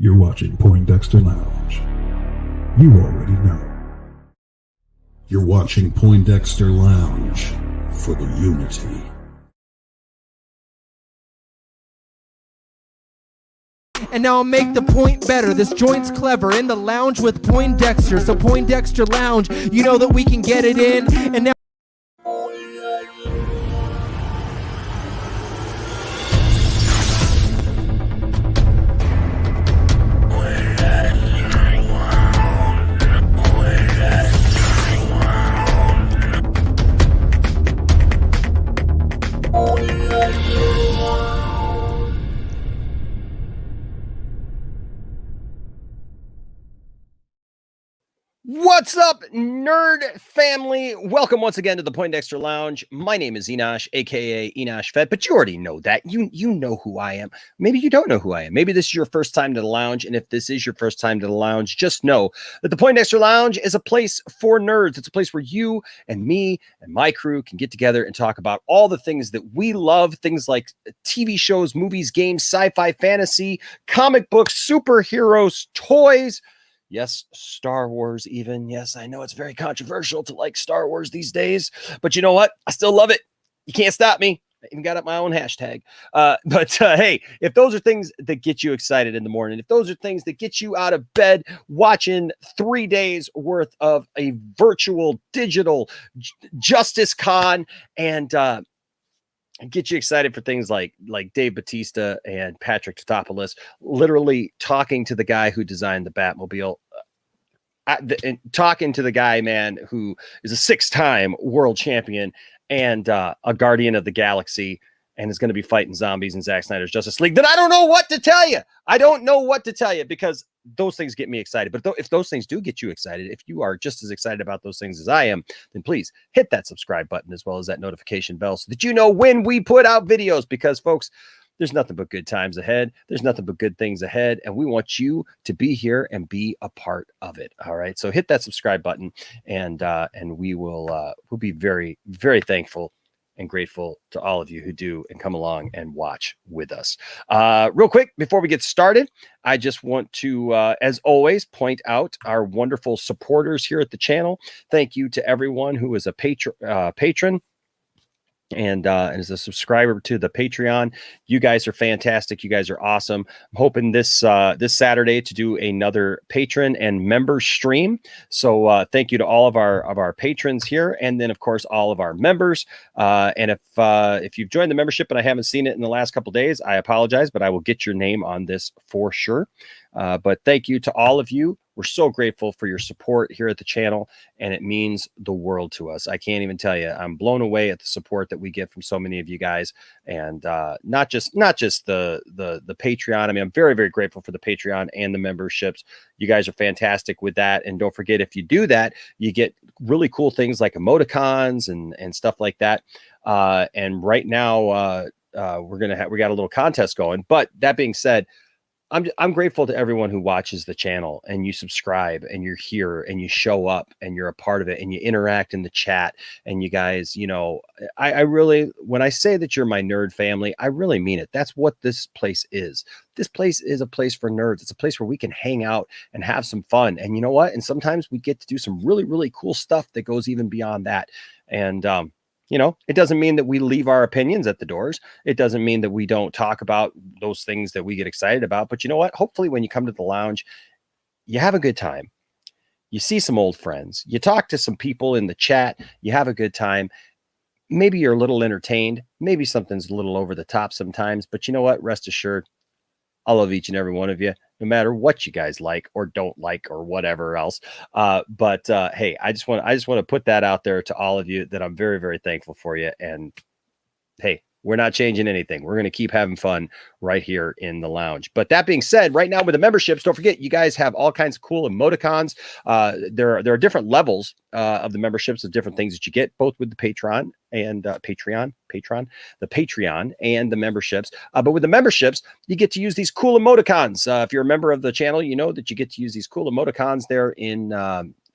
You're watching Poindexter Lounge. You already know. You're watching Poindexter Lounge for the unity. And now I'll make the point better. This joint's clever. In the lounge with Poindexter. So Poindexter Lounge, you know that we can get it in. And now what's up, nerd family? Welcome once again to the Poindexter Lounge. My name is Enosh, aka Enosh Fett, but you already know that. You know who I am. Maybe you don't know who I am. Maybe this is your first time to the lounge, and if this is your first time to the lounge, just know that the Poindexter Lounge is a place for nerds. It's a place where you and me and my crew can get together and talk about all the things that we love, things like TV shows, movies, games, sci-fi, fantasy, comic books, superheroes, toys. Yes, Star Wars even. Yes, I know it's very controversial to like Star Wars these days, but you know what? I still love it. You can't stop me. I even got up my own hashtag. Hey, if those are things that get you excited in the morning, if those are things that get you out of bed watching 3 days worth of a virtual digital Justice Con and get you excited for things like Dave Bautista and Patrick Tatopoulos literally talking to the guy who designed the Batmobile, and talking to the guy, man, who is a 6-time world champion and a guardian of the galaxy and is going to be fighting zombies in Zack Snyder's Justice League. Then I don't know what to tell you. I don't know what to tell you because those things get me excited. But if those things do get you excited, if you are just as excited about those things as I am, then please hit that subscribe button as well as that notification bell so that you know when we put out videos, because folks, there's nothing but good times ahead. There's nothing but good things ahead. And we want you to be here and be a part of it. All right. So hit that subscribe button and we will we'll be very, very thankful and grateful to all of you who do and come along and watch with us. Real quick, before we get started, I just want to, as always, point out our wonderful supporters here at the channel. Thank you to everyone who is a patron and as a subscriber to the Patreon. You guys are fantastic. You guys are awesome. I'm hoping this Saturday to do another patron and member stream. So thank you to all of our patrons here, and then of course all of our members. And if you've joined the membership and I haven't seen it in the last couple of days, I apologize, but I will get your name on this for sure. But thank you to all of you. We're so grateful for your support here at the channel, and it means the world to us. I can't even tell you. I'm blown away at the support that we get from so many of you guys, and not just the Patreon. I mean, I'm very, very grateful for the Patreon and the memberships. You guys are fantastic with that, and don't forget, if you do that, you get really cool things like emoticons and stuff like that. And right now, we got a little contest going. But that being said, I'm grateful to everyone who watches the channel and you subscribe and you're here and you show up and you're a part of it and you interact in the chat. And you guys, you know, I really, when I say that you're my nerd family, I really mean it. That's what this place is. This place is a place for nerds. It's a place where we can hang out and have some fun. And you know what? And sometimes we get to do some really, really cool stuff that goes even beyond that. And, you know, it doesn't mean that we leave our opinions at the doors. It doesn't mean that we don't talk about those things that we get excited about. But you know what? Hopefully when you come to the lounge, you have a good time. You see some old friends. You talk to some people in the chat. You have a good time. Maybe you're a little entertained. Maybe something's a little over the top sometimes. But you know what? Rest assured, I love each and every one of you, no matter what you guys like or don't like or whatever else. Hey, I just want to put that out there to all of you that I'm very, very thankful for you. And hey, we're not changing anything. We're going to keep having fun right here in the lounge. But that being said, right now with the memberships, don't forget, you guys have all kinds of cool emoticons. There are different levels of the memberships of different things that you get, both with the Patreon and the Patreon and the memberships. But with the memberships, you get to use these cool emoticons. If you're a member of the channel, you know that you get to use these cool emoticons there in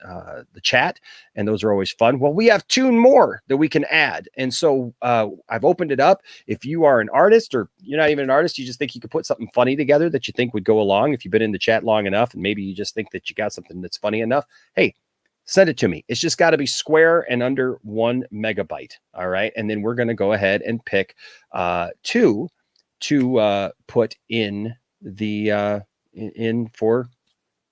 the chat, and those are always fun. Well, we have 2 more that we can add, and so I've opened it up. If you are an artist, or you're not even an artist, you just think you could put something funny together that you think would go along. If you've been in the chat long enough, and maybe you just think that you got something that's funny enough, hey, send it to me. It's just got to be square and under 1 megabyte. All right. And then we're going to go ahead and pick 2 to put in the in for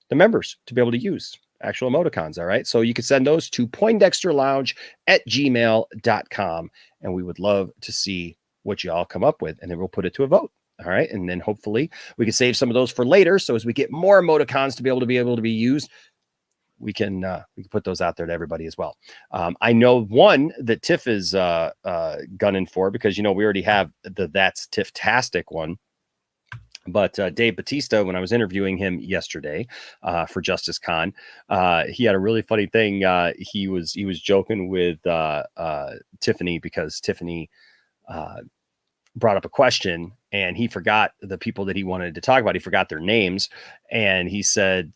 the members to be able to use actual emoticons. All right. So you can send those to poindexterlounge@gmail.com. And we would love to see what you all come up with. And then we'll put it to a vote. All right. And then hopefully we can save some of those for later. So as we get more emoticons to be able to be used, we can put those out there to everybody as well. I know one that Tiff is gunning for, because, you know, we already have That's Tiff-tastic one. But Dave Bautista, when I was interviewing him yesterday for Justice Con, he had a really funny thing. He was joking with Tiffany, because Tiffany brought up a question, and he forgot the people that he wanted to talk about. He forgot their names, and he said,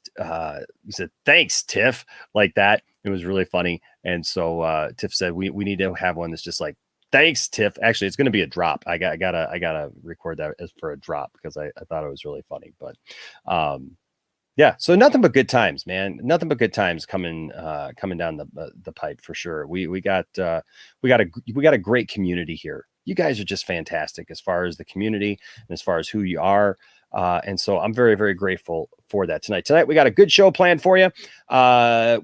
"Thanks, Tiff," like that. It was really funny. And so Tiff said, we need to have one that's just like, "Thanks, Tiff." Actually, it's going to be a drop. I gotta record that as for a drop, because I thought it was really funny. But yeah, so nothing but good times, man. Nothing but good times coming down the pipe for sure. We got a great community here. You guys are just fantastic as far as the community and as far as who you are. And so I'm very, very grateful for that tonight. Tonight, we got a good show planned for you.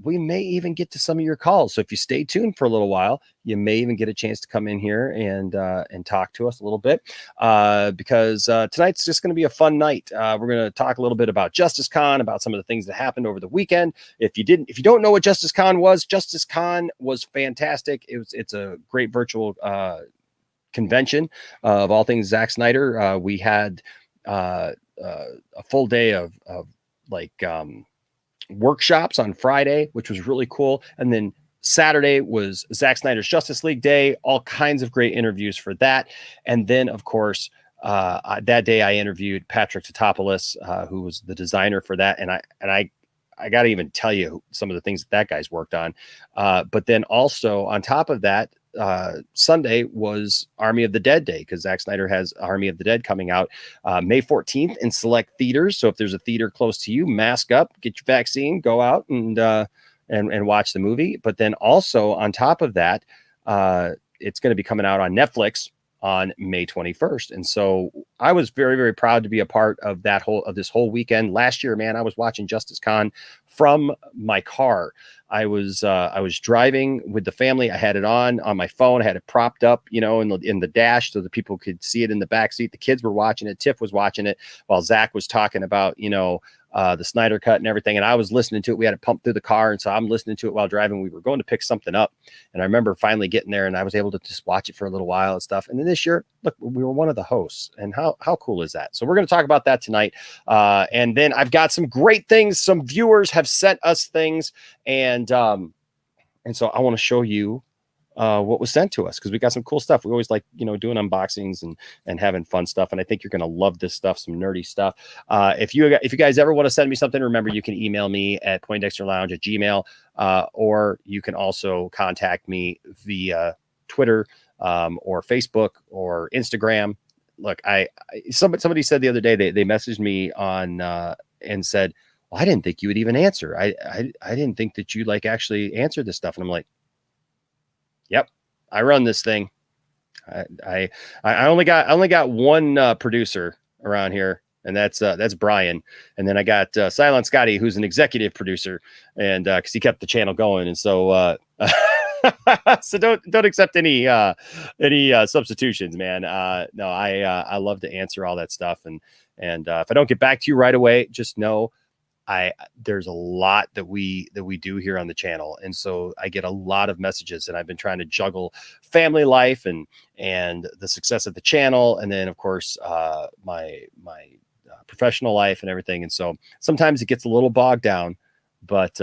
We may even get to some of your calls. So if you stay tuned for a little while, you may even get a chance to come in here and talk to us a little bit, because tonight's just going to be a fun night. We're going to talk a little bit about Justice Con, about some of the things that happened over the weekend. If you don't know what Justice Con was fantastic. It's a great virtual convention of all things Zack Snyder. We had a full day of workshops on Friday, which was really cool. And then Saturday was Zack Snyder's Justice League Day, all kinds of great interviews for that. And then, of course, that day I interviewed Patrick Tatopoulos, who was the designer for that. And I got to even tell you some of the things that guy's worked on. But then also on top of that, Sunday was Army of the Dead Day, because Zack Snyder has Army of the Dead coming out May 14th in select theaters. So if there's a theater close to you, mask up, get your vaccine, go out and watch the movie. But then also on top of that, it's going to be coming out on Netflix on May 21st. And so I was very, very proud to be a part of this whole weekend. Last year, man, I was watching Justice Con from my car. I was driving with the family. I had it on my phone. I had it propped up, in the dash so that people could see it in the back seat. The kids were watching it. Tiff was watching it while Zack was talking about, the Snyder cut and everything. And I was listening to it. We had it pumped through the car. And so I'm listening to it while driving. We were going to pick something up. And I remember finally getting there, and I was able to just watch it for a little while and stuff. And then this year, look, we were one of the hosts. And how cool is that? So we're going to talk about that tonight. And then I've got some great things. Some viewers have sent us things. And so I want to show you what was sent to us, because we got some cool stuff. We always like, doing unboxings and having fun stuff. And I think you're going to love this stuff, some nerdy stuff. If you guys ever want to send me something, remember, you can email me at poindexterlounge@gmail, or you can also contact me via Twitter or Facebook or Instagram. Look, somebody said the other day, they messaged me on and said, "Well, I didn't think you would even answer. I didn't think that you actually answer this stuff." And I'm like, yep, I run this thing. I only got one producer around here, and that's Brian. And then I got Silent Scotty, who's an executive producer, and because he kept the channel going. And so so don't accept any substitutions, man. No, I love to answer all that stuff, and if I don't get back to you right away, just know there's a lot that we do here on the channel. And so I get a lot of messages, and I've been trying to juggle family life and the success of the channel. And then of course, my professional life and everything. And so sometimes it gets a little bogged down, but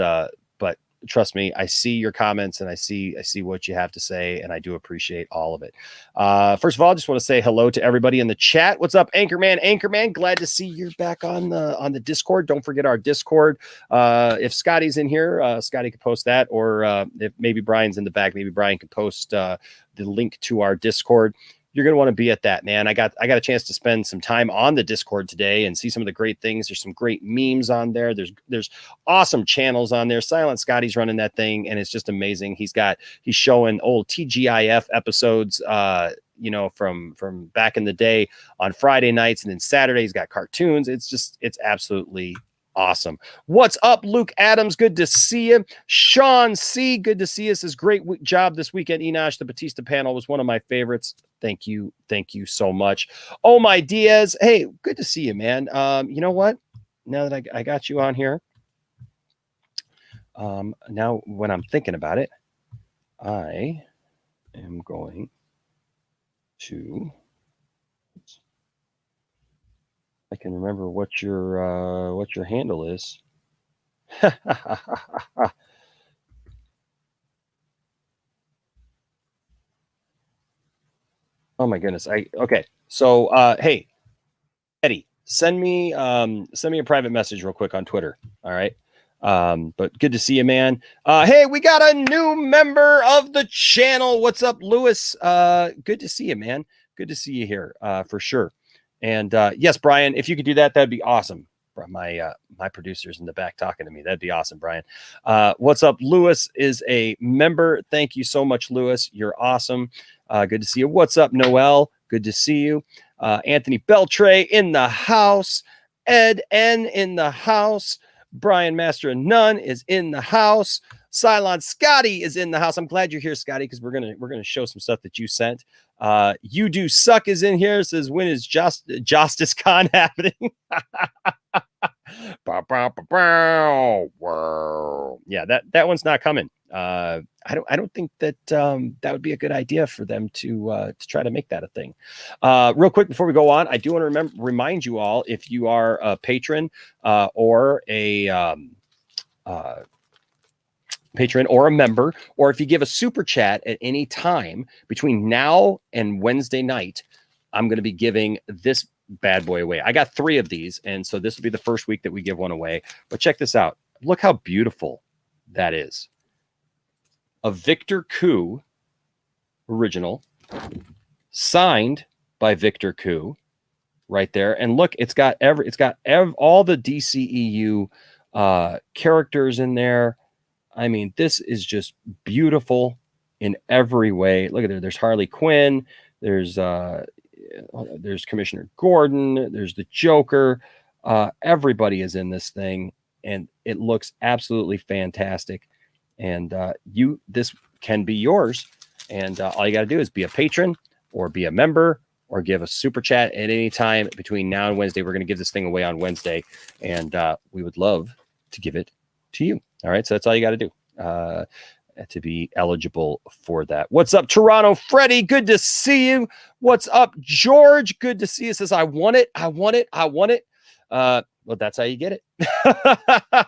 trust me, I see your comments and I see what you have to say, and I do appreciate all of it. First of all, I just want to say hello to everybody in the chat. What's up, Anchorman? Glad to see you're back on the Discord. Don't forget our Discord. If Scotty's in here, Scotty could post that, or if maybe Brian's in the back, maybe Brian could post the link to our Discord. You're going to want to be at that, man. I got a chance to spend some time on the Discord today and see some of the great things. There's some great memes on there. There's awesome channels on there. Silent Scotty's running that thing, and it's just amazing. He's showing old TGIF episodes, from back in the day on Friday nights, and then Saturday he's got cartoons. It's absolutely awesome. What's up, Luke Adams? Good to see you. Sean C, good to see you. Says great job this weekend, Enosh. The Bautista panel was one of my favorites. Thank you so much. Oh, my Diaz. Hey, good to see you, man. You know what? Now that I got you on here, now when I'm thinking about it, I am going to. I can remember what your handle is. Oh my goodness. Okay. So hey, Eddie, send me a private message real quick on Twitter. All right. But good to see you, man. Hey, we got a new member of the channel. What's up, Lewis? Good to see you, man. Good to see you here, for sure. And yes, Brian, if you could do that, that'd be awesome. My producer's in the back talking to me. That'd be awesome, Brian. What's up? Lewis is a member. Thank you so much, Lewis. You're awesome. Good to see you. What's up, Noel? Good to see you. Anthony Beltray in the house. Ed N in the house. Brian Master of None is in the house. Cylon Scotty is in the house. I'm glad you're here, Scotty, because we're gonna show some stuff that you sent. You Do Suck is in here. It says, when is Justice Con happening? Yeah, that one's not coming. I don't think that that would be a good idea for them to try to make that a thing. Real quick before we go on, I do want to remind you all, if you are a patron or a patron or a member, or if you give a super chat at any time between now and Wednesday night, I'm going to be giving this bad boy away. I got 3 of these, and so this will be the first week that we give one away. But check this out. Look how beautiful that is. A Victor Koo original, signed by Victor Koo, right there. And look, it's got all the DCEU characters in there. I mean, this is just beautiful in every way. Look at there. There's Harley Quinn. There's Commissioner Gordon. There's the Joker. Everybody is in this thing, and it looks absolutely fantastic. And this can be yours. And all you got to do is be a patron or be a member or give a super chat at any time between now and Wednesday. We're going to give this thing away on Wednesday, and we would love to give it to you. All right. So that's all you got to do to be eligible for that. What's up, Toronto Freddy? Good to see you. What's up, George? Good to see you. Says, I want it. Well, that's how you get it.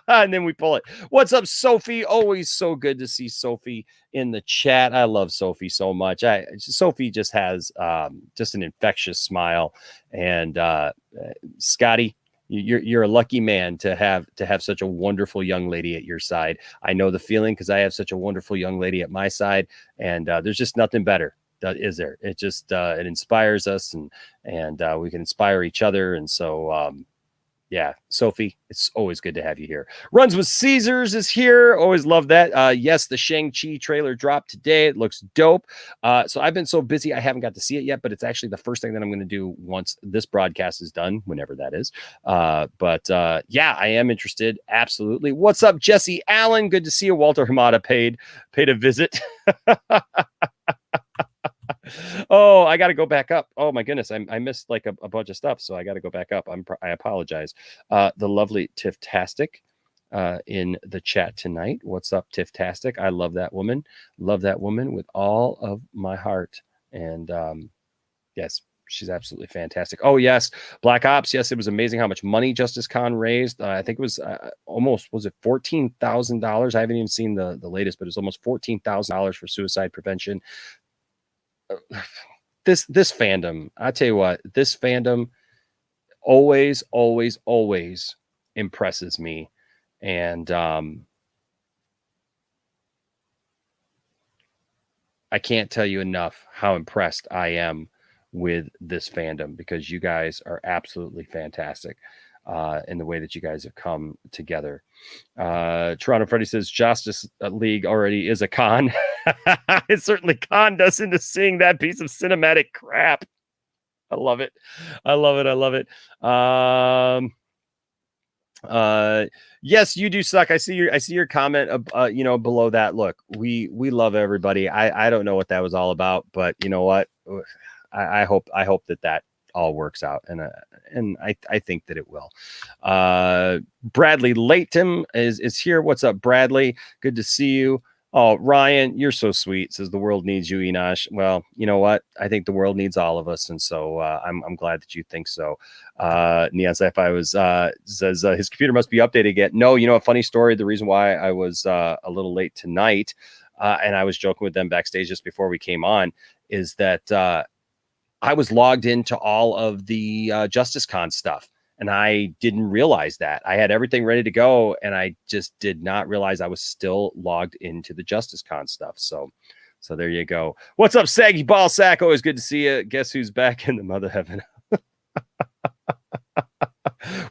And then we pull it. What's up, Sophie? Always so good to see Sophie in the chat. I love Sophie so much. Sophie just has just an infectious smile. And Scotty, you're a lucky man to have such a wonderful young lady at your side. I know the feeling, because I have such a wonderful young lady at my side, and there's just nothing better, is there? It just it inspires us, and we can inspire each other. And so yeah, Sophie, it's always good to have you here. Runs with Caesars is here. Always love that. Yes, the Shang-Chi trailer dropped today. It looks dope. So I've been so busy, I haven't got to see it yet, but it's actually the first thing that I'm going to do once this broadcast is done, whenever that is. But yeah, I am interested. Absolutely. What's up, Jesse Allen? Good to see you. Walter Hamada paid a visit. Oh, I got to go back up. Oh my goodness. I missed like a bunch of stuff. So I got to go back up. I apologize. The lovely Tifftastic in the chat tonight. What's up, Tifftastic? I love that woman. Love that woman with all of my heart. And yes, She's absolutely fantastic. Oh yes, Black Ops. Yes, it was amazing how much money Justice Con raised. I think it was was it $14,000? I haven't even seen the latest, but it's almost $14,000 for suicide prevention. This fandom, I tell you what, this fandom always impresses me, and I can't tell you enough how impressed I am with this fandom, because you guys are absolutely fantastic in the way that you guys have come together. Toronto Freddy says Justice League already is a con. It certainly conned us into seeing that piece of cinematic crap. I love it. I love it. Yes, you do suck. I see your comment below that. Look, we love everybody. I don't know what that was all about, but you know what? I hope that all works out, and I think that it will. Bradley Latham is here. What's up, Bradley? Good to see you. Oh, Ryan, you're so sweet. Says the world needs you, Enosh. Well, you know what? I think the world needs all of us, and so I'm glad that you think so. Neon Sci-Fi says his computer must be updated yet. No, you know, a funny story. The reason why I was a little late tonight, and I was joking with them backstage just before we came on, is that I was logged into all of the Justice Con stuff. And I didn't realize that. I had everything ready to go, and I just did not realize I was still logged into the Justice Con stuff. So there you go. What's up, Saggy Ball Sack? Always good to see you. Guess who's back in the mother heaven?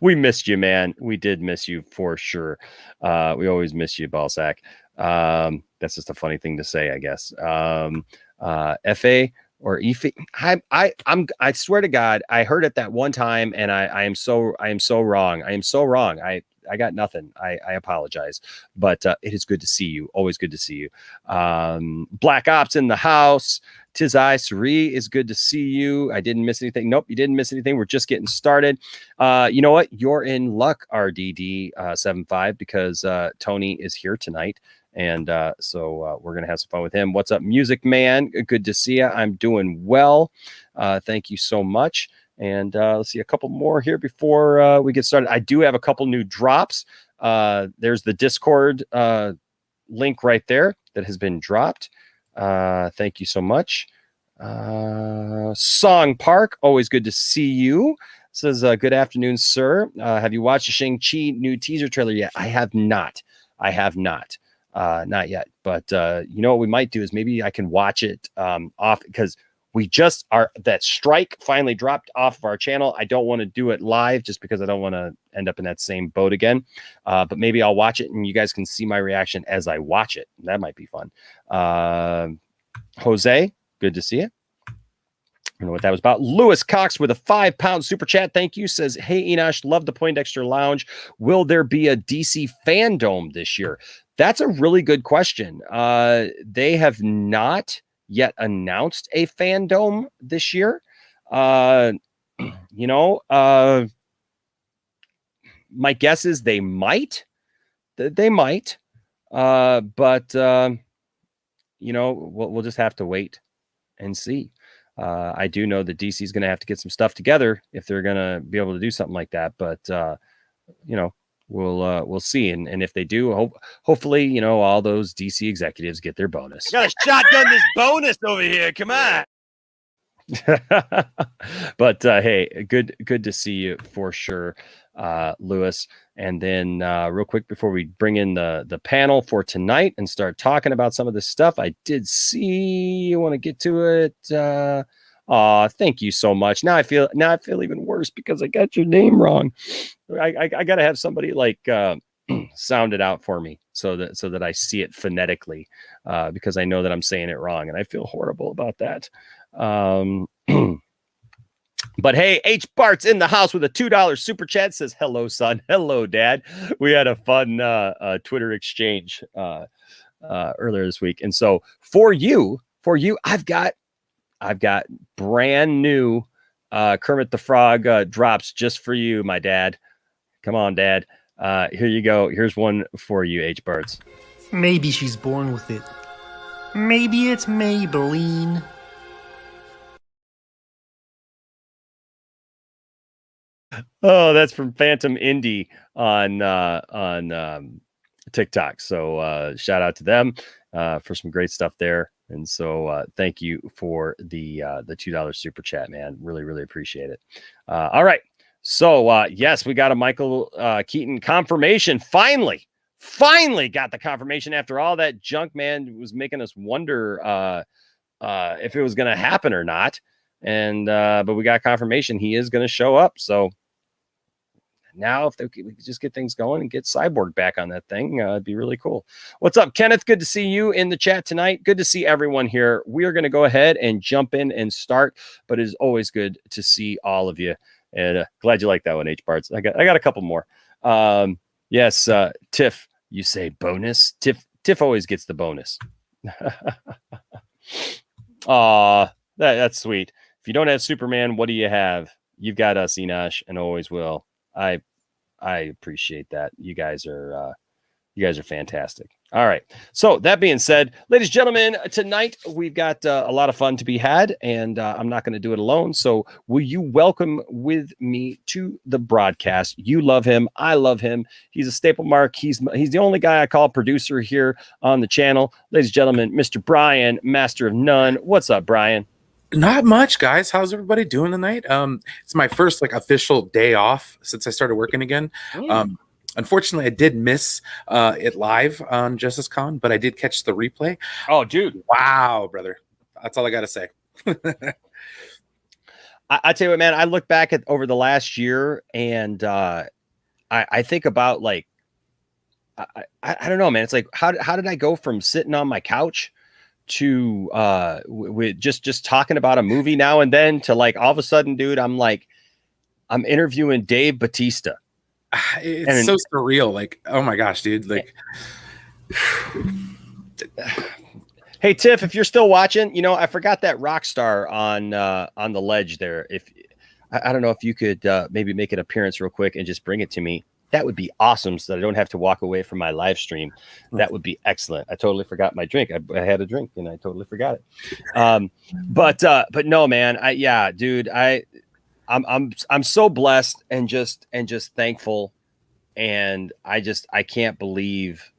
We missed you, man. We did miss you for sure. We always miss you, Ball Sack. That's just a funny thing to say, I guess. FA or Efi. I swear to God, I heard it that one time, and I am so wrong. I am so wrong. I got nothing. I apologize, but it is good to see you. Always good to see you. Black Ops in the house. Tis I, Sari, is good to see you. I didn't miss anything. Nope, you didn't miss anything. We're just getting started. You know what? You're in luck, RDD 75, because Tony is here tonight. And so we're going to have some fun with him. What's up, Music Man? Good to see you. I'm doing well. Thank you so much. And let's see a couple more here before we get started. I do have a couple new drops. There's the Discord link right there that has been dropped. Thank you so much. Song Park, always good to see you. Says, good afternoon, sir. Have you watched the Shang-Chi new teaser trailer yet? I have not. Not yet, but you know what we might do is maybe I can watch it off, because we just that strike finally dropped off of our channel. I don't want to do it live just because I don't want to end up in that same boat again. But maybe I'll watch it and you guys can see my reaction as I watch it. That might be fun. Jose, good to see you. I don't know what that was about. Lewis Cox with a £5 super chat. Thank you. Says, hey, Enosh, love the Poindexter Lounge. Will there be a DC Fandom this year? That's a really good question. They have not yet announced a Fandom this year. My guess is they might. But we'll just have to wait and see. I do know that DC is going to have to get some stuff together if they're going to be able to do something like that. But, we'll see. And if they do, hopefully, all those DC executives get their bonus. I got a shotgun this bonus over here. Come on. But hey, good to see you for sure, Lewis. And then real quick before we bring in the panel for tonight and start talking about some of this stuff, I did see you want to get to it. Thank you so much. Now I feel even worse because I got your name wrong. I got to have somebody sound it out for me so that I see it phonetically, because I know that I'm saying it wrong and I feel horrible about that. But hey, H Bart's in the house with a $2 super chat. Says, hello, son. Hello, dad. We had a fun Twitter exchange earlier this week. And so for you, I've got brand new Kermit the Frog drops just for you, my dad. Come on, dad. Here you go. Here's one for you, H Bart's. Maybe she's born with it. Maybe it's Maybelline. Oh, that's from Phantom Indie on TikTok. So shout out to them for some great stuff there. And so thank you for the $2 super chat, man. Really, really appreciate it. All right. So yes, we got a Michael Keaton confirmation. Finally got the confirmation after all that junk, man. It was making us wonder if it was going to happen or not. And but we got confirmation he is going to show up. So now if we could just get things going and get Cyborg back on that thing, it'd be really cool. What's up, Kenneth? Good to see you in the chat tonight. Good to see everyone here. We are going to go ahead and jump in and start, but it is always good to see all of you. And glad you like that one, H-Parts. I got a couple more. Yes, Tiff, you say bonus. Tiff always gets the bonus. That's sweet. If you don't have Superman, what do you have? You've got us, Enosh, and always will. I appreciate that. You guys are fantastic. All right. So that being said, ladies and gentlemen, tonight we've got a lot of fun to be had, and I'm not going to do it alone. So will you welcome with me to the broadcast? You love him. I love him. He's a staple mark. He's the only guy I call producer here on the channel. Ladies and gentlemen, Mr. Brian, Master of None. What's up, Brian? Not much, guys. How's everybody doing tonight? It's my first official day off since I started working again. Unfortunately, I did miss it live on Justice Con, but I did catch the replay. Oh, dude! Wow, brother. That's all I got to say. I tell you what, man. I look back at over the last year, and I think about I don't know, man. It's like how did I go from sitting on my couch to with just talking about a movie now and then to all of a sudden, dude, I'm interviewing Dave Bautista. It's so surreal. Oh my gosh, dude. Hey Tiff, if you're still watching, I forgot that rock star on the ledge there. If I don't know if you could maybe make an appearance real quick and just bring it to me. That would be awesome, so that I don't have to walk away from my live stream. That would be excellent. I totally forgot my drink. I had a drink and I totally forgot it. But no, man. I'm so blessed and just thankful, and I can't believe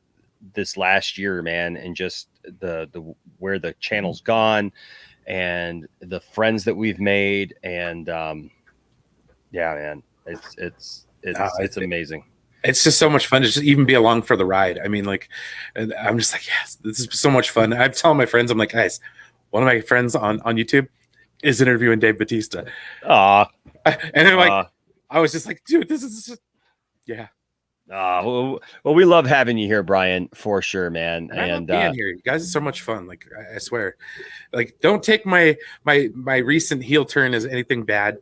this last year, man, and just the where the channel's gone, and the friends that we've made, and yeah, man, it's amazing. It's just so much fun to just even be along for the ride. I mean, I'm just yes, this is so much fun. I'm telling my friends, I'm like, guys, one of my friends on YouTube is interviewing Dave Bautista. And they're I was just like, dude, this is just, yeah. Well, we love having you here, Brian, for sure, man. And being here, you guys are so much fun. I swear, don't take my recent heel turn as anything bad.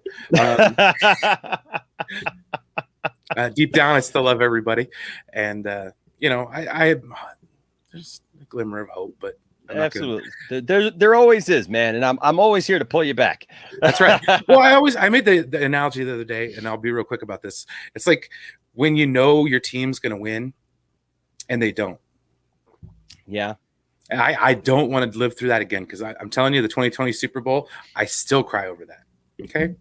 Deep down, I still love everybody, and I there's a glimmer of hope, but absolutely, there always is, man, and I'm always here to pull you back. That's right. Well, I made the analogy the other day, and I'll be real quick about this. It's like when you know your team's going to win, and they don't. Yeah. And I don't want to live through that again, because I'm telling you, the 2020 Super Bowl, I still cry over that. Okay.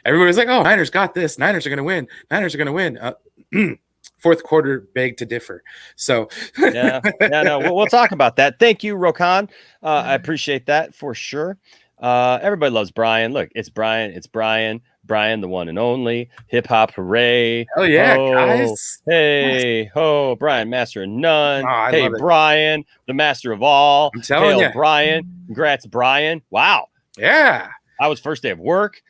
Everybody's like, oh, Niners got this. Niners are going to win. Niners are going to win. Fourth quarter begged to differ. So yeah, no, we'll talk about that. Thank you, Rokan. I appreciate that for sure. Everybody loves Brian. Look, it's Brian, the one and only. Hip hop hooray. Oh yeah, guys. Hey, ho, Brian, master of none. Hey, Brian, the master of all. I'm telling you, Brian. Congrats, Brian. Wow. Yeah. I was first day of work.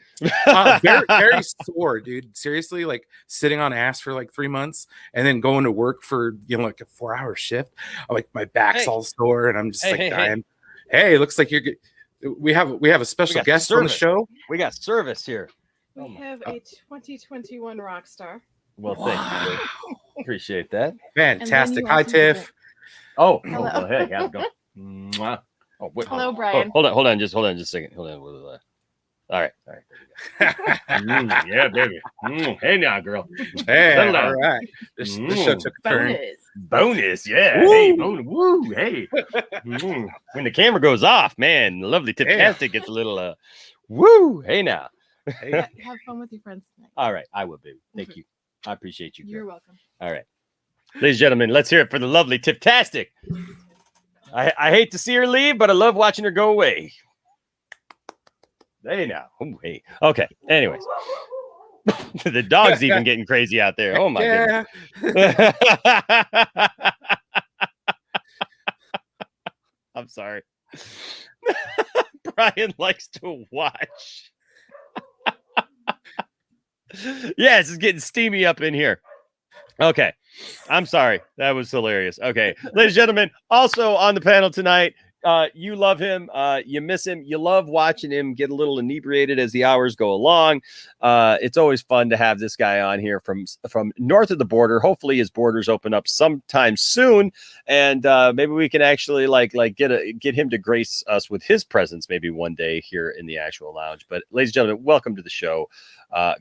Very sore, dude. Seriously, sitting on ass for 3 months and then going to work for a 4-hour shift. My back's all sore and I'm just dying. Hey, looks like you're good. We have a special guest on the show. We got service here. We have a 2021 rock star. Well, thank you. Appreciate that. Fantastic. Hi, Tiff. Oh, hey, how's it going? Oh, wait, hello, Brian. Hold on just a second. Hold on. All right. Yeah, baby. Hey now, girl. Hey, all right. This show took a turn. Bonus, yeah. Woo. Hey, bonus. Woo, hey. When the camera goes off, man, the lovely Tiptastic gets a little woo. Hey now. Hey. Have fun with your friends tonight. All right, I will, baby. Thank you. I appreciate you. You're girl. welcome. All right. Ladies and gentlemen, let's hear it for the lovely Tiptastic. I hate to see her leave, but I love watching her go away. Hey now. Oh, hey. Okay. Anyways. The dog's even getting crazy out there. Oh my goodness. I'm sorry. Brian likes to watch. Yes, it's getting steamy up in here. Okay. I'm sorry. That was hilarious. Okay. Ladies and gentlemen, also on the panel tonight, you love him. You miss him. You love watching him get a little inebriated as the hours go along. It's always fun to have this guy on here from north of the border. Hopefully his borders open up sometime soon. And maybe we can actually get him to grace us with his presence maybe one day here in the actual lounge. But ladies and gentlemen, welcome to the show.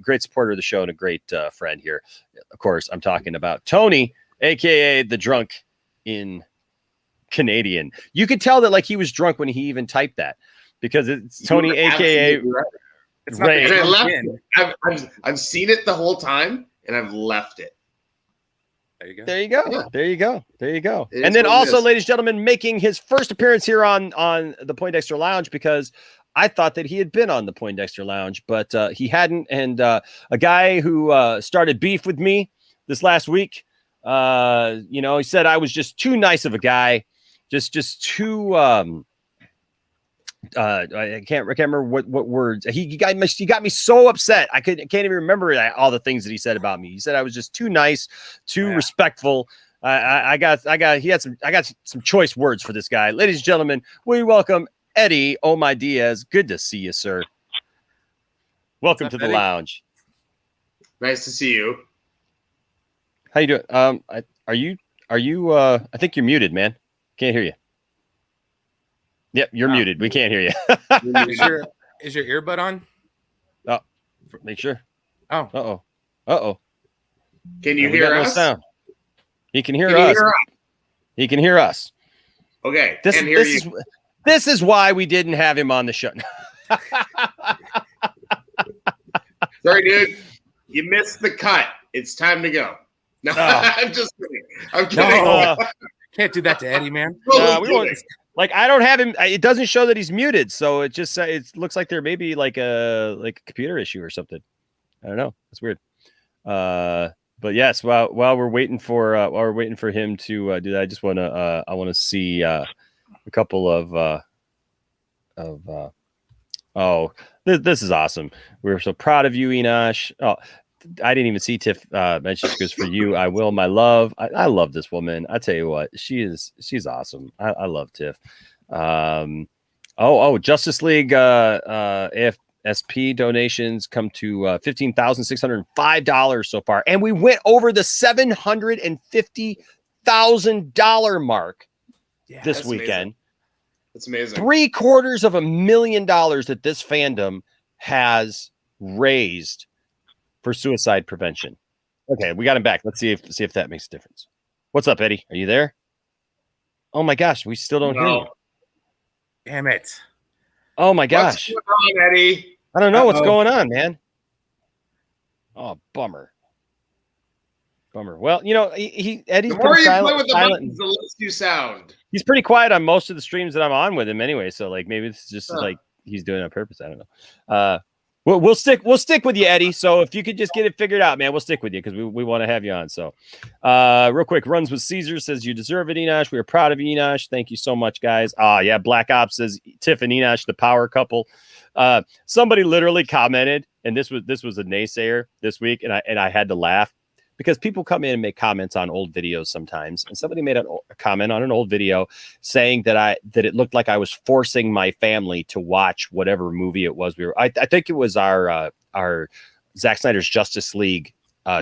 Great supporter of the show and a great friend here. Of course, I'm talking about Tony, aka the drunk in Canadian. You could tell that he was drunk when he even typed that, because it's Tony, aka It's not And I the left in. it. I've seen it the whole time, and I've left it. There you go. There you go. Yeah. There you go. There you go. It And is then what it also, is. ladies and gentlemen, making his first appearance here on the Poindexter Lounge, because I thought that he had been on the Poindexter Lounge, but he hadn't. And a guy who started beef with me this last week, he said I was just too nice of a guy, just too. I can't remember what words he got me so upset. I can't even remember all the things that he said about me. He said I was just too nice, too respectful. I got some choice words for this guy. Ladies and gentlemen, we welcome Eddie Oh My Diaz. Good to see you, sir. Welcome What's to up, the Eddie? lounge. Nice to see you. How you doing? Are you I think you're muted, man. Can't hear you. Yep, you're muted. We can't hear you. Is your earbud on? Make sure. Oh, Uh-oh. Can you We hear got no us? sound. He can hear Can you us. hear us? He can hear us. Okay. This Can't hear is you. this is why we didn't have him on the show. Sorry, dude. You missed the cut. It's time to go. No, Oh. I'm just kidding. I'm kidding. No. can't do that to Eddie, man. Totally we won't- kidding. I don't have him. It doesn't show that he's muted, so it just it looks like there may be a computer issue or something. I don't know. It's weird. But yes, while we're waiting for him to do that, I just want to see a couple of this is awesome. We're so proud of you, Enosh. Oh, I didn't even see Tiff mention because for you, I will, my love. I love this woman. I tell you what, she's awesome. I love Tiff. Justice League AFSP donations come to $15,605 so far, and we went over the $750,000 mark this that's weekend. amazing. That's amazing. $750,000 that this fandom has raised for suicide prevention. Okay, we got him back. Let's see if that makes a difference. What's up, Eddie? Are you there? Oh my gosh, we still don't hear you. Damn it. Oh my gosh. What's going on, Eddie? I don't know what's going on, man. Oh, bummer. Well, Eddie's The more pretty you play silent. with the buttons, the less you sound. He's pretty quiet on most of the streams that I'm on with him anyway. So maybe it's just he's doing it on purpose. I don't know. We'll stick with you, Eddie. So if you could just get it figured out, man, we'll stick with you because we want to have you on. So real quick, Runs with Caesar says you deserve it, Enosh. We are proud of you, Enosh. Thank you so much, guys. Yeah, Black Ops says Tiff and Enosh, the power couple. Somebody literally commented, and this was a naysayer this week, and I had to laugh. Because people come in and make comments on old videos sometimes, and somebody made a comment on an old video saying that it looked like I was forcing my family to watch whatever movie it was. I think it was our Zack Snyder's Justice League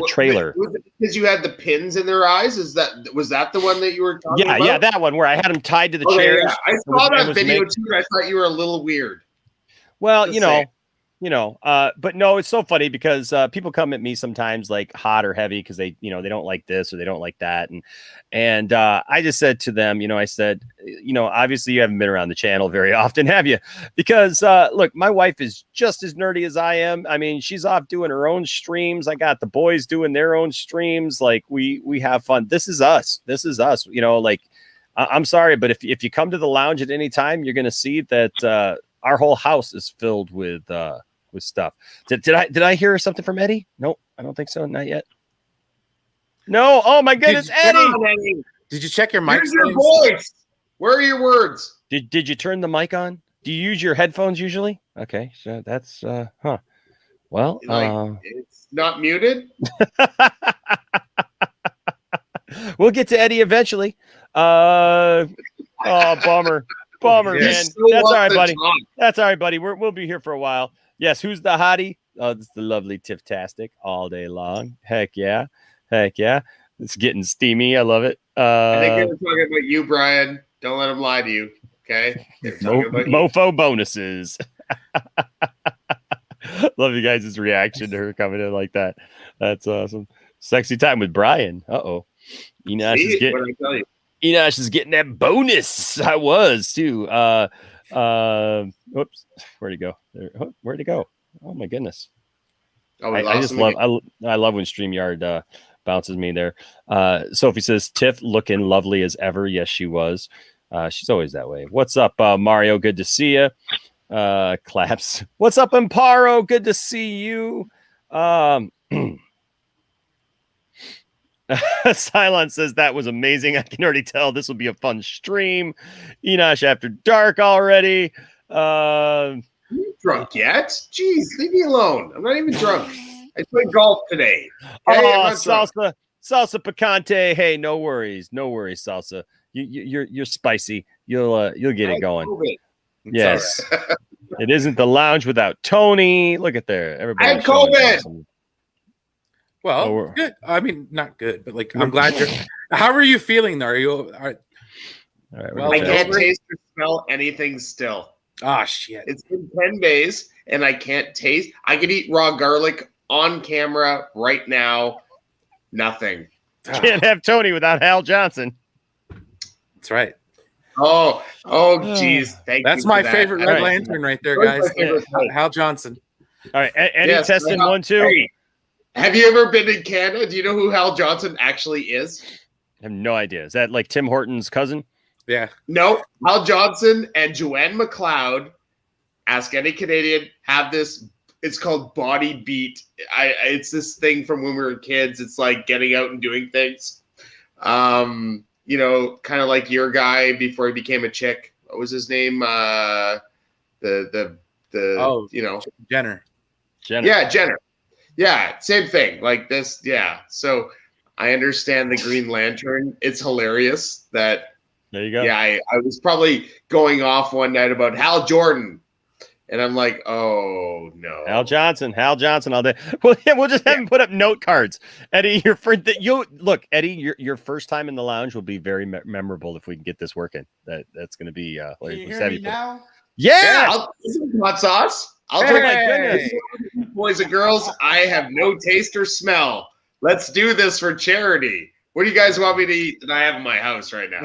trailer. Was it because you had the pins in their eyes? Was that the one that you were talking about? Yeah, that one where I had them tied to the Okay, chairs. yeah. I saw that video too, and I thought you were a little weird. Well, Just saying. But no, it's so funny because people come at me sometimes like hot or heavy because they don't like this or they don't like that. And I just said to them, I said, obviously you haven't been around the channel very often, have you? Because look, my wife is just as nerdy as I am. I mean, she's off doing her own streams. I got the boys doing their own streams. Like we have fun. This is us. Like, I'm sorry, but if you come to the lounge at any time, you're going to see that our whole house is filled with stuff. Did I hear something from Eddie? Nope, I don't think so. Not yet. No. Oh my goodness, Eddie! Did you check your mic? Here's your voice. Where are your words? Did you turn the mic on? Do you use your headphones usually? Okay, so that's huh. Well, it's not muted. We'll get to Eddie eventually. Oh, bummer, Yeah. man. That's all right, buddy. That's all right, buddy. We'll be here for a while. Yes, who's the hottie? Oh, it's the lovely Tiff-tastic all day long. Heck yeah. It's getting steamy. I love it. I think they were talking about you, Brian. Don't let them lie to you. Okay. Mofo bonuses. Love you guys' reaction to her coming in like that. That's awesome. Sexy time with Brian. Uh-oh. Enosh is getting that bonus. I was too. Whoops. Where'd he go? Where'd he go? Oh my goodness. Oh, I love when StreamYard bounces me there. Sophie says Tiff looking lovely as ever. Yes, she was. She's always that way. What's up, Mario? Good to see you. Claps. What's up, Amparo? Good to see you. Cylon says that was amazing. I can already tell this will be a fun stream. Enosh after dark already. Are you drunk yet? Jeez, leave me alone. I'm not even drunk. I played golf today. Okay? Salsa picante. Hey, no worries, Salsa. You're spicy. You'll get it going. COVID. Yes. It isn't the lounge without Tony. Look at there. Everybody. I had COVID. Well, good. I mean, not good, but like, I'm glad you're. How are you feeling? Are you? All right, well, I can't taste or smell anything still. Ah, shit. It's been 10 days and I can't taste. I could eat raw garlic on camera right now. Nothing. Can't have Tony without Hal Johnson. That's right. Oh, geez. That's my favorite Red Lantern right there, guys. Hal Johnson. All right. Eddie testing 1, 2. Hey, have you ever been in Canada? Do you know who Hal Johnson actually is? I have no idea. Is that like Tim Hortons' cousin? Yeah. No, Hal Johnson and Joanne McLeod, ask any Canadian, have this. It's called Body Beat. It's this thing from when we were kids. It's like getting out and doing things. Kind of like your guy before he became a chick. What was his name? Jenner. Yeah, Jenner. Yeah, same thing. Like this. Yeah. So I understand the Green Lantern. It's hilarious that. There you go. Yeah, I was probably going off one night about Hal Jordan. And I'm like, oh no, Hal Johnson all day. Well, we'll just have him put up note cards. Eddie, Eddie, your first time in the lounge will be very memorable if we can get this working. That's going to be. Can you hear me now? Yeah, I'll some hot sauce. I'll take my goodness, boys and girls. I have no taste or smell. Let's do this for charity. What do you guys want me to eat that I have in my house right now?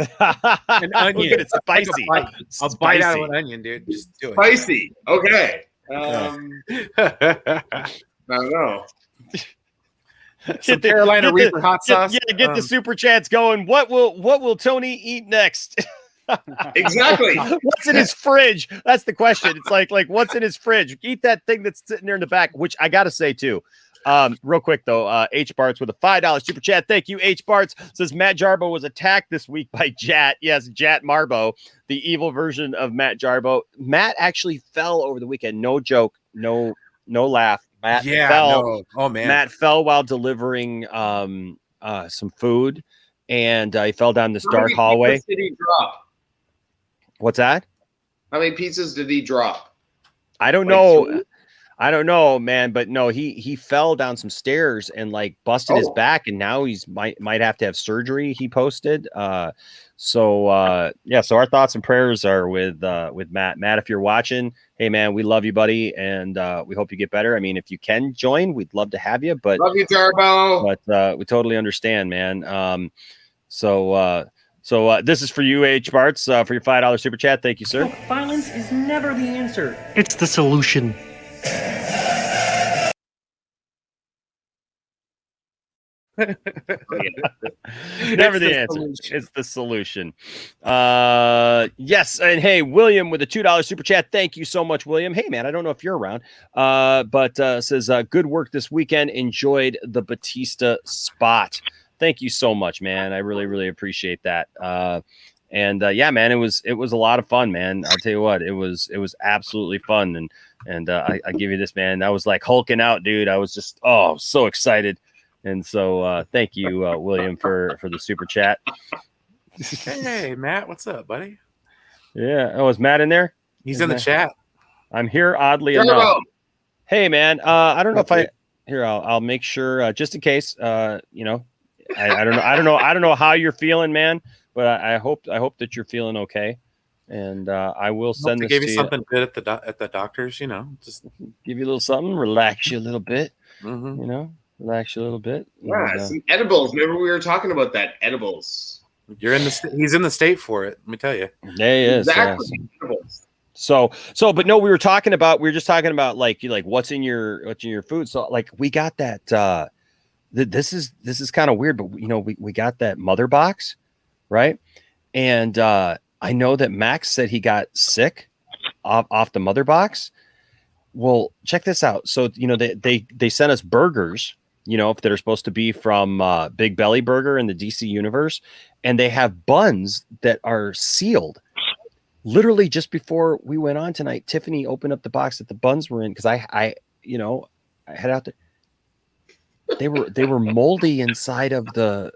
An onion. It's spicy. I'll bite out of an onion, dude. Just do it. Spicy. Okay. I don't know. Some Carolina Reaper hot sauce. Get the super chats going. What will Tony eat next? Exactly. What's in his fridge? That's the question. It's like what's in his fridge? Eat that thing that's sitting there in the back, which I gotta say too. Real quick though, H Barts with a $5 super chat. Thank you, H Barts. Says Matt Jarbo was attacked this week by Jat. Yes, Jat Marbo, the evil version of Matt Jarbo. Matt actually fell over the weekend. No joke. No laugh. Matt fell. No. Oh man. Matt fell while delivering some food, and he fell down this dark hallway. Did he drop? What's that? How many pizzas did he drop? I don't know. I don't know, man, but no, he fell down some stairs and like busted his back, and now he's might have to have surgery. He posted. So our thoughts and prayers are with Matt. Matt, if you're watching, hey man, we love you, buddy, and we hope you get better. I mean, if you can join, we'd love to have you, but love you, Turbo. But we totally understand, man. So this is for you, H. Bartz, for your $5 super chat. Thank you, sir. Violence is never the answer. It's the solution. Never the answer. It's the solution. Yes, and hey, William with a $2 super chat. Thank you so much, William. Hey man, I don't know if you're around, but says good work this weekend. Enjoyed the Bautista spot. Thank you so much, man. I really appreciate that. Yeah, man, it was a lot of fun, man. I'll tell you what, it was absolutely fun, and I give you this, man. I was like hulking out, dude. I was just so excited. And so thank you, William, for the super chat. Hey, Matt, what's up, buddy? Yeah. Oh, is Matt in there? He's in the chat. I'm here, oddly enough. Hey, man. I don't know if I'll make sure just in case. I don't know how you're feeling, man. But I hope that you're feeling okay. And I will send this to you. Give you something good at the doctors. Just give you a little something, relax you a little bit. Relax you a little bit. Yeah, some edibles. Remember we were talking about that, edibles. He's in the state for it. Let me tell you. Yeah, he is. Exactly. Yeah. But no, we were just talking about like what's in your food. So like we got that. This is kind of weird, but we got that mother box, right? And I know that Max said he got sick off the mother box. Well, check this out. So they sent us burgers, that are supposed to be from Big Belly Burger in the DC universe, and they have buns that are sealed. Literally just before we went on tonight, Tiffany opened up the box that the buns were in because I head out there. They were moldy inside of the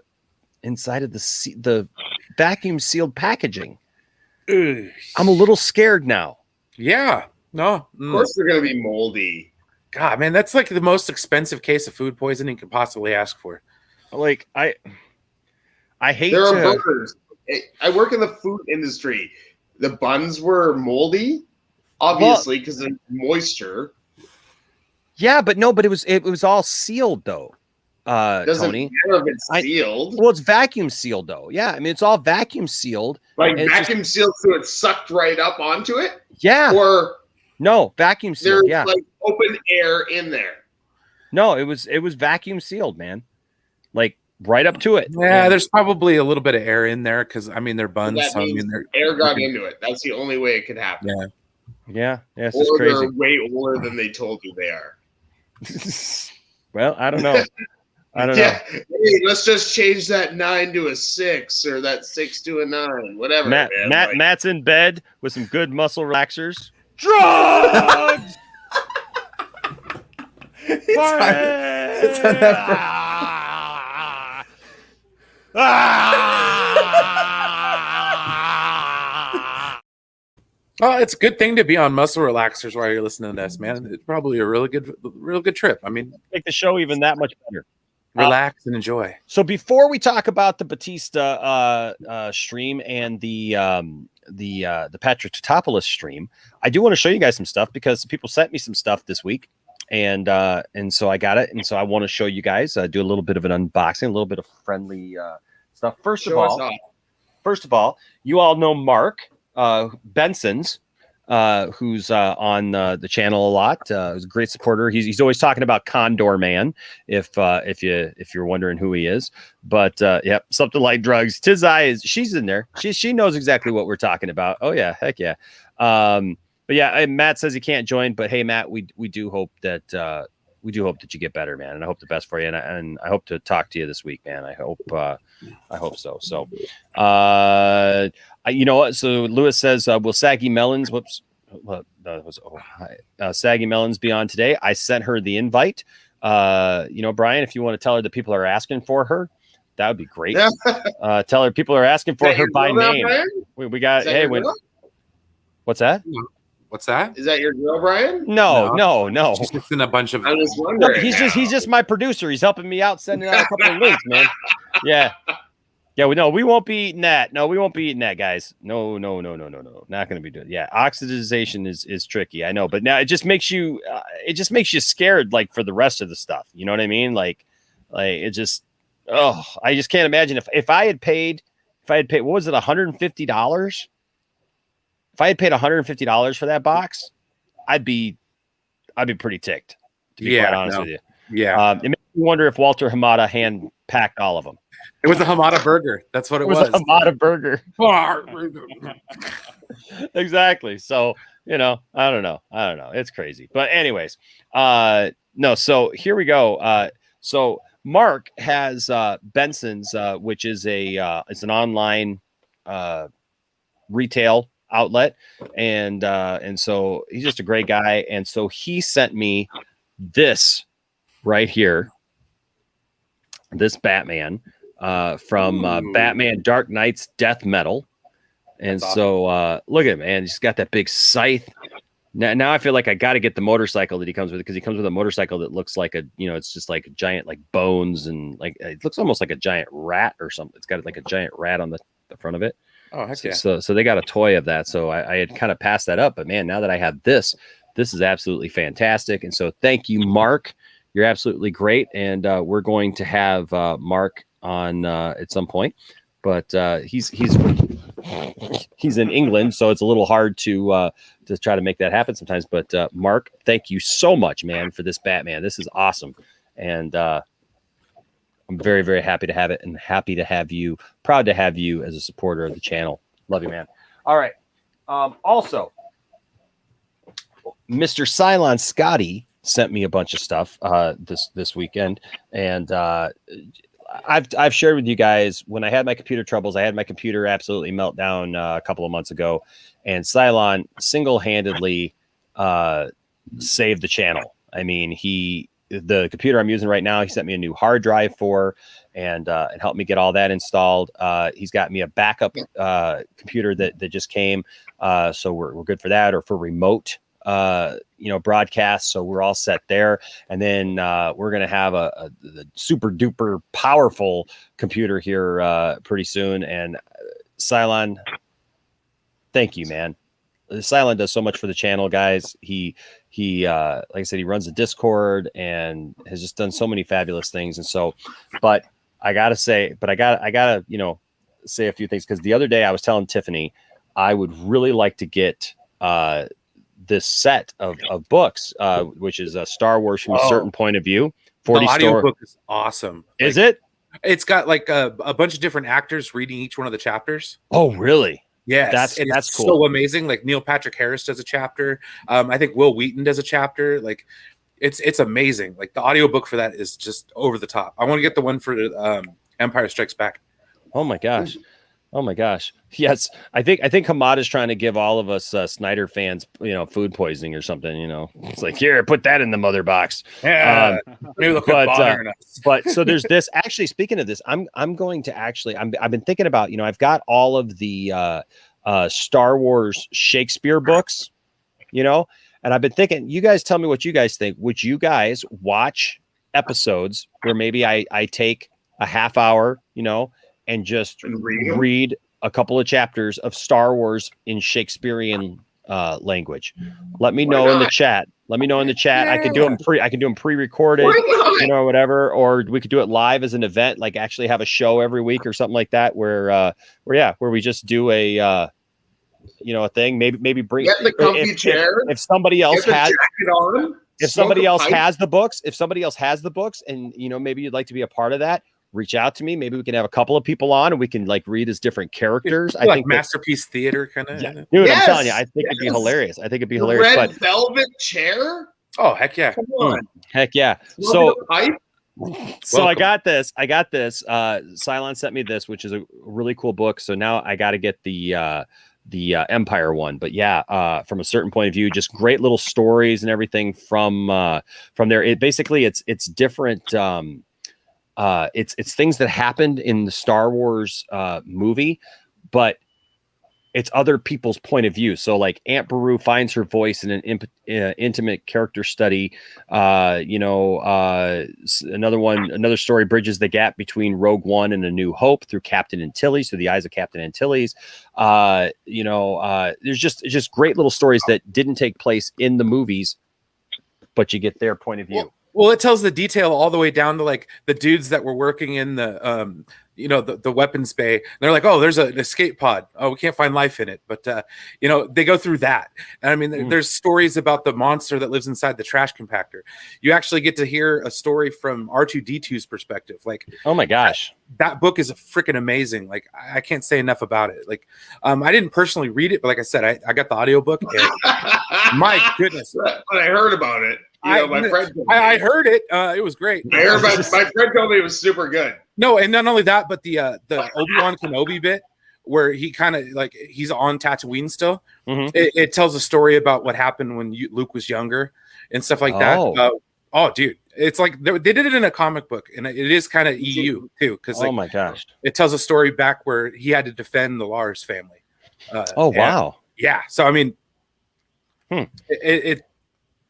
vacuum sealed packaging. I'm a little scared now. Yeah. No. Of course they're gonna be moldy. God, man, that's like the most expensive case of food poisoning you could possibly ask for. Like I hate. There are burgers. I work in the food industry. The buns were moldy, obviously, because of moisture. Yeah, but it was all sealed though. Doesn't Tony, matter if it's sealed. Well, it's vacuum sealed though. Yeah, I mean it's all vacuum sealed. Like vacuum sealed, so it sucked right up onto it. Yeah. Or no, vacuum sealed. There's yeah, like open air in there. No, it was vacuum sealed, man. Like right up to it. Yeah, there's probably a little bit of air in there because they're buns. So air got into it. That's the only way it could happen. Yeah. It's or crazy. They're way older than they told you they are. Well, I don't know. Hey, let's just change that 9 to a 6 or that 6 to a 9, whatever. Matt's in bed with some good muscle relaxers. Drugs. It's on that Well, it's a good thing to be on muscle relaxers while you're listening to this, man. It's probably a real good trip. I mean, make the show even that much better. Relax and enjoy. So before we talk about the Bautista stream and the Patrick TATOPOULOS stream, I do want to show you guys some stuff because people sent me some stuff this week, and so I got it, and so I want to show you guys. Do a little bit of an unboxing, a little bit of friendly stuff. First of all, you all know Mark Benson's. Who's on the channel a lot. Who's a great supporter. He's always talking about Condor Man. If you're wondering who he is, but something like drugs. She's in there. She knows exactly what we're talking about. Oh yeah, heck yeah. But yeah, Matt says he can't join. But hey, Matt, we do hope that you get better, man, and I hope the best for you. And I hope to talk to you this week, man. I hope so. So, you know what? So Lewis says, will Saggy Melons? Whoops. Saggy Melons be on today? I sent her the invite. Brian, if you want to tell her the people are asking for her, that would be great. Tell her people are asking for her by name. We got. Hey, what's that? What's that? Is that your girl, Brian? No. She's just in a bunch of. I was No, wondering. he's just my producer. He's helping me out, sending out a couple of links, man. Yeah. We won't be eating that. No, we won't be eating that, guys. No. Not going to be doing. Yeah, oxidization is tricky. I know, but now it just makes you scared, like, for the rest of the stuff. You know what I mean? Like it just. Oh, I just can't imagine if I had paid what was it, $150? If I had paid $150 for that box, I'd be pretty ticked, to be quite honest with you. Yeah. It makes me wonder if Walter Hamada hand packed all of them. It was a Hamada burger. That's what it was. A Hamada burger. Exactly. So, I don't know. It's crazy. But anyways, no. So here we go. So Mark has Benson's, which is it's an online retail outlet, and so he's just a great guy, and so he sent me this right here, this Batman from Batman Dark Knight's Death Metal. And That's so look at him, man. He's got that big scythe. Now I feel like I got to get the motorcycle that he comes with, because he comes with a motorcycle that looks like it's just like a giant, like, bones, and like it looks almost like a giant rat or something. It's got like a giant rat on the front of it. Oh, heck yeah. So they got a toy of that. So I had kind of passed that up, but man, now that I have this is absolutely fantastic. And so thank you, Mark. You're absolutely great. And we're going to have Mark on at some point, but he's in England, so it's a little hard to try to make that happen sometimes. But Mark, thank you so much, man, for this Batman. This is awesome. And I'm very, very happy to have it, and proud to have you as a supporter of the channel. Love you, man. All right. Also, Mr. Cylon Scotty sent me a bunch of stuff this weekend, and I've shared with you guys when I had my computer troubles. I had my computer absolutely melt down a couple of months ago, and Cylon single-handedly saved the channel. I mean, the computer I'm using right now, he sent me a new hard drive for, and helped me get all that installed. He's got me a backup computer that just came, so we're good for that, or for remote broadcast. So we're all set there. And then we're gonna have a super duper powerful computer here pretty soon. And Cylon, thank you, man. Cylon does so much for the channel, guys. He like I said, he runs a Discord and has just done so many fabulous things. And so, but I gotta say a few things, because the other day I was telling Tiffany I would really like to get this set of books, which is a Star Wars from a certain point of view. 40 the audiobook is awesome. Is it? It's got like a bunch of different actors reading each one of the chapters. Oh, really? Yes, that's cool. So amazing. Like Neil Patrick Harris does a chapter. I think Will Wheaton does a chapter. Like it's amazing. Like the audiobook for that is just over the top. I want to get the one for Empire Strikes Back. Oh my gosh. Yes, I think Hamada's trying to give all of us Snyder fans, food poisoning or something. It's like, here, put that in the mother box. Yeah, maybe they'll quit bothering us. But so there's this. Actually, speaking of this, I'm going to actually. I've been thinking about. I've got all of the Star Wars Shakespeare books. And I've been thinking. You guys tell me what you guys think. Would you guys watch episodes where maybe I take a half hour, and just read a couple of chapters of Star Wars in Shakespearean language? Let me know in the chat. Yeah. I can do them pre-recorded, or whatever, or we could do it live as an event, like actually have a show every week or something like that, where we just do a thing. Maybe bring the comfy chair. If somebody else has if somebody else has the books, and maybe you'd like to be a part of that, reach out to me. Maybe we can have a couple of people on and we can read as different characters. I think Masterpiece Theater kind of. Yeah. Dude, yes, I'm telling you, I think it'd be hilarious. Red velvet chair. Oh, heck yeah. Come on. Heck yeah. So I got this. Cylon sent me this, which is a really cool book. So now I got to get the Empire one. But yeah, from a certain point of view, just great little stories and everything from there. It's different. It's things that happened in the Star Wars movie, but it's other people's point of view. So like Aunt Beru finds her voice in an intimate character study. Another story bridges the gap between Rogue One and A New Hope through Captain Antilles, through the eyes of Captain Antilles. There's just great little stories that didn't take place in the movies, but you get their point of view. Well, it tells the detail all the way down to like the dudes that were working in the the weapons bay. And they're like, oh, there's an escape pod. Oh, we can't find life in it. But they go through that. And I mean, there's stories about the monster that lives inside the trash compactor. You actually get to hear a story from R2-D2's perspective. Like, oh my gosh, that book is freaking amazing. Like, I can't say enough about it. Like, I didn't personally read it, but like I said, I got the audiobook. And my goodness. But I heard about it. My friend told me. I heard it. It was great. I heard my friend told me it was super good. No, and not only that, but the Obi-Wan Kenobi bit where he kind of like he's on Tatooine still. Mm-hmm. It tells a story about what happened when Luke was younger and stuff like that. Oh, dude, it's like they did it in a comic book, and it is kind of EU too, because oh my gosh, it tells a story back where he had to defend the Lars family. Wow, yeah. So I mean,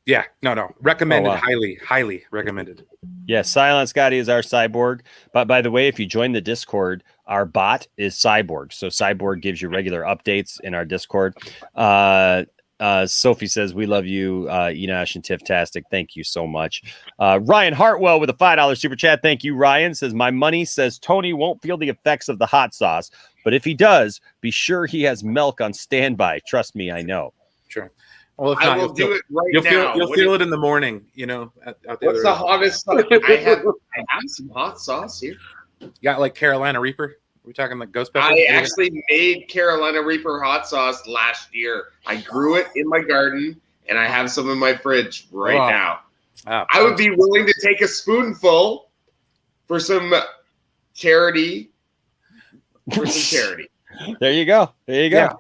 yeah, no, recommended, highly recommended. Yeah, Silent Scotty is our cyborg. But by the way, if you join the Discord, our bot is Cyborg. So Cyborg gives you regular updates in our Discord. Sophie says, we love you, Enosh and Tifftastic. Thank you so much. Ryan Hartwell with a $5 super chat. Thank you, Ryan. Says, my money says Tony won't feel the effects of the hot sauce. But if he does, be sure he has milk on standby. Trust me, I know. Sure. Well, if I not, will do it right now. You'll feel it in the morning, out there. What's the hottest sauce? I have some hot sauce here. You got like Carolina Reaper? Are we talking like ghost pepper? I actually made Carolina Reaper hot sauce last year. I grew it in my garden, and I have some in my fridge right now. I would be willing to take a spoonful for some charity. There you go. Yeah.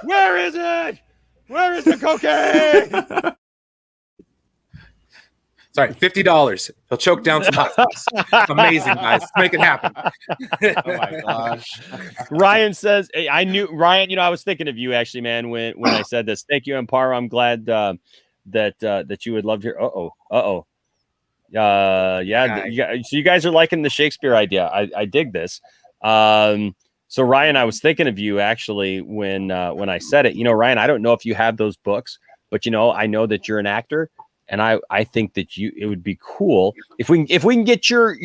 Where is it? Where is the cocaine? Sorry, $50. He'll choke down some hot sauce. Amazing, guys. Let's make it happen. Oh my gosh. Ryan says, hey, I knew Ryan, I was thinking of you actually, man, when I said this. Thank you, Amparo. I'm glad that you would love to hear. So you guys are liking the Shakespeare idea. I dig this. So Ryan, I was thinking of you actually when I said it. Ryan, I don't know if you have those books, but I know that you're an actor, and I think that it would be cool if we can get your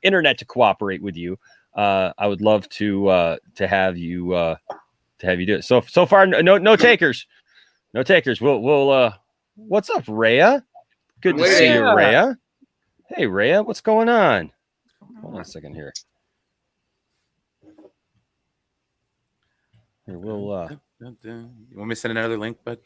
internet to cooperate with you. I would love to have you do it. So far, no takers, no takers. We'll what's up, Rhea? Good to see you, Rhea. Hey, Rhea, what's going on? Hold on a second here. Here, we'll you want me to send another link, bud?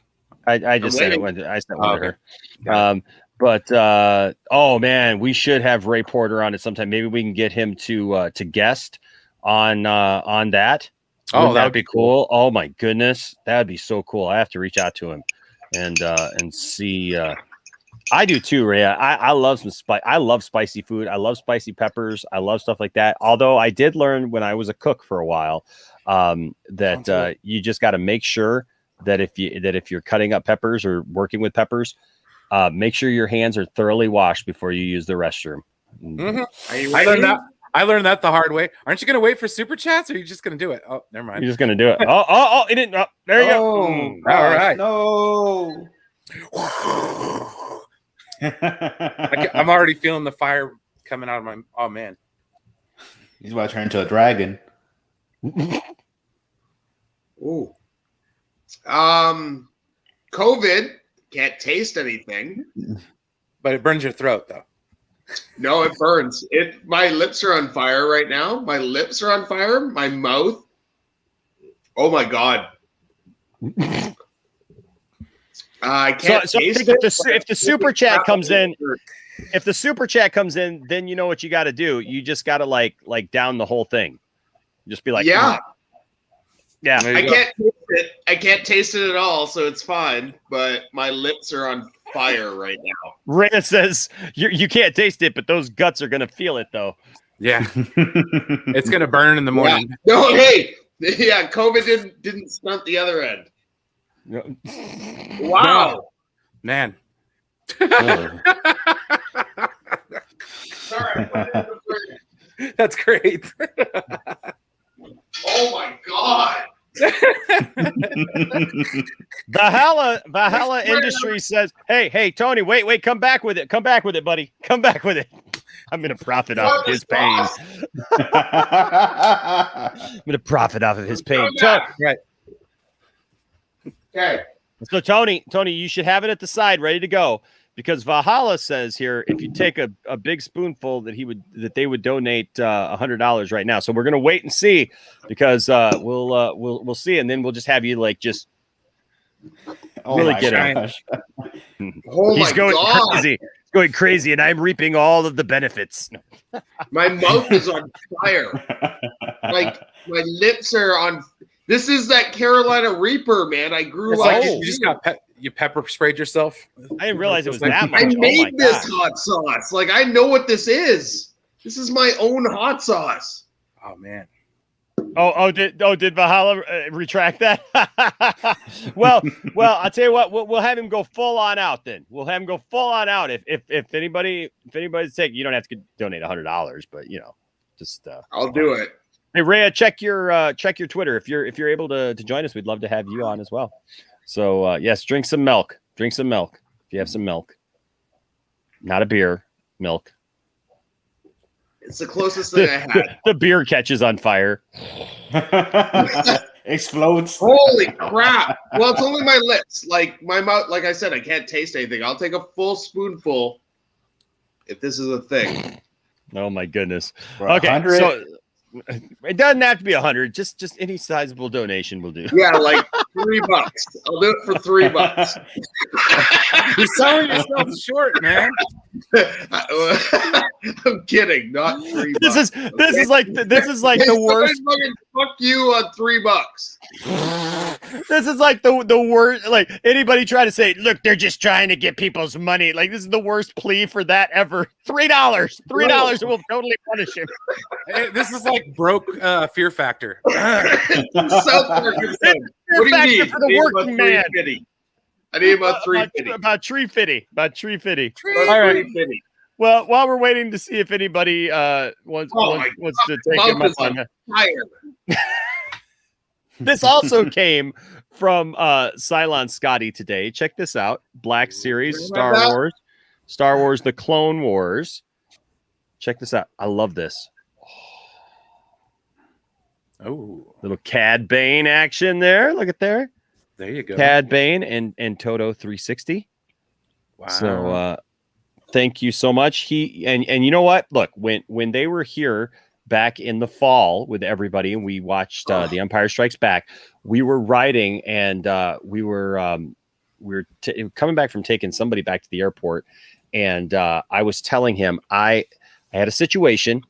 I just sent it. I sent one to her. But oh man, we should have Ray Porter on it sometime. Maybe we can get him to guest on that. Oh, that'd be cool. Oh my goodness, that'd be so cool. I have to reach out to him and see. I do too, Ray. I love some spice. I love spicy food. I love spicy peppers. I love stuff like that. Although I did learn when I was a cook for a while that you just got to make sure that if you're cutting up peppers or working with peppers, make sure your hands are thoroughly washed before you use the restroom. Mm-hmm. I learned that the hard way. Aren't you going to wait for super chats, or are you just going to do it? Oh, never mind. You're just going to do it. Oh, it didn't. Oh, there you go. All right. No. I'm already feeling the fire coming out of my. Oh man, he's about to turn into a dragon. Ooh. COVID, can't taste anything. But it burns your throat though. No, it burns. My lips are on fire right now. My lips are on fire. My mouth. Oh my God. I can't taste it. If the super chat comes in, then you know what you got to do. You just got to like down the whole thing. Just be like, yeah. I can't taste it. I can't taste it at all, so it's fine. But my lips are on fire right now. Rhea says you can't taste it, but those guts are gonna feel it though. Yeah. It's going to burn in the morning. Yeah. No, hey. Yeah, COVID didn't stunt the other end. Wow. Man. Sorry. That's great. Oh my God. Valhalla Industry says, hey, Tony, wait, come back with it, buddy. Come back with it. I'm going to profit off of his pain. I'm going to profit off of his pain. Right. Okay. So Tony, you should have it at the side, ready to go, because Valhalla says here, if you take a big spoonful, that they would donate $100 right now. So we're gonna wait and see, because we'll see, and then we'll just have you just really get it. Oh He's going crazy. He's going crazy, and I'm reaping all of the benefits. My mouth is on fire. Like my lips are on. This is that Carolina Reaper, man. I grew It's up. like you just got you pepper sprayed yourself. I didn't realize it was that much. I made this gosh. hot sauce. Like, I know what this is. This is my own hot sauce. Oh man. Did Valhalla retract that? well, I'll tell you what. We'll have him go full on out. Then we'll have him go full on out. If anybody's taking, you don't have to donate $100, but just I'll do it. Hey, Rhea, check your Twitter. If you're able to join us, we'd love to have you on as well. So yes, drink some milk. Drink some milk if you have some milk. Not a beer, milk. It's the closest thing I had. The beer catches on fire. Explodes. Holy crap. Well, it's only my lips. Like my mouth, like I said, I can't taste anything. I'll take a full spoonful if this is a thing. Oh my goodness. For Okay, 100? so it doesn't have to be 100. Just any sizable donation will do. Yeah, like $3. I'll do it for $3. You're selling yourself short, man. I'm kidding, not $3. This is like the worst. Fuck you on $3. This is like the worst. Like anybody try to say, look, they're just trying to get people's money. Like this is the worst plea for that ever. $3 will totally punish him. This is like broke Fear Factor. South Park is good. What do you need? For the working man. I need about $3.50. About $3.50. About $3.50. All right. Well, while we're waiting to see if anybody wants to take him up on that. This also came from Cylon Scotty today. Check this out. Black Series, Star Wars, The Clone Wars. Check this out. I love this. Oh, little Cad Bane action there. Look at there. There you go. Cad Bane and Toto 360. Wow. So thank you so much. He and you know what? Look, when they were here back in the fall with everybody, and we watched The Empire Strikes Back, we were riding, and we were coming back from taking somebody back to the airport, and I was telling him I had a situation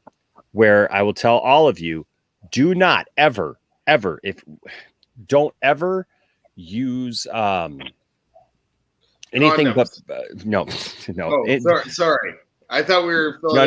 where I will tell all of you, do not ever don't ever use anything but no. Oh, sorry. I thought we were no.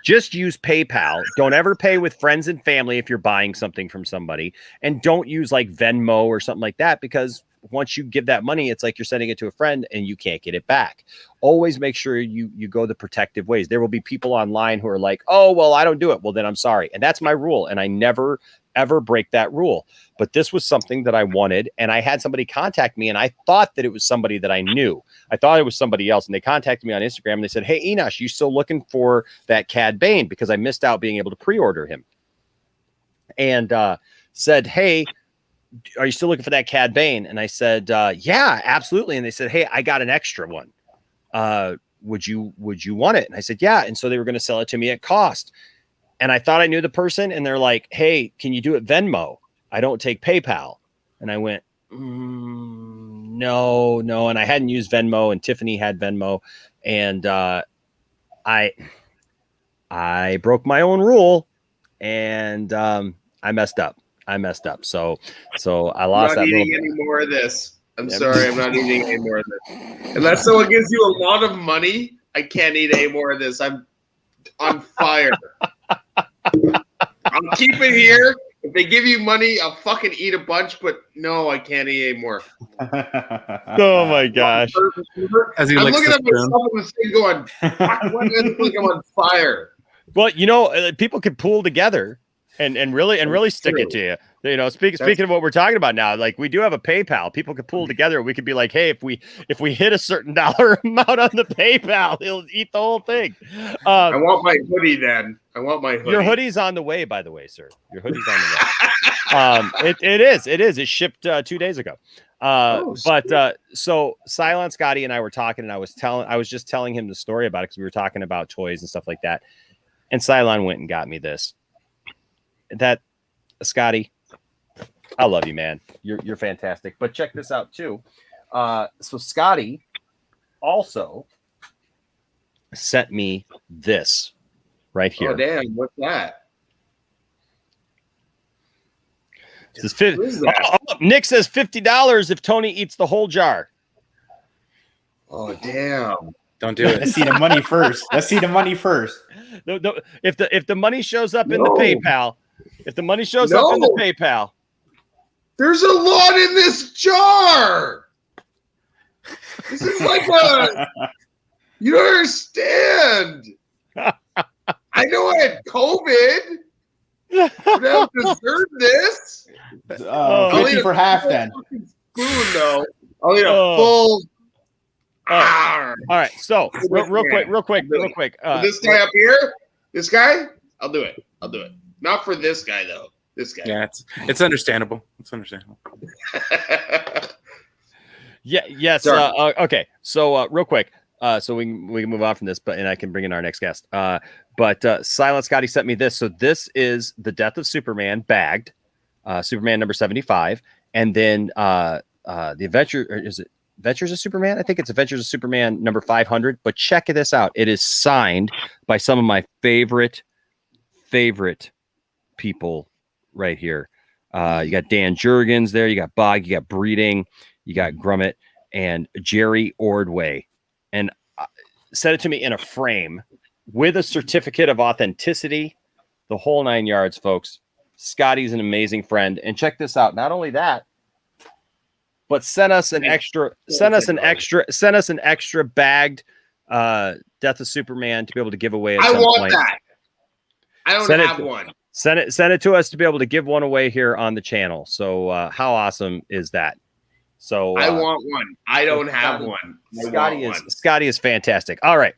Just use PayPal. Don't ever pay with friends and family if you're buying something from somebody, and don't use like Venmo or something like that, because once you give that money, it's like you're sending it to a friend and you can't get it back. Always make sure you go the protective ways. There will be people online who are like, oh, well, I don't do it. Well, then I'm sorry. And that's my rule. And I never, ever break that rule. But this was something that I wanted. And I had somebody contact me, and I thought that it was somebody that I knew. I thought it was somebody else. And they contacted me on Instagram, and they said, hey, Enosh, you still looking for that Cad Bane? Because I missed out being able to pre-order him. And said, hey, are you still looking for that Cad Bane? And I said, yeah, absolutely. And they said, hey, I got an extra one. Would you want it? And I said, yeah. And so they were going to sell it to me at cost. And I thought I knew the person, and they're like, hey, can you do it Venmo? I don't take PayPal. And I went, no. And I hadn't used Venmo, and Tiffany had Venmo. And I broke my own rule, and I messed up. So I lost that. I'm not eating any more of this. I'm sorry. I'm not eating any more of this. Unless someone gives you a lot of money, I can't eat any more of this. I'm on fire. I'll keep it here. If they give you money, I'll fucking eat a bunch, but no, I can't eat anymore. Oh my gosh. As he I'm licks looking the at myself in the thing going, fuck, what is it like I'm on fire? Well, people can pool together and really stick it to you. You know, speaking of what we're talking about now, like we do have a PayPal. People could pool together. We could be like, hey, if we hit a certain dollar amount on the PayPal, he'll eat the whole thing. I want my hoodie then. I want my hoodie. Your hoodie's on the way, by the way, sir. Your hoodie's on the way. It is. It shipped 2 days ago. So Silent Scotty and I were talking, and I was just telling him the story about it because we were talking about toys and stuff like that. And Cylon went and got me this. That Scotty, I love you, man. You're fantastic. But check this out too. So Scotty also sent me this right here. Oh damn! What's that? This is Nick says $50 if Tony eats the whole jar. Oh damn! Don't do it. Let's see the money first. If the money shows up in the PayPal, in the PayPal, there's a lot in this jar. This is like you don't understand. I know I had COVID, but I don't deserve this. 50 for half then. Spoon though. I'll eat a full. All right. So real quick. This guy up here, this guy, I'll do it. Not for this guy though. This guy. Yeah, it's understandable. It's understandable. Yeah. Yes. Okay. So real quick. So we can move on from this, and I can bring in our next guest. But Silent Scotty sent me this. So this is the Death of Superman bagged, Superman number 75, and then the Adventure, or is it Adventures of Superman? I think it's Adventures of Superman number 500. But check this out. It is signed by some of my favorite people right here. You got Dan Jurgens there. You got Bog. You got Breeding. You got Grummet and Jerry Ordway. And sent it to me in a frame with a certificate of authenticity, the whole 9 yards, folks. Scotty's an amazing friend. And check this out. Not only that, but sent us an extra bagged Death of Superman to be able to give away at some point. That. I don't have one. Send it to us to be able to give one away here on the channel. So how awesome is that? So I want one. I don't have one. Scotty is fantastic. All right.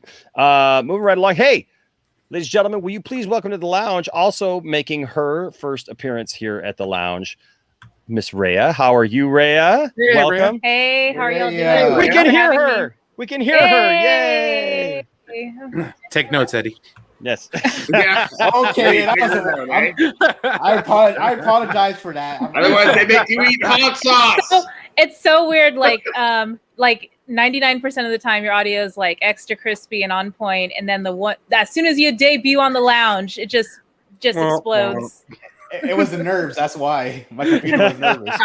Moving right along. Hey, ladies and gentlemen, will you please welcome to the lounge, also making her first appearance here at the lounge, Miss Rhea. How are you, Rhea? Hey, welcome. Hey, how are y'all doing? We can hear her. We can hear her. Yay. Take notes, Eddie. Yes. Yeah. Okay. I apologize for that. Otherwise, they make you eat hot sauce. So, it's so weird. Like 99% of the time, your audio is like extra crispy and on point, and then as soon as you debut on the lounge, it just explodes. It was the nerves. That's why my computer was nervous.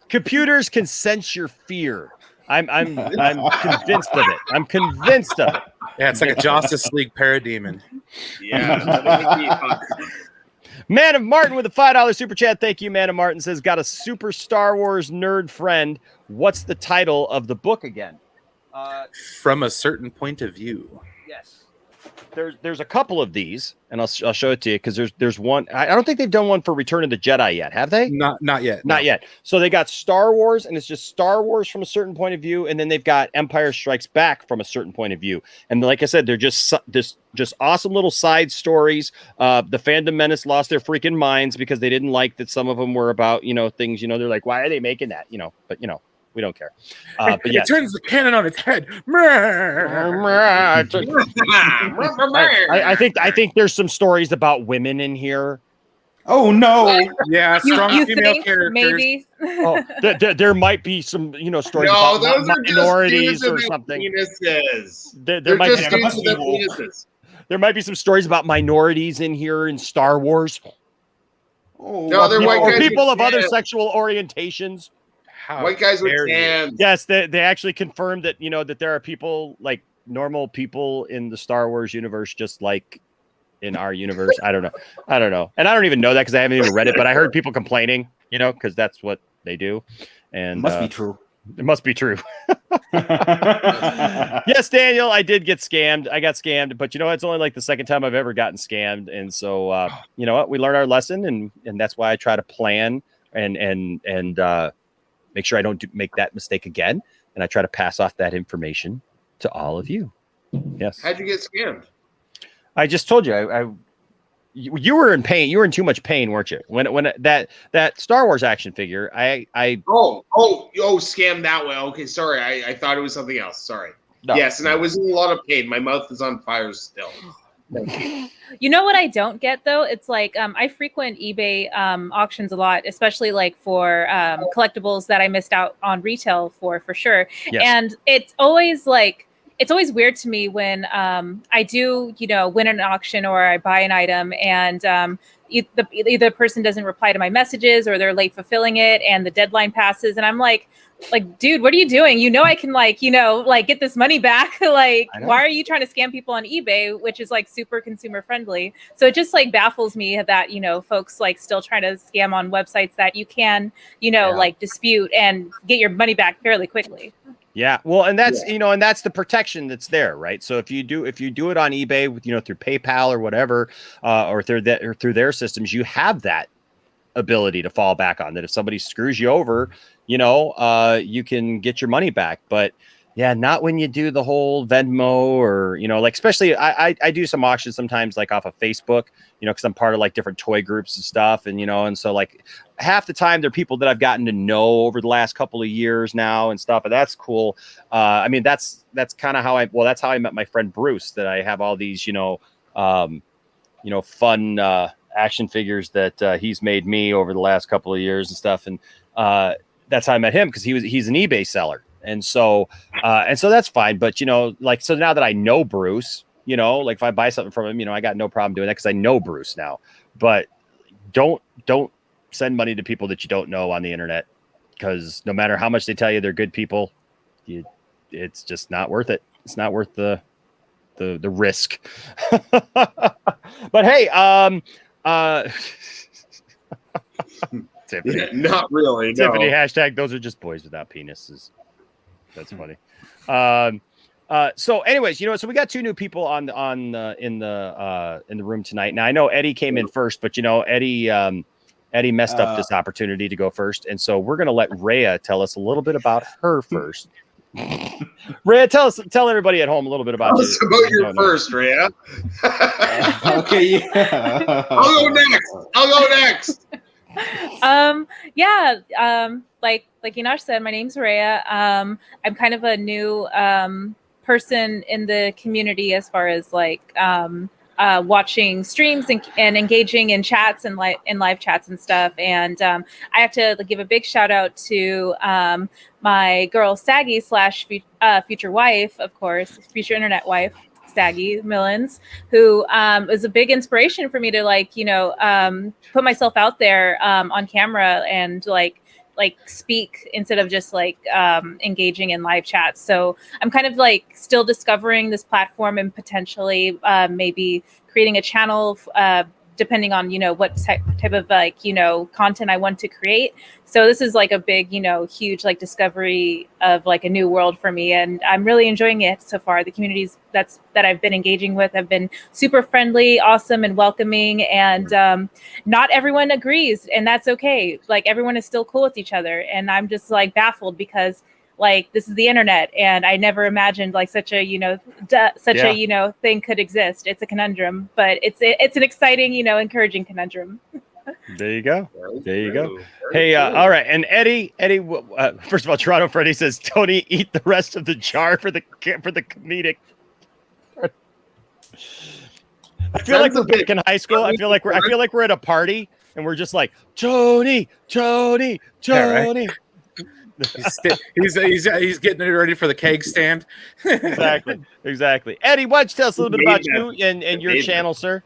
Computers can sense your fear. I'm convinced of it. Yeah, it's like a Justice League parademon. Yeah. Man of Martin with a $5 super chat. Thank you, Man of Martin. Says, got a super Star Wars nerd friend. What's the title of the book again? From a certain point of view. Yes. There's a couple of these, and I'll show it to you because there's one. I don't think they've done one for Return of the Jedi yet, have they? Not yet. Not yet. So they got Star Wars, and it's just Star Wars from a certain point of view, and then they've got Empire Strikes Back from a certain point of view. And like I said, they're just awesome little side stories. The Fandom Menace lost their freaking minds because they didn't like that some of them were about things. They're like, why are they making that? But we don't care. But yeah, it turns the cannon on its head. I think there's some stories about women in here. Oh no! Yeah, strong you female think characters. maybe? There might be some stories about minorities or something. There might be some stories about minorities in here in Star Wars. No, they're white guys people with of other tans. sexual orientations. White guys with tans. Yes, they actually confirmed that that there are people like normal people in the Star Wars universe, just like in our universe? I don't know. And I don't even know that because I haven't even read it, but I heard people complaining, because that's what they do. And It must be true. It must be true. Yes, Daniel, I did get scammed. I got scammed, but it's only like the second time I've ever gotten scammed. And so, you know what? We learned our lesson, and that's why I try to plan and make sure I don't make that mistake again. And I try to pass off that information to all of you. Yes. How'd you get scammed? I just told you. You were in pain. You were in too much pain, weren't you? When that Star Wars action figure, scam that way. Okay, sorry. I thought it was something else. Sorry. No. Yes, and I was in a lot of pain. My mouth is on fire still. You know what I don't get though? It's like I frequent eBay auctions a lot, especially like for collectibles that I missed out on retail for sure. Yes. And it's always weird to me when I do, win an auction or I buy an item and either the person doesn't reply to my messages or they're late fulfilling it and the deadline passes. And I'm like, dude, what are you doing? I can get this money back. Why are you trying to scam people on eBay, which is like super consumer friendly? So it just baffles me that, folks still trying to scam on websites that you can, dispute and get your money back fairly quickly. Yeah, well, and that's and that's the protection that's there, right? So if you do it on eBay with through PayPal or whatever, or through their systems, you have that ability to fall back on. That if somebody screws you over, you can get your money back. But yeah, not when you do the whole Venmo or especially I do some auctions sometimes off of Facebook, because I'm part of different toy groups and stuff, and so half the time they're people that I've gotten to know over the last couple of years now and stuff, and that's cool. I mean that's kind of how that's how I met my friend Bruce, that I have all these fun action figures that he's made me over the last couple of years and stuff, and that's how I met him, because he's an eBay seller. And so that's fine. But, so now that I know Bruce, if I buy something from him, I got no problem doing that because I know Bruce now. But don't send money to people that you don't know on the internet, because no matter how much they tell you they're good people, it's just not worth it. It's not worth the risk. But hey, Tiffany, not really. Tiffany, no. hashtag those are just boys without penises. That's funny. So anyways, so we got two new people in the room tonight. Now I know Eddie came in first, but Eddie messed up this opportunity to go first. And so we're going to let Rhea tell us a little bit about her first. Rhea, tell everybody at home a little bit about you. About your first, Rhea. Okay. Yeah. I'll go next. Like Enosh said, my name's Rhea. I'm kind of a new person in the community as far as watching streams and engaging in chats and live chats and stuff. And I have to give a big shout out to my girl Saggy / future wife, of course, future internet wife, Saggy Millens, who was a big inspiration for me to put myself out there on camera and speak instead of just engaging in live chats. So I'm kind of still discovering this platform and potentially maybe creating a channel depending on what type of content I want to create. So this is a big huge discovery of a new world for me, and I'm really enjoying it so far. The communities that I've been engaging with have been super friendly, awesome, and welcoming, and not everyone agrees, and that's okay. Everyone is still cool with each other, and I'm just baffled because this is the internet, and I never imagined such a a thing could exist. It's a conundrum, but it's an exciting encouraging conundrum. There you go. Hey, all right. And Eddie, first of all, Toronto Freddy says, Tony, eat the rest of the jar for the comedic. I feel like we're back in high school. I feel like we're at a party and we're just like, Tony. Yeah, right? He's getting it ready for the keg stand. Exactly. Eddie, why don't you tell us a little bit about you and your channel, sir?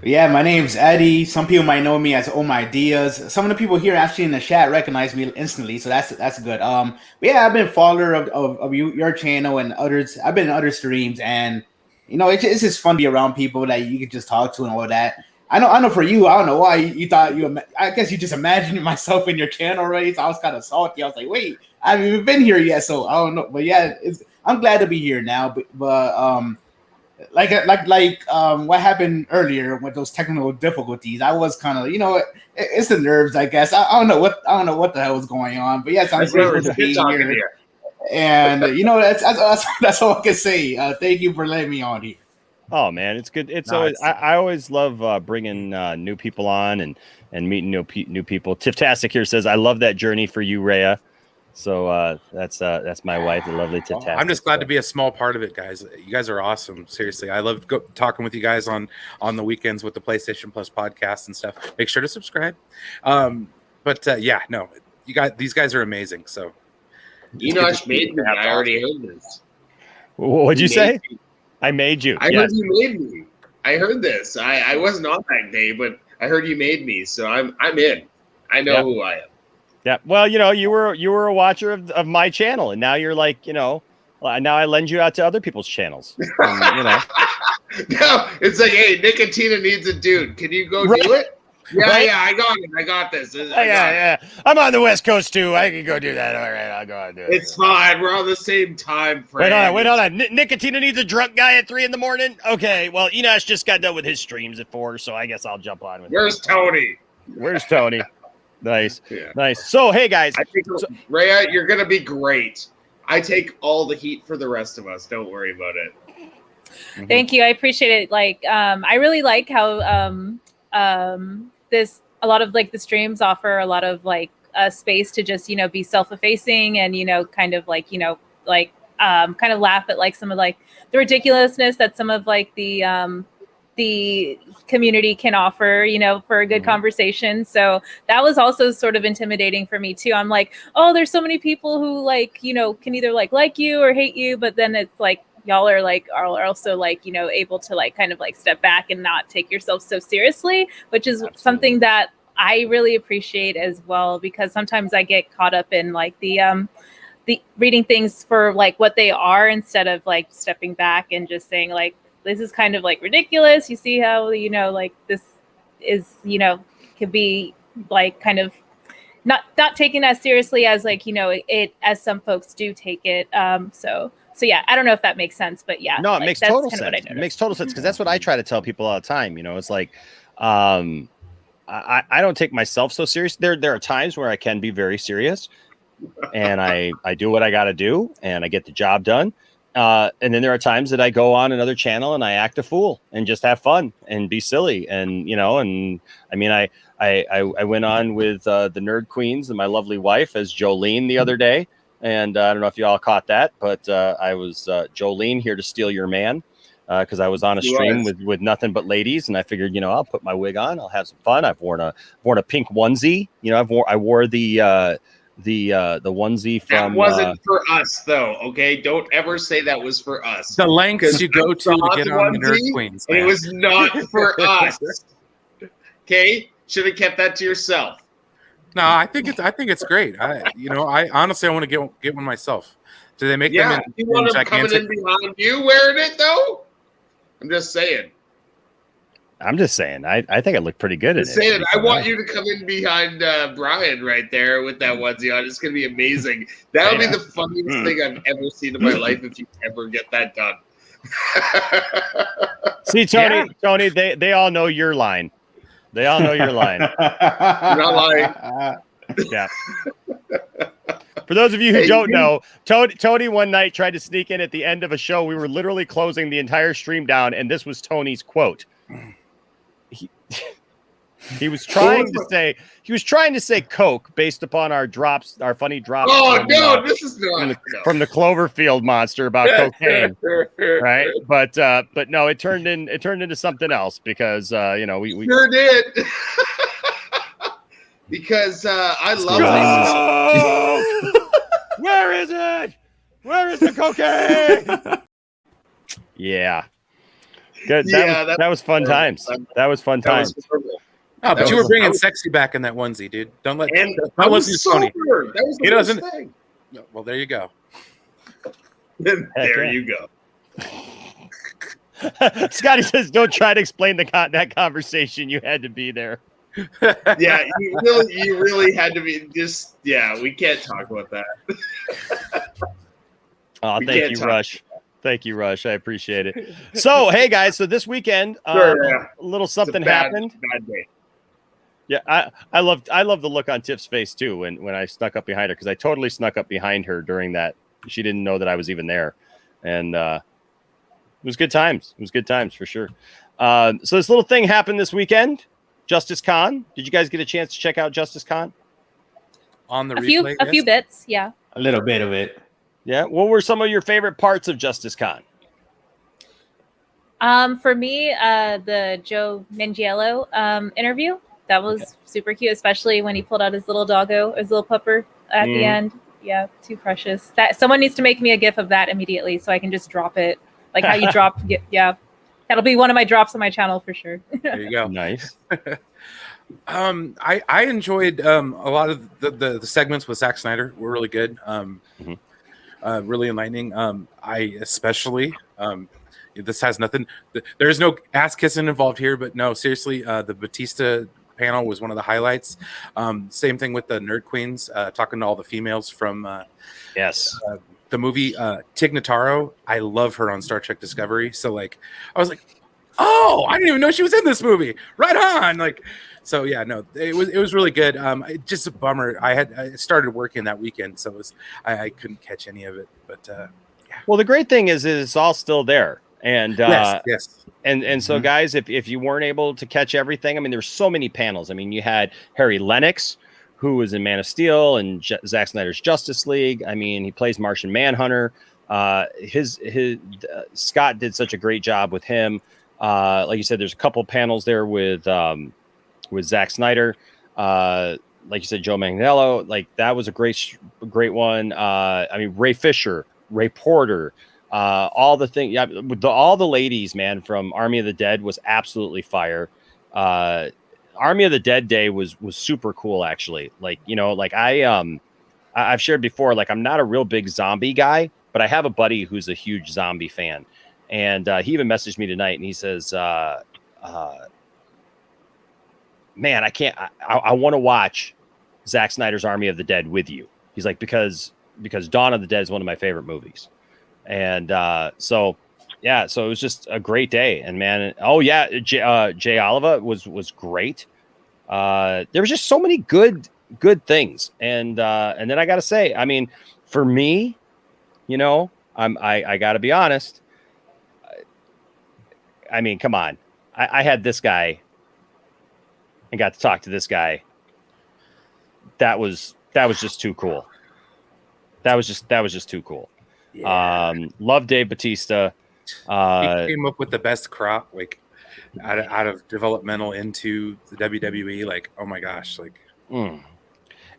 Yeah, my name's Eddie. Some people might know me as Oh My Ideas. Some of the people here actually in the chat recognize me instantly, so that's good. But yeah, I've been a follower of your channel and others. I've been in other streams, and it's just fun to be around people that you can just talk to and all that. I know. For you, I don't know why you thought you. I guess you just imagined myself in your channel already. So I was kind of salty. I was like, wait, I haven't even been here yet, so I don't know. But yeah, I'm glad to be here now. But what happened earlier with those technical difficulties, I was kind of, it's the nerves, I guess. I don't know what the hell was going on, but yes, I'm grateful to be here. And that's all I can say. Thank you for letting me on here. Oh man, it's good. It's always I always love bringing new people on and meeting new people. Tiftastic here says, "I love that journey for you, Rhea." So that's my wife, the lovely Tiftastic. I'm just glad to be a small part of it, guys. You guys are awesome. Seriously, I love talking with you guys on the weekends with the PlayStation Plus podcast and stuff. Make sure to subscribe. These guys are amazing. So Enosh made me. I already heard this. What'd you say? I made you. I heard you made me. I heard this. I wasn't on that day, but I heard you made me. So I'm in. I know who I am. Yeah. Well, you were a watcher of my channel, and now you're like, now I lend you out to other people's channels. And, No, it's like, hey, Nicotina needs a dude. Can you go do it? Yeah, I got it. I got this. Yeah. I'm on the West Coast too. I can go do that. All right, I'll go and do it. It's fine. We're on the same time frame. Wait on. Nicotina needs a drunk guy at 3 a.m. Okay. Well, Enosh just got done with his streams at 4, so I guess I'll jump on with Where's Tony? Nice. Nice. So, hey guys, I think Rhea, you're gonna be great. I take all the heat for the rest of us. Don't worry about it. Mm-hmm. Thank you. I appreciate it. I really like how a lot of the streams offer a lot of space to just be self-effacing and kind of laugh at some of the ridiculousness that some of the community can offer, for a good conversation. So that was also sort of intimidating for me too. I'm like, oh, there's so many people who can either like you or hate you, but then it's y'all are also able to kind of step back and not take yourself so seriously, which is something that I really appreciate as well, because sometimes I get caught up in the reading things for what they are instead of stepping back and just saying this is kind of ridiculous. You see how this is could be kind of not taken as seriously as it as some folks do take it. So yeah, I don't know if that makes sense, but yeah. No, it makes total sense. It makes total sense, because that's what I try to tell people all the time. It's like, I don't take myself so serious. There are times where I can be very serious, and I do what I got to do, and I get the job done. And then there are times that I go on another channel and I act a fool and just have fun and be silly. And, and I mean, I went on with the Nerd Queens and my lovely wife as Jolene the other day. And I don't know if you all caught that, but I was Jolene here to steal your man, because I was on a stream with nothing but ladies, and I figured, I'll put my wig on, I'll have some fun. I've worn a pink onesie, I wore the onesie from. That wasn't for us, though. Okay, don't ever say that was for us. The lengths you go to get on the Nerd Queens. It was not for us. Okay, should have kept that to yourself. No, I think it's great. I honestly want to get one myself. Do they make them in? You want them coming in behind you wearing it though? I'm just saying. I think I look pretty good at it. I want you to come in behind Brian right there with that onesie on. It's gonna be amazing. That'll be the funniest thing I've ever seen in my life if you ever get that done. See, Tony, they all know your line. They all know your line. You're not lying. Yeah. For those of you who don't know, Tony one night tried to sneak in at the end of a show. We were literally closing the entire stream down, and this was Tony's quote. He was trying to say Coke based upon our funny drops. Oh no, this is not from the Cloverfield monster about cocaine, right? But no, it turned into something else because we sure did. Because I love these. Where is it? Where is the cocaine? Yeah. Good. That was fun times. That was fun times. Oh, but you were bringing sexy back in that onesie, dude. Don't let. And don't I was Tony. sober. That was the best thing. Well, there you go. There you go. Scotty says, "Don't try to explain that conversation. You had to be there." Yeah, you really had to be just. Yeah, we can't talk about that. Oh, thank you, Rush. Thank you, Rush. I appreciate it. So, hey guys, so this weekend, a little something happened. Bad day. Yeah, I loved the look on Tiff's face too when I snuck up behind her, because I totally snuck up behind her during that. She didn't know that I was even there, and it was good times. It was good times for sure. So this little thing happened this weekend. Justice Con. Did you guys get a chance to check out Justice Con? On the a few bits, yeah. A little bit of it. Yeah. What were some of your favorite parts of Justice Con? For me, the Joe Manganiello interview. That was super cute, especially when he pulled out his little doggo, his little pupper at the end. Yeah, too precious. That someone needs to make me a GIF of that immediately so I can just drop it. Like how you drop. Yeah, that'll be one of my drops on my channel for sure. There you go. Nice. I enjoyed a lot of the segments with Zack Snyder were really good. Really enlightening. I especially this has nothing. There's no ass kissing involved here, but no, seriously, the Bautista panel was one of the highlights. Same thing with the Nerd Queens, talking to all the females from the movie. Tig Notaro, I love her on Star Trek Discovery. So like, I was like, oh, I didn't even know she was in this movie. Right on, like. So yeah, no, it was really good. Just a bummer. I started working that weekend, so I couldn't catch any of it. But yeah. Well, the great thing is it's all still there, and yes. And so guys, if you weren't able to catch everything, I mean, there's so many panels. I mean, you had Harry Lennox, who was in Man of Steel and Zack Snyder's Justice League. I mean, he plays Martian Manhunter. His Scott did such a great job with him. Like you said, there's a couple panels there with Zack Snyder, like you said, Joe Manganiello, like that was a great one. I mean, Ray Fisher, Ray Porter, all the thing, yeah, all the ladies, man, from Army of the Dead was absolutely fire. Army of the Dead Day was super cool, actually. Like, you know, like I've shared before, like I'm not a real big zombie guy, but I have a buddy who's a huge zombie fan, and he even messaged me tonight, and he says, man, I want to watch Zack Snyder's Army of the Dead with you. He's like, because Dawn of the Dead is one of my favorite movies. And so it was just a great day. And man, Jay Oliva was great. There was just so many good things. And then I got to say, I mean, for me, you know, I got to be honest. I mean, come on. I had this guy and got to talk to this guy. That was just too cool. That was just too cool. Yeah. Love Dave Bautista. He came up with the best crop, like out of developmental into the WWE. Like, oh my gosh, like. And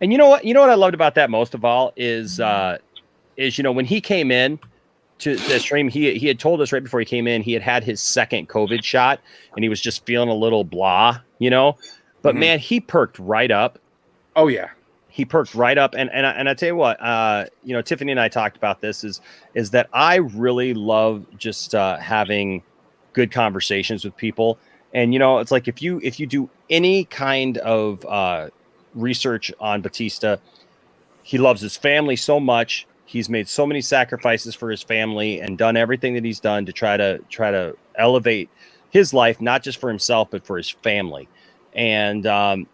you know what I loved about that most of all is you know, when he came in to the stream, he had told us right before he came in, he had his second COVID shot and he was just feeling a little blah, you know, but man, he perked right up. Oh yeah. He perked right up. And I tell you what, you know, Tiffany and I talked about this is that I really love just having good conversations with people. And, you know, it's like, if you do any kind of research on Bautista, he loves his family so much. He's made so many sacrifices for his family and done everything that he's done to try to elevate his life, not just for himself, but for his family. And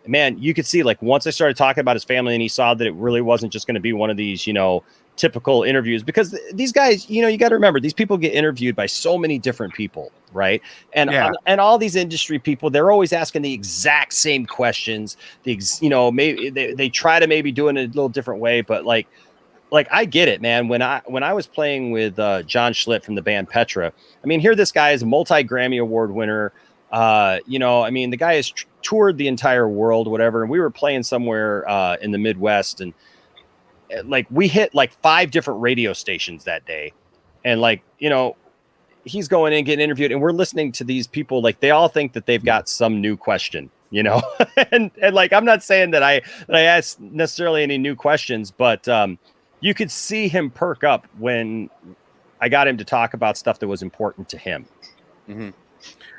man, you could see, like, once I started talking about his family and he saw that it really wasn't just going to be one of these, you know, typical interviews, because these guys, you know, you got to remember, these people get interviewed by so many different people, right? And and all these industry people, they're always asking the exact same questions. You know, maybe they try to maybe do it in a little different way, but like I get it, man. When I was playing with John Schlitt from the band Petra, I mean, here this guy is a multi-Grammy Award winner. You know, I mean, the guy has toured the entire world, whatever. And we were playing somewhere in the Midwest, and like we hit like 5 different radio stations that day. And like, you know, he's going in, getting interviewed, and we're listening to these people, like they all think that they've got some new question, you know, and like I'm not saying that I asked necessarily any new questions, but you could see him perk up when I got him to talk about stuff that was important to him. Mm-hmm.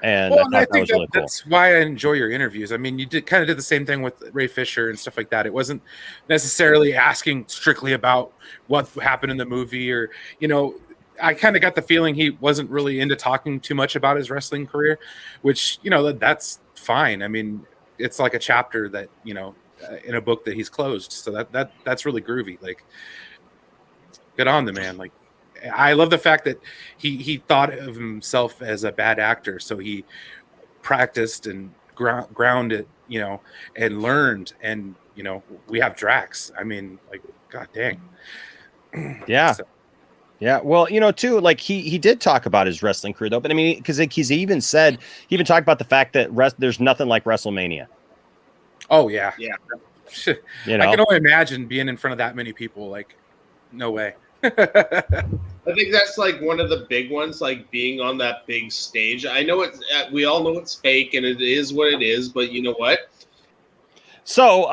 And well, I thought that was really cool. That's why I enjoy your interviews. I mean, you did the same thing with Ray Fisher and stuff like that. It wasn't necessarily asking strictly about what happened in the movie, or, you know, I kind of got the feeling he wasn't really into talking too much about his wrestling career, which, you know, that's fine. I mean, it's like a chapter that, you know, in a book that he's closed. So that's really groovy. Like, good on the man. Like, I love the fact that he thought of himself as a bad actor, so he practiced and grounded, you know, and learned. And, you know, we have Drax. I mean, like, god dang. Yeah. So. Yeah. Well, you know, too, like he did talk about his wrestling career, though. But I mean, because he even talked about the fact that there's nothing like WrestleMania. Oh yeah, yeah. You know, I can only imagine being in front of that many people. Like, no way. I think that's like one of the big ones, like being on that big stage. I know we all know it's fake and it is what it is, but you know what? So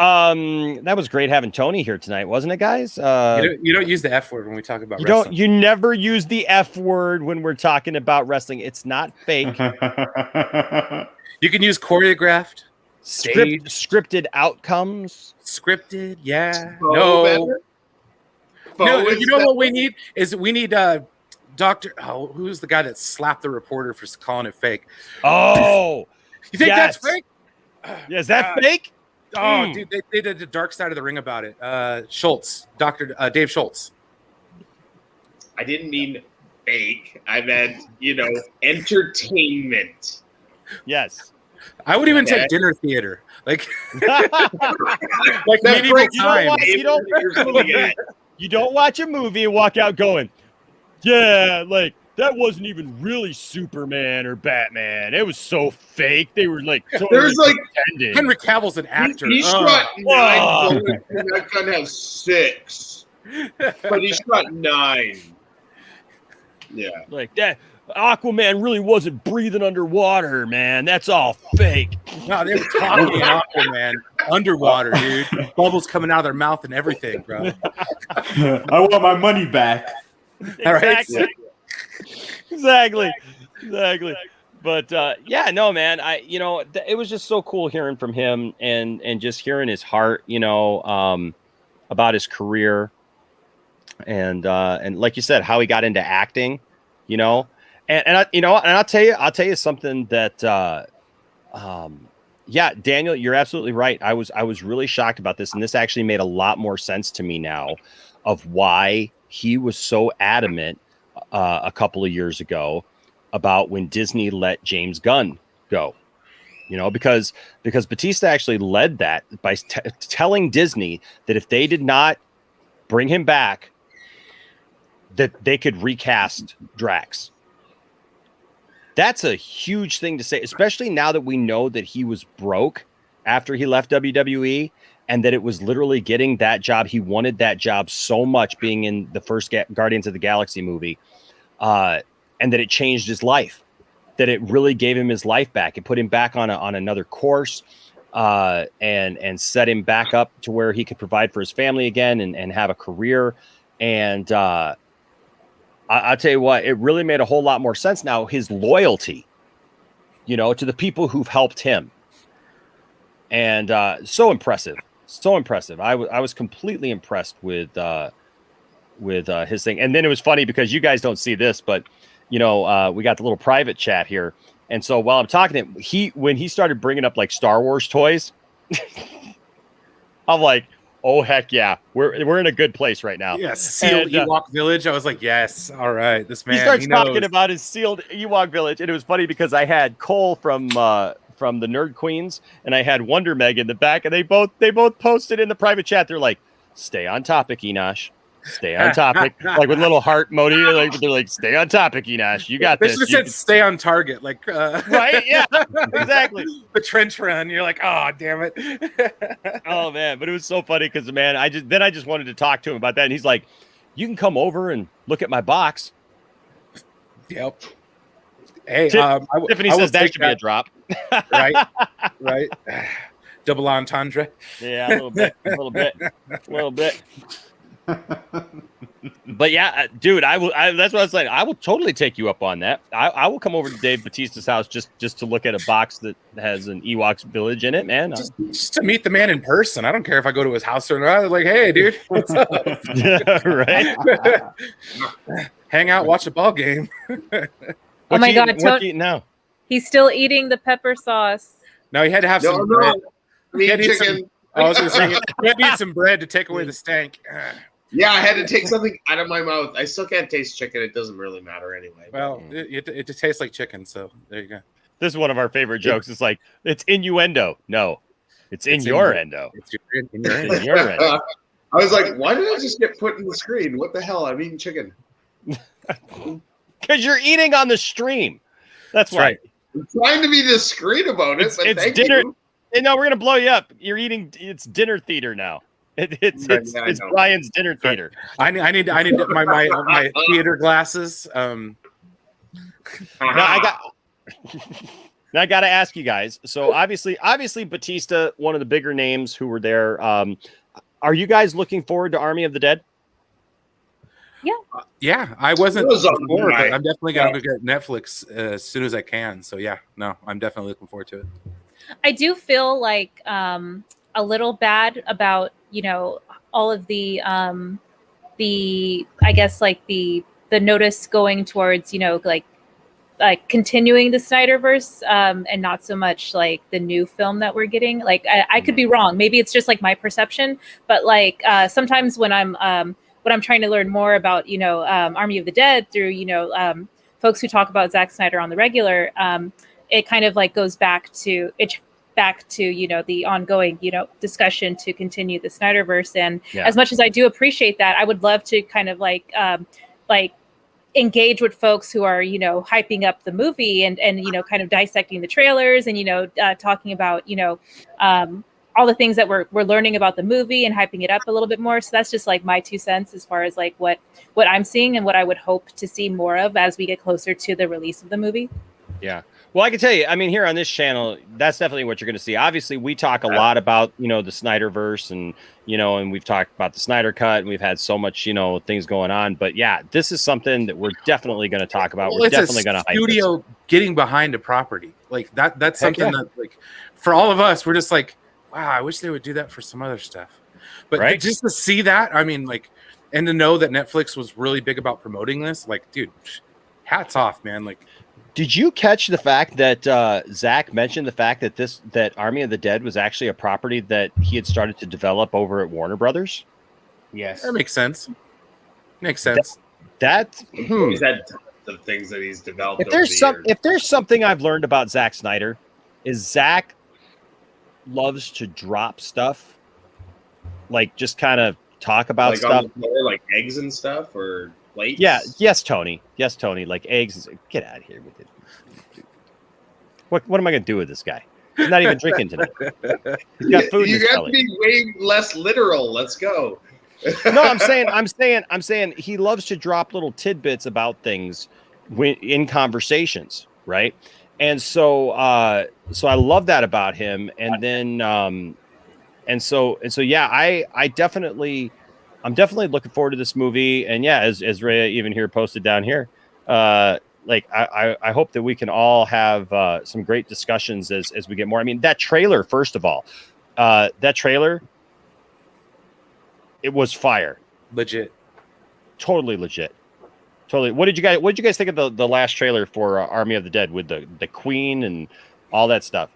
that was great having Tony here tonight, wasn't it, guys? You don't use the F word when we talk about wrestling. You never use the F word when we're talking about wrestling. It's not fake. You can use choreographed, scripted outcomes. Scripted, yeah. No. No, you know what we need is Dr. Who's the guy that slapped the reporter for calling it fake? Oh, you think that's fake? Yeah, is that fake? Oh, dude, they did the Dark Side of the Ring about it. Schultz, Dr. Dave Schultz. I didn't mean fake. I meant, you know, entertainment. Yes. I would even take dinner theater. Like, like medieval times. You don't watch a movie and walk out going, yeah, like that wasn't even really Superman or Batman. It was so fake. They were like, totally there's like pretending. Henry Cavill's an actor. He shot 9 bullets and that gun has 6, but he shot 9. Yeah, like that. Aquaman really wasn't breathing underwater, man. That's all fake. No, they were talking in Aquaman underwater, dude. Bubbles coming out of their mouth and everything, bro. I want my money back. Exactly. Exactly. But yeah, no, man. It was just so cool hearing from him and just hearing his heart, you know, about his career, and like you said, how he got into acting, you know. And I'll tell you something that, yeah, Daniel, you're absolutely right. I was really shocked about this, and this actually made a lot more sense to me now of why he was so adamant a couple of years ago about when Disney let James Gunn go. You know, because Bautista actually led that by telling Disney that if they did not bring him back, that they could recast Drax. That's a huge thing to say, especially now that we know that he was broke after he left WWE, and that it was literally getting that job. He wanted that job so much, being in the first Guardians of the Galaxy movie, and that it changed his life, that it really gave him his life back. It put him back on another course, and set him back up to where he could provide for his family again and have a career. And I'll tell you what, it really made a whole lot more sense now. His loyalty, you know, to the people who've helped him. And so impressive. I was completely impressed with his thing. And then it was funny because you guys don't see this, but, you know, we got the little private chat here. And so while I'm talking to him, when he started bringing up like Star Wars toys, I'm like, oh heck yeah, we're in a good place right now. Yes, sealed Ewok Village. I was like, yes, all right. This man. He starts talking about his sealed Ewok Village, and it was funny because I had Cole from the Nerd Queens, and I had Wonder Meg in the back, and they both posted in the private chat. They're like, "Stay on topic, Enosh. Stay on topic." Like with little heart emoji, like they're like, "Stay on topic, Enosh. You got this." They should have said, "Stay on target." Like, right? Yeah, exactly. The trench run. You're like, oh, damn it. Oh man, but it was so funny because man, I just wanted to talk to him about that, and he's like, "You can come over and look at my box." Yep. Hey, Tiffany says that should be a drop. Right, right. Double entendre. Yeah, a little bit, a little bit, a little bit. But yeah, dude, that's what I was saying. I will totally take you up on that. I will come over to Dave Bautista's house just to look at a box that has an Ewoks village in it, man. Just to meet the man in person. I don't care if I go to his house or not. Like, hey, dude, what's up? Right. Hang out, watch a ball game. Oh my God, what you eating now? He's still eating the pepper sauce. No, he had to have some bread. He had to eat chicken. I was going to say, he had to eat some bread to take away the stank. Yeah, I had to take something out of my mouth. I still can't taste chicken. It doesn't really matter anyway. Well, it just tastes like chicken, so there you go. This is one of our favorite jokes. It's like, it's innuendo. No, it's in your endo. It's in your endo. In your endo. I was like, why did I just get put in the screen? What the hell? I'm eating chicken. Because you're eating on the stream. That's why. Right. I'm trying to be discreet about it, but It's thank dinner. you. No, we're gonna blow you up. You're eating. It's dinner theater now. It's Brian's dinner theater. I need my theater glasses. Now I got to ask you guys. So obviously, Bautista, one of the bigger names who were there. Are you guys looking forward to Army of the Dead? Yeah. Yeah, I wasn't It was a before, but night. I'm definitely gonna go get Netflix as soon as I can. So yeah, no, I'm definitely looking forward to it. I do feel like a little bad about, all of the I guess like the notice going towards, like continuing the Snyderverse and not so much like the new film that we're getting. Like I could be wrong. Maybe it's just like my perception, but like sometimes when I'm trying to learn more about, Army of the Dead through, folks who talk about Zack Snyder on the regular, it kind of like goes back to the ongoing, discussion to continue the Snyderverse. And as much as I do appreciate that, I would love to kind of like engage with folks who are, hyping up the movie and kind of dissecting the trailers and, talking about, all the things that we're learning about the movie and hyping it up a little bit more. So that's just like my 2 cents as far as like what I'm seeing and what I would hope to see more of as we get closer to the release of the movie. Yeah. Well, I can tell you, I mean, here on this channel, that's definitely what you're going to see. Obviously, we talk a lot about, the Snyderverse and, and we've talked about the Snyder Cut and we've had so much, things going on. But yeah, this is something that we're definitely going to talk about. Well, we're definitely going to hype studio getting behind a property like that. That's something that like for all of us, we're just like, wow, I wish they would do that for some other stuff. But just to see that, I mean, like, and to know that Netflix was really big about promoting this, like, dude, hats off, man. Like, did you catch the fact that Zack mentioned the fact that that Army of the Dead was actually a property that he had started to develop over at Warner Brothers? Yes, that makes sense. Makes sense. He's had the things that he's developed. If there's something I've learned about Zack Snyder, is Zack loves to drop stuff, like just kind of talk about like stuff, on the floor, like eggs and stuff, or plates. Yeah, yes, Tony, like eggs. Get out of here with it. What am I gonna do with this guy? He's not even drinking tonight. He's got food. You in his got belly. to be way less literal. Let's go. No, I'm saying he loves to drop little tidbits about things in conversations, right? And so I love that about him. And then and so yeah, I'm definitely looking forward to this movie. And yeah, as Rhea even here posted down here, like I hope that we can all have some great discussions as we get more. I mean, that trailer, first of all, it was fire. Legit. Totally legit. Totally. What did you guys think of the last trailer for Army of the Dead with the Queen and all that stuff?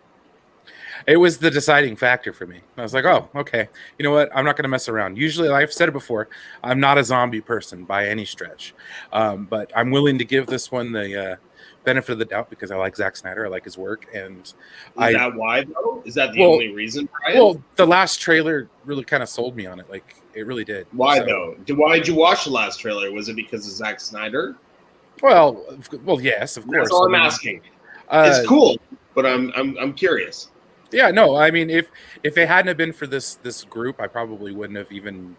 It was the deciding factor for me. I was like, oh, okay. You know what? I'm not going to mess around. Usually, I've said it before, I'm not a zombie person by any stretch. But I'm willing to give this one the benefit of the doubt because I like Zack Snyder. I like his work. And Is that why, though? Is that the only reason, Brian? Well, the last trailer really kind of sold me on it. Like, it really did. Why, though? Why did you watch the last trailer? Was it because of Zack Snyder? Well, yes, of course. That's all I'm asking. It's cool, but I'm curious. Yeah, no, I mean, if it hadn't have been for this group, I probably wouldn't have even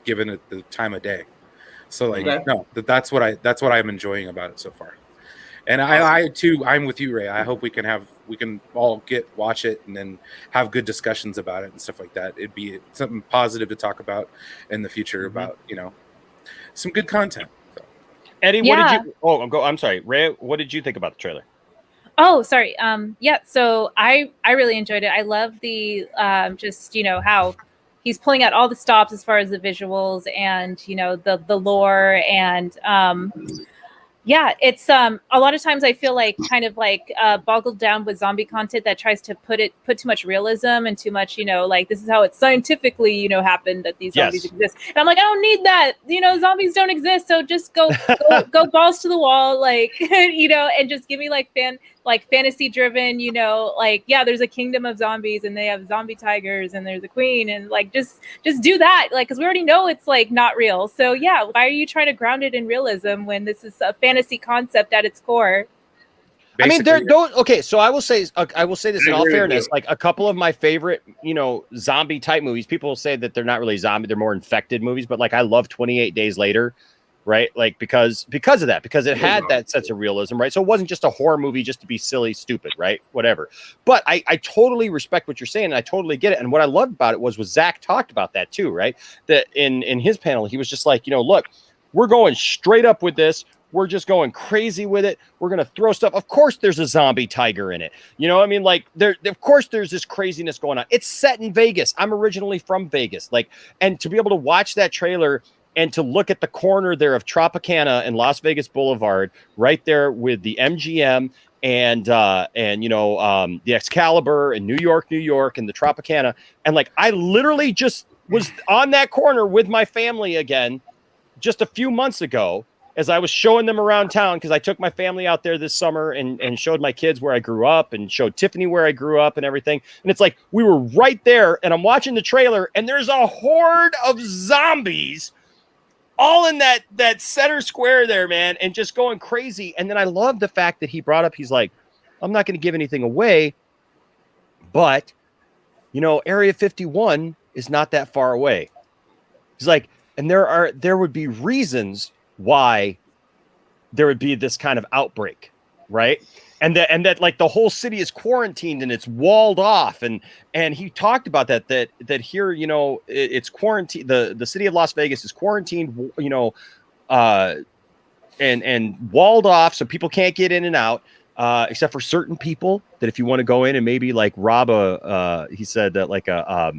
given it the time of day. So, like, no, that's what I'm enjoying about it so far. And I too, I'm with you, Ray. I hope we can all watch it and then have good discussions about it and stuff like that. It'd be something positive to talk about in the future about, some good content. So. Eddie, what did you? Oh, I'm sorry, Ray. What did you think about the trailer? Oh, sorry. Yeah. So I really enjoyed it. I love the just how he's pulling out all the stops as far as the visuals and the lore and yeah, it's a lot of times I feel like kind of like boggled down with zombie content that tries to put too much realism and too much, like this is how it scientifically, happened that these zombies exist. And I'm like, I don't need that. Zombies don't exist. So just go balls to the wall, like, and just give me like fantasy driven, yeah, there's a kingdom of zombies and they have zombie tigers and there's a queen and like just do that, like, because we already know it's like not real. So yeah, why are you trying to ground it in realism when this is a fantasy concept at its core? Basically, I mean, there don't. Okay, so I will say this in all fairness. Like a couple of my favorite, zombie type movies. People will say that they're not really zombie; they're more infected movies. But like, I love 28 Days Later, right? Like because of that, because it had that sense of realism, right? So it wasn't just a horror movie just to be silly, stupid, right? Whatever. But I totally respect what you're saying, and I totally get it. And what I loved about it was Zack talked about that too, right? That in his panel, he was just like, look, we're going straight up with this. We're just going crazy with it. We're going to throw stuff. Of course, there's a zombie tiger in it. I mean, like, of course, there's this craziness going on. It's set in Vegas. I'm originally from Vegas. Like, and to be able to watch that trailer and to look at the corner there of Tropicana and Las Vegas Boulevard, right there with the MGM and the Excalibur and New York, and the Tropicana. And like, I literally just was on that corner with my family again just a few months ago, as I was showing them around town, because I took my family out there this summer and showed my kids where I grew up and showed Tiffany where I grew up and everything. And it's like, we were right there and I'm watching the trailer and there's a horde of zombies all in that center square there, man, and just going crazy. And then I love the fact that he brought up, he's like, I'm not going to give anything away, but, Area 51 is not that far away. He's like, and there would be reasons why there would be this kind of outbreak, right? And that like the whole city is quarantined and it's walled off, and he talked about that here, it's quarantined. The city of Las Vegas is quarantined, and walled off, so people can't get in and out, except for certain people. That if you want to go in and maybe like rob he said that like a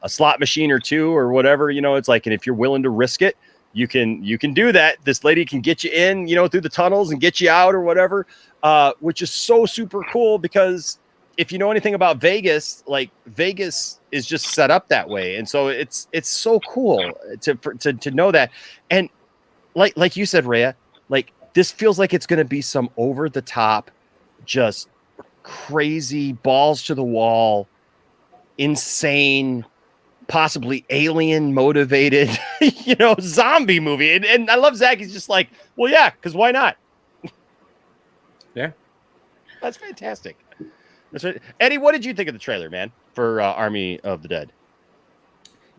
slot machine or two or whatever, it's like, and if you're willing to risk it, you can do that. This lady can get you in, through the tunnels and get you out or whatever, which is so super cool, because if you know anything about Vegas, like Vegas is just set up that way. And so it's so cool to know that. And like you said, Rhea, like this feels like it's going to be some over the top, just crazy, balls to the wall, insane, possibly alien motivated, zombie movie. And I love Zack. He's just like, well, yeah, because why not? Yeah. That's fantastic. That's right. Eddie, what did you think of the trailer, man, for Army of the Dead?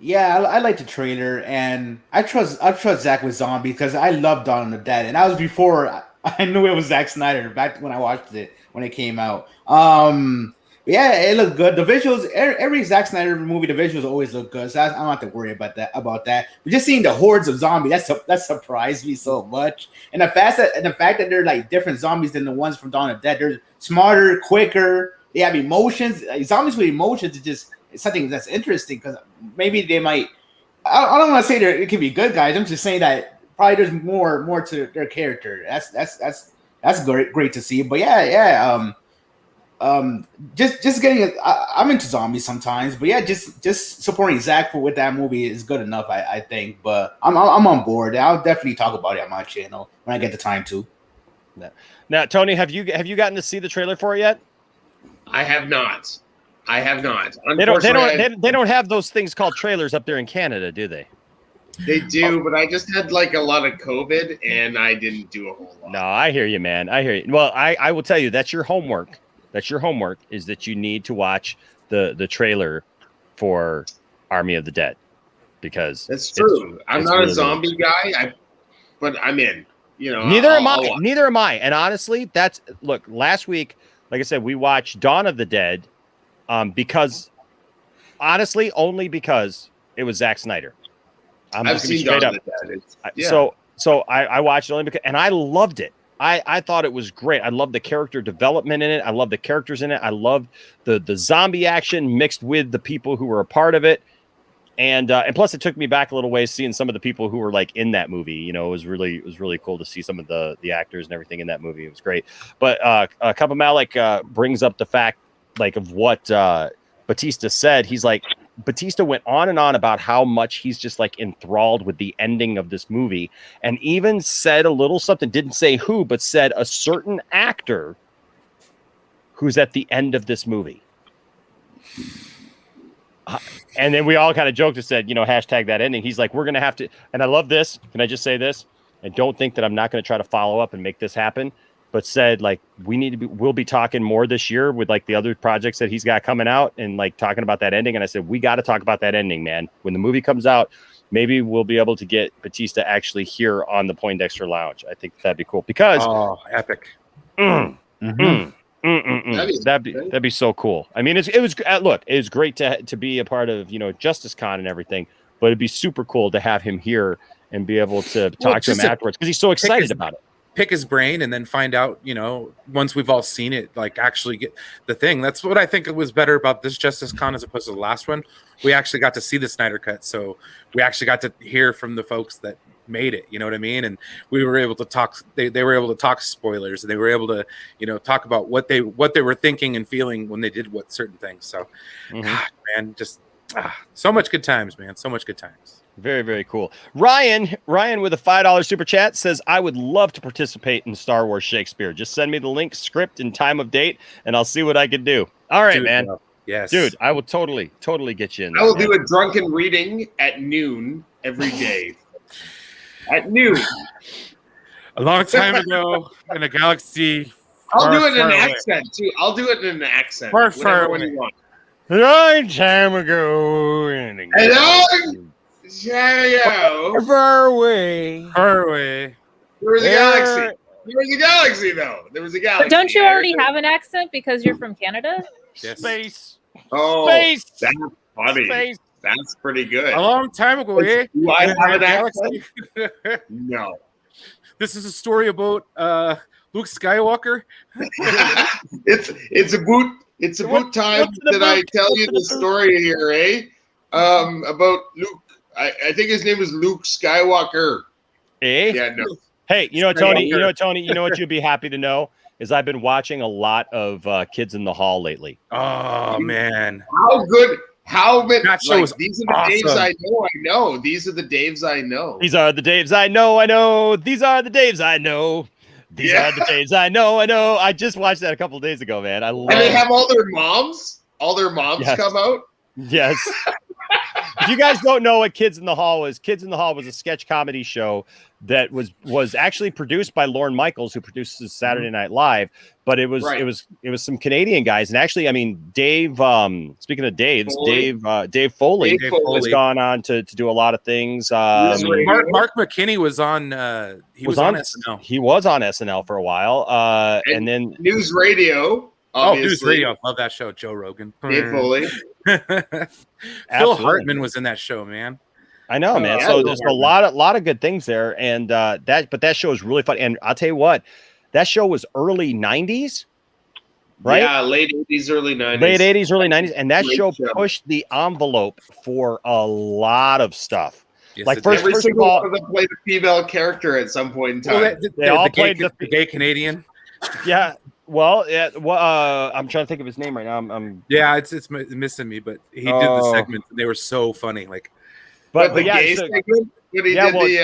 Yeah, I like the trailer, and I trust Zack with zombies because I love Dawn of the Dead, and that was before I knew it was Zack Snyder back when I watched it when it came out. Yeah, it looked good. The visuals, every Zack Snyder movie, the visuals always look good. So I don't have to worry about that. But just seeing the hordes of zombies, that surprised me so much. And the fact that they're like different zombies than the ones from Dawn of the Dead. They're smarter, quicker. They have emotions. Zombies with emotions is just something that's interesting, because maybe they might. I don't want to say it could be good guys. I'm just saying that probably there's more to their character. That's great to see. But yeah. Just getting I'm into zombies sometimes, but yeah, just supporting Zack with that movie is good enough, I think. But I'm on board. I'll definitely talk about it on my channel when I get the time to. Now, Tony, have you gotten to see the trailer for it yet? I have not. They don't have those things called trailers up there in Canada, do they? They do, but I just had like a lot of COVID and I didn't do a whole lot. No, I hear you, man. I hear you. Well, I will tell you, that's your homework. That's your homework, is that you need to watch the trailer for Army of the Dead, because that's true. I'm not a zombie guy, but I'm in. you know, Neither am I'll I. watch. Neither am I. And honestly, look. Last week, like I said, we watched Dawn of the Dead, because honestly, only because it was Zack Snyder. I've seen Dawn of the Dead. So I watched it only because, and I loved it. I thought it was great. I loved the character development in it. I loved the characters in it. I loved the zombie action mixed with the people who were a part of it. And plus it took me back a little ways seeing some of the people who were like in that movie. You know, it was really cool to see some of the actors and everything in that movie. It was great. But Cup of Malik brings up the fact like of what Bautista said. He's like, Bautista went on and on about how much he's just like enthralled with the ending of this movie, and even said a little something, didn't say who, but said a certain actor who's at the end of this movie. And then we all kind of joked and said, you know, hashtag that ending. He's like, we're going to have to, and I love this. Can I just say this? I don't think that I'm not going to try to follow up and make this happen, but said like, we'll be talking more this year with like the other projects that he's got coming out and like talking about that ending. And I said, we got to talk about that ending, man. When the movie comes out, maybe we'll be able to get Bautista actually here on the Poindexter Lounge. I think that'd be cool because epic. That'd be so cool. I mean, it was great to be a part of, you know, Justice Con and everything, but it'd be super cool to have him here and be able to talk to him afterwards because he's so excited about it. Pick his brain and then find out, you know, once we've all seen it, like actually get the thing. That's what I think was better about this Justice Con as opposed to the last one. We actually got to see the Snyder Cut, so we actually got to hear from the folks that made it, you know what I mean? And we were able to talk, they were able to talk spoilers, and they were able to, you know, talk about what they were thinking and feeling when they did what certain things. So man, just so much good times, man. So much good times. Very, very cool. Ryan with a $5 super chat says, I would love to participate in Star Wars Shakespeare. Just send me the link, script, and time of date, and I'll see what I can do. All right, man. Yes. Dude, I will totally get you in there. I will do a drunken reading at noon every day. At noon. A long time ago in a galaxy. I'll do it in an accent, too. I'll do it in an accent. Far away. A long time ago in a galaxy. Far away. Far away. There was a galaxy. There was a galaxy, though. There was a galaxy. But don't you already have an accent because you're from Canada? Yes. Space. Oh, Space. That's funny. Space. That's pretty good. A long time ago, eh? Do I have an accent? No. This is a story about Luke Skywalker. It's about time that I tell you the story here, eh? About Luke. I think his name is Luke Skywalker. Eh? Yeah, no. Hey, you know what, Tony? You know what you'd be happy to know is I've been watching a lot of Kids in the Hall lately. Oh man, how good! How many? That show was these are the awesome. Daves I know. I know. These are the Daves I know. These are the Daves I know. I know. These are the Daves I know. These are the Daves I know. I know. I just watched that a couple of days ago, man. I love. And they have all their moms. All their moms come out. Yes. If you guys don't know what Kids in the Hall was, Kids in the Hall was a sketch comedy show that was actually produced by Lorne Michaels, who produces Saturday Night Live. But it was some Canadian guys, and actually, I mean, Dave. Speaking of Daves, Dave Foley has gone on to do a lot of things. Mark McKinney was on. He was on SNL. He was on SNL for a while, and then News Radio. Obviously. News Radio. Love that show. Joe Rogan. Dave Foley. Phil Hartman was in that show, man. I know, man. So there's a lot of good things there, and that show is really fun. And I'll tell you what, that show was early '90s, right? Yeah, late '80s, early '90s. Late '80s, early '90s, and that show pushed the envelope for a lot of stuff. Yes, like every first single of all, one of them played a female character at some point in time. They all played the gay Canadian. Yeah. Well, I'm trying to think of his name right now. Yeah, it's missing me, but he did the segment. And they were so funny. Like, but the gay segment when he did we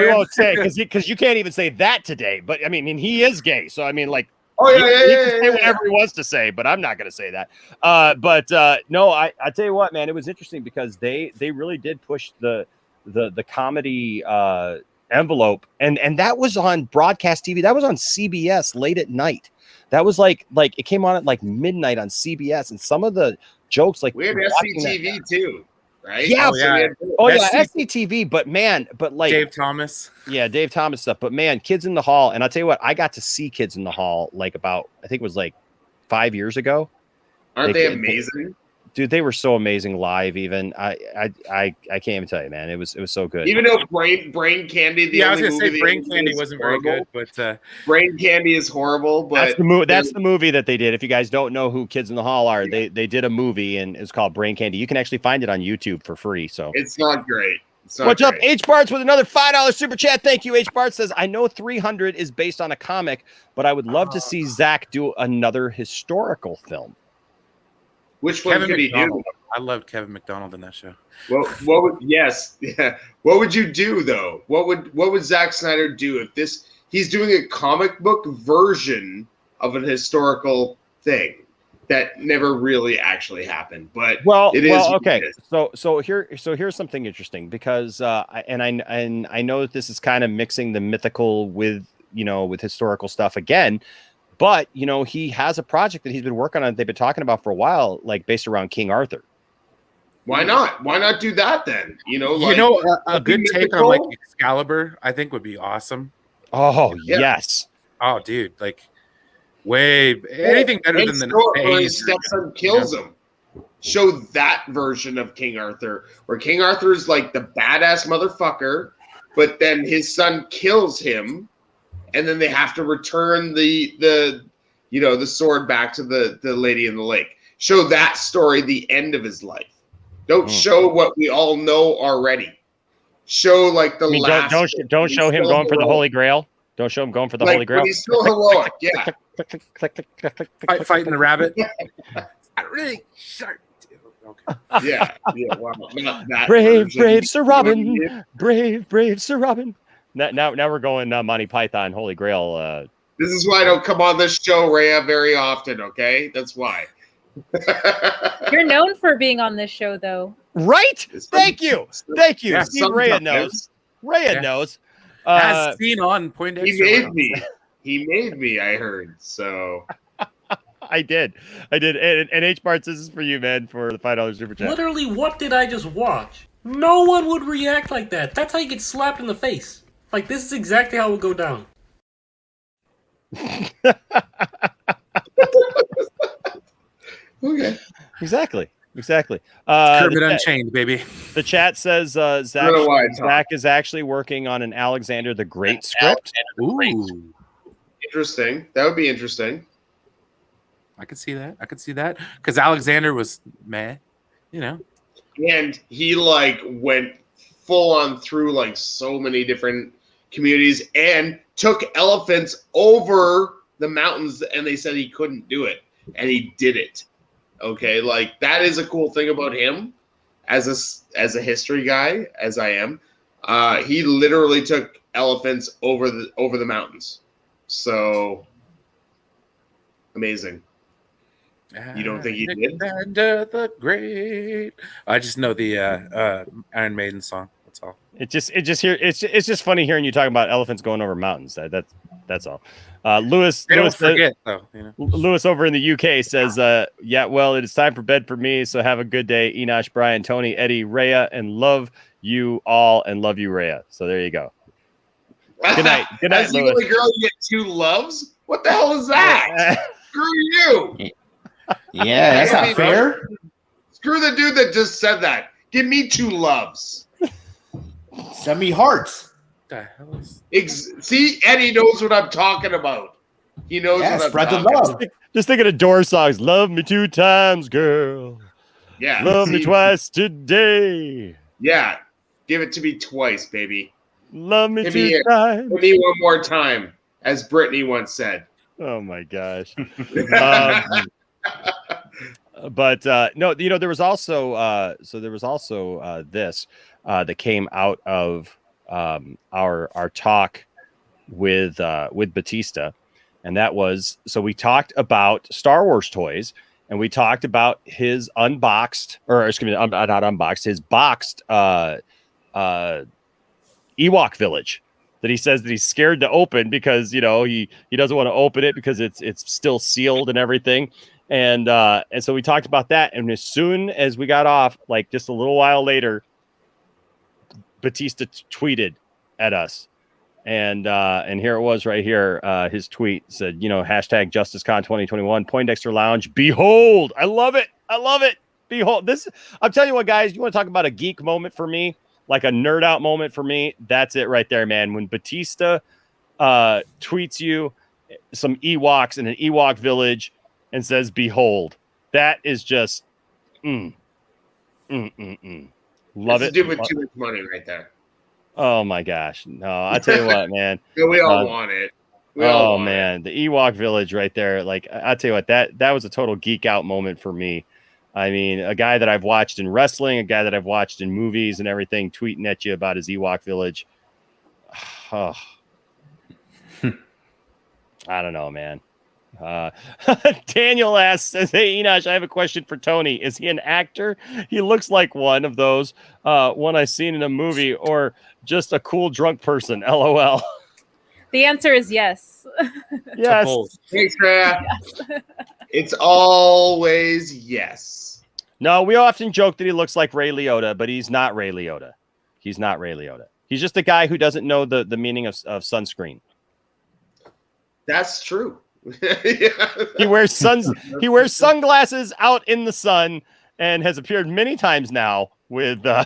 won't say because you can't even say that today. But I mean, and he is gay, so I mean, like, he can say whatever he wants to say, but I'm not going to say that. No, I tell you what, man, it was interesting because they really did push the comedy envelope, and that was on broadcast TV. That was on CBS late at night. That was like it came on at like midnight on CBS, and some of the jokes, like, we had SCTV too. right? Yeah, So we had- SCTV, but man, but like Dave Thomas. Yeah, Dave Thomas stuff. But man, Kids in the Hall, and I'll tell you what, I got to see Kids in the Hall like about, I think it was like 5 years ago. aren't they amazing? Dude, they were so amazing live. Even I can't even tell you, man. It was so good. Even though Brain Candy, I was gonna say Brain Candy wasn't very good, but Brain Candy is horrible. But that's the movie that they did. If you guys don't know who Kids in the Hall are, they did a movie and it's called Brain Candy. You can actually find it on YouTube for free. So it's not great. What's up, H Barts with another $5 super chat? Thank you. H Barts says, I know 300 is based on a comic, but I would love to see Zack do another historical film. Which one could he do? I loved Kevin McDonald in that show. Well, what would What would you do though? What would Zack Snyder do if he's doing a comic book version of an historical thing that never really actually happened? But okay. So here's something interesting because I know that this is kind of mixing the mythical with historical stuff again. But, he has a project that he's been working on. They've been talking about for a while, like based around King Arthur. Why not? Why not do that then? A good take on like Excalibur, I think would be awesome. Oh, yes. Oh, dude. Like anything better than his stepson kills him. Show that version of King Arthur, where King Arthur is like the badass motherfucker, but then his son kills him. And then they have to return the sword back to the lady in the lake. Show that story, the end of his life. Don't show what we all know already. Show like the last. Don't show him going for the Holy Grail. Don't show him going for the Holy Grail. He's still heroic, yeah. Fighting the rabbit. Not really sharp. Okay. Yeah. Wow. Not that brave Sir Robin. Brave Sir Robin. Now we're going Monty Python Holy Grail. This is why I don't come on this show, Rhea, very often. Okay, that's why. You're known for being on this show, though. Right? Thank you. Yeah, Steve Rhea knows. Rhea knows. As seen on Poindexter. He made me. I heard so. I did. And H Barts, this is for you, man, for the $5 super chat. Literally, what did I just watch? No one would react like that. That's how you get slapped in the face. Like, this is exactly how it would go down. Okay. Exactly. Kermit Unchained, baby. The chat says Zack is actually working on an Alexander the Great script. Ooh. Interesting. That would be interesting. I could see that. Because Alexander was meh, And he went full on through so many different communities and took elephants over the mountains, and they said he couldn't do it, and he did it. Okay, that is a cool thing about him as a history guy, as I am. He literally took elephants over the mountains. So amazing. You don't think he did? Alexander the Great. I just know the Iron Maiden song. That's all. It's just funny hearing you talking about elephants going over mountains. That's all. Lewis over in the UK says, yeah, well, it is time for bed for me. So have a good day, Enosh, Brian, Tony, Eddie, Rhea, and love you all, and love you, Rhea. So there you go. Good night. Good night, Lewis. As the girl, you get 2 loves? What the hell is that? Screw you. Yeah, that's not fair. Screw the dude that just said that. Give me 2 loves. Send me hearts. What the hell is... See, Eddie knows what I'm talking about. He knows what I'm spread talking the love. about. Just thinking of Doors songs. Love me 2 times, girl. Yeah. Love me twice today. Yeah. Give it to me twice, baby. Love me 2 times. Give me one more time, as Brittany once said. Oh my gosh. But no, there was also this that came out of our talk with Bautista, and that was, so we talked about Star Wars toys, and we talked about his unboxed, or excuse me, not unboxed, his boxed Ewok village that he says that he's scared to open because he doesn't want to open it because it's still sealed and everything. And so we talked about that. And as soon as we got off, like just a little while later, Batista tweeted at us. And here it was right here. His tweet said, hashtag JusticeCon 2021, Poindexter Lounge. Behold, I love it. I love it. Behold this. I'm telling you what, guys, you want to talk about a geek moment for me, like a nerd out moment for me. That's it right there, man. When Batista tweets you some Ewoks in an Ewok village and says, behold, that is just, love It's it. Dude with too much money right there. Oh my gosh. No, I tell you what, man. Yeah, we all want it. We all want it. The Ewok village right there. Like, I tell you what, that was a total geek out moment for me. I mean, a guy that I've watched in wrestling, a guy that I've watched in movies and everything, tweeting at you about his Ewok village. Oh. I don't know, man. Daniel says, hey, Enosh, I have a question for Tony. Is he an actor? He looks like one of those, one I've seen in a movie, or just a cool drunk person. LOL. The answer is yes. Yes. Thanks, Freya. Yes. It's always yes. No, we often joke that he looks like Ray Liotta, but he's not Ray Liotta. He's not Ray Liotta. He's just a guy who doesn't know the meaning of sunscreen. That's true. Yeah. He wears sunglasses out in the sun and has appeared many times now with those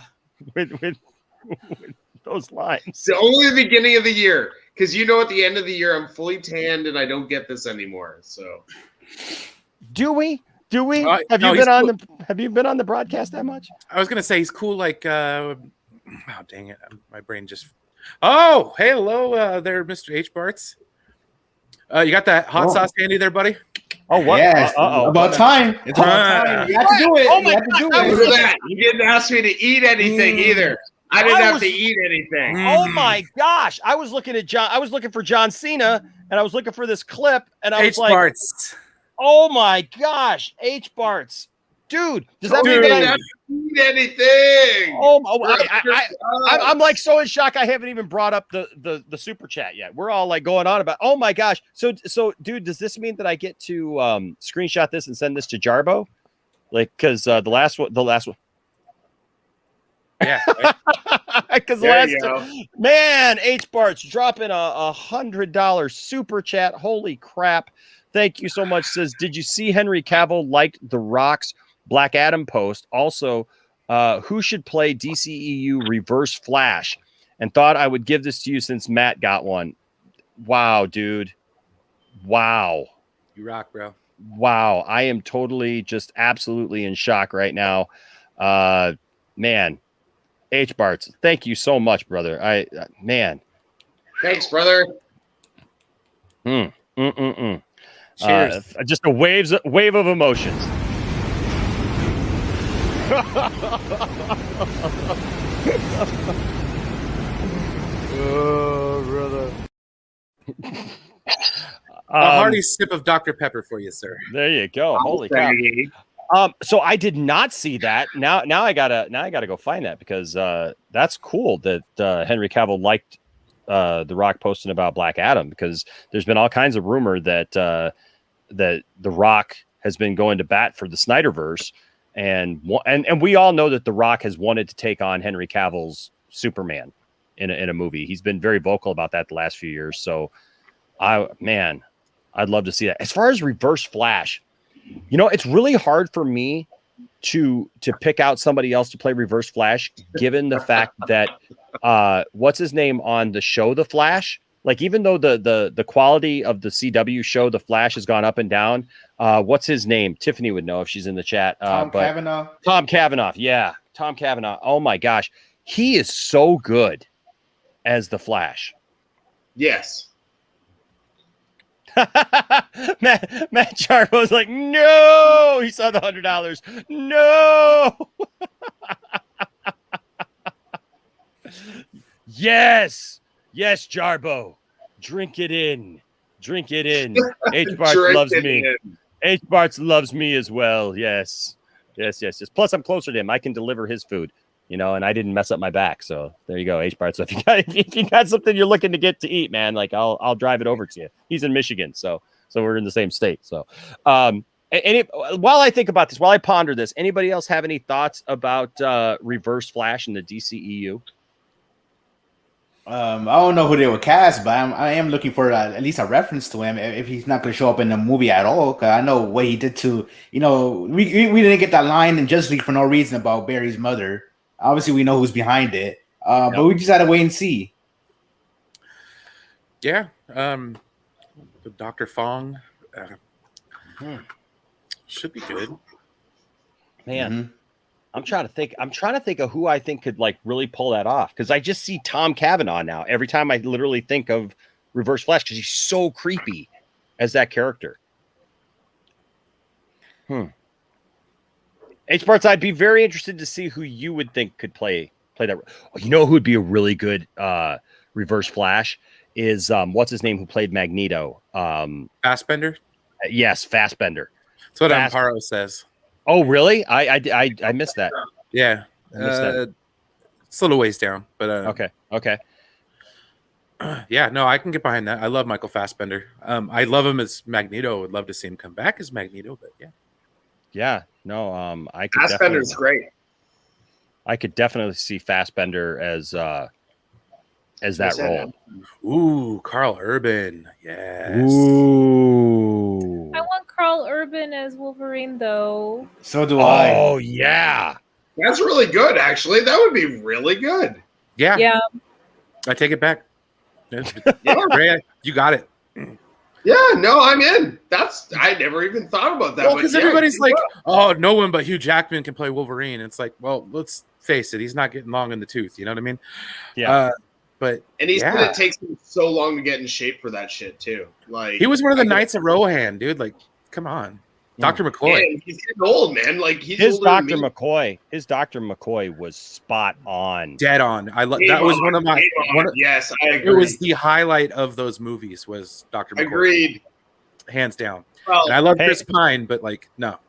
lines. The only the beginning of the year, because at the end of the year I'm fully tanned and I don't get this anymore. So, do we? Have you been on the broadcast that much? I was gonna say he's cool. Like, oh dang it, my brain just. Oh, hey, hello there, Mr. H. Bartz. You got that hot sauce handy there, buddy? Oh, what? Yes. About time. It's about time. You have to do it. Oh my God. Look at that. You didn't ask me to eat anything either. I didn't have to eat anything. Oh my gosh. I was looking for John Cena, and I was looking for this clip, and I was like, Bartz. Oh my gosh, H. Bartz. Dude, does that mean that I didn't eat anything? I'm like so in shock. I haven't even brought up the super chat yet. We're all like going on about. Oh my gosh. So dude, does this mean that I get to screenshot this and send this to Jarbo? Like, because the last one. Yeah. Because man, H. Bartz dropping a $100 super chat. Holy crap! Thank you so much. Says, did you see Henry Cavill liked The Rock's Black Adam post? Also, who should play DCEU Reverse Flash? And thought I would give this to you since Matt got one. Wow, dude. Wow. You rock, bro. Wow. I am totally just absolutely in shock right now. Man. H. Bartz, thank you so much, brother. Man. Thanks, brother. Cheers. Just a wave of emotions. Oh, brother. A hearty sip of Dr. Pepper for you, sir. There you go. Holy cow. So I did not see that. Now I gotta go find that, because that's cool that Henry Cavill liked The Rock posting about Black Adam, because there's been all kinds of rumor that The Rock has been going to bat for the Snyderverse, and we all know that The Rock has wanted to take on Henry Cavill's Superman in a movie. He's been very vocal about that the last few years. So I'd love to see that. As far as Reverse Flash, it's really hard for me to pick out somebody else to play Reverse Flash, given the fact that what's his name on the show The Flash, like, even though the quality of the CW show The Flash has gone up and down, what's his name? Tiffany would know if she's in the chat. Tom Cavanaugh. Tom Cavanaugh. Yeah, Tom Cavanaugh. Oh my gosh, he is so good as the Flash. Yes. Matt Jarbo was like, no, he saw the $100. No. Yes, Jarbo, drink it in. H. Bartz loves me. H. Bartz loves me as well. Yes. Plus, I'm closer to him. I can deliver his food, and I didn't mess up my back. So there you go, H. Bartz. So if you got something you're looking to get to eat, man, like I'll drive it over to you. He's in Michigan, so we're in the same state. So, While I think about this, while I ponder this, anybody else have any thoughts about Reverse Flash in the DCEU? I don't know who they would cast, but I am looking for at least a reference to him if he's not going to show up in the movie at all. Because I know what he did to, we didn't get that line in Justice League for no reason about Barry's mother. Obviously, we know who's behind it, but we just had to wait and see. Yeah, Dr. Fong should be good. Man. Mm-hmm. I'm trying to think of who I think could like really pull that off, because I just see Tom Cavanaugh now every time I literally think of Reverse Flash, because he's so creepy as that character. H Parts, I'd be very interested to see who you would think could play that. Oh, you know who would be a really good Reverse Flash is what's his name who played Magneto? Fassbender? Yes, Fassbender. That's what Amparo says. Oh, really? I missed that. Yeah. I missed that. It's a little ways down, but okay. Yeah, no, I can get behind that. I love Michael Fassbender. I love him as Magneto. Would love to see him come back as Magneto, but yeah. Yeah, no, I could Fassbender's great. I could definitely see Fassbender as that role. Ooh, Carl Urban. Yes. Ooh. I want Carl Urban as Wolverine, though. So do I. Oh, yeah. That's really good, actually. That would be really good. Yeah. Yeah. I take it back. Ray, you got it. Yeah, no, I'm in. I never even thought about that. Well, because everybody's like, oh, no one but Hugh Jackman can play Wolverine. It's like, well, let's face it. He's not getting long in the tooth. You know what I mean? Yeah. And he's gonna take him so long to get in shape for that shit too. Like he was one of the Knights of Rohan, dude. Like, come on, Dr. McCoy. Man, he's getting old, man. Like his Dr. McCoy. His Dr. McCoy was spot on, dead on. I love that. Was one of my yes, I agree. It was the highlight of those movies. Was Dr. McCoy. Agreed, hands down. Well, and I love Chris Pine, but like, no.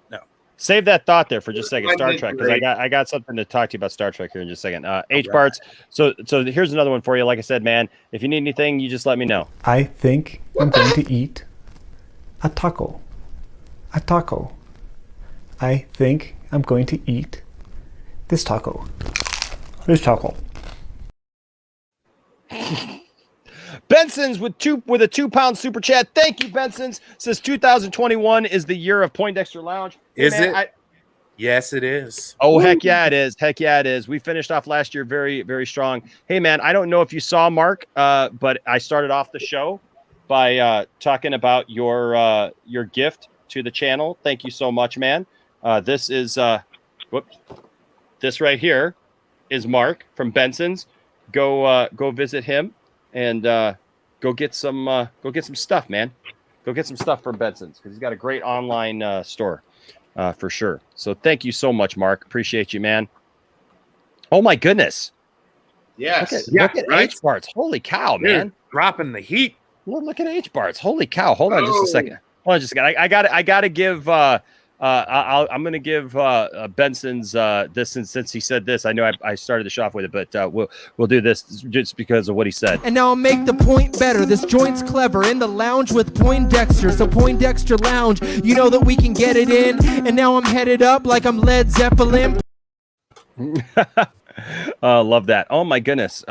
Save that thought there for just a second. Star Trek, because I got something to talk to you about Star Trek here in just a second. H Parts. So here's another one for you. Like I said, man, if you need anything, you just let me know. I think I'm going to eat a taco. A taco. I think I'm going to eat this taco. This taco. Benson's with a 2-pound super chat. Thank you, Benson's. Says 2021 is the year of Poindexter Lounge. Is it? Yes, it is. Oh, woo. Heck yeah, it is. Heck yeah, it is. We finished off last year very, very strong. Hey, man, I don't know if you saw Mark, but I started off the show by talking about your gift to the channel. Thank you so much, man. This is this right here is Mark from Benson's. Go visit him. And go get some stuff, man. Go get some stuff from Benson's, because he's got a great online store for sure. So thank you so much, Mark. Appreciate you, man. Oh my goodness. Yes. Look at H Parts. Holy cow, man. Dropping the heat. Look at H Parts. Holy cow. Hold on just a second. Hold on just a second. I gotta give I'm going to give Benson's this, since he said this. I know I started the show off with it, but we'll do this just because of what he said. And now I'll make the point better. This joint's clever. In the lounge with Poindexter. So Poindexter Lounge, you know that we can get it in. And now I'm headed up like I'm Led Zeppelin. Love that. Oh my goodness.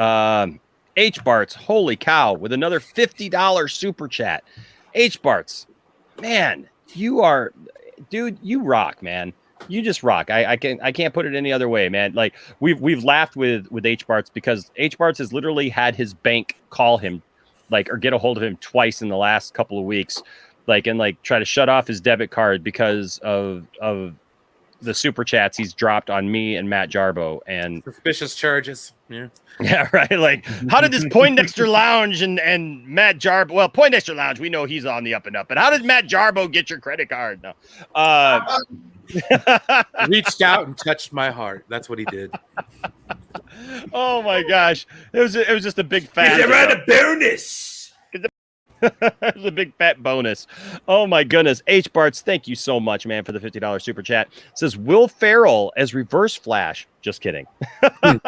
H Barts, holy cow, with another $50 super chat. H Barts, man, dude, you rock, man. You just rock. I can't put it any other way, man. Like we've laughed with H Barts, because H Barts has literally had his bank call him, or get a hold of him twice in the last couple of weeks, and try to shut off his debit card because of the super chats he's dropped on me and Matt Jarbo and suspicious charges. Yeah, right. How did this Poindexter Lounge and Matt Jarbo? Well, Poindexter Lounge, we know he's on the up and up. But how did Matt Jarbo get your credit card? No, reached out and touched my heart. That's what he did. Oh my gosh, it was just a big fat. It's around a bonus. It was a big fat bonus. Oh my goodness. H Barts, thank you so much, man, for the $50 super chat. It says Will Ferrell as Reverse Flash. Just kidding. Can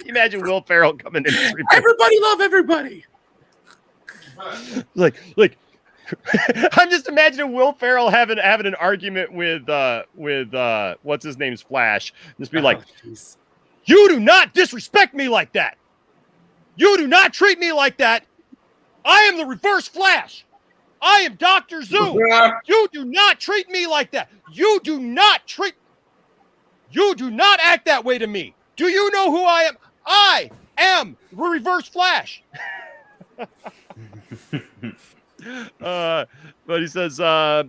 you imagine Will Ferrell coming in? Everybody love everybody. Like I'm just imagining Will Ferrell having an argument with what's his name's Flash. Just be like, you do not disrespect me like that. You do not treat me like that. I am the Reverse Flash. I am Dr. Zoom. You do not treat me like that. You do not act that way to me. Do you know who I am? I am the Reverse Flash. But he says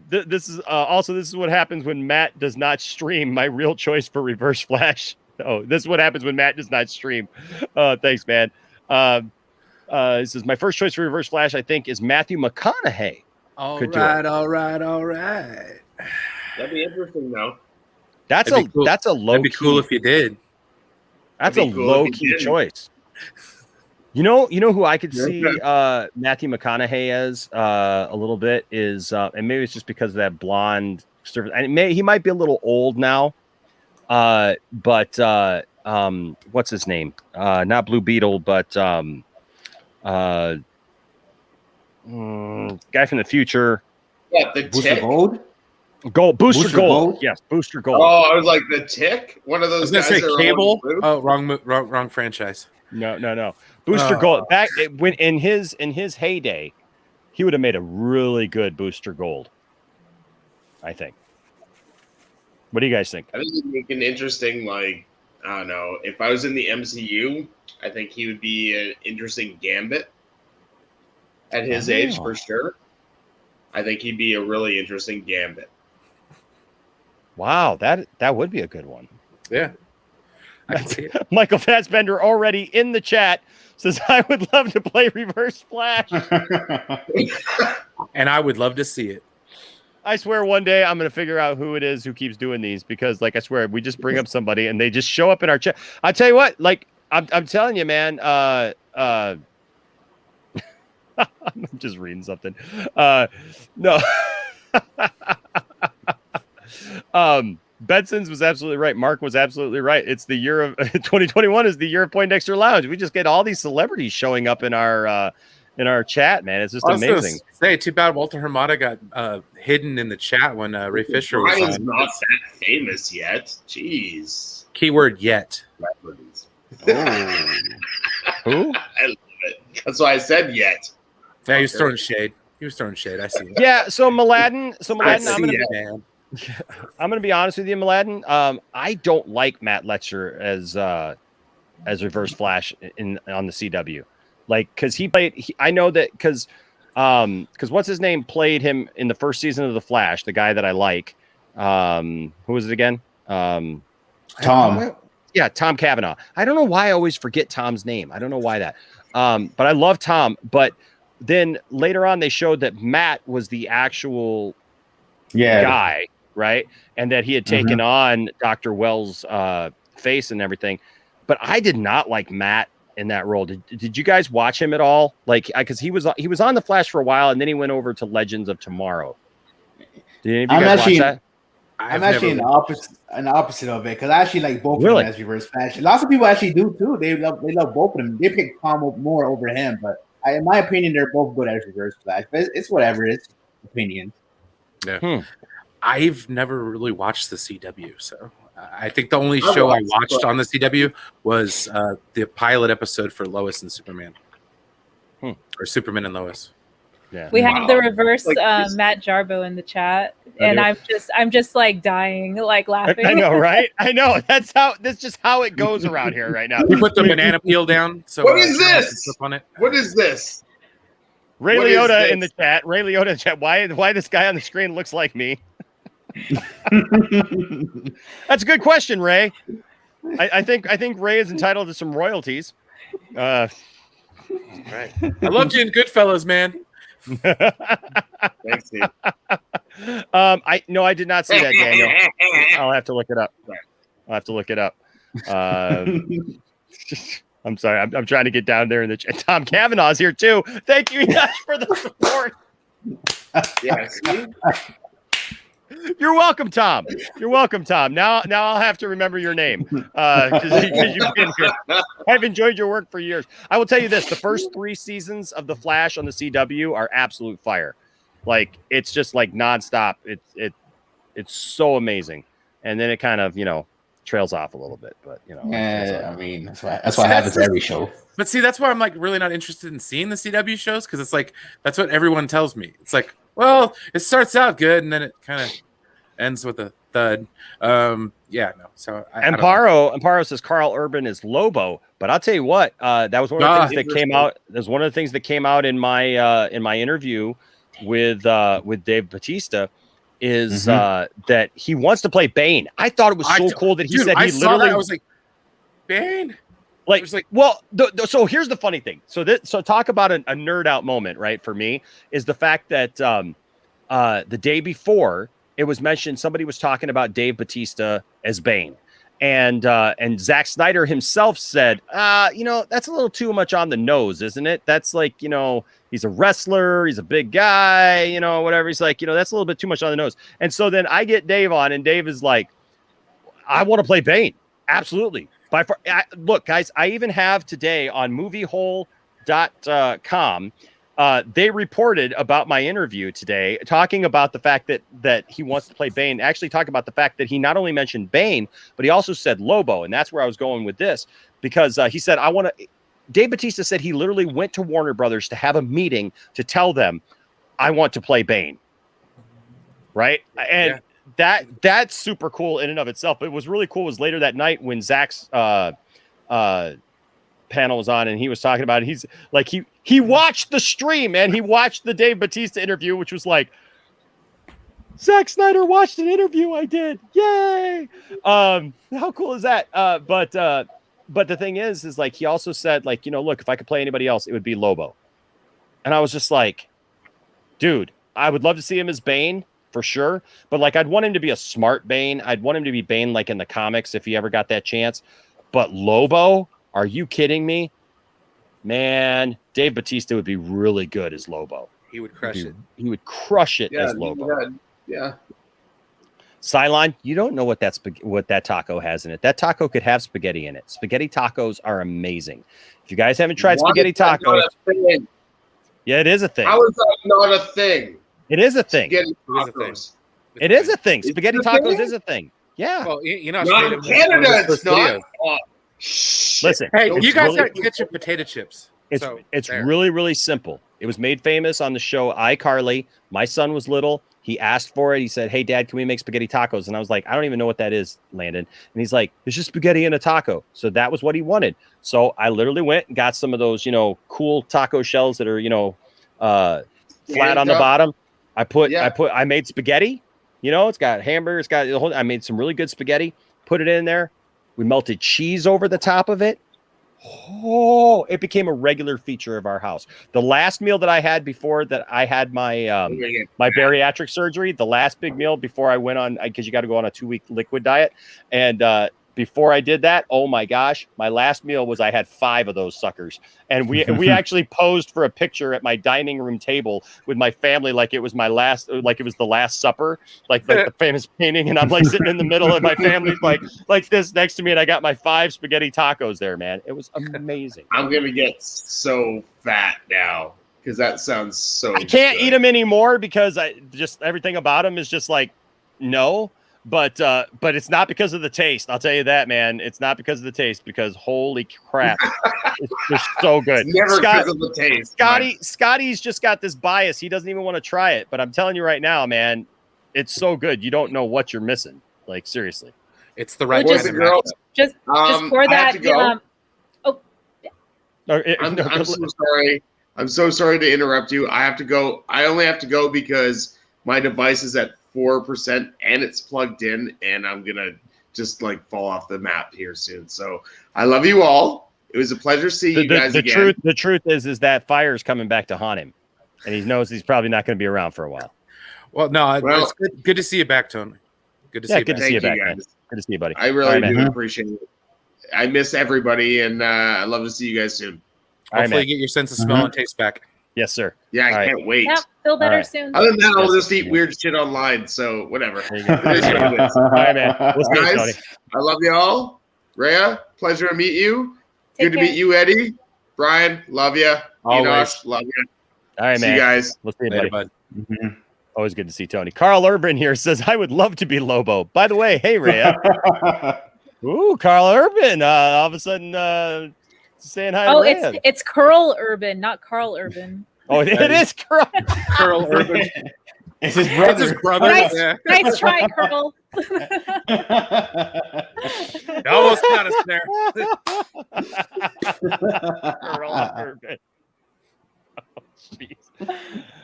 this is what happens when Matt does not stream. My real choice for Reverse Flash. Oh, this is what happens when Matt does not stream. Thanks, man. He says my first choice for Reverse Flash, I think, is Matthew McConaughey. All right. That'd be interesting, though. That's a low. That'd be cool if you did. That's a low key choice. You know who I could see Matthew McConaughey as a little bit is, and maybe it's just because of that blonde surface. And he might be a little old now, but what's his name? Not Blue Beetle, but guy from the future. Yeah, the Booster Tick. Booster Gold. Yes, Booster Gold. Oh, I was like the Tick. One of those I was guys. gonna say Cable. Oh, wrong franchise. No. Booster Gold. Back when in his heyday, he would have made a really good Booster Gold. I think. What do you guys think? I think he'd make an interesting, like, I don't know. If I was in the MCU, I think he would be an interesting Gambit at his age for sure. I think he'd be a really interesting Gambit. Wow, that would be a good one. Yeah. I can see it. Michael Fassbender already in the chat says, I would love to play Reverse Flash. And I would love to see it. I swear one day I'm going to figure out who it is who keeps doing these because, like, I swear we just bring up somebody and they just show up in our chat. I'll tell you what, like, I'm telling you, man, I'm just reading something. No. Benson's was absolutely right. Mark was absolutely right. It's the year of 2021 is the year of Poindexter Lounge. We just get all these celebrities showing up in our chat, man. It's just amazing. Say, too bad Walter Hamada got hidden in the chat when Ray Fisher was Brian's on. not that famous yet. Jeez. Keyword yet. Oh. Who? I love it. That's why I said yet. Yeah, he was throwing shade. I see it. Yeah, so Mladen, I'm gonna be honest with you, Mladen. I don't like Matt Letcher as Reverse Flash on the CW, like because he played. I know that because what's his name played him in the first season of the Flash, the guy that I like. Who was it again? Tom. Yeah, Tom Cavanaugh. I don't know why I always forget Tom's name. I don't know why that. But I love Tom. But then later on, they showed that Matt was the actual guy, right? And that he had taken on Dr. Wells' face and everything. But I did not like Matt in that role. Did you guys watch him at all? Like, because he was on the Flash for a while, and then he went over to Legends of Tomorrow. Did any of you guys watch that? I'm actually an opposite of it because I actually like both of them as Reverse Flash. Lots of people actually do too. They love both of them. They pick Tom more over him, but in my opinion, they're both good as Reverse Flash. But it's whatever. It's opinion. Yeah. I've never really watched the CW, so I think the only show I watched on the CW was the pilot episode for Lois and Superman, or Superman and Lois. Yeah. We have the reverse Matt Jarbo in the chat, and I'm just like dying, like laughing. I know, right? I know. That's just how it goes around here right now. We put the banana peel down. So what is this? On it. What is this? Ray Liotta in the chat. Ray Liotta in the chat. Why this guy on the screen looks like me? That's a good question, Ray. I think Ray is entitled to some royalties. Right. I loved you in Goodfellas, man. Thanks, Steve. I did not see that, Daniel. I'll have to look it up. I'm sorry. I'm trying to get down there in the chat. Tom Cavanaugh's here too. Thank you guys for the support. Yes. You're welcome, Tom. Now I'll have to remember your name because you've been here. I've enjoyed your work for years. I will tell you this: the first 3 seasons of The Flash on the CW are absolute fire. Like it's just like nonstop. It's so amazing. And then it kind of, trails off a little bit, but I mean, that's what happens to every show. But see, that's why I'm like really not interested in seeing the CW shows, because it's like that's what everyone tells me. It's like, well, it starts out good and then it kind of ends with a thud. So Amparo says Carl Urban is Lobo, but I'll tell you what, that was one of the things that came out. That's one of the things that came out in my interview with Dave Bautista. Is that he wants to play Bane. I thought it was so cool that he said he literally. I was like, Bane. Like, so here's the funny thing. So talk about a nerd out moment, right? For me, is the fact that the day before it was mentioned, somebody was talking about Dave Bautista as Bane, and Zack Snyder himself said, that's a little too much on the nose, isn't it? That's like, he's a wrestler, he's a big guy, whatever. He's like, that's a little bit too much on the nose. And so then I get Dave on, and Dave is like, I want to play Bane. Absolutely. By far. Look, guys, I even have today on moviehole.com, they reported about my interview today, talking about the fact that he wants to play Bane, actually talking about the fact that he not only mentioned Bane, but he also said Lobo. And that's where I was going with this, because he said, Dave Bautista said he literally went to Warner Brothers to have a meeting to tell them, I want to play Bane. Right. And that's super cool in and of itself. But it was really cool was later that night when Zack's panel was on and he was talking about it. He's like, he watched the stream, man. He watched the Dave Bautista interview, which was like, Zack Snyder watched an interview I did. Yay. How cool is that? But the thing is like, he also said, like, look, if I could play anybody else, it would be Lobo. And I was just like, dude, I would love to see him as Bane for sure. But like, I'd want him to be a smart Bane. I'd want him to be Bane, like in the comics, if he ever got that chance. But Lobo, are you kidding me? Man, Dave Bautista would be really good as Lobo. He would crush it. He would crush it as Lobo. Yeah. Cylon, you don't know what that taco has in it. That taco could have spaghetti in it. Spaghetti tacos are amazing. If you guys haven't tried spaghetti tacos, yeah, it is a thing. How is that not a thing? It is a thing. Spaghetti tacos. It is a thing. Spaghetti tacos is a thing. Yeah. Well, not in Canada. It's not. Listen, hey, you guys got to get your potato chips. It's really, really simple. It was made famous on the show iCarly. My son was little. He asked for it. He said, "Hey, Dad, can we make spaghetti tacos?" And I was like, "I don't even know what that is, Landon." And he's like, "It's just spaghetti in a taco." So that was what he wanted. So I literally went and got some of those, cool taco shells that are, flat on the bottom. I made spaghetti. It's got hamburger. It's got the whole. I made some really good spaghetti. Put it in there. We melted cheese over the top of it. Oh, it became a regular feature of our house. The last meal that I had before that I had my my bariatric surgery, the last big meal before I went on, because you got to go on a 2-week liquid diet. And before I did that, oh my gosh, my last meal was I had 5 of those suckers. And we actually posed for a picture at my dining room table with my family, like it was the Last Supper, like the famous painting. And I'm like sitting in the middle of my family, like this next to me. And I got my 5 spaghetti tacos there, man. It was amazing. I'm going to get so fat now because that sounds so I can't eat them anymore because everything about them is just like, no. But it's not because of the taste. I'll tell you that, man. It's not because of the taste, because holy crap, it's so good. It's never because of the taste. Scotty's just got this bias. He doesn't even want to try it. But I'm telling you right now, man, it's so good. You don't know what you're missing. Like, seriously. It's the right just, kind of girl. Just pour that. I'm so sorry. I'm so sorry to interrupt you. I have to go. I only have to go because my device is at 4% and it's plugged in, and I'm gonna just like fall off the map here soon. So I love you all. It was a pleasure seeing you guys again. The truth is that fire is coming back to haunt him, and he knows he's probably not going to be around for a while. Well, no, it's good to see you back, Tony. Good to see you. Good to see you back, man. Good to see you, buddy. I really do appreciate it. I miss everybody, and I love to see you guys soon. Hopefully, you get your sense of smell and taste back. Yes, sir. Yeah, I can't wait. Yeah, feel better soon. Other than that, I'll just eat weird shit online. So whatever. All right, man. Guys, I love you all. Rhea, pleasure to meet you. Good to meet you, Eddie. Brian, love you. Enosh, love you. All right, man. See you guys. We'll see you, buddy. Always good to see Tony. Carl Urban here says, I would love to be Lobo. By the way, hey, Rhea. Ooh, Carl Urban. All of a sudden saying hi to Rhea. It's Curl Urban, not Carl Urban. Oh, it is Curl. Curl Urban. It's his brother. Nice try, Curl. Almost got us there. Curl Urban. Oh, jeez.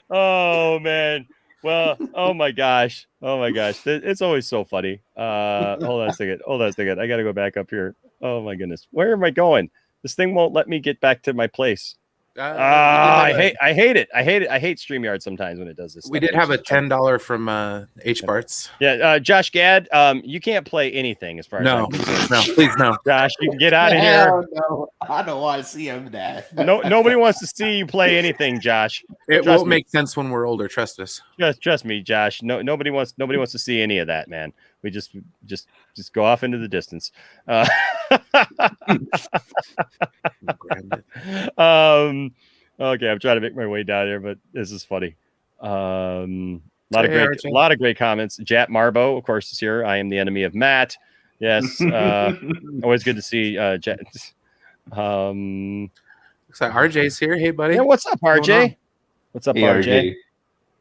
Oh, man. Well, oh my gosh. It's always so funny. Hold on a second. I got to go back up here. Oh my goodness. Where am I going? This thing won't let me get back to my place. I hate it. I hate StreamYard sometimes when it does this. We did have a $10 from HBarts. Yeah, Josh Gad, you can't play anything as far as no, please no. Josh, you can get out of here. No, I don't want to see him that. Nobody wants to see you play anything, Josh. It won't make sense when we're older. Trust us. Trust me, Josh. Nobody wants to see any of that, man. We just go off into the distance. Okay, I'm trying to make my way down here, but this is funny. A lot of great comments. Jat Marbo, of course, is here. I am the enemy of Matt. Yes, always good to see Jat. Looks like RJ's here. Hey, buddy. Yeah, what's up, RJ? What's up, RJ?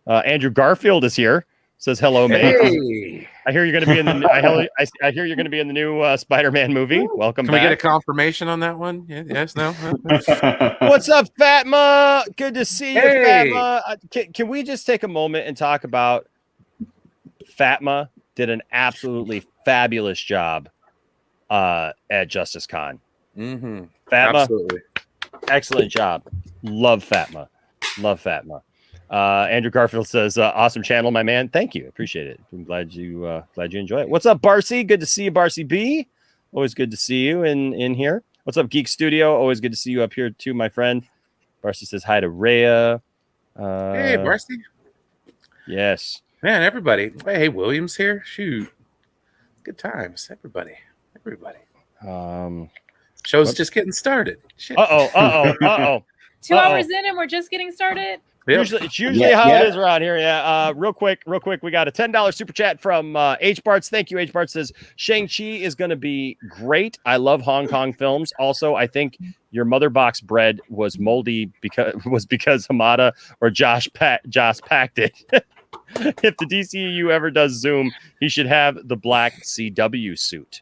Andrew Garfield is here. Says hello, mate. Hey. I hear you're going to be in the. I hear you're going to be in the new Spider-Man movie. Welcome back. Can we get a confirmation on that one? Yeah, yes, no. What's up, Fatma? Good to see you, Fatma. Can we just take a moment and talk about Fatma? Did an absolutely fabulous job at Justice Con. Mm-hmm. Fatma, absolutely excellent job. Love Fatma. Andrew Garfield says, awesome channel, my man. Thank you. Appreciate it. I'm glad you enjoy it. What's up, Barcy? Good to see you, Barcy B. Always good to see you in here. What's up, Geek Studio? Always good to see you up here too, my friend. Barcy says hi to Rhea. Hey, Barcy. Yes. Man, everybody. Hey, William's here. Shoot. Good times. Everybody. Show's just getting started. Shit. Uh-oh. 2 hours in and we're just getting started. Yep. It's usually how it is around here. Yeah. Real quick. We got a $10 super chat from H-Barts. Thank you, H-Barts. Says Shang-Chi is going to be great. I love Hong Kong films. Also, I think your mother box bread was moldy because Hamada or Josh packed it. If the DCEU ever does Zoom, he should have the black CW suit.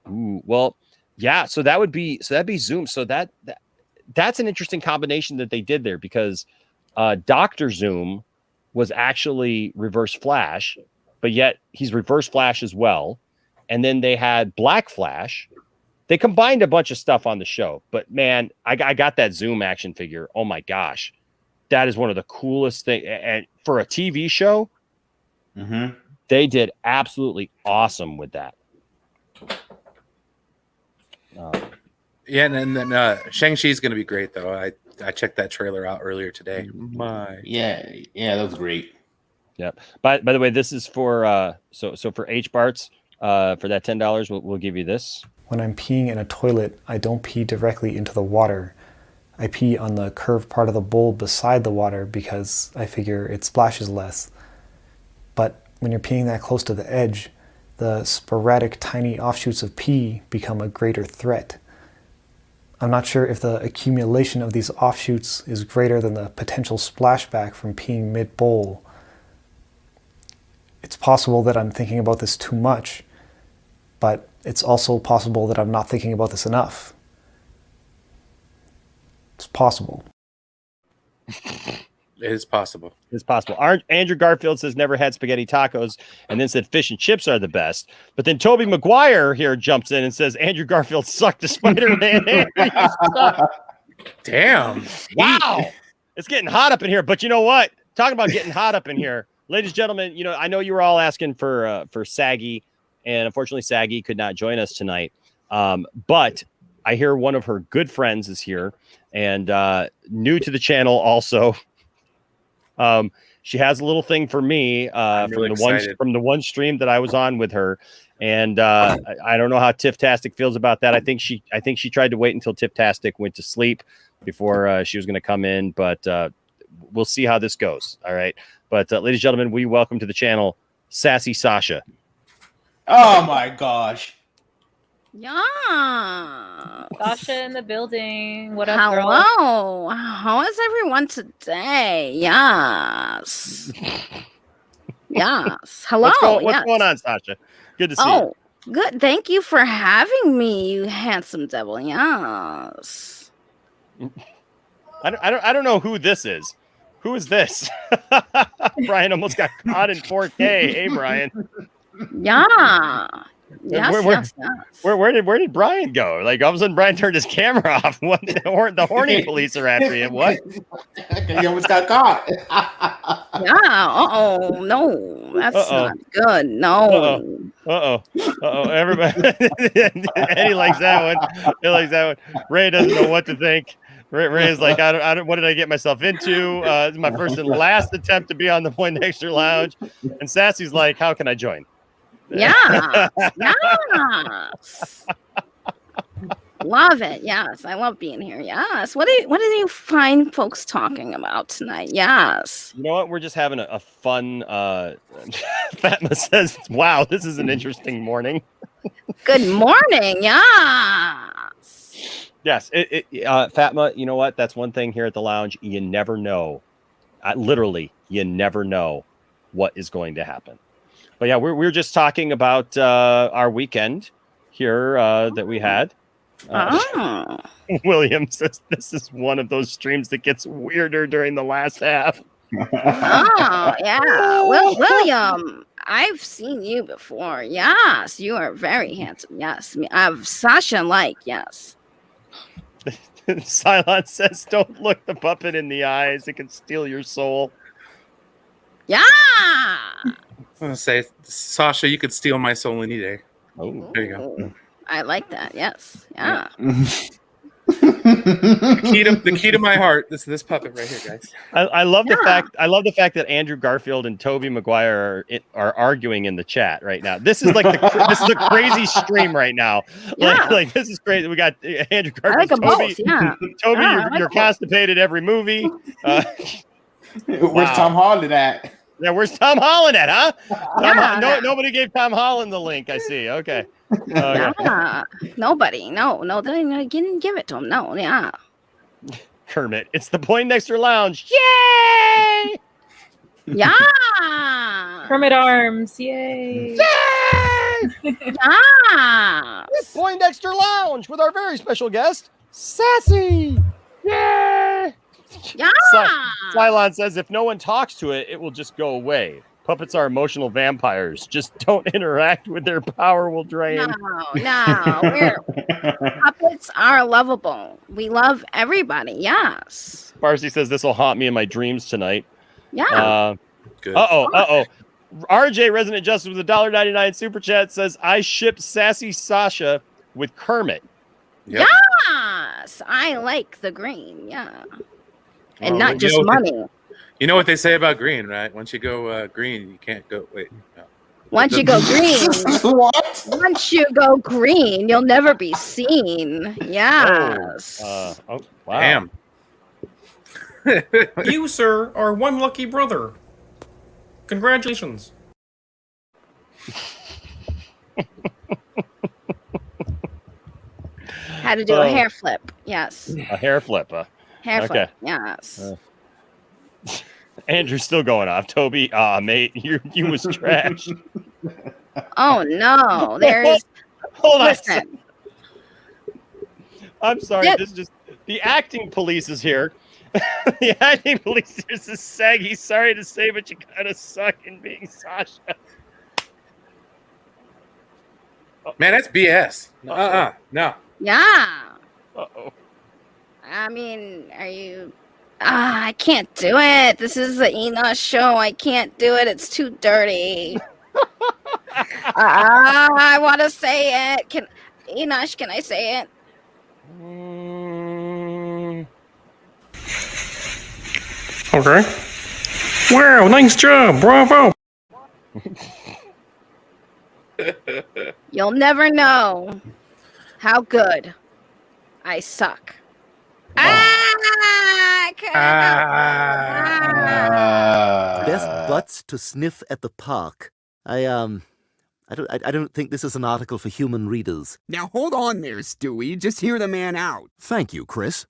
Ooh, well, yeah. So that'd be Zoom. So that's an interesting combination that they did there because Dr. Zoom was actually Reverse Flash, but yet he's Reverse Flash as well. And then they had Black Flash. They combined a bunch of stuff on the show, but man, I got that Zoom action figure. Oh my gosh. That is one of the coolest things. And for a TV show, they did absolutely awesome with that. Yeah, and then Shang-Chi is going to be great, though. I checked that trailer out earlier today. Yeah, that was great. Yep. By the way, this is for so for H-Barts, for that $10, we'll give you this. When I'm peeing in a toilet, I don't pee directly into the water. I pee on the curved part of the bowl beside the water because I figure it splashes less. But when you're peeing that close to the edge, the sporadic tiny offshoots of pee become a greater threat. I'm not sure if the accumulation of these offshoots is greater than the potential splashback from peeing mid-bowl. It's possible that I'm thinking about this too much, but it's also possible that I'm not thinking about this enough. It's possible. It is possible. It's possible. Andrew Garfield says never had spaghetti tacos and then said fish and chips are the best. But then Toby Maguire here jumps in and says Andrew Garfield sucked a Spider-Man. Damn. Wow. It's getting hot up in here. But you know what? Talking about getting hot up in here. Ladies and gentlemen, I know you were all asking for Saggy, and unfortunately Saggy could not join us tonight. But I hear one of her good friends is here and new to the channel also. She has a little thing for me from the one stream that I was on with her, and I don't know how Tiff-tastic feels about that. I think she tried to wait until Tiff-tastic went to sleep before she was going to come in, but we'll see how this goes. All right, But ladies and gentlemen, we welcome to the channel Sassy Sasha. Oh my gosh. Yeah. Sasha in the building. What up, girl? Hello. How is everyone today? Yes. Yes. Hello. What's going on, Sasha? Good to see you. Oh, good. Thank you for having me, you handsome devil. Yes. I don't know who this is. Who is this? Brian almost got caught in 4K. Hey, Brian. Yeah. Yes, yes. Where did Brian go? Like all of a sudden, Brian turned his camera off. What the horny police are after him? What? He almost got caught. Yeah. No, that's not good. No. Everybody, Eddie likes that one. He likes that one. Ray doesn't know what to think. Ray's like, I don't. What did I get myself into? This is my first and last attempt to be on the Poindexter Lounge. And Sassy's like, how can I join? Yeah. Yes. Love it. Yes. I love being here. Yes. What do you find folks talking about tonight? Yes. You know what? We're just having a fun Fatma says, wow, this is an interesting morning. Good morning. Yeah. Yes. Fatma, you know what? That's one thing here at the lounge. You never know. Literally, you never know what is going to happen. But yeah, we're just talking about our weekend here that we had. William says this is one of those streams that gets weirder during the last half. Oh, yeah. Well, William, I've seen you before. Yes, you are very handsome. Yes. I've Sasha like, yes. Cylon says, don't look the puppet in the eyes. It can steal your soul. Yeah. I'm gonna say, Sasha, you could steal my soul any day. Oh, there you go. I like that. Yes. Yeah. The key to my heart. This puppet right here, guys. I love the fact that Andrew Garfield and Tobey Maguire are arguing in the chat right now. This is like this is a crazy stream right now. Yeah. Like this is crazy. We got Andrew Garfield. I like them Toby, both. Yeah. Toby, Yeah, you're constipated every movie. Where's Tom Holland at? Yeah, where's Tom Holland at, huh? Yeah. Nobody gave Tom Holland the link. I see. Okay. Yeah. Nobody. No, they didn't give it to him. No. Yeah. Kermit, it's the Poindexter Lounge. Yay! Yeah. Kermit arms. Yay. Yeah. It's Poindexter Lounge with our very special guest, Sassy. Yay! Yeah. Cylon says if no one talks to it, it will just go away. Puppets are emotional vampires. Just don't interact with their power will drain. No. Puppets are lovable. We love everybody. Yes. Barcy says this will haunt me in my dreams tonight. Yeah. Good. Uh-oh. RJ Resident Justice with a $1.99 super chat says I ship Sassy Sasha with Kermit. Yep. Yes. I like the green. Yeah. And Well, not just money. You know what they say about green, right? Once you go green, you can't go. Wait. No. Once you go green, What? once you go green, you'll never be seen. Yes. Wow. Damn. You, sir, are one lucky brother. Congratulations. How to do a hair flip. Yes. A hair flip. Hair flip. Okay. Yes. Andrew's still going off. Toby, mate, you was trash. Oh no. There's Hold on. listen. I'm sorry. Yep. This is just the acting police is here. The acting police is this saggy. Sorry to say, but you kind of suck in being Sasha. Man, that's BS. No. Yeah. Uh-oh. I mean, are you I can't do it. This is the Enosh show. I can't do it. It's too dirty. I want to say it. Enosh, can I say it? Okay. Wow, nice job. Bravo. You'll never know how good I suck Best butts to sniff at the park. I don't think this is an article for human readers. Now hold on there, Stewie. Just hear the man out. Thank you, Chris.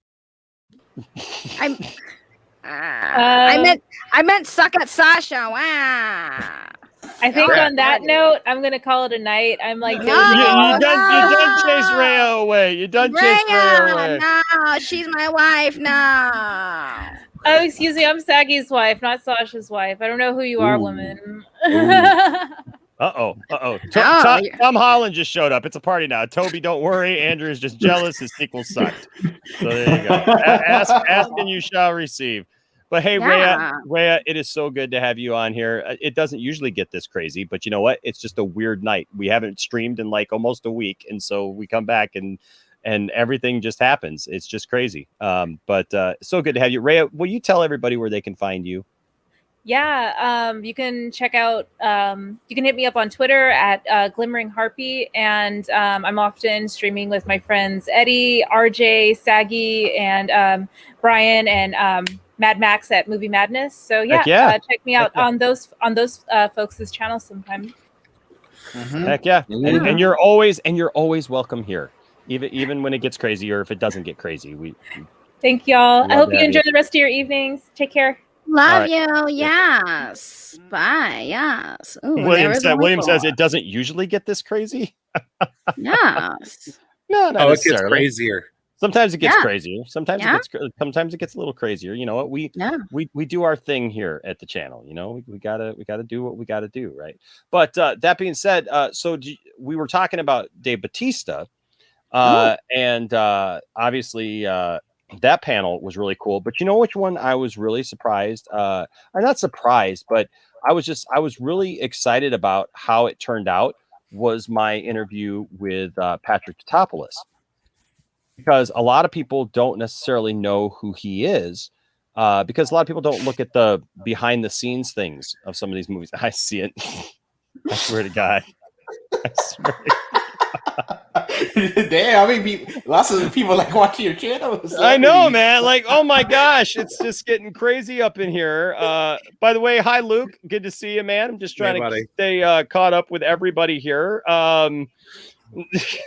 I meant suck at Sasha. Wow. I think on that note, I'm gonna call it a night. I'm like, you done chase Rhea away. You done chase Rhea away. No, she's my wife now. Oh, excuse me, I'm Saggy's wife, not Sasha's wife. I don't know who you are, woman. Uh-oh. Tom Holland just showed up. It's a party now. Toby, don't worry. Andrew is just jealous. His sequel sucked. So there you go. Ask and you shall receive. But hey, Rhea, it is so good to have you on here. It doesn't usually get this crazy, but you know what? It's just a weird night. We haven't streamed in like almost a week, and so we come back and everything just happens. It's just crazy. But so good to have you. Rhea, will you tell everybody where they can find you? Yeah, you can check out, you can hit me up on Twitter at Glimmering Harpy, and I'm often streaming with my friends Eddie, RJ, Saggy, and Brian, and Mad Max at Movie Madness. So yeah, check me out on those folks' channels sometime. Heck yeah. And you're always welcome here, even when it gets crazy or if it doesn't get crazy. Thank y'all. I hope you enjoy the rest of your evenings. Take care. Love you. Yes. Bye. Yes. Ooh, William says it doesn't usually get this crazy. Yes. No, not it gets crazier. Sometimes it gets crazier. Sometimes it gets a little crazier. You know what? We do our thing here at the channel. You know, we gotta do what we gotta do, right? But that being said, we were talking about Dave Bautista, and obviously that panel was really cool. But you know which one I was really surprised? I'm not surprised, but I was really excited about how it turned out. Was my interview with Patrick Tatopoulos. Because a lot of people don't necessarily know who he is, because a lot of people don't look at the behind the scenes things of some of these movies. I see it. I swear to God. I swear to God. Damn, I mean, lots of people like watching your channels. I know, man. Like, oh my gosh, it's just getting crazy up in here. By the way, hi, Luke. Good to see you, man. I'm just trying to stay caught up with everybody here. That's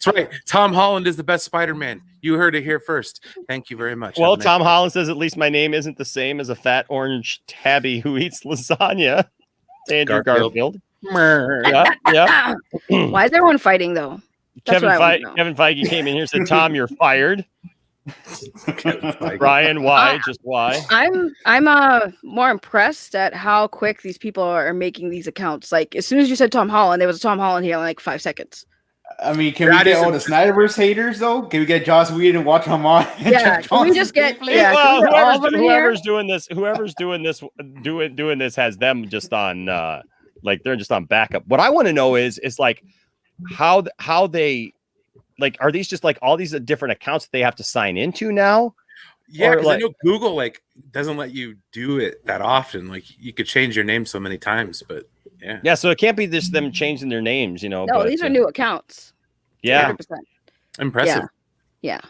right. Tom Holland is the best Spider-Man. You heard it here first. Thank you very much. Well, Tom Holland says at least my name isn't the same as a fat orange tabby who eats lasagna. Andrew Garfield. Yeah. Why is everyone fighting though? Kevin Feige came in here and said, "Tom, you're fired." Brian, why? Just why? I'm more impressed at how quick these people are making these accounts. Like as soon as you said Tom Holland, there was a Tom Holland here in like 5 seconds. I mean, can we get all the Snyderverse haters though? Can we get Joss Whedon and watch him on? Yeah, can we just get whoever's doing this has them just on like they're just on backup. What I want to know is like how they like, are these just like all these different accounts that they have to sign into now? Yeah, because I know Google like doesn't let you do it that often. Like you could change your name so many times, but yeah. So it can't be just them changing their names, you know. No, these are new accounts. Yeah, 100%. Impressive. Yeah.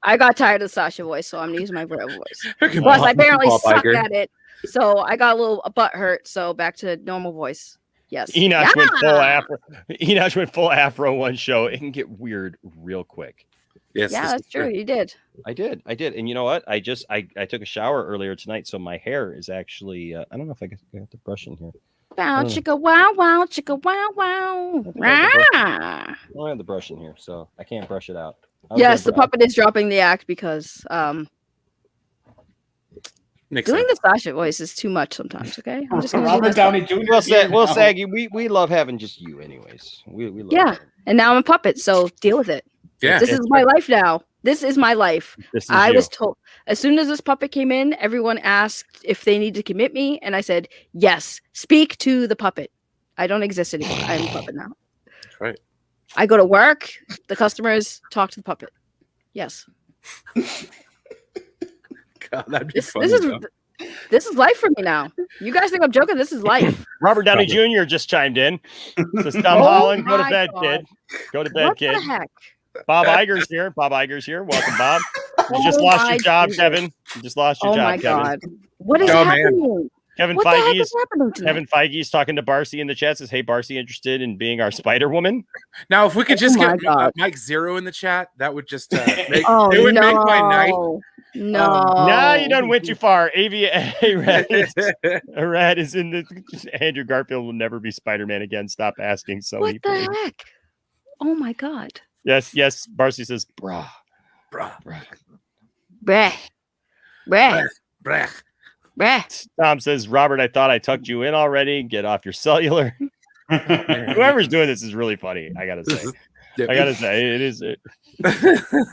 I got tired of the Sasha voice, so I'm using my real voice. Plus, I apparently suck at it, so I got a butt hurt. So back to normal voice. Yes. Enosh went full afro. Enosh went full afro one show. It can get weird real quick. Yes. Yeah, that's true. You did. I did. And you know what? I took a shower earlier tonight, so my hair is actually. I don't know if I got the brush in here. Wow, chicka wow wow, chicka wow wow. I don't have the brush in here, so I can't brush it out. Yes, the puppet is dropping the act because doing the Sasha voice is too much sometimes. Okay, I'm just gonna Robert Downey Jr. Well, Saggy, we love having just you, anyways. We love it. And now I'm a puppet, so deal with it. Yeah, this is my life now. This is my life. I you. was told as soon as this puppet came in, everyone asked if they need to commit me, and I said yes. Speak to the puppet. I don't exist anymore. I'm a puppet now. That's right. I go to work. The customers talk to the puppet. Yes. God, that'd be funny. This is life for me now. You guys think I'm joking? This is life. Robert Downey Jr. just chimed in. Says Tom Holland, go to bed, kid. Go to bed, kid. What the heck? Bob Iger's here. Bob Iger's here. Welcome, Bob. You just lost your job, Kevin. You just lost your job, Kevin. Oh my God. What is happening? Kevin What the heck Feige is happening tonight? Kevin Feige is talking to Barcy in the chat. Says, "Hey, Barcy, interested in being our Spider Woman?" Now, if we could just my get God. Mike Zero in the chat, that would just make, Oh, it would no. make my night. No. Nah, you done went too far. Arad is in the. Andrew Garfield will never be Spider-Man again. Stop asking Sony. What the heck? Oh my God. Yes. Barcy says, "Bruh, bruh." Breh. Breh. Breh. Breh. Tom says, "Robert, I thought I tucked you in already. Get off your cellular." Whoever's doing this is really funny. I gotta say, it is.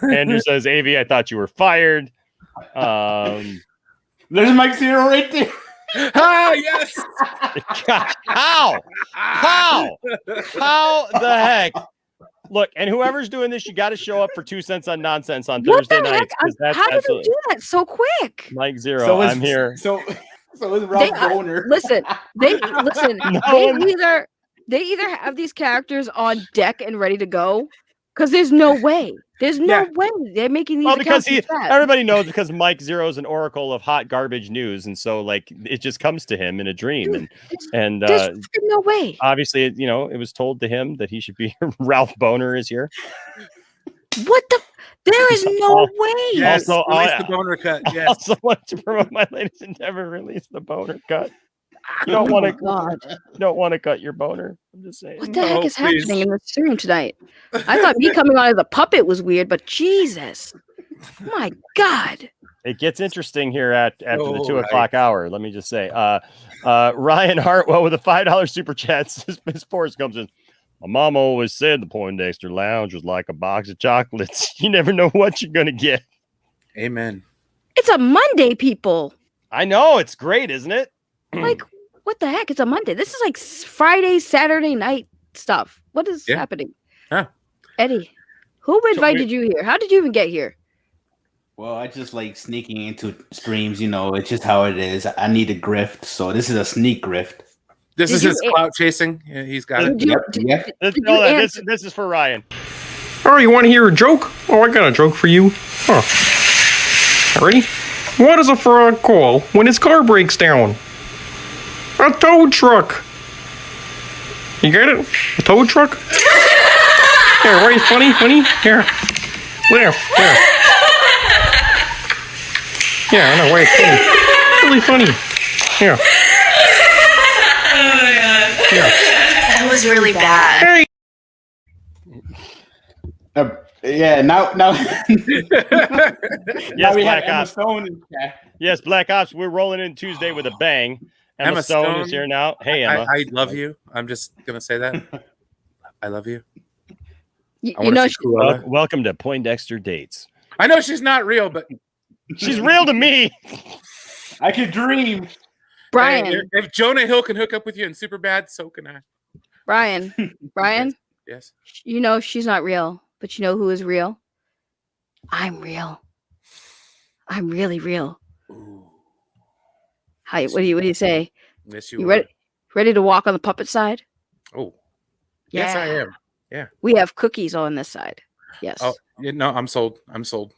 Andrew says, "Avi, I thought you were fired." There's Mike Zero right there. Ah, yes. God, how the heck? Look, and whoever's doing this, you got to show up for 2 cents on nonsense on Thursday nights. How did they do that so quick? Mike Zero, I'm here. So is Rob Boner. Listen. They either have these characters on deck and ready to go, because there's no way. There's no way they're making these. Well, because fast. everybody knows because Mike Zero is an oracle of hot garbage news, and so like it just comes to him in a dream, and there's no way. Obviously, it was told to him that he should be. Ralph Boner is here. What the? There is no way. Yes, also, release the boner cut. Yes. Also, want to promote my latest endeavor. Release the boner cut. You don't want to cut your boner. I'm just saying. What the heck is happening in the stream tonight? I thought me coming on as a puppet was weird, but Jesus, my God. It gets interesting here after the 2 o'clock hour. Let me just say, Ryan Hartwell with a $5 super chat. Miss Forrest comes in. My mom always said the Poindexter Lounge was like a box of chocolates. You never know what you're gonna get. Amen. It's a Monday, people. I know, it's great, isn't it? Like, what the heck? It's a Monday. This is like Friday, Saturday night stuff. What is happening? Huh. Eddie, who invited you here? How did you even get here? Well, I just like sneaking into streams. It's just how it is. I need a grift, so this is a sneak grift. This is his clout chasing. Yeah, he's got it. This is for Ryan. Oh, you want to hear a joke? Oh, I got a joke for you. Huh. Ready? What does a frog call when his car breaks down? A tow truck. You get it? A tow truck? Here, right? Funny? Here. Laugh. Here. Yeah, I know, right? Funny. Really funny. Yeah. Oh my God. Yeah. That was really bad. Hey. Now Yes, we Black have Emma Ops. Stone in chat. Yes, Black Ops. We're rolling in Tuesday with a bang. Emma Stone is here now. Hey, Emma. I love you. I'm just gonna say that. I love you. Welcome to Poindexter Dates. I know she's not real, but she's real to me. I can dream. Brian. Hey, if Jonah Hill can hook up with you in Superbad, so can I. Brian. Yes. She's not real, but you know who is real? I'm real. I'm really real. Ooh. Hi. What do you say? Yes, you ready to walk on the puppet side? Oh. Yes, I am. Yeah. We have cookies on this side. Yes. Oh, no, I'm sold.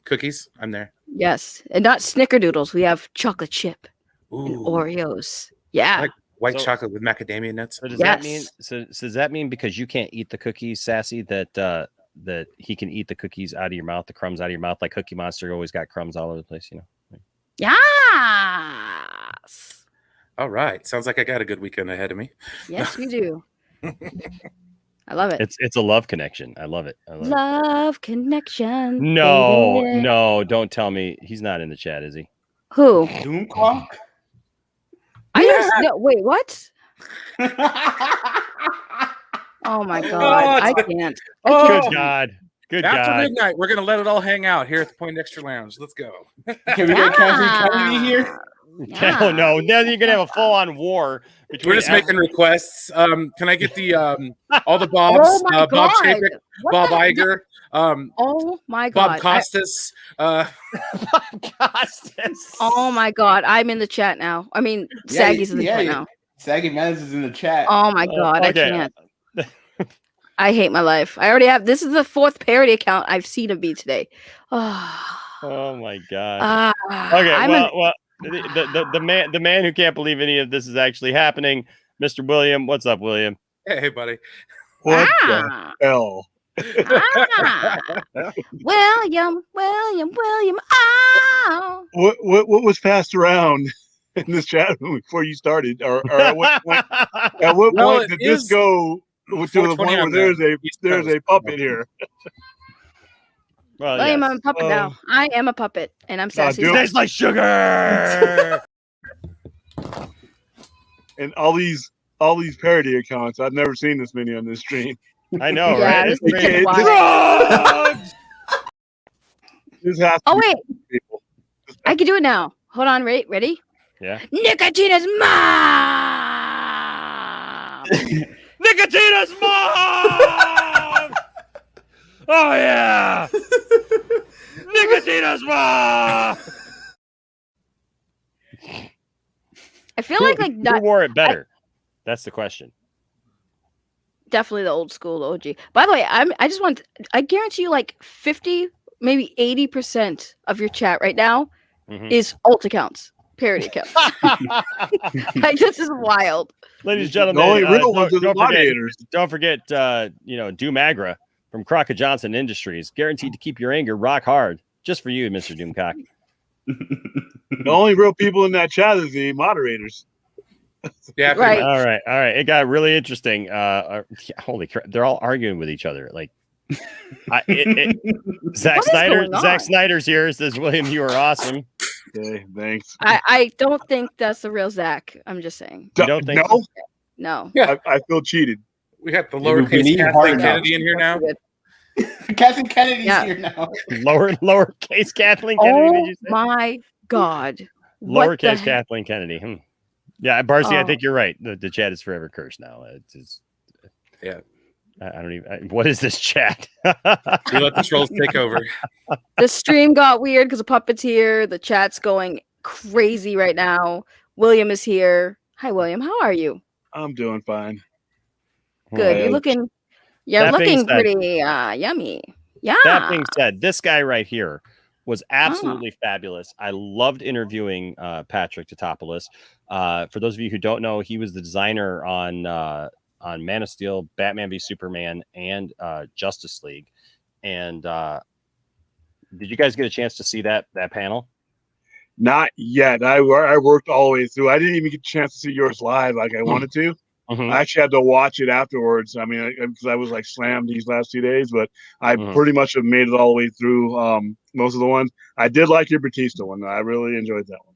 Cookies, I'm there. Yes. And not snickerdoodles. We have chocolate chip and Ooh. Oreos. Yeah. Like white chocolate with macadamia nuts. So does that mean? So does that mean because you can't eat the cookies, Sassy, that he can eat the cookies out of your mouth, the crumbs out of your mouth, like Cookie Monster always got crumbs all over the place, Yes. All right. Sounds like I got a good weekend ahead of me. Yes, we do. I love it. It's a love connection. I love it. Love connection. Baby. No, don't tell me he's not in the chat, is he? Who? Doom Clock? Wait, what? Oh my God. I can't. Good God. After midnight, we're going to let it all hang out here at the Poindexter Lounge. Let's go. Can we get Kennedy here? Yeah. No, now you're gonna have a full-on war between. We're just making requests. Can I get the all the Bobs? Oh Bob Chapek, Bob Iger. Oh my God. Bob Costas. Bob Costas. Oh my God. I'm in the chat now. I mean, Saggy's in the chat now. Saggy Mans is in the chat. Oh my God. Okay. I can't. I hate my life. I already have. This is the 4th parody account I've seen of me today. Oh my god. Okay, I'm well, the man who can't believe any of this is actually happening, Mr. William. What's up, William? Hey, buddy. What the hell? William. Oh. What was passed around in this chat room before you started, or at what point? At what point did this go to the point where there's a puppet here? Well, William, I'm a puppet now. I am a puppet, and I'm sassy. Tastes like sugar. And all these parody accounts, I've never seen this many on this stream. I know, Yeah, right? this is wild. This has to Oh be wait, people. I can do it now. Hold on, ready? Yeah. Nicotina's mom. Nicotina's mom. Oh yeah. Nicotina's mom. I feel like who wore it better? That's the question. Definitely the old school OG. By the way, I guarantee you like 50, maybe 80% of your chat right now is alt accounts, parody accounts. Like, this is wild. Ladies and gentlemen, The only real ones are the moderators. Don't forget, Doomagra from Crockett Johnson Industries, guaranteed to keep your anger rock hard, just for you, Mr. Doomcock. The only real people in that chat is the moderators. Yeah. Right. All right. It got really interesting. Holy crap! They're all arguing with each other. Like, Zack Snyder's here. Says, William, you are awesome. Okay, thanks. I don't think that's the real Zach. I'm just saying. You don't think no? No. Yeah, I feel cheated. We got the lowercase Kathleen Kennedy in here now. Kathleen Kennedy's here now. Lowercase Kathleen Kennedy. Did you say? My God. What the Lowercase heck? Kathleen Kennedy. Yeah, Barcy, I think you're right. The chat is forever cursed now. It's yeah. I don't even. What is this chat? We let the trolls take over. The stream got weird because the puppet's here. The chat's going crazy right now. William is here. Hi, William. How are you? I'm doing fine. Good. You're looking. You're That being looking said- pretty yummy. Yeah. That being said, this guy right here was absolutely fabulous. I loved interviewing Patrick Tatopoulos. For those of you who don't know, he was the designer on Man of Steel, Batman v Superman, and Justice League. And did you guys get a chance to see that panel? Not yet. I worked all the way through. I didn't even get a chance to see yours live like I wanted to. I actually had to watch it afterwards. I mean, because I was like slammed these last 2 days, but I pretty much have made it all the way through most of the ones. I did like your Bautista one. I really enjoyed that one.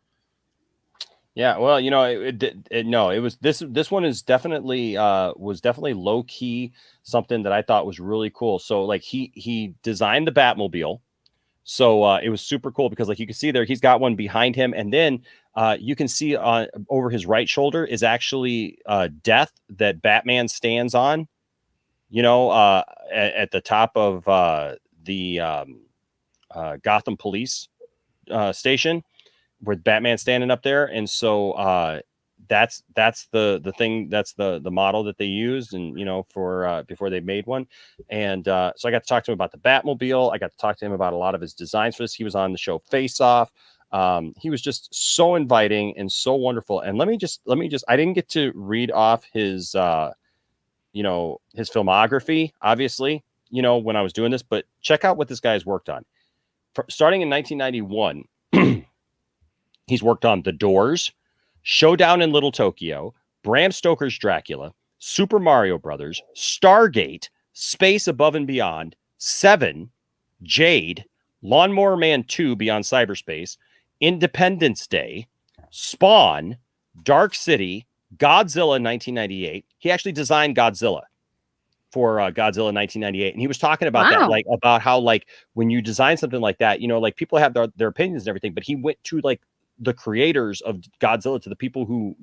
Yeah, well, it was this one is definitely was definitely low key, something that I thought was really cool. So like he designed the Batmobile. So it was super cool because like you can see there, he's got one behind him, and then you can see over his right shoulder is actually Death that Batman stands on. At the top of the Gotham Police station, where Batman's standing up there, and so that's the thing, that's the model that they used, and for before they made one. And so I got to talk to him about the Batmobile. I got to talk to him about a lot of his designs for this. He was on the show Face Off. He was just so inviting and so wonderful. And let me just I didn't get to read off his his filmography, obviously, when I was doing this, but check out what this guy's worked on. Starting in 1991, he's worked on The Doors, Showdown in Little Tokyo, Bram Stoker's Dracula, Super Mario Brothers, Stargate, Space Above and Beyond, Seven, Jade, Lawnmower Man 2 Beyond Cyberspace, Independence Day, Spawn, Dark City, Godzilla 1998. He actually designed Godzilla for Godzilla 1998. And he was talking about that, like about how like when you design something like that, like people have their opinions and everything, but he went to like the creators of Godzilla, to the people who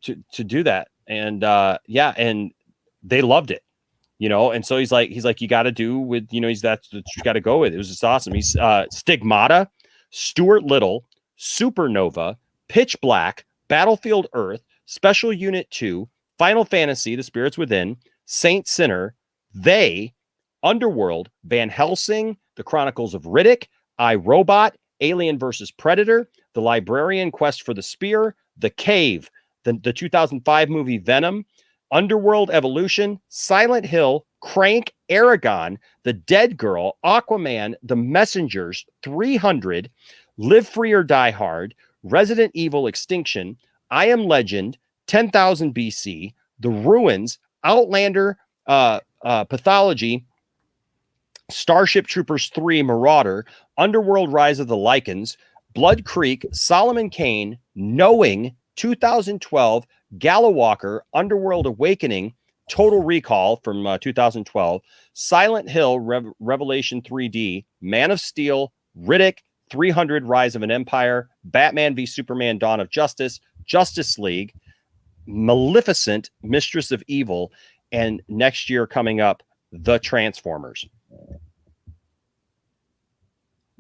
to do that, and and they loved it, and so he's like you got to do with that's what you got to go with. It was just awesome. He's Stigmata, Stuart Little, Supernova, Pitch Black, Battlefield Earth, Special Unit 2, Final Fantasy: The Spirits Within, Saint Sinner, They, Underworld, Van Helsing, The Chronicles of Riddick, I, Robot, Alien vs. Predator, The Librarian, Quest for the Spear, The Cave, the 2005 movie Venom, Underworld Evolution, Silent Hill, Crank, Aragon, The Dead Girl, Aquaman, The Messengers, 300, Live Free or Die Hard, Resident Evil Extinction, I Am Legend, 10,000 BC, The Ruins, Outlander, Pathology, Starship Troopers 3 Marauder, Underworld Rise of the Lycans, Blood Creek, Solomon Kane, Knowing, 2012, Gallowalker, Underworld Awakening, Total Recall from 2012, Silent Hill, Revelation 3D, Man of Steel, Riddick, 300, Rise of an Empire, Batman v Superman, Dawn of Justice, Justice League, Maleficent, Mistress of Evil, and next year coming up, The Transformers.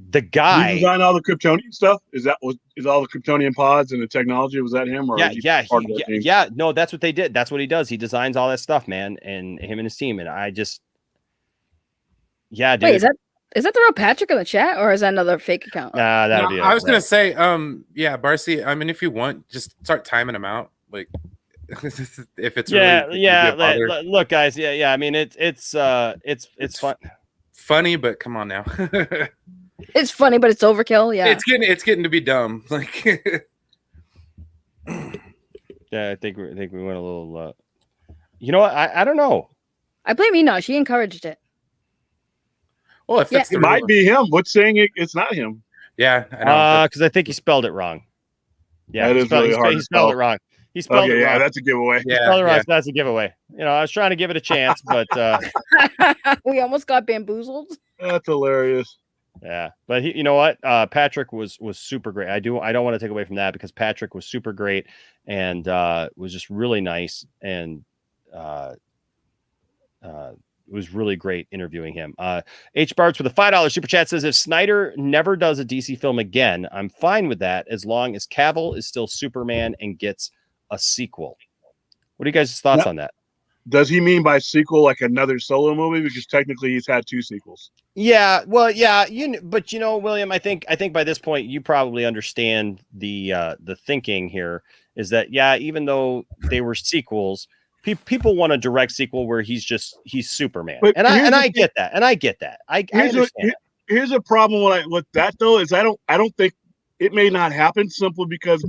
The guy He designed all the Kryptonian stuff. Is all the Kryptonian pods and the technology? Was that him? Or yeah. No, that's what they did. That's what he does. He designs all that stuff, man, and him and his team. And I just, dude. Wait, is that the real Patrick in the chat, or is that another fake account? That'll be. I was gonna say, Barcy. I mean, if you want, just start timing them out, like. If it's look, guys, I mean, it's fun. Funny, but come on now. It's funny, but it's overkill. Yeah, it's getting to be dumb. Like, I think we went a little. You know what? I don't know. I blame Enosh. He encouraged it. Well, if it might be him. What's saying it's not him? Yeah, because I think he spelled it wrong. Yeah, that is really hard. He spelled it wrong. He spelled it wrong. Yeah, that's a giveaway. So that's a giveaway. You know, I was trying to give it a chance, but we almost got bamboozled. That's hilarious. Yeah, but you know what? Patrick was super great. I don't want to take away from that because Patrick was super great and was just really nice and it was really great interviewing him. H Barts with a $5 super chat says, if Snyder never does a DC film again, I'm fine with that as long as Cavill is still Superman and gets a sequel. What are you guys' thoughts on that? Does he mean by sequel like another solo movie? Because technically he's had 2 sequels. Yeah, well, yeah, but William, I think by this point you probably understand the thinking here is that even though they were sequels, people want a direct sequel where he's Superman, and I get that. I understand. Here's a problem with that though is I don't think it may not happen simply because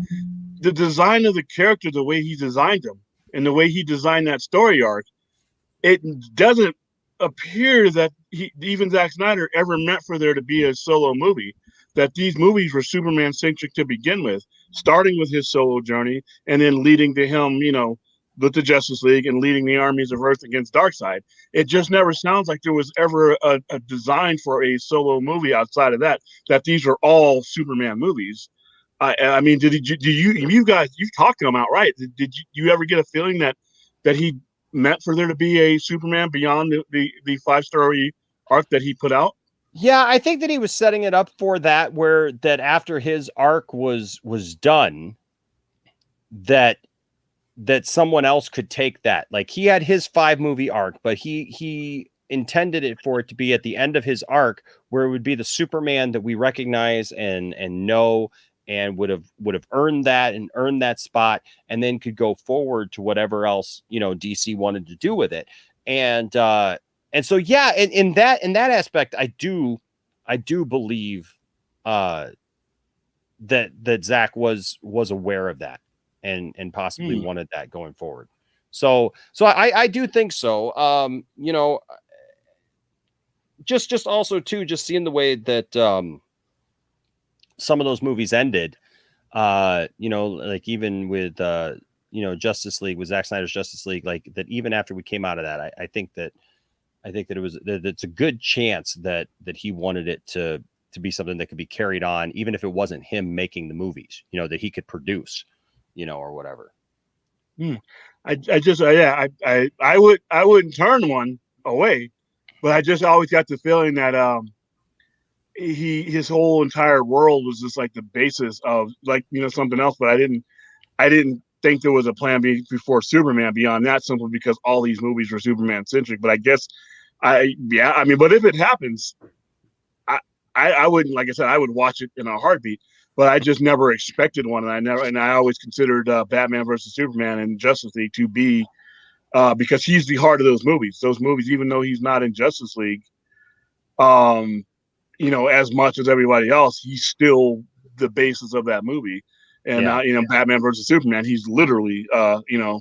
the design of the character, the way he designed them, and the way he designed that story arc, it doesn't appear that even Zack Snyder ever meant for there to be a solo movie. That these movies were Superman centric to begin with, starting with his solo journey and then leading to him, with the Justice League and leading the armies of Earth against Darkseid. It just never sounds like there was ever a design for a solo movie outside of that these were all Superman movies. I mean, you guys, you've talked to him outright. Did you ever get a feeling that he meant for there to be a Superman beyond the 5-story arc that he put out? Yeah, I think that he was setting it up for that, that after his arc was done, that someone else could take that. Like he had his 5-movie arc, but he intended it for it to be at the end of his arc where it would be the Superman that we recognize and know and would have earned that spot and then could go forward to whatever else, DC wanted to do with it. And so, in that aspect, I do believe that Zack was aware of that and possibly wanted that going forward. So I do think so. Just also too, just seeing the way that some of those movies ended, like even with Justice League, with Zack Snyder's Justice League, like that even after we came out of that, I think that it's a good chance that he wanted it to be something that could be carried on, even if it wasn't him making the movies, that he could produce, or whatever. I wouldn't turn one away, but I just always got the feeling that his whole entire world was just like the basis of something else, but I didn't think there was a plan B before Superman beyond that, simply because all these movies were Superman centric. But I guess I mean, but if it happens, I wouldn't, like I said, I would watch it in a heartbeat. But I just never expected one, and I always considered Batman versus Superman and Justice League to be because he's the heart of those movies. Those movies, even though he's not in Justice League, you know, as much as everybody else, he's still the basis of that movie. And you know, Batman versus Superman, he's literally you know,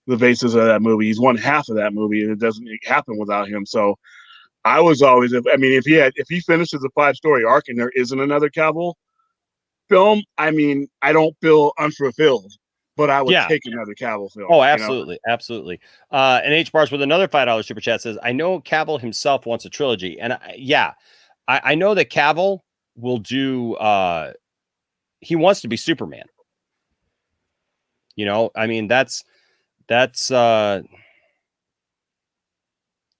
the basis of that movie. He's one half of that movie, and it doesn't happen without him. So I was always, I mean, if he finishes a 5-story arc and there isn't another Cavill film, I mean, I don't feel unfulfilled, but I would take another Cavill film. Oh, absolutely, absolutely. And H Bars with another $5 super chat says, I know Cavill himself wants a trilogy, and I know that Cavill will do. He wants to be Superman. You know, I mean, that's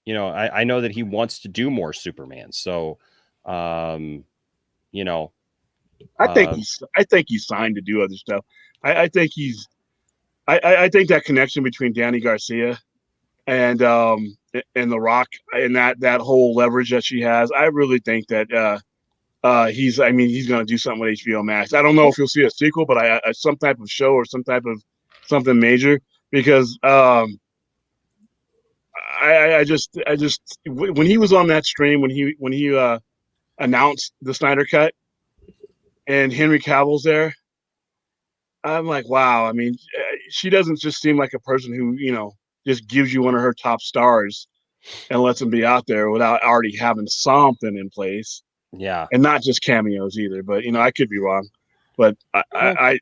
you know, I know that he wants to do more Superman. So, you know, I think he's signed to do other stuff. I think I think that connection between Danny Garcia and The Rock and that whole leverage that she has, I really think that he's going to do something with HBO Max. I don't know if you'll see a sequel, but some type of show or some type of something major, because I just when he was on that stream, when he announced the Snyder Cut and Henry Cavill's there, I'm like, wow. I mean, she doesn't just seem like a person who, you know, just gives you one of her top stars and lets them be out there without already having something in place. Yeah. And not just cameos either, but, you know, I could be wrong, but I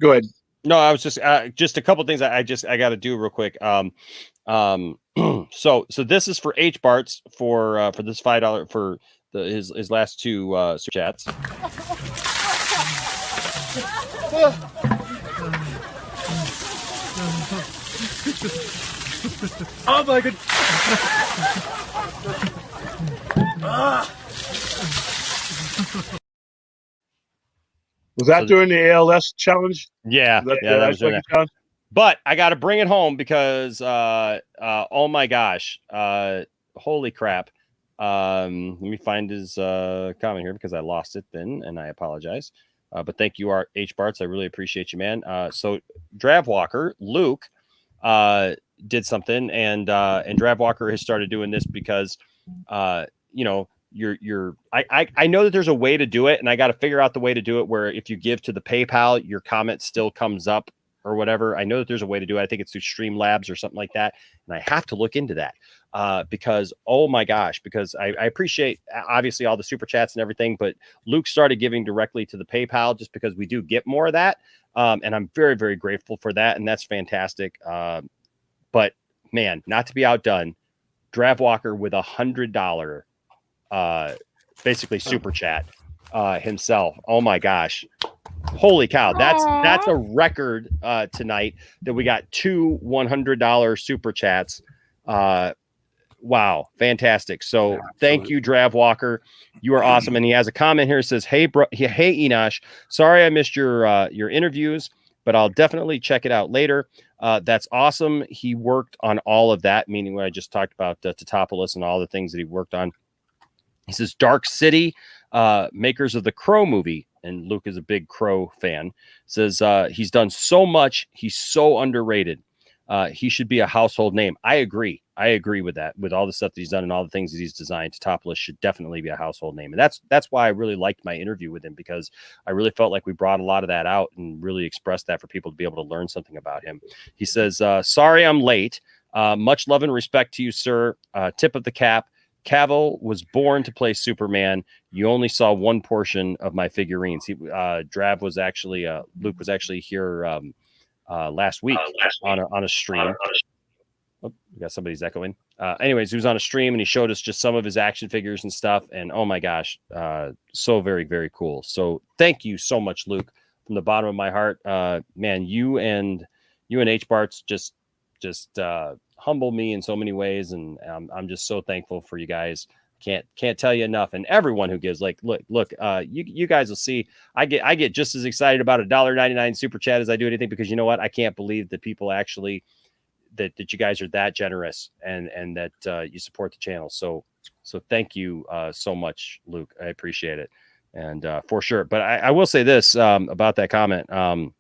go ahead. No, I was just a couple things I got to do real quick. So this is for H Barts for this $5 for his last two super chats. Oh my god. Was that during the ALS challenge? Yeah, that was during that. But I got to bring it home because oh my gosh, holy crap. Let me find his comment here because I lost it then, and I apologize. But thank you, H Barts. I really appreciate you, man. So Dravwalker, Luke, did something, and Dravwalker has started doing this because you know, I know that there's a way to do it, and I got to figure out the way to do it where if you give to the PayPal, your comment still comes up or whatever. I know that there's a way to do it. I think it's through Streamlabs or something like that, and I have to look into that because oh my gosh, because I appreciate obviously all the super chats and everything, but Luke started giving directly to the PayPal just because we do get more of that, and I'm very, very grateful for that, and that's fantastic. But man, not to be outdone, Dravwalker with $100 basically super chat himself. Oh my gosh, holy cow, that's a record tonight that we got two $100 super chats. Wow, fantastic. So thank you, Dravwalker, you are awesome. And he has a comment here that says, hey Enosh, sorry I missed your interviews, but I'll definitely check it out later. That's awesome. He worked on all of that, meaning what I just talked about, Tatopoulos and all the things that he worked on. He says, Dark City, makers of the Crow movie, and Luke is a big Crow fan, says he's done so much. He's so underrated. He should be a household name. I agree with that. With all the stuff that he's done and all the things that he's designed, Tatopoulos should definitely be a household name. And that's why I really liked my interview with him, because I really felt like we brought a lot of that out and really expressed that for people to be able to learn something about him. He says, sorry I'm late. Much love and respect to you, sir. Tip of the cap. Cavill was born to play Superman. You only saw one portion of my figurines. Luke was actually here last week on a stream. Oh, we got somebody's echoing. Anyways, he was on a stream and he showed us just some of his action figures and stuff. And oh my gosh, so very, very cool. So thank you so much, Luke, from the bottom of my heart. Man, you and H Barts just humble me in so many ways, and I'm just so thankful for you guys Can't tell you enough. And everyone who gives, like, look, you guys will see. I get just as excited about a $1.99 super chat as I do anything, because you know what? I can't believe that people actually that you guys are that generous and that you support the channel. So thank you so much, Luke. I appreciate it. And for sure. But I will say this about that comment. What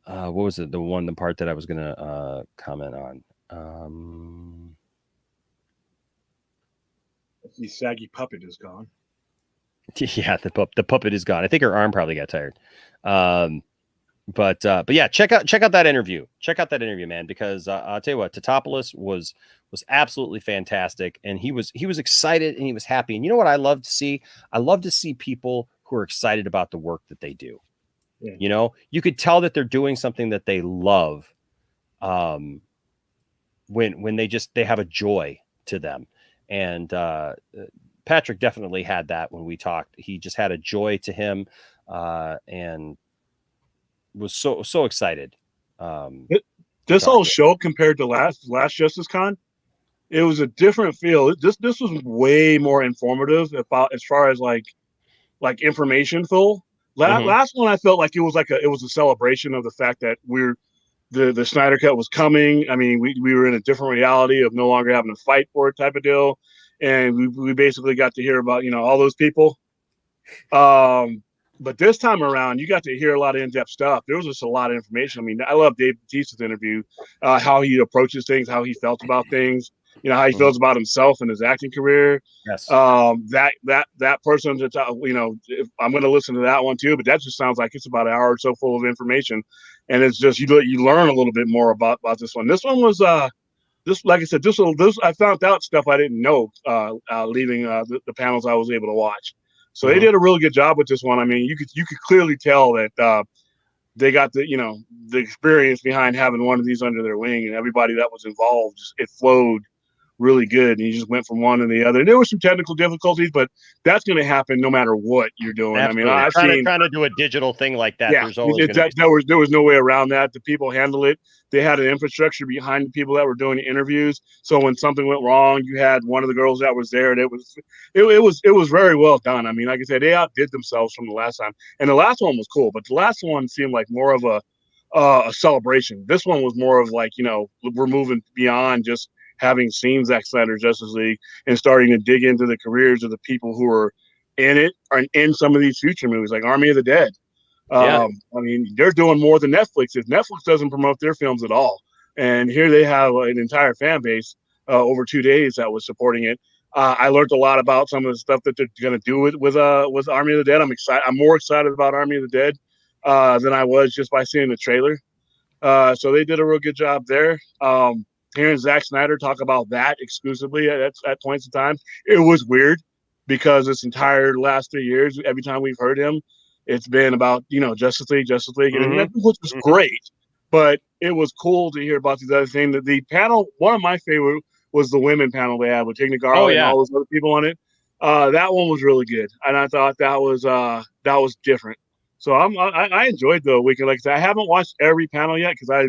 was it? The part that I was gonna comment on. The saggy puppet is gone. Yeah, the puppet is gone. I think her arm probably got tired. But yeah, check out that interview. Check out that interview, man, because I'll tell you what, Tatopoulos was absolutely fantastic, and he was excited and he was happy. And you know what I love to see? I love to see people who are excited about the work that they do. Yeah. You know, you could tell that they're doing something that they love. When they have a joy to them. And Patrick definitely had that when we talked. He just had a joy to him, and was so excited. This whole show compared to last Justice Con, it was a different feel. This was way more informative about as far as like information full. Last one I felt like it was a celebration of the fact that the Snyder Cut was coming. I mean, we were in a different reality of no longer having to fight for it type of deal. And we basically got to hear about, all those people. But this time around, you got to hear a lot of in-depth stuff. There was just a lot of information. I mean, I love Dave Bautista's interview, how he approaches things, how he felt about things, how he feels about himself and his acting career. Yes. That person, I'm going to listen to that one too, but that just sounds like it's about an hour or so full of information. And it's just, you learn a little bit more about this one. This one was, like I said, this I found out stuff I didn't know leaving the panels I was able to watch. So they did a really good job with this one. I mean, you could clearly tell that they got the experience behind having one of these under their wing, and everybody that was involved, it flowed really good. And you just went from one to the other. There were some technical difficulties, but that's going to happen no matter what you're doing. Absolutely. I mean, trying to do a digital thing like that. Yeah, There's always there was no way around that. The people handle it. They had an infrastructure behind the people that were doing the interviews. So when something went wrong, you had one of the girls that was there. And it was very well done. I mean, like I said, they outdid themselves from the last time. And the last one was cool, but the last one seemed like more of a celebration. This one was more of like, we're moving beyond just having seen Zack Snyder's Justice League and starting to dig into the careers of the people who are in it or in some of these future movies, like Army of the Dead. I mean, they're doing more than Netflix is. Netflix doesn't promote their films at all, and here they have an entire fan base over 2 days that was supporting it. I learned a lot about some of the stuff that they're going to do with Army of the Dead. I'm excited. I'm more excited about Army of the Dead than I was just by seeing the trailer. So they did a real good job there. Hearing Zack Snyder talk about that exclusively at points in time, it was weird because this entire last 3 years, every time we've heard him, it's been about, Justice League, and which was great. But it was cool to hear about these other things. The panel, one of my favorite was the women panel they had with Tig Notaro and all those other people on it. That one was really good, and I thought that was different. So I enjoyed the weekend. Like I said, I haven't watched every panel yet because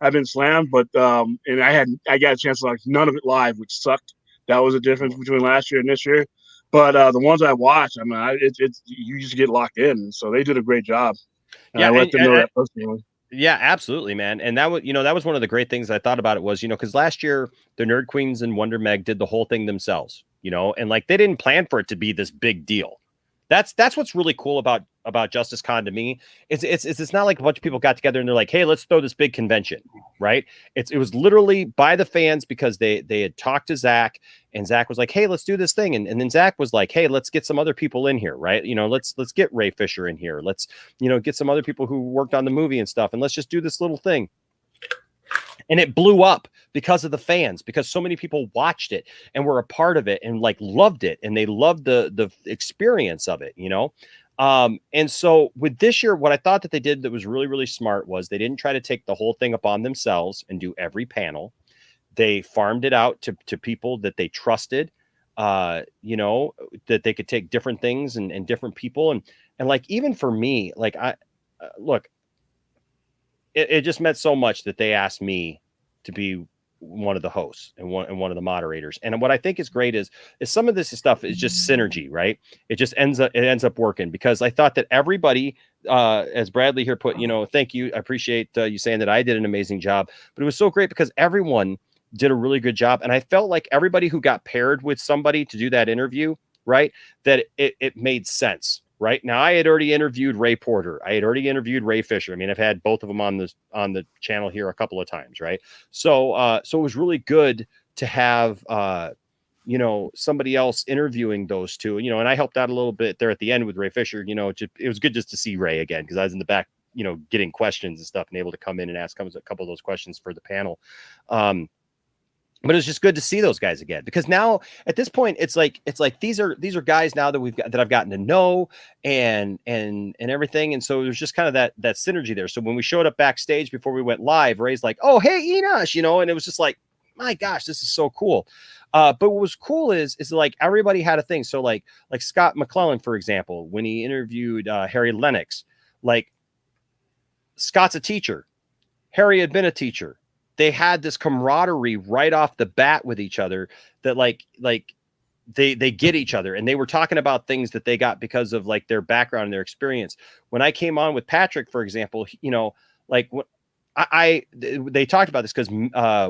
I've been slammed, but and I got a chance to watch none of it live, which sucked. That was a difference between last year and this year. But the ones I watched, I mean, it's you just get locked in. So they did a great job. And I let them know that personally. Yeah, absolutely, man. And that was one of the great things I thought about it was, because last year the Nerd Queens and Wonder Meg did the whole thing themselves, and like they didn't plan for it to be this big deal. That's what's really cool about Justice Con to me. It's not like a bunch of people got together and they're like, hey, let's throw this big convention, right? It was literally by the fans because they had talked to Zack, and Zack was like, hey, let's do this thing. And then Zack was like, hey, let's get some other people in here, right? Let's get Ray Fisher in here. Let's, get some other people who worked on the movie and stuff. And let's just do this little thing. And it blew up because of the fans, because so many people watched it and were a part of it and like loved it. And they loved the experience of it, And so with this year, what I thought that they did that was really, really smart was they didn't try to take the whole thing upon themselves and do every panel. They farmed it out to people that they trusted, that they could take different things and different people. And like, even for me, like look, it just meant so much that they asked me to be one of the hosts and one of the moderators. And what I think is great is some of this stuff is just synergy, right? It just ends up working, because I thought that everybody, as Bradley here put, thank you. I appreciate you saying that I did an amazing job, but it was so great because everyone did a really good job. And I felt like everybody who got paired with somebody to do that interview, right, that it made sense. Right now, I had already interviewed Ray Porter. I had already interviewed Ray Fisher. I mean, I've had both of them on the channel here a couple of times, right? So it was really good to have somebody else interviewing those two. And I helped out a little bit there at the end with Ray Fisher. It was good just to see Ray again, because I was in the back, getting questions and stuff, and able to come in and ask a couple of those questions for the panel. But it's just good to see those guys again, because now at this point, it's like these are guys now that I've gotten to know and everything. And so there's just kind of that synergy there. So when we showed up backstage before we went live, Ray's like, "Oh, hey, Enosh," and it was just like, my gosh, this is so cool. But what was cool is like everybody had a thing. So like Scott McClellan, for example, when he interviewed Harry Lennox, like Scott's a teacher. Harry had been a teacher. They had this camaraderie right off the bat with each other that like they get each other, and they were talking about things that they got because of like their background and their experience. When I came on with Patrick, for example, like they talked about this because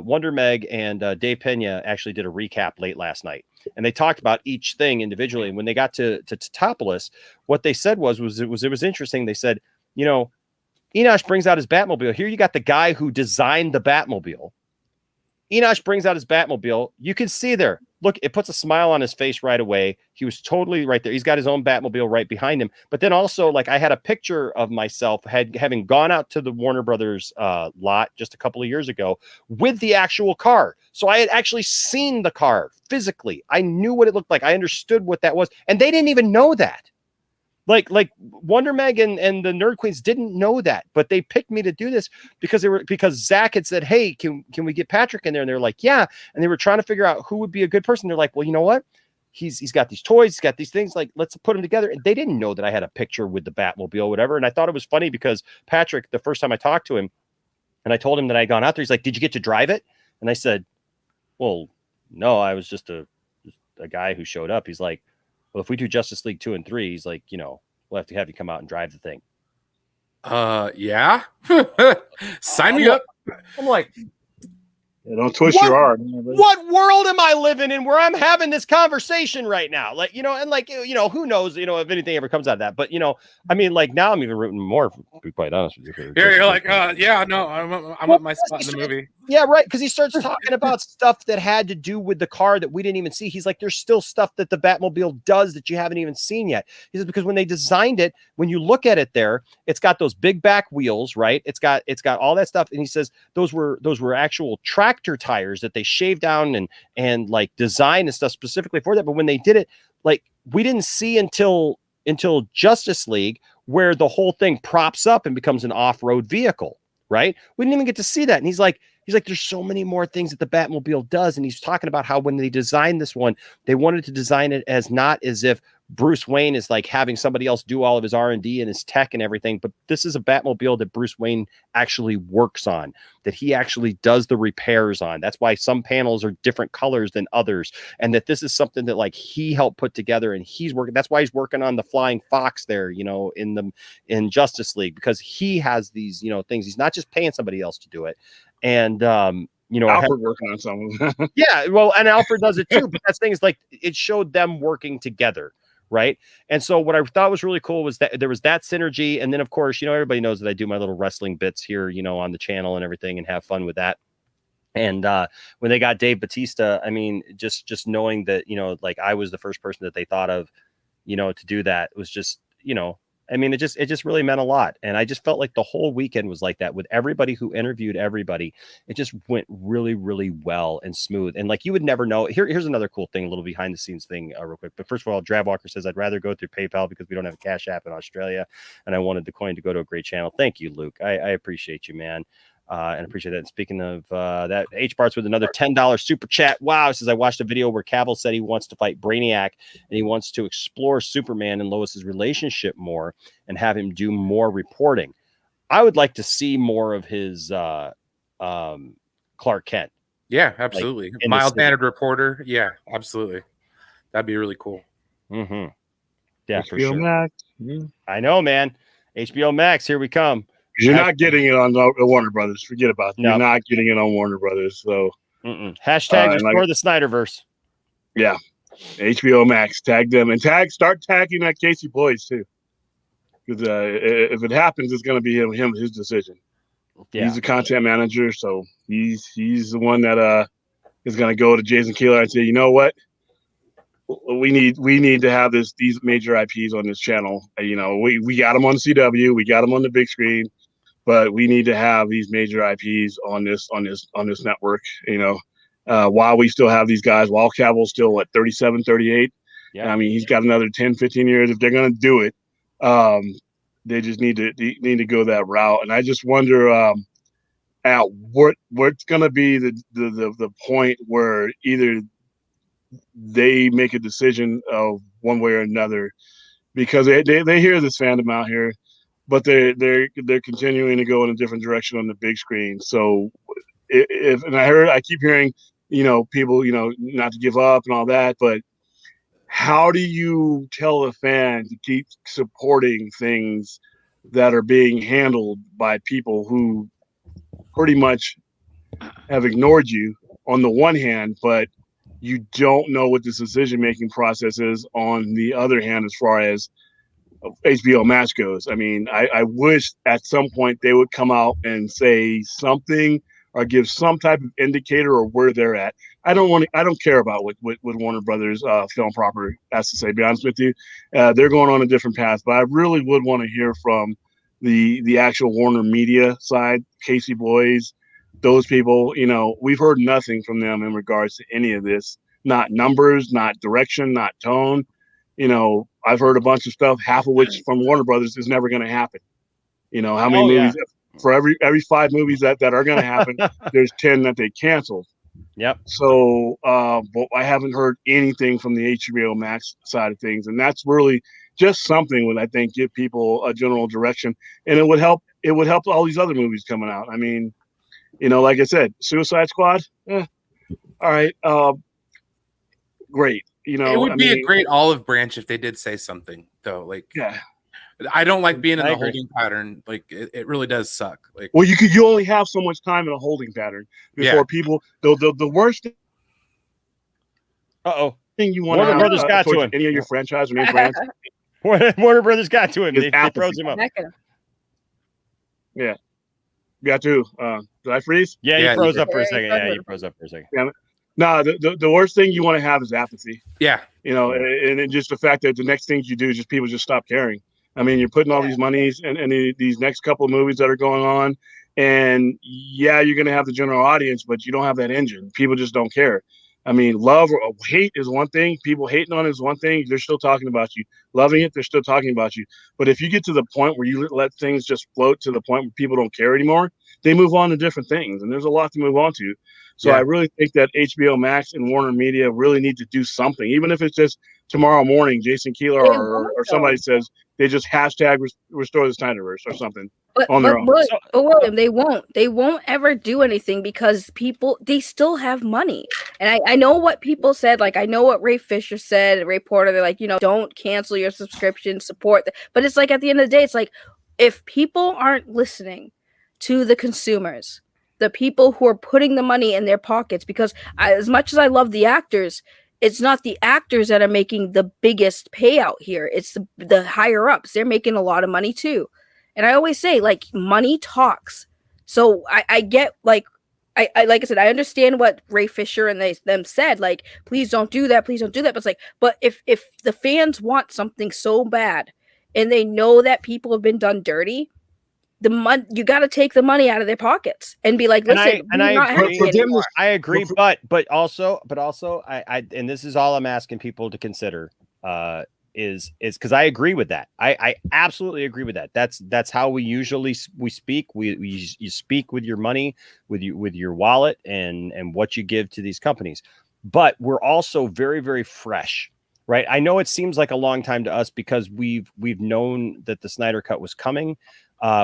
Wonder Meg and Dave Pena actually did a recap late last night, and they talked about each thing individually. And when they got to TATOPOULOS, what they said was it was interesting. They said, Enosh brings out his Batmobile. Here you got the guy who designed the Batmobile. Enosh brings out his Batmobile. You can see there. Look, it puts a smile on his face right away. He was totally right there. He's got his own Batmobile right behind him. But then also, like, I had a picture of myself having gone out to the Warner Brothers lot just a couple of years ago with the actual car. So I had actually seen the car physically. I knew what it looked like. I understood what that was. And they didn't even know that. Like Wonder Meg and the Nerd Queens didn't know that, but they picked me to do this because Zack had said, "Hey, can we get Patrick in there?" And they're like, "Yeah." And they were trying to figure out who would be a good person. They're like, "Well, you know what? He's got these toys, he's got these things. Like, let's put them together." And they didn't know that I had a picture with the Batmobile, or whatever. And I thought it was funny because Patrick, the first time I talked to him, and I told him that I had gone out there, he's like, "Did you get to drive it?" And I said, "Well, no, I was just a guy who showed up." He's like, "Well, if we do Justice League 2 and 3, he's like, we'll have to have you come out and drive the thing." Yeah. Sign me up. I'm like, don't twist your arm. What world am I living in where I'm having this conversation right now? Like, and like, who knows, if anything ever comes out of that. But, I mean, like, now I'm even rooting more, to be quite honest with you. You're like, yeah, no, I'm at my spot in the movie. Yeah, right. Because he starts talking about stuff that had to do with the car that we didn't even see. He's like, there's still stuff that the Batmobile does that you haven't even seen yet. He says, because when they designed it, when you look at it there, it's got those big back wheels, right? It's got all that stuff. And he says those were actual tractor tires that they shaved down and like designed and stuff specifically for that. But when they did it, like, we didn't see until Justice League, where the whole thing props up and becomes an off-road vehicle, right? We didn't even get to see that. And he's like, there's so many more things that the Batmobile does. And he's talking about how when they designed this one, they wanted to design it as not as if Bruce Wayne is like having somebody else do all of his R&D and his tech and everything. But this is a Batmobile that Bruce Wayne actually works on, that he actually does the repairs on. That's why some panels are different colors than others. And that this is something that like he helped put together, and he's working. That's why he's working on the Flying Fox there, in Justice League, because he has these, things. He's not just paying somebody else to do it. And, Alfred working on something. Yeah, well, and Alfred does it too. But that's thing is like it showed them working together, right? And so what I thought was really cool was that there was that synergy, and then of course, everybody knows that I do my little wrestling bits here, on the channel and everything, and have fun with that. And when they got Dave Bautista, I mean, just knowing that like I was the first person that they thought of, to do that was just I mean, it just really meant a lot. And I just felt like the whole weekend was like that with everybody who interviewed everybody. It just went really, really well and smooth. And like, you would never know. Here's another cool thing, a little behind the scenes thing real quick. But first of all, Dravwalker says, I'd rather go through PayPal because we don't have a Cash App in Australia. And I wanted the coin to go to a great channel. Thank you, Luke. I appreciate you, man. And appreciate that. And speaking of that, H-Barts with another $10 super chat. Wow, it says, I watched a video where Cavill said he wants to fight Brainiac and he wants to explore Superman and Lois's relationship more and have him do more reporting. I would like to see more of his Clark Kent. Yeah, absolutely. in the Mild city. mannered reporter. Yeah, absolutely. That'd be really cool. Mm-hmm. Yeah, for HBO sure. Max. I know, man. HBO Max, here we come. You're not getting it on Warner Brothers. Forget about it. No. You're not getting it on Warner Brothers. So hashtag and restore the Snyderverse. Yeah, HBO Max. Tag them and start tagging that Casey Boys too. Because if it happens, it's going to be his decision. Yeah. He's the content manager, so he's the one that is going to go to Jason Keeler and say, you know what, we need to have these major IPs on this channel. You know, we got them on CW, we got them on the big screen, but we need to have these major IPs on this network. You know, while we still have these guys, while Cavill's still at 37, 38. Yeah. I mean, he's got another 10, 15 years if they're going to do it. They just need to go that route, and I just wonder at what's going to be the point where either they make a decision of one way or another, because they hear this fandom out here, but they're continuing to go in a different direction on the big screen. So if and I keep hearing, you know, people, you know, not to give up and all that, but how do you tell a fan to keep supporting things that are being handled by people who pretty much have ignored you on the one hand, but you don't know what the decision-making process is on the other hand as far as HBO Max goes? I mean, I wish at some point they would come out and say something or give some type of indicator of where they're at. I don't care about what Warner Brothers Film Proper has to say, to be honest with you. They're going on a different path, but I really would want to hear from the actual Warner Media side, Casey Boys, those people. You know, we've heard nothing from them in regards to any of this, not numbers, not direction, not tone. You know, I've heard a bunch of stuff, half of which from Warner Brothers is never going to happen. You know, how many movies for every 5 movies that are going to happen, there's 10 that they canceled. Yep. So, but I haven't heard anything from the HBO Max side of things, and that's really just something would, I think, give people a general direction, and it would help all these other movies coming out. I mean, you know, like I said, Suicide Squad, all right, great. You know, it would be a great olive branch if they did say something, though. Like, yeah. I don't like being in I the agree. holding pattern. Like, it really does suck. Like, Well, you only have so much time in a holding pattern before people. The worst thing you want Warner Brothers got to him. any of your franchise or name brands. Warner Brothers got to him. Is They apathy. froze him up. Yeah, got to. Did I freeze? Yeah, you froze up for a second. Yeah, you froze up for a second. Yeah. No, the worst thing you want to have is apathy. Yeah. You know, and then just the fact that the next things you do is just people just stop caring. I mean, you're putting all these monies and these next couple of movies that are going on, and yeah, you're going to have the general audience, but you don't have that engine. People just don't care. I mean, love or hate is one thing. People hating on it is one thing. They're still talking about you. Loving it, they're still talking about you. But if you get to the point where you let things just float to the point where people don't care anymore, they move on to different things, and there's a lot to move on to. So I really think that HBO Max and Warner Media really need to do something, even if it's just tomorrow morning, Jason Keeler or somebody says they just hashtag restore the Snyderverse or something on their own. But William, they won't ever do anything because they still have money. And I know what people said, like I know what Ray Fisher said, Ray Porter, they're like, you know, don't cancel your subscription, support. But it's like at the end of the day, it's like if people aren't listening to the consumers, the people who are putting the money in their pockets, because as much as I love the actors, it's not the actors that are making the biggest payout here. It's the higher ups. They're making a lot of money too. And I always say, like, money talks. So I get, like, I like I said, I understand what Ray Fisher and them said, like, please don't do that. Please don't do that. But it's like, but if the fans want something so bad and they know that people have been done dirty, you got to take the money out of their pockets and be like, listen, I agree, but also I and this is all I'm asking people to consider is because I agree with that. I absolutely agree with that. That's how we usually speak. You speak with your money, with your wallet and what you give to these companies. But we're also very, very fresh. Right. I know it seems like a long time to us because we've known that the Snyder Cut was coming.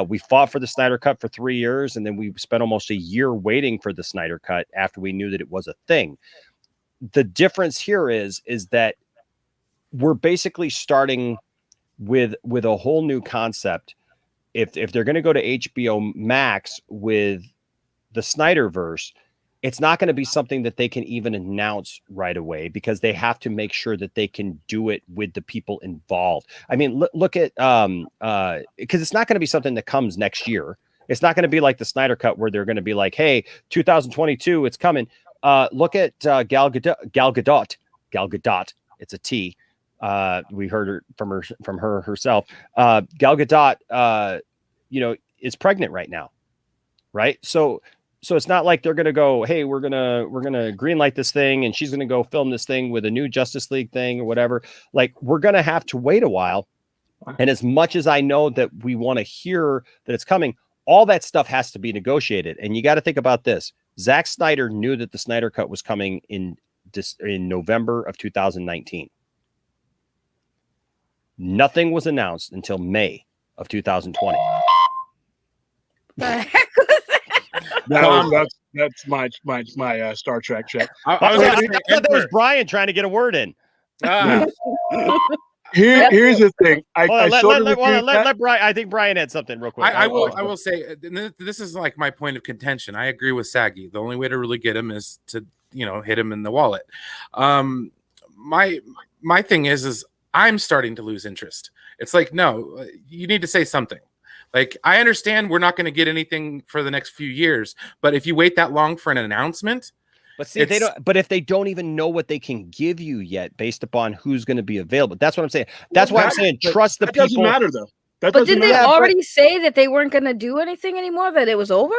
We fought for the Snyder Cut for 3 years, and then we spent almost a year waiting for the Snyder Cut after we knew that it was a thing. The difference here is that we're basically starting with a whole new concept. If they're going to go to HBO Max with the Snyderverse, it's not going to be something that they can even announce right away, because they have to make sure that they can do it with the people involved. I mean, look at because it's not going to be something that comes next year. It's not going to be like the Snyder Cut where they're going to be like, hey, 2022, it's coming. Look at Gal Gadot. It's a T. We heard her from her herself. Gal Gadot, is pregnant right now, right? So it's not like they're gonna go, hey, we're gonna greenlight this thing, and she's gonna go film this thing with a new Justice League thing or whatever. Like, we're gonna have to wait a while. And as much as I know that we want to hear that it's coming, all that stuff has to be negotiated. And you got to think about this. Zack Snyder knew that the Snyder Cut was coming in November of 2019. Nothing was announced until May of 2020. That's my Star Trek check. I thought that was Brian trying to get a word in. Here's the thing. Let Brian. I think Brian had something real quick. I will say, this is like my point of contention. I agree with Saggy. The only way to really get him is to hit him in the wallet. My thing is I'm starting to lose interest. It's like, no, you need to say something. Like, I understand we're not going to get anything for the next few years, but if you wait that long for an announcement. But see, they don't. But if they don't even know what they can give you yet, based upon who's going to be available, that's what I'm saying. That's why I'm saying trust the people. That doesn't matter, though. But did they already say that they weren't going to do anything anymore? That it was over?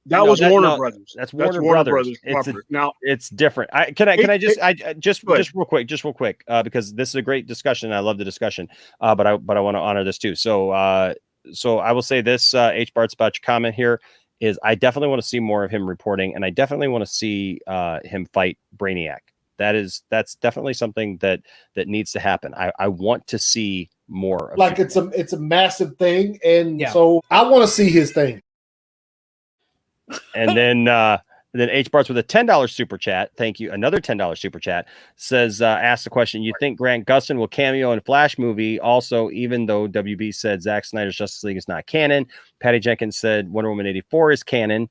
That was Warner Brothers. That's Warner Brothers. Now it's different. Can I just real quick, because this is a great discussion. I love the discussion, but I want to honor this too. So I will say this, H. Bart's about your comment here is I definitely want to see more of him reporting, and I definitely want to see him fight Brainiac. That's definitely something that needs to happen. I want to see more. Like it's a massive thing, and so I want to see his thing. And then H. Barts with a $10 super chat. Thank you. Another $10 super chat says, ask the question. You think Grant Gustin will cameo in Flash movie? Also, even though WB said Zack Snyder's Justice League is not canon, Patty Jenkins said Wonder Woman 84 is canon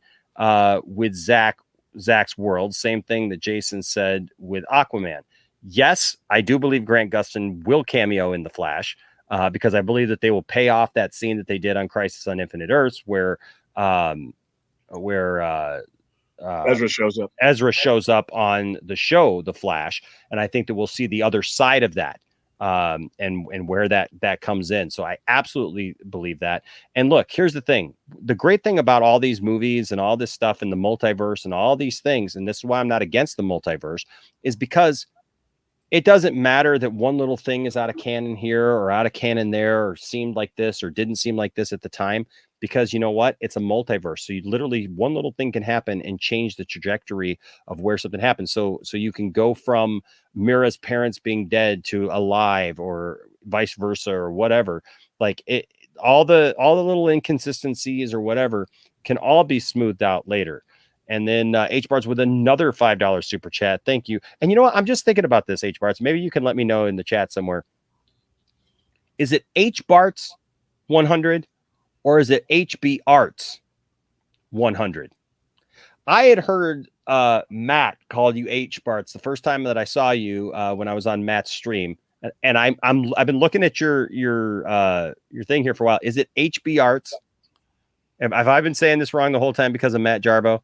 with Zack's world. Same thing that Jason said with Aquaman. Yes, I do believe Grant Gustin will cameo in the Flash because I believe that they will pay off that scene that they did on Crisis on Infinite Earths where Ezra shows up. Ezra shows up on the show, The Flash, and I think that we'll see the other side of that, and where that comes in. So I absolutely believe that. And look, here's the thing: the great thing about all these movies and all this stuff in the multiverse and all these things, and this is why I'm not against the multiverse, is because it doesn't matter that one little thing is out of canon here or out of canon there, or seemed like this or didn't seem like this at the time. Because you know what? It's a multiverse. So you literally, one little thing can happen and change the trajectory of where something happens. So you can go from Mira's parents being dead to alive, or vice versa, or whatever. Like all the little inconsistencies or whatever can all be smoothed out later. And then H Barts with another $5 super chat. Thank you. And you know what? I'm just thinking about this, H Barts. Maybe you can let me know in the chat somewhere. Is it H Barts 100? Or is it HB Arts 100? I had heard Matt call you H Barts the first time that I saw you when I was on Matt's stream, and I've been looking at your thing here for a while. Is it HB Arts? Have I been saying this wrong the whole time because of Matt Jarbo?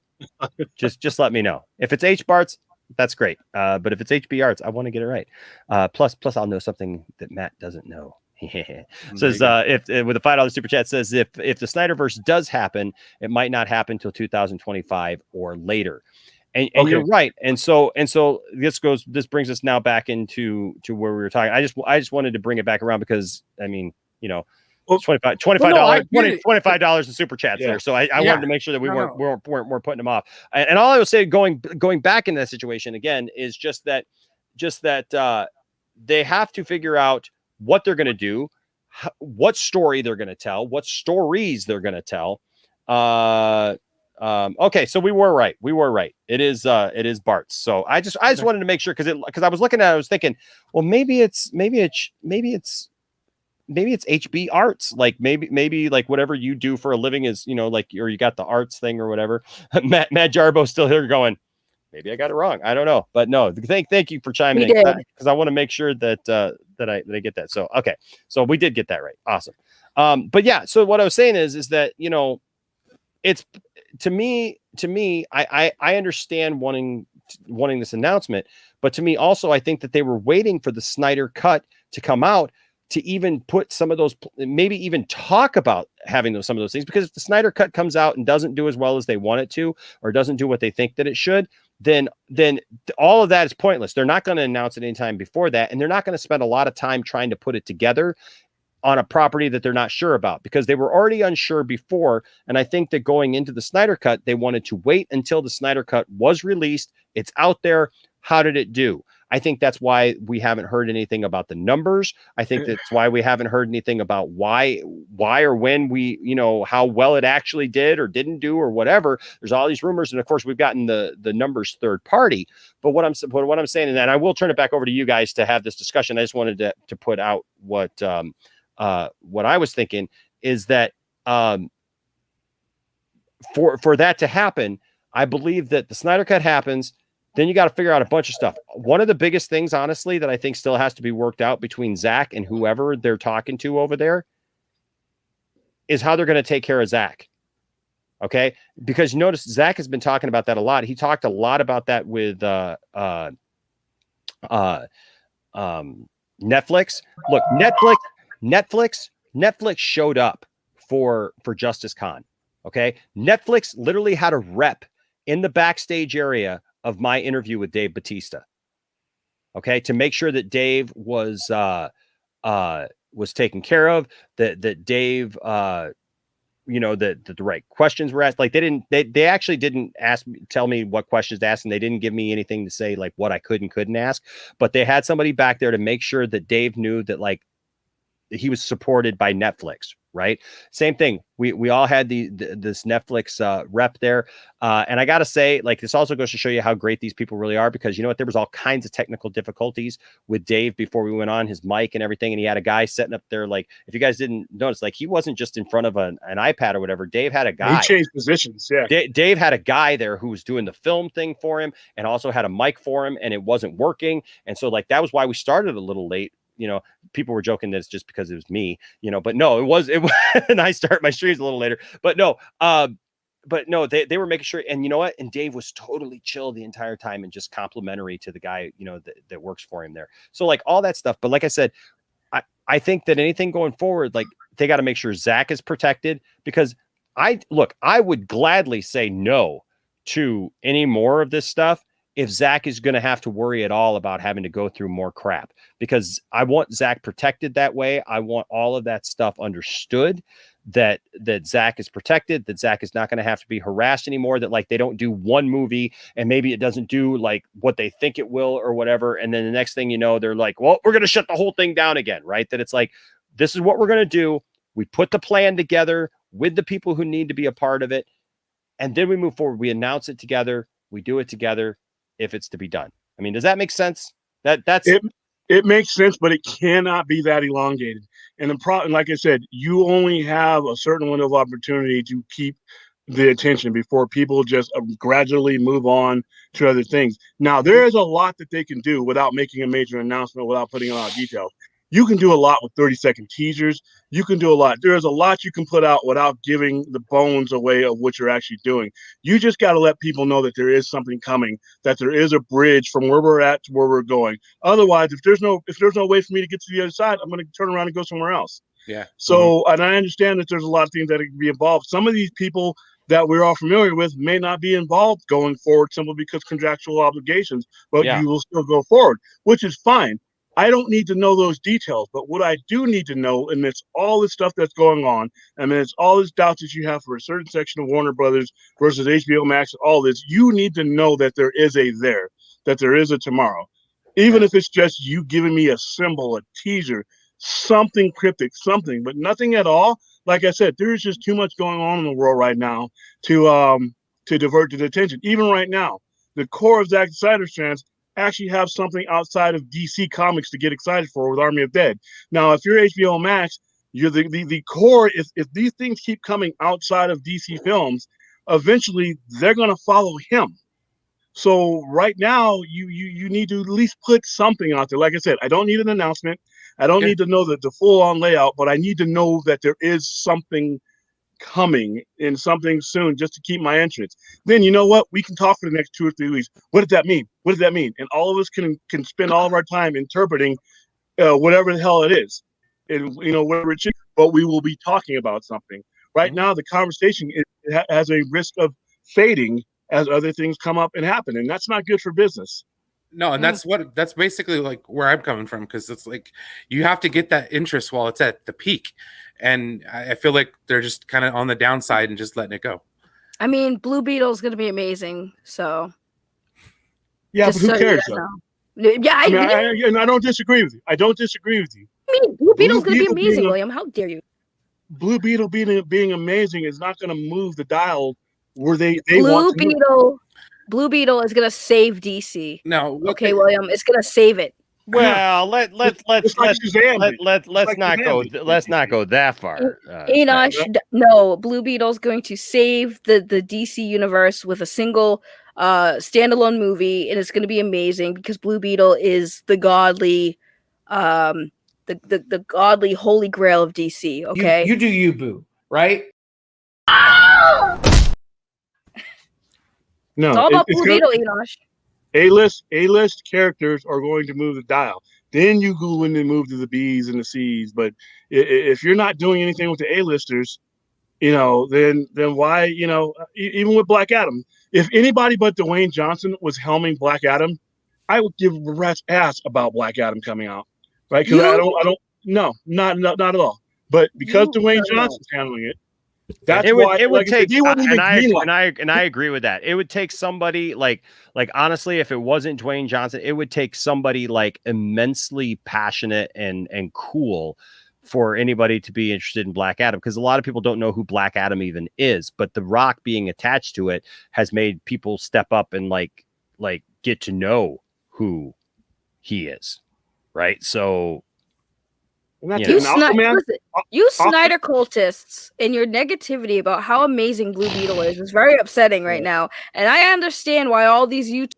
just let me know. If it's H Barts, that's great. But if it's HB Arts, I want to get it right. Plus I'll know something that Matt doesn't know. Says if with a $5 super chat says if the Snyderverse does happen, it might not happen till 2025 or later. And okay. You're right. And so this brings us now back into where we were talking. I just wanted to bring it back around because I mean, you know, $25 in super chats there. So I wanted to make sure that we weren't putting them off. And all I will say going back in that situation again is just that they have to figure out what they're going to do, what story they're going to tell, what stories they're going to tell. Okay, so we were right. It is Bart's. So I just wanted to make sure because I was looking at it, I was thinking, well, maybe it's HB Arts, like maybe like whatever you do for a living is, like, or you got the arts thing or whatever. Matt Jarbo still here going, maybe I got it wrong. I don't know, but no, thank you for chiming in because I want to make sure that I get that. So okay, so we did get that right. Awesome. But yeah, so what I was saying is that it's to me I understand wanting this announcement, but to me also I think that they were waiting for the Snyder cut to come out to even put some of those, maybe even talk about having some of those things, because if the Snyder cut comes out and doesn't do as well as they want it to, or doesn't do what they think that it should, then all of that is pointless. They're not going to announce it anytime before that, and they're not going to spend a lot of time trying to put it together on a property that they're not sure about, because they were already unsure before. And I think that going into the Snyder cut, they wanted to wait until the Snyder cut was released. It's out there. How did it do? I think that's why we haven't heard anything about the numbers. I think that's why we haven't heard anything about why or when how well it actually did or didn't do or whatever. There's all these rumors. And of course we've gotten the numbers third party, but what I'm saying, and I will turn it back over to you guys to have this discussion. I just wanted to put out what I was thinking is that for that to happen, I believe that the Snyder cut happens. Then you got to figure out a bunch of stuff. One of the biggest things, honestly, that I think still has to be worked out between Zack and whoever they're talking to over there is how they're going to take care of Zack. Okay. Because you notice Zack has been talking about that a lot. He talked a lot about that with Netflix. Look, Netflix showed up for Justice Con. Okay. Netflix literally had a rep in the backstage area of my interview with Dave Bautista. Okay. To make sure that Dave was taken care of, that Dave, that the right questions were asked. Like they actually didn't tell me what questions to ask, and they didn't give me anything to say like what I could and couldn't ask, but they had somebody back there to make sure that Dave knew that like he was supported by Netflix. Right. Same thing. We all had this Netflix rep there. And I got to say, like, this also goes to show you how great these people really are, because you know what, there was all kinds of technical difficulties with Dave before we went on, his mic and everything. And he had a guy sitting up there. Like, if you guys didn't notice, like, he wasn't just in front of an iPad or whatever. Dave had a guy. He changed positions. Yeah. Dave had a guy there who was doing the film thing for him and also had a mic for him, and it wasn't working. And so like, that was why we started a little late. People were joking that it's just because it was me, but no, it was, and I start my streams a little later, but no, they were making sure. And you know what? And Dave was totally chill the entire time and just complimentary to the guy, that works for him there. So like all that stuff. But like I said, I think that anything going forward, like they got to make sure Zack is protected, because I would gladly say no to any more of this stuff if Zack is going to have to worry at all about having to go through more crap, because I want Zack protected that way. I want all of that stuff understood, that Zack is protected, that Zack is not going to have to be harassed anymore, that like they don't do one movie and maybe it doesn't do like what they think it will or whatever. And then the next thing you know, they're like, well, we're going to shut the whole thing down again. Right. That it's like, this is what we're going to do. We put the plan together with the people who need to be a part of it. And then we move forward. We announce it together. We do it together. If it's to be done. I mean, does that make sense? That's it makes sense, but it cannot be that elongated. And the problem, like I said, you only have a certain window of opportunity to keep the attention before people just gradually move on to other things. Now, there is a lot that they can do without making a major announcement, without putting a lot of details. You can do a lot with 30-second teasers. You can do a lot. There's a lot you can put out without giving the bones away of what you're actually doing. You just got to let people know that there is something coming, that there is a bridge from where we're at to where we're going. Otherwise, if there's no way for me to get to the other side, I'm going to turn around and go somewhere else. Yeah. So, and I understand that there's a lot of things that can be involved. Some of these people that we're all familiar with may not be involved going forward simply because contractual obligations, but you will still go forward, which is fine. I don't need to know those details, but what I do need to know, and it's all the stuff that's going on, I mean, it's all these doubts that you have for a certain section of Warner Brothers versus HBO Max, all this, you need to know that there is that there is a tomorrow. Even if it's just you giving me a symbol, a teaser, something cryptic, something, but nothing at all. Like I said, there's just too much going on in the world right now to divert the attention. Even right now, the core of Zack Snyder fans actually have something outside of DC Comics to get excited for with Army of Dead. Now, if you're HBO Max, you're the core. If these things keep coming outside of DC films, eventually they're going to follow him. So right now, you need to at least put something out there. Like I said, I don't need an announcement. I don't need to know the full-on layout, but I need to know that there is something coming and something soon just to keep my interest. Then you know what? We can talk for the next 2 or 3 weeks. What does that mean? What does that mean? And all of us can spend all of our time interpreting whatever the hell it is. And whatever it is, but we will be talking about something. Right now, the conversation has a risk of fading as other things come up and happen, and that's not good for business. No, and that's basically like where I'm coming from, because it's like you have to get that interest while it's at the peak, and I feel like they're just kind of on the downside and just letting it go. I mean, Blue Beetle is going to be amazing, so yeah, but who cares? Yeah, I don't disagree with you. I don't disagree with you. I mean, Blue Beetle's going to be amazing, William. How dare you? Blue Beetle being amazing is not going to move the dial where they want to move. Blue Beetle is gonna save DC. No, okay, William, it's gonna save it. Well, let's not go that far. Enosh, no, Blue Beetle's going to save the DC universe with a single standalone movie, and it's going to be amazing because Blue Beetle is the godly, the godly holy grail of DC. Okay, you do you, Boo, right? No, it's all about Blue Beetle, Enosh. A-list characters are going to move the dial. Then you go in and move to the B's and the C's. But if you're not doing anything with the A-listers, then why, even with Black Adam, if anybody but Dwayne Johnson was helming Black Adam, I would give a rat's ass about Black Adam coming out, right? Because not at all. But because Dwayne Johnson's handling it, that's why it would take. And I agree with that. It would take somebody like honestly, if it wasn't Dwayne Johnson, it would take somebody like immensely passionate and cool for anybody to be interested in Black Adam, because a lot of people don't know who Black Adam even is. But The Rock being attached to it has made people step up and like get to know who he is, right? So. You Snyder cultists and your negativity about how amazing Blue Beetle is very upsetting right now. And I understand why all these YouTube.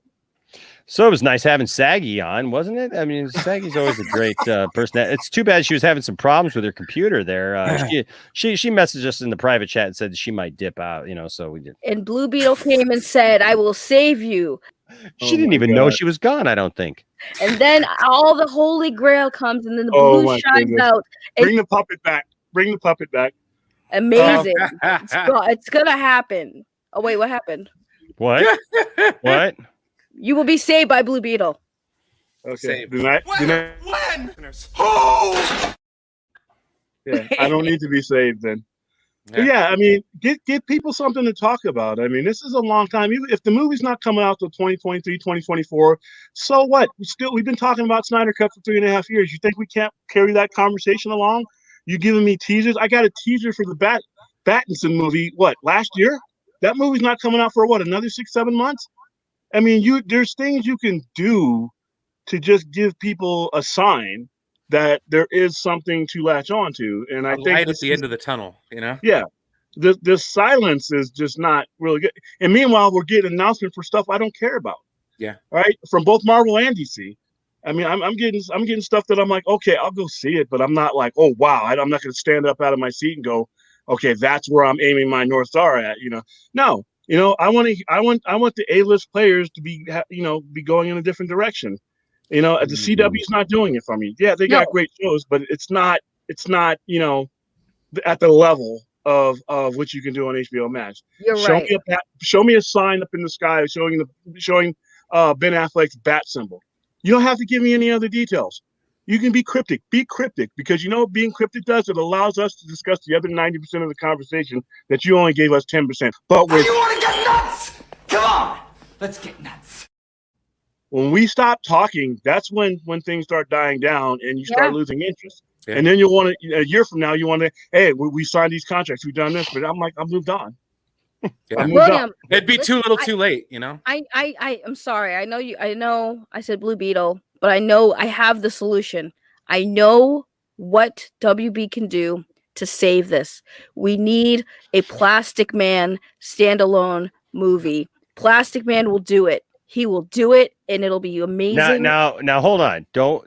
So it was nice having Saggy on, wasn't it? I mean, Saggy's always a great person. It's too bad she was having some problems with her computer there. She messaged us in the private chat and said she might dip out, so we did. And Blue Beetle came and said, "I will save you." She didn't even know she was gone, I don't think. And then all the Holy Grail comes, and then the blue shines out. Bring the puppet back. Bring the puppet back. Amazing. It's gonna happen. Oh wait, what happened? What? What? You will be saved by Blue Beetle. Okay. When? Yeah, I don't need to be saved then. Yeah, I mean, get people something to talk about. I mean, this is a long time. Even if the movie's not coming out till 2023, 2024, so what? We've been talking about Snyder Cut for 3.5 years. You think we can't carry that conversation along? You giving me teasers? I got a teaser for the Pattinson movie. What, last year? That movie's not coming out for another 6-7 months? I mean, there's things you can do to just give people a sign that there is something to latch on to. And I think light at the end of the tunnel, Yeah. This silence is just not really good. And meanwhile, we're getting announcements for stuff I don't care about. Yeah. Right? From both Marvel and DC. I mean, I'm getting stuff that I'm like, okay, I'll go see it, but I'm not like, oh wow, I'm not gonna stand up out of my seat and go, okay, that's where I'm aiming my North Star at, No. I want the A-list players to be going in a different direction. The CW's not doing it for me. Yeah, they got great shows, but it's not at the level of what you can do on HBO Max. You're right. Show me a sign up in the sky showing Ben Affleck's bat symbol. You don't have to give me any other details. You can be cryptic. Be cryptic, because what being cryptic does? It allows us to discuss the other 90% of the conversation that you only gave us 10%. But you want to get nuts? Come on, let's get nuts. When we stop talking, that's when things start dying down and you start losing interest. And then you want to, a year from now, you want to, hey, we signed these contracts, we've done this, but I'm like, I've moved on. Yeah. I moved William, on. It'd be too little, too late, you know. I'm sorry. I know I said Blue Beetle, but I know I have the solution. I know what WB can do to save this. We need a Plastic Man standalone movie. Plastic Man will do it. He will do it, and it'll be amazing. Now, hold on. Don't.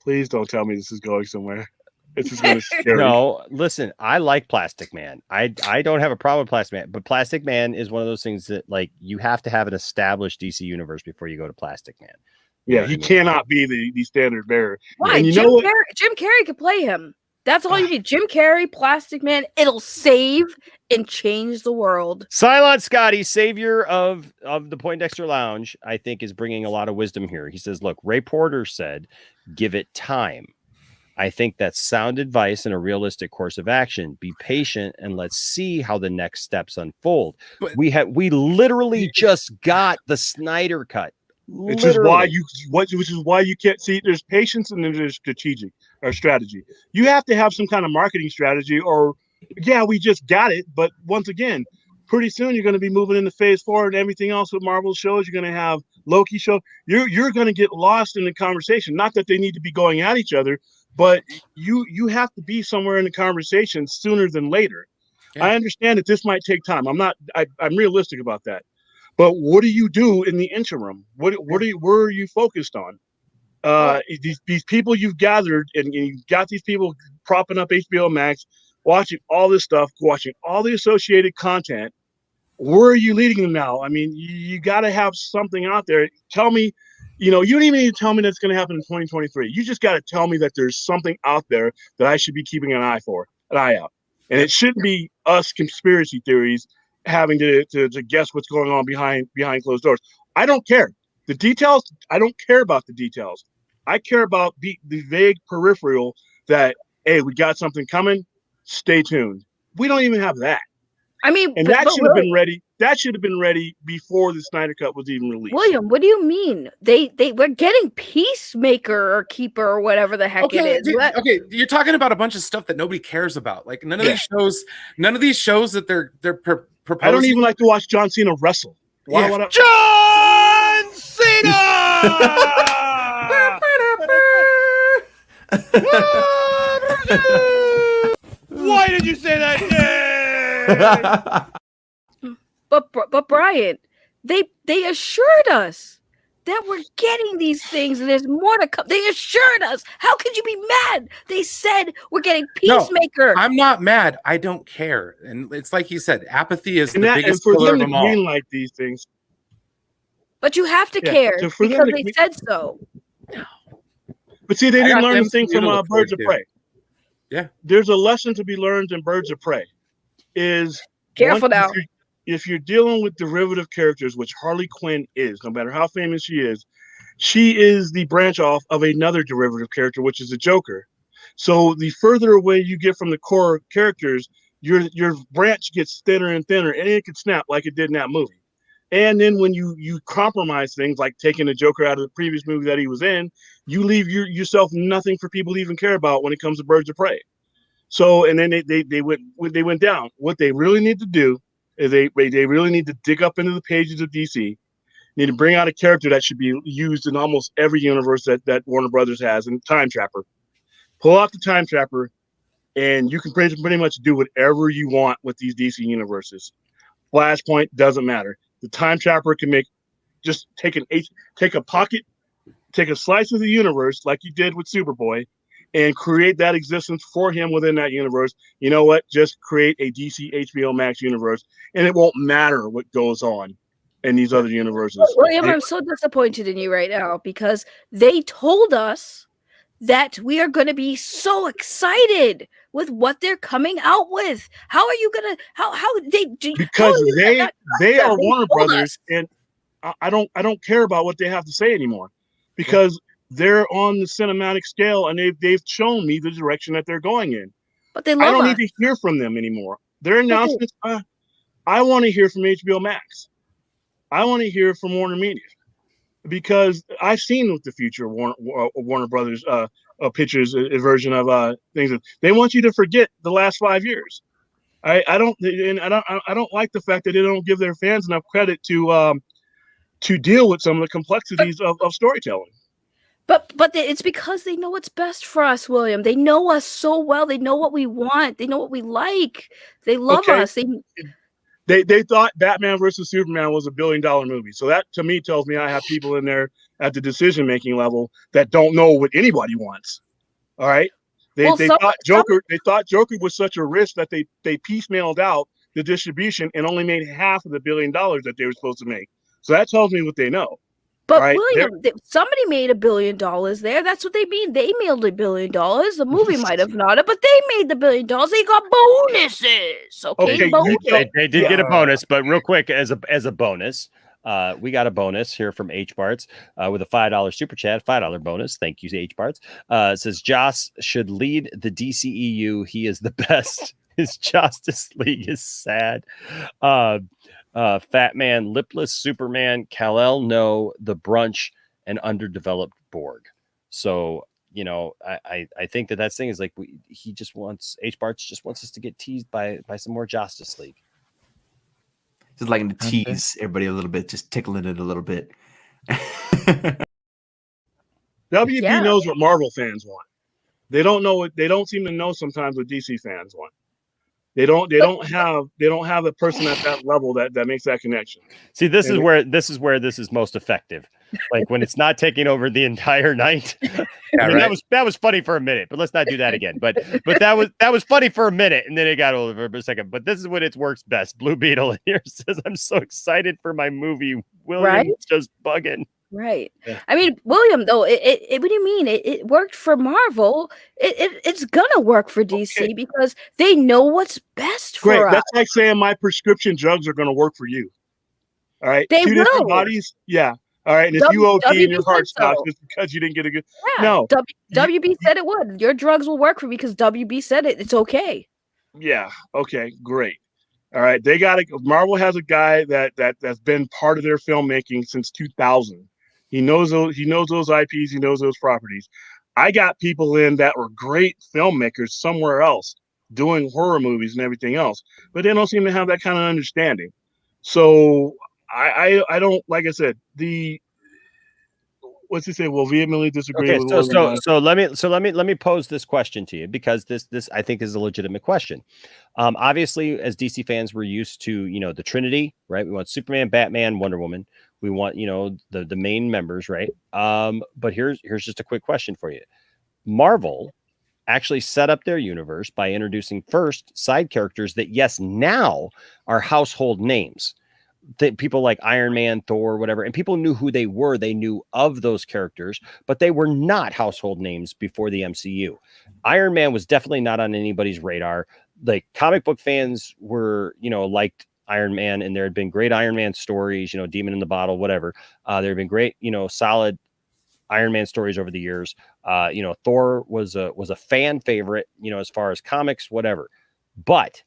Please don't tell me this is going somewhere. This is going to scare me. No, listen. I like Plastic Man. I don't have a problem with Plastic Man, but Plastic Man is one of those things that like you have to have an established DC universe before you go to Plastic Man. Yeah, he cannot be the standard bearer. Why? And you Jim know what? Jim Carrey could play him. That's all you need. Jim Carrey, Plastic Man. It'll save and change the world. Silent Scotty, savior of the Poindexter Lounge, I think is bringing a lot of wisdom here. He says, look, Ray Porter said, give it time. I think that's sound advice and a realistic course of action. Be patient and let's see how the next steps unfold. But we literally just got the Snyder cut. Which is why you can't see there's patience and then there's strategy. You have to have some kind of marketing strategy, or we just got it. But once again, pretty soon you're going to be moving into phase 4 and everything else with Marvel shows. You're going to have Loki show. You're going to get lost in the conversation. Not that they need to be going at each other, but you have to be somewhere in the conversation sooner than later. Yeah. I understand that this might take time. I'm realistic about that. But what do you do in the interim? Where are you focused on? These people you've gathered, and you've got these people propping up HBO Max, watching all this stuff, watching all the associated content. Where are you leading them now? I mean, you got to have something out there. Tell me, you don't even need to tell me that's going to happen in 2023. You just got to tell me that there's something out there that I should be keeping an eye out. And it shouldn't be us conspiracy theories having to guess what's going on behind closed doors. I don't care. The details, I don't care about the details. I care about the vague peripheral that, hey, we got something coming, stay tuned. We don't even have that. I mean, and that should have been ready. That should have been ready before the Snyder Cut was even released. William, what do you mean? We're getting Peacemaker or Keeper or whatever the heck it is. Dude, okay, you're talking about a bunch of stuff that nobody cares about. Like none of these shows that they're proposing. I don't even like to watch John Cena wrestle. Why would I? John Cena! Why did you say that name? But Brian, they assured us that we're getting these things and there's more to come. They assured us. How could you be mad? They said we're getting Peacemaker. No, I'm not mad. I don't care. And it's like he said, apathy is the biggest killer of them all. Green like these things. But you have to care because they said so. But see, they didn't learn the thing from Birds of Prey. Yeah. There's a lesson to be learned in Birds of Prey. Careful now. If you're dealing with derivative characters, which Harley Quinn is, no matter how famous she is the branch off of another derivative character, which is the Joker. So the further away you get from the core characters, your branch gets thinner and thinner, and it could snap like it did in that movie. And then when you compromise things like taking the Joker out of the previous movie that he was in, you leave yourself nothing for people to even care about when it comes to Birds of Prey. So, and then they went down. What they really need to do is they really need to dig up into the pages of DC. Need to bring out a character that should be used in almost every universe that Warner Brothers has, and Time Trapper. Pull out the Time Trapper, and you can pretty much do whatever you want with these DC universes. Flashpoint doesn't matter. The Time Trapper can take a slice of the universe like you did with Superboy, and create that existence for him within that universe. You know what? Just create a DC HBO Max universe, and it won't matter what goes on in these other universes. William, I'm so disappointed in you right now because they told us that we are going to be so excited with what they're coming out with. How are you going to? How they? Because they are Warner Brothers, and I don't care about what they have to say anymore, because they're on the cinematic scale, and they've shown me the direction that they're going in. But I don't need to hear from them anymore. Their announcements. I want to hear from HBO Max. I want to hear from Warner Media, because I've seen what the future of Warner Brothers pictures, a version of things. They want you to forget the last 5 years. I don't like the fact that they don't give their fans enough credit to deal with some of the complexities of storytelling. But it's because they know what's best for us, William. They know us so well. They know what we want. They know what we like. They love us. They thought Batman versus Superman was $1 billion movie. So that to me tells me I have people in there at the decision making level that don't know what anybody wants. All right. They thought Joker was such a risk that they piecemealed out the distribution and only made half of the $1 billion that they were supposed to make. So that tells me what they know. But right? William, somebody made $1 billion there. That's what they mean. They mailed $1 billion. The movie might have not, but they made the $1 billion. They got bonuses. Okay, they did get a bonus, but real quick, as a bonus, we got a bonus here from H Barts with a $5 super chat, $5 bonus. Thank you, H Barts. It says Joss should lead the DCEU. He is the best. His Justice League is sad. Fat Man, Lipless Superman, Kal-El, No, The Brunch, and Underdeveloped Borg. So, you know, I think that's thing is like he just wants H Barts just wants us to get teased by some more Justice League. Just liking to tease everybody a little bit, just tickling it a little bit. WB knows what Marvel fans want. They don't know what they don't seem to know sometimes what DC fans want. They don't have a person at that level that makes that connection. See, this is where this is most effective. Like when it's not taking over the entire night. I mean, that was funny for a minute, but let's not do that again. But that was funny for a minute, and then it got over for a second. But this is when it works best. Blue Beetle here says, "I'm so excited for my movie. William just bugging." Right. Yeah. I mean, William, though, what do you mean? It worked for Marvel. It's gonna work for DC because they know what's best for us. That's like saying my prescription drugs are gonna work for you. All right. They Two different bodies. Yeah. All right. And if you OD and your heart stops just because you didn't get a good no. WB said it would. Your drugs will work for me because WB said it. It's okay. Yeah. Okay. Great. All right. Marvel has a guy that's been part of their filmmaking since 2000. He knows those IPs, he knows those properties. I got people in that were great filmmakers somewhere else doing horror movies and everything else, but they don't seem to have that kind of understanding. So I don't, like I said, what's he say? We'll vehemently disagree with so let me pose this question to you, because this I think is a legitimate question. Obviously, as DC fans, we're used to, the Trinity, right? We want Superman, Batman, Wonder Woman. We want, the main members, right? But here's just a quick question for you. Marvel actually set up their universe by introducing first side characters that, yes, now are household names. That people like Iron Man, Thor, whatever, and people knew who they were. They knew of those characters, but they were not household names before the MCU. Iron Man was definitely not on anybody's radar. Like comic book fans were, liked Iron Man, and there had been great Iron Man stories, Demon in the Bottle, whatever. There had been great, solid Iron Man stories over the years. Thor was a fan favorite, as far as comics, whatever. But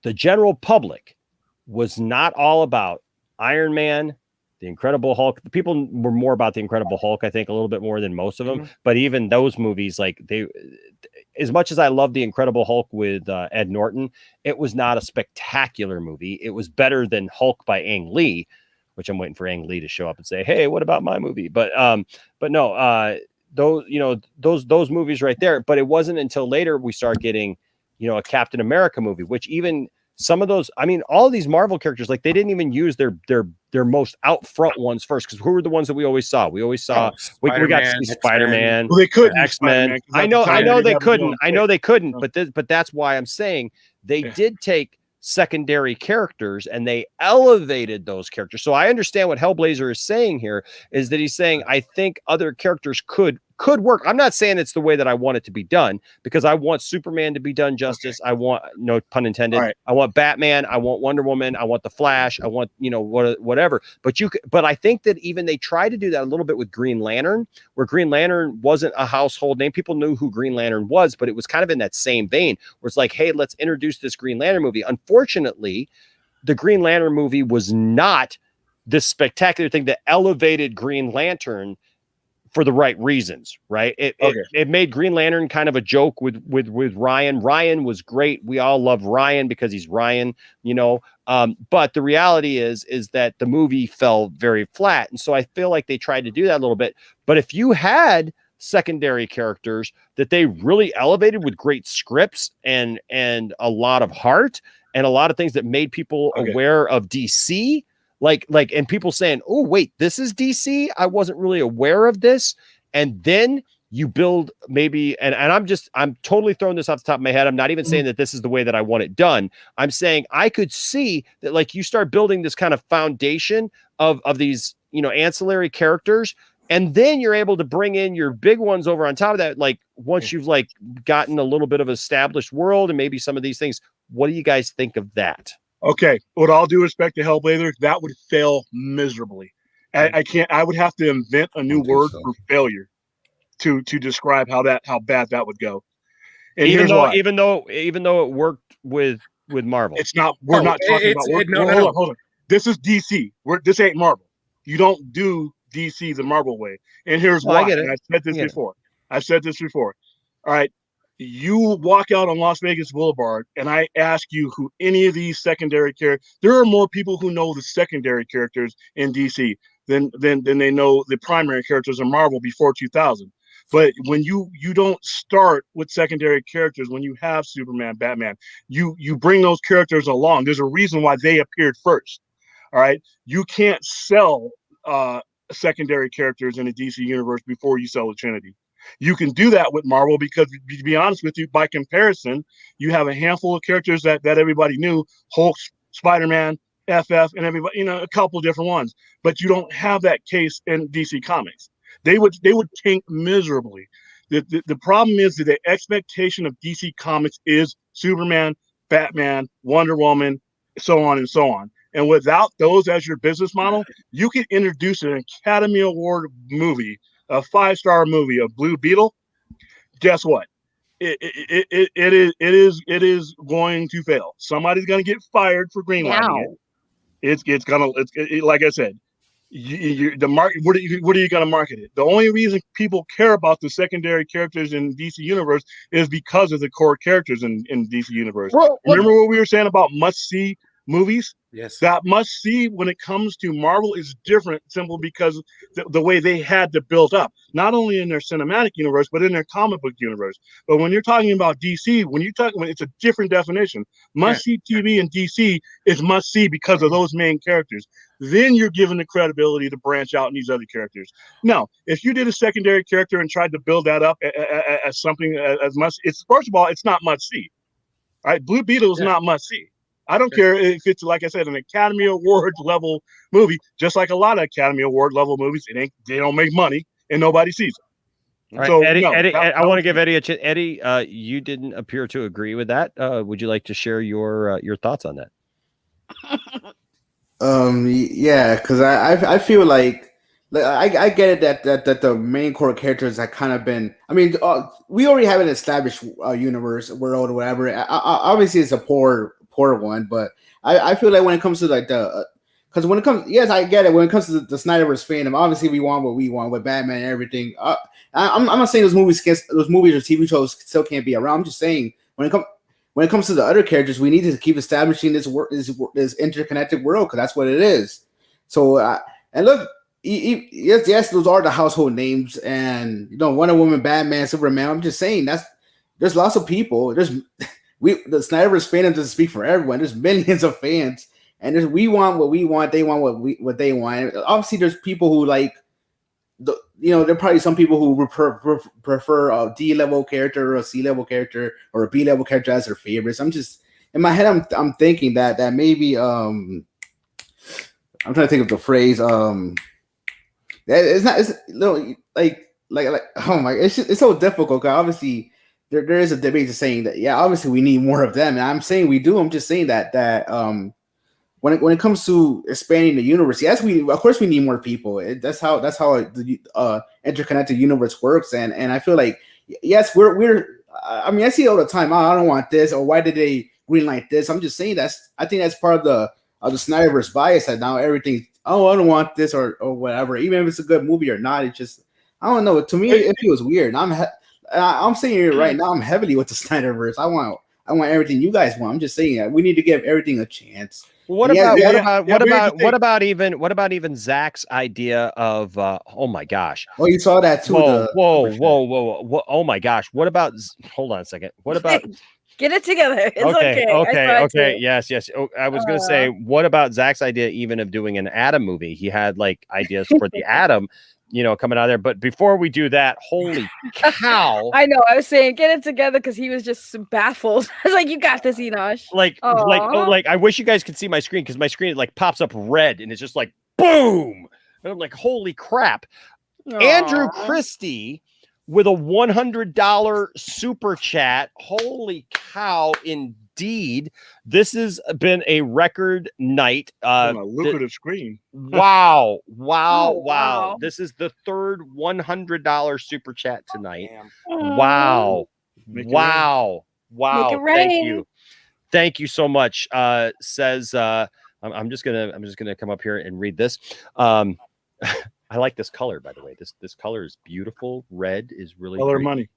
the general public was not all about Iron Man, the Incredible Hulk. The people were more about the Incredible Hulk, I think, a little bit more than most of them. Mm-hmm. But even those movies, like as much as I love the Incredible Hulk with Ed Norton, it was not a spectacular movie. It was better than Hulk by Ang Lee, which I'm waiting for Ang Lee to show up and say, "Hey, what about my movie?" But no, those movies right there. But it wasn't until later we start getting, a Captain America movie, which even some of those, I mean, all of these Marvel characters, like they didn't even use their most out front ones first, because who were the ones that we always saw? We always saw we got to see Spider-Man, well, they couldn't X-Men. I know they couldn't, but that's why I'm saying they did take secondary characters and they elevated those characters. So I understand what Hellblazer is saying here, is that he's saying, I think other characters could work. I'm not saying it's the way that I want it to be done, because I want Superman to be done justice. I want, no pun intended. Right. I want Batman. I want Wonder Woman. I want the Flash. I want, whatever. But I think that even they tried to do that a little bit with Green Lantern, where Green Lantern wasn't a household name. People knew who Green Lantern was, but it was kind of in that same vein where it's like, hey, let's introduce this Green Lantern movie. Unfortunately, the Green Lantern movie was not this spectacular thing that elevated Green Lantern for the right reasons, right? It made Green Lantern kind of a joke with Ryan. Ryan was great. We all love Ryan because he's Ryan, you know. But the reality is that the movie fell very flat, and so I feel like they tried to do that a little bit. But if you had secondary characters that they really elevated with great scripts and a lot of heart and a lot of things that made people aware of DC. Like, and people saying, "Oh, wait, this is DC. I wasn't really aware of this." And then you build maybe, and I'm totally throwing this off the top of my head. I'm not even saying that this is the way that I want it done. I'm saying I could see that, like, you start building this kind of foundation of these, you know, ancillary characters, and then you're able to bring in your big ones over on top of that. Like, once you've like gotten a little bit of established world and maybe some of these things. What do you guys think of that? Okay, with all due respect to Hellblazer, that would fail miserably. I can't. I would have to invent a new word for failure to describe how bad that would go. And even here's though why. even though it worked with Marvel, it's not. We're not talking about. Hold on. This is DC. This ain't Marvel. You don't do DC the Marvel way. And here's why. I get it. And I've said this before. All right. You walk out on Las Vegas Boulevard and I ask you who any of these secondary characters, there are more people who know the secondary characters in DC than they know the primary characters in Marvel before 2000. But when you don't start with secondary characters, when you have Superman, Batman, you bring those characters along. There's a reason why they appeared first. All right. You can't sell secondary characters in the DC universe before you sell the Trinity. You can do that with Marvel because, to be honest with you, by comparison, you have a handful of characters that everybody knew: Hulk, Spider-Man, FF, and everybody, you know, a couple different ones. But you don't have that case in DC Comics. They would tank miserably. The problem is that the expectation of DC Comics is Superman, Batman, Wonder Woman, so on and so on. And without those as your business model, you can introduce an Academy Award movie, a 5-star movie of Blue Beetle. Guess what? It is going to fail. Somebody's going to get fired for greenlighting it. It's like I said, the market. What are you going to market it? The only reason people care about the secondary characters in DC Universe is because of the core characters in DC Universe. Remember what we were saying about must-see movies? Yes. That must-see when it comes to Marvel is different simply because the way they had to build up, not only in their cinematic universe, but in their comic book universe. But when you're talking about DC, it's a different definition. Must-see TV in DC is must-see because of those main characters. Then you're given the credibility to branch out in these other characters. Now, if you did a secondary character and tried to build that up as something as must, first of all, it's not must-see. Right? Blue Beetle is not must-see. I don't care if it's, like I said, an Academy Award level movie. Just like a lot of Academy Award level movies, they don't make money and nobody sees it. All right, so Eddie, I want to give Eddie a chance. Eddie, you didn't appear to agree with that. Would you like to share your thoughts on that? Yeah, because I feel like I get it that the main core characters have kind of been. I mean, we already have an established universe, world, or whatever. Obviously, it's a poor one, but I feel like when it comes to like because when it comes, yes, I get it. When it comes to the Snyderverse fandom, obviously we want what we want with Batman and everything. I'm not saying those movies or TV shows still can't be around. I'm just saying when it comes to the other characters, we need to keep establishing this interconnected world because that's what it is. So and look, yes, those are the household names, and Wonder Woman, Batman, Superman. I'm just saying there's lots of people. The Snyderverse fandom doesn't speak for everyone. There's millions of fans, and we want what we want. They want what they want. And obviously, there's people who like there are probably some people who prefer a D-level character or a C-level character or a B-level character as their favorites. I'm just in my head. I'm thinking that maybe I'm trying to think of the phrase. It's oh my, it's so difficult. Cause obviously there is a debate to saying that obviously we need more of them, and I'm saying we do. I'm just saying that when it comes to expanding the universe, yes, of course we need more people. That's how the interconnected universe works, and I feel like yes, I mean I see it all the time. I don't want this, or why did they greenlight this? I'm just saying I think that's part of the Snyderverse bias that now everything. Oh, I don't want this or whatever. Even if it's a good movie or not, it's just I don't know. To me, it feels weird. I'm saying it right now. I'm heavily with the Snyderverse. I want everything you guys want. I'm just saying that we need to give everything a chance. What about even Zack's idea of oh my gosh. Oh, you saw that too. Whoa. Oh my gosh. What about hold on a second. What about Get it together. It's okay. Yes. Oh, I was gonna say, what about Zack's idea even of doing an Atom movie? He had like ideas for the Atom, coming out of there. But before we do that, holy cow. I know. I was saying get it together because he was just baffled. I was like, you got this, Enosh. Like I wish you guys could see my screen because my screen like pops up red and it's just like boom. And I'm like, holy crap. Aww. Andrew Christie with a $100 super chat. Holy cow, indeed. This has been a record night. A lucrative screen. Wow. Wow. This is the third $100 super chat tonight. Wow. Make it rain. Thank you so much. Says I'm just gonna come up here and read this. I like this color, by the way. This color is beautiful. Red is really color great. money.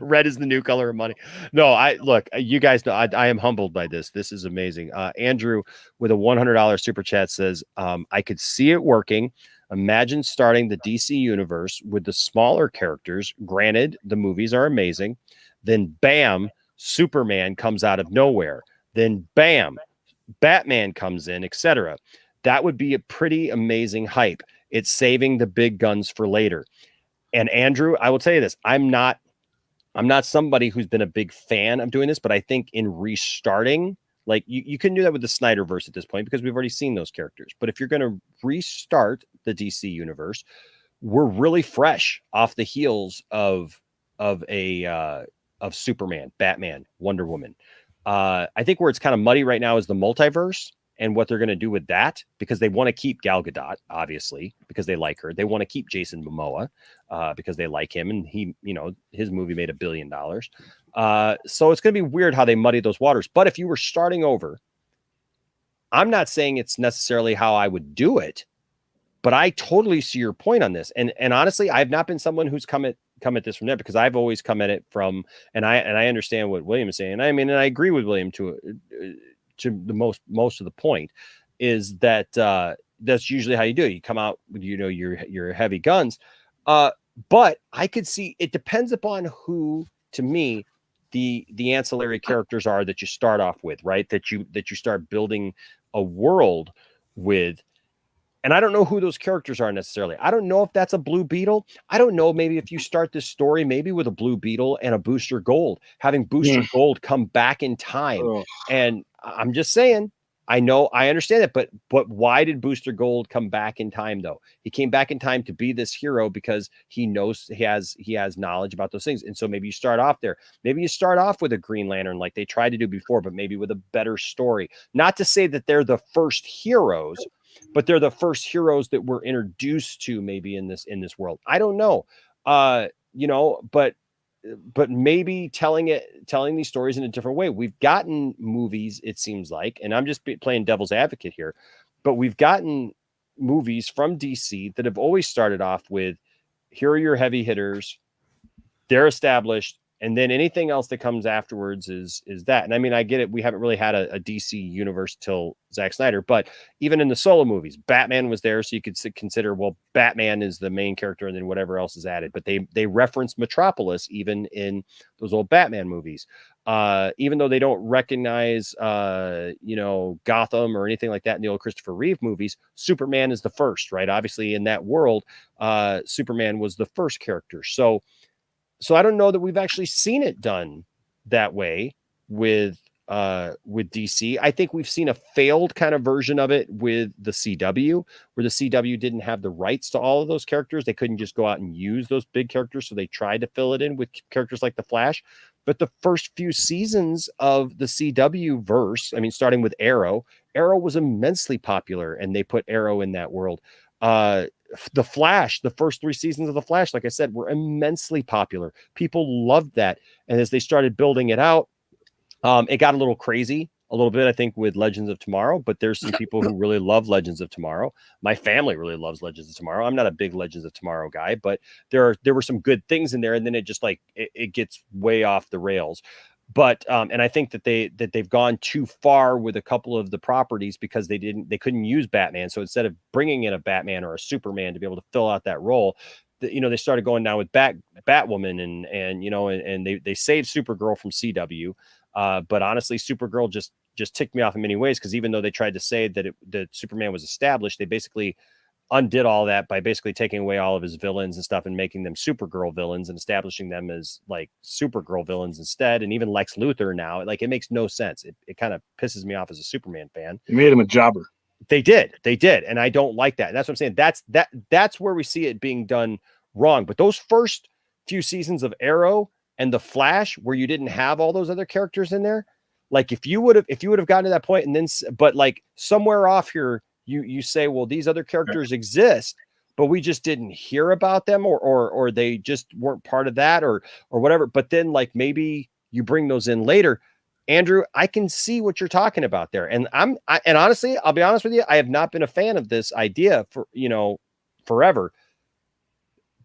Red is the new color of money. No, look, you guys know I am humbled by this. This is amazing. Andrew with a $100 super chat says, I could see it working. Imagine starting the DC universe with the smaller characters. Granted, the movies are amazing. Then bam, Superman comes out of nowhere. Then bam, Batman comes in, etc. That would be a pretty amazing hype. It's saving the big guns for later. And Andrew, I will tell you this. I'm not somebody who's been a big fan of doing this, but I think in restarting, like you can do that with the Snyderverse at this point because we've already seen those characters. But if you're going to restart the DC universe, we're really fresh off the heels of Superman, Batman, Wonder Woman. I think where it's kind of muddy right now is the multiverse. And what they're going to do with that, because they want to keep Gal Gadot, obviously, because they like her. They want to keep Jason Momoa because they like him. And his movie made $1 billion. So it's going to be weird how they muddy those waters. But if you were starting over, I'm not saying it's necessarily how I would do it, but I totally see your point on this. And honestly, I've not been someone who's come at this from there because I've always come at it from, and I understand what William is saying. I mean, and I agree with William to the most of the point is that that's usually how you do it. You come out with your heavy guns, but I could see it depends upon who, to me, the ancillary characters are that you start off with, right? That you start building a world with. And I don't know who those characters are necessarily. I don't know if that's a Blue Beetle. I don't know. Maybe if you start this story, maybe with a Blue Beetle and a Booster Gold, having Booster Gold come back in time. And I'm just saying, I understand it, but why did Booster Gold come back in time though? He came back in time to be this hero because he knows he has knowledge about those things. And so maybe you start off there. Maybe you start off with a Green Lantern like they tried to do before, but maybe with a better story. Not to say that they're the first heroes, but they're the first heroes that we're introduced to maybe in this world. I don't know. But maybe telling these stories in a different way. We've gotten movies, it seems like, and I'm just playing devil's advocate here, but we've gotten movies from DC that have always started off with, here are your heavy hitters, they're established, and then anything else that comes afterwards is that. And I mean, I get it. We haven't really had a DC universe till Zack Snyder, but even in the solo movies, Batman was there. So you could consider, well, Batman is the main character and then whatever else is added. But they reference Metropolis even in those old Batman movies. Even though they don't recognize, Gotham or anything like that in the old Christopher Reeve movies, Superman is the first, right? Obviously in that world, Superman was the first character. So I don't know that we've actually seen it done that way with DC. I think we've seen a failed kind of version of it with the CW, where the CW didn't have the rights to all of those characters. They couldn't just go out and use those big characters, so they tried to fill it in with characters like the Flash. But the first few seasons of the CW verse, I mean, starting with Arrow was immensely popular, and they put Arrow in that world. The Flash, the first 3 seasons of The Flash, like I said, were immensely popular. People loved that. And as they started building it out, it got a little crazy a little bit, I think, with Legends of Tomorrow, but there's some people who really love Legends of Tomorrow. My family really loves Legends of Tomorrow. I'm not a big Legends of Tomorrow guy, but there were some good things in there, and then it just like it gets way off the rails. But and I think that they've gone too far with a couple of the properties because they couldn't use Batman. So instead of bringing in a Batman or a Superman to be able to fill out that role, they started going down with Batwoman and they saved Supergirl from CW. But honestly, Supergirl just ticked me off in many ways, because even though they tried to say that Superman was established, they basically undid all that by basically taking away all of his villains and stuff and making them Supergirl villains and establishing them as like Supergirl villains instead. And even Lex Luthor now, like, it makes no sense. It kind of pisses me off as a Superman fan. You made him a jobber. They did, and I don't like that. And that's what I'm saying. That's where we see it being done wrong. But those first few seasons of Arrow and the Flash, where you didn't have all those other characters in there, like if you would have gotten to that point, and then but like somewhere off here, you say, well, these other characters exist, but we just didn't hear about them, or they just weren't part of that, or whatever. But then like maybe you bring those in later. Andrew, I can see what you're talking about there. And and honestly, I'll be honest with you, I have not been a fan of this idea for, forever.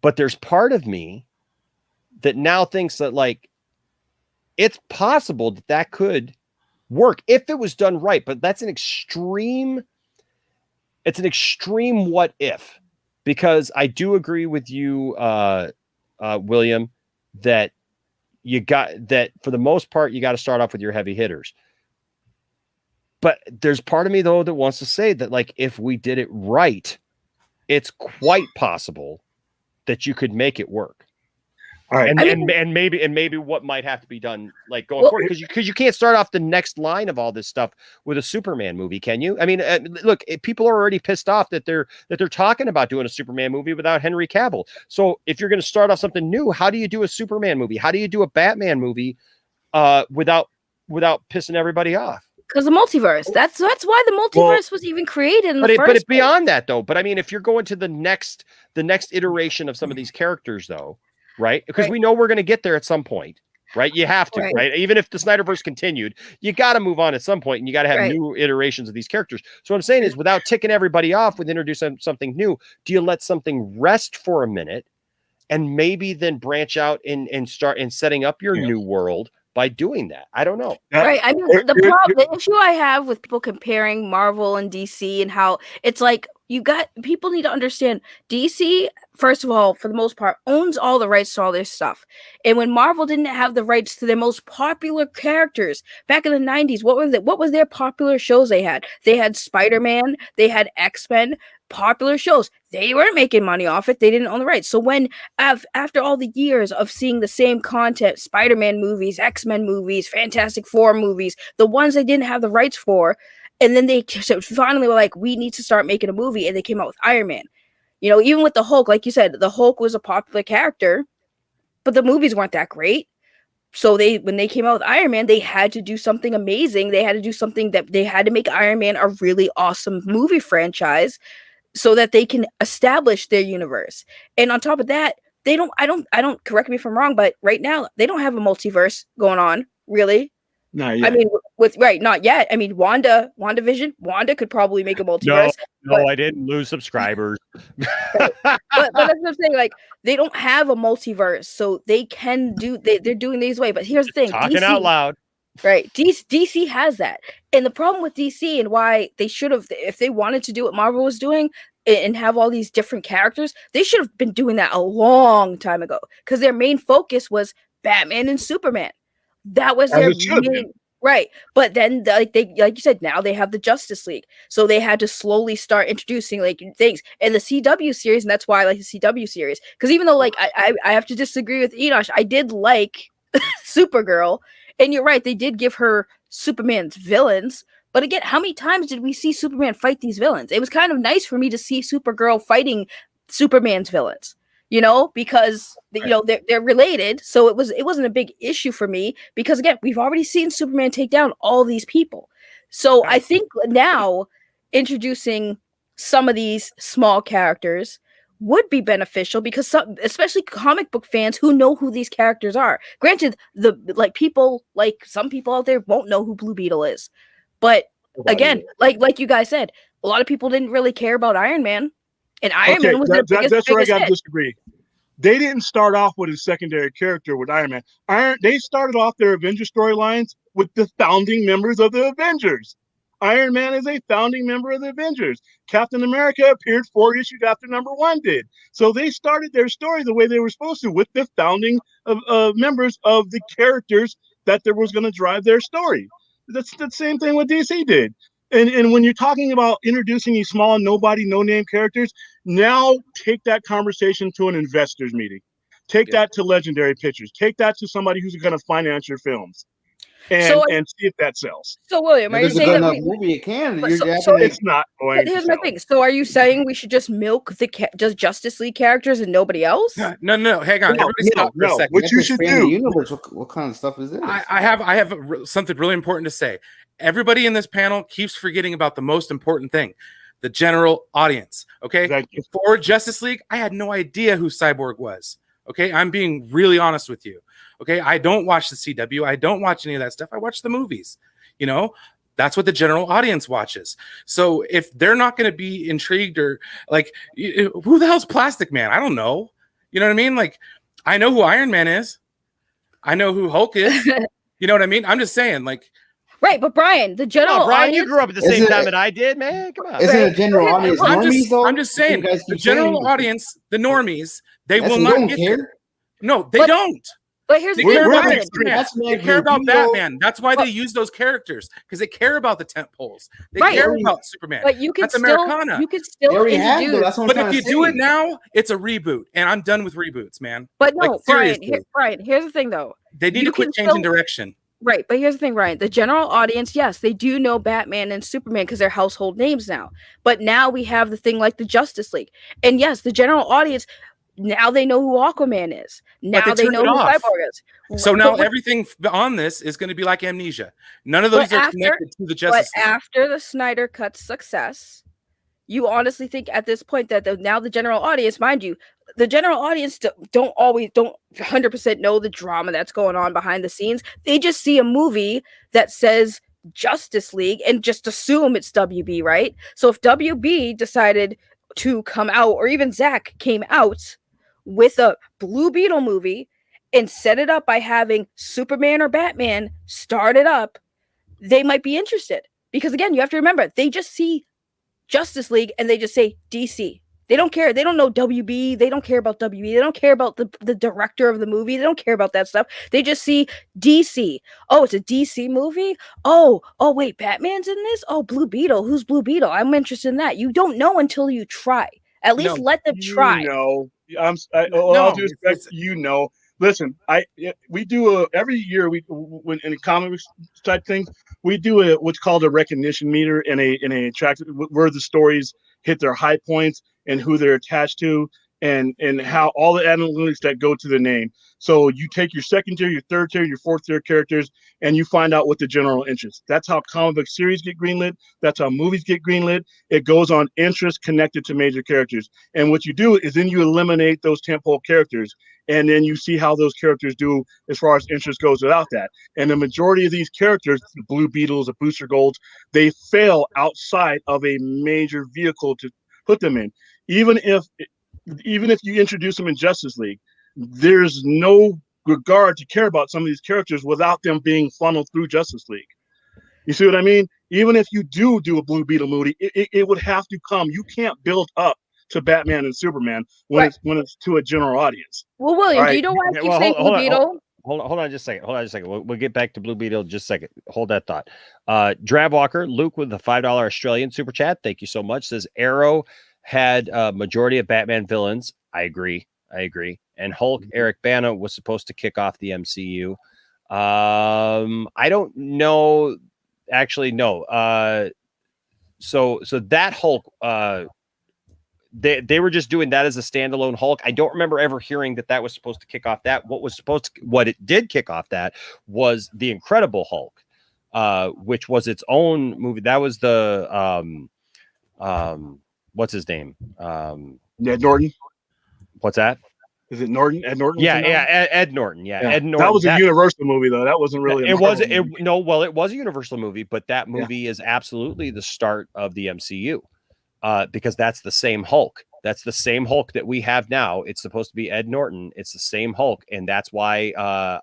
But there's part of me that now thinks that like it's possible that could work if it was done right. But that's an extreme what if, because I do agree with you, William, that you got that for the most part, you got to start off with your heavy hitters. But there's part of me though that wants to say that like if we did it right, it's quite possible that you could make it work. All right, and maybe what might have to be done like going forward, because you can't start off the next line of all this stuff with a Superman movie, can you? I mean, look, people are already pissed off that they're talking about doing a Superman movie without Henry Cavill. So if you're going to start off something new, how do you do a Superman movie? How do you do a Batman movie without pissing everybody off? Because the multiverse. That's why the multiverse was even created in the first But beyond that though. But I mean, if you're going to the next iteration of some of these characters though. Right, because we know we're going to get there at some point, right? You have to, right? Even if the Snyderverse continued, you got to move on at some point, and you got to have new iterations of these characters. So what I'm saying is, without ticking everybody off with introducing something new, do you let something rest for a minute, and maybe then branch out and start in setting up your new world by doing that? I don't know. Right. I mean, the issue I have with people comparing Marvel and DC and how it's like people need to understand DC, first of all, for the most part, owns all the rights to all their stuff. And when Marvel didn't have the rights to their most popular characters back in the 90s, what was their popular shows they had? They had Spider-Man, they had X-Men, popular shows. They weren't making money off it. They didn't own the rights. So when after all the years of seeing the same content, Spider-Man movies, X-Men movies, Fantastic Four movies, the ones they didn't have the rights for, and then they finally were like, we need to start making a movie, and they came out with Iron Man. Even with the Hulk, like you said, the Hulk was a popular character, but the movies weren't that great. So when they came out with Iron Man, they had to do something amazing. They had to do something that they had to make Iron Man a really awesome movie franchise so that they can establish their universe. And on top of that, I don't correct me if I'm wrong, but right now they don't have a multiverse going on, really. Not yet. I mean, not yet. I mean, WandaVision, Wanda could probably make a multiverse. No, I didn't lose subscribers. but that's what I'm saying. Like, they don't have a multiverse, so they can they're doing these way. But here's the thing: talking out loud. Right. DC has that. And the problem with DC and why they should have, if they wanted to do what Marvel was doing and have all these different characters, they should have been doing that a long time ago, because their main focus was Batman and Superman. That was their main, right. But then like you said, now they have the Justice League. So they had to slowly start introducing like things and the CW series. And that's why I like the CW series. Because even though like I have to disagree with Enosh, I did like Supergirl. And you're right, they did give her Superman's villains. But again, how many times did we see Superman fight these villains? It was kind of nice for me to see Supergirl fighting Superman's villains, because they're related. So it wasn't a big issue for me, because again, we've already seen Superman take down all these people. So I think now introducing some of these small characters would be beneficial, because especially comic book fans who know who these characters are. Granted, some people out there won't know who Blue Beetle is, But again, like you guys said, a lot of people didn't really care about Iron Man, and Iron Man was that's where I got to hit. disagree. They didn't start off with a secondary character with Iron Man. They started off their Avengers storylines with the founding members of the Avengers. Iron Man is a founding member of the Avengers. Captain America appeared 4 issues after number 1 did. So they started their story the way they were supposed to, with the founding of members of the characters that there was going to drive their story. That's the same thing what DC did. And when you're talking about introducing these small, nobody, no-name characters, now take that conversation to an investors meeting. Take that to Legendary Pictures. Take that to somebody who's going to finance your films. And see if that sells. So William, are you saying that movie it can? It's not going. Here's my thing. So are you saying we should just milk the just Justice League characters and nobody else? No. Hang on. Everybody stop for a second. What you should do? Universe. What kind of stuff is this? I have something really important to say. Everybody in this panel keeps forgetting about the most important thing: the general audience. Okay. Before Justice League, I had no idea who Cyborg was. Okay, I'm being really honest with you. Okay, I don't watch the CW. I don't watch any of that stuff. I watch the movies. You know, that's what the general audience watches. So if they're not going to be intrigued or like, who the hell's Plastic Man? I don't know. You know what I mean? Like, I know who Iron Man is. I know who Hulk is. You know what I mean? I'm just saying, like. Right, but Brian, the general Brian, audience, you grew up at the same time that I did, man. Come on. Isn't it a general audience? I'm just saying, the general audience, the normies, they will not get there. No, they don't. But here's they the thing. They care about Batman. That's why they use those characters, because they care about the tent poles. They care about Superman. But you can That's still, Americana. you can still introduce. But if you do it now, it's a reboot, and I'm done with reboots, man. But no, like, Brian, here's the thing, though. They need to quit changing direction. Right, but here's the thing, Ryan. The general audience, yes, they do know Batman and Superman because they're household names now. But now we have the thing like the Justice League. And yes, the general audience, now they know who Aquaman is. Now they know who Cyborg is. So now everything on this is going to be like Amnesia. None of those are connected to the Justice League. But after the Snyder Cut's success, you honestly think at this point that now the general audience, mind you, the general audience don't 100% know the drama that's going on behind the scenes. They just see a movie that says Justice League and just assume it's WB, right? So if WB decided to come out, or even Zack came out with a Blue Beetle movie and set it up by having Superman or Batman start it up, they might be interested. Because again, you have to remember, they just see Justice League and they just say DC. They don't care. They don't know WB. They don't care about WB. They don't care about the director of the movie. They don't care about that stuff. They just see DC. Oh, it's a DC movie? Oh, wait, Batman's in this? Oh, Blue Beetle. Who's Blue Beetle? I'm interested in that. You don't know until you try. At least let them try. No, all due respect, Listen, we do every year when in comics type things, we do what's called a recognition meter and a track where the stories hit their high points and who they're attached to and how all the analytics that go to the name. So you take your second tier, your third tier, your fourth tier characters, and you find out what the general interest. That's how comic book series get greenlit. That's how movies get greenlit. It goes on interest connected to major characters. And what you do is then you eliminate those tentpole characters, and then you see how those characters do as far as interest goes without that. And the majority of these characters, the Blue Beetles, the Booster Golds, they fail outside of a major vehicle to put them in. Even if you introduce them in Justice League, there's no regard to care about some of these characters without them being funneled through Justice League. You see what I mean? Even if you do a Blue Beetle movie, it would have to come. You can't build up to Batman and Superman when it's to a general audience. Well, William, do you know why I keep saying Blue Beetle? Hold on just a second. We'll get back to Blue Beetle in just a second. Hold that thought. Drab Walker, Luke with the $5 Australian super chat. Thank you so much. Says Arrow had a majority of Batman villains. I agree. And Hulk, Eric Bana was supposed to kick off the MCU. I don't know. Actually, no. So that Hulk, they were just doing that as a standalone Hulk. I don't remember ever hearing that was supposed to kick off that. What it did kick off that was the Incredible Hulk, which was its own movie. That was the what's his name? Ned Norton. What's that? Is it Norton? Ed Norton? Yeah, Ed Norton. Yeah, Ed Norton. That was a Universal movie, though. That wasn't really. It was a Universal movie, but that movie is absolutely the start of the MCU, because that's the same Hulk. That's the same Hulk that we have now. It's supposed to be Ed Norton. It's the same Hulk, and that's why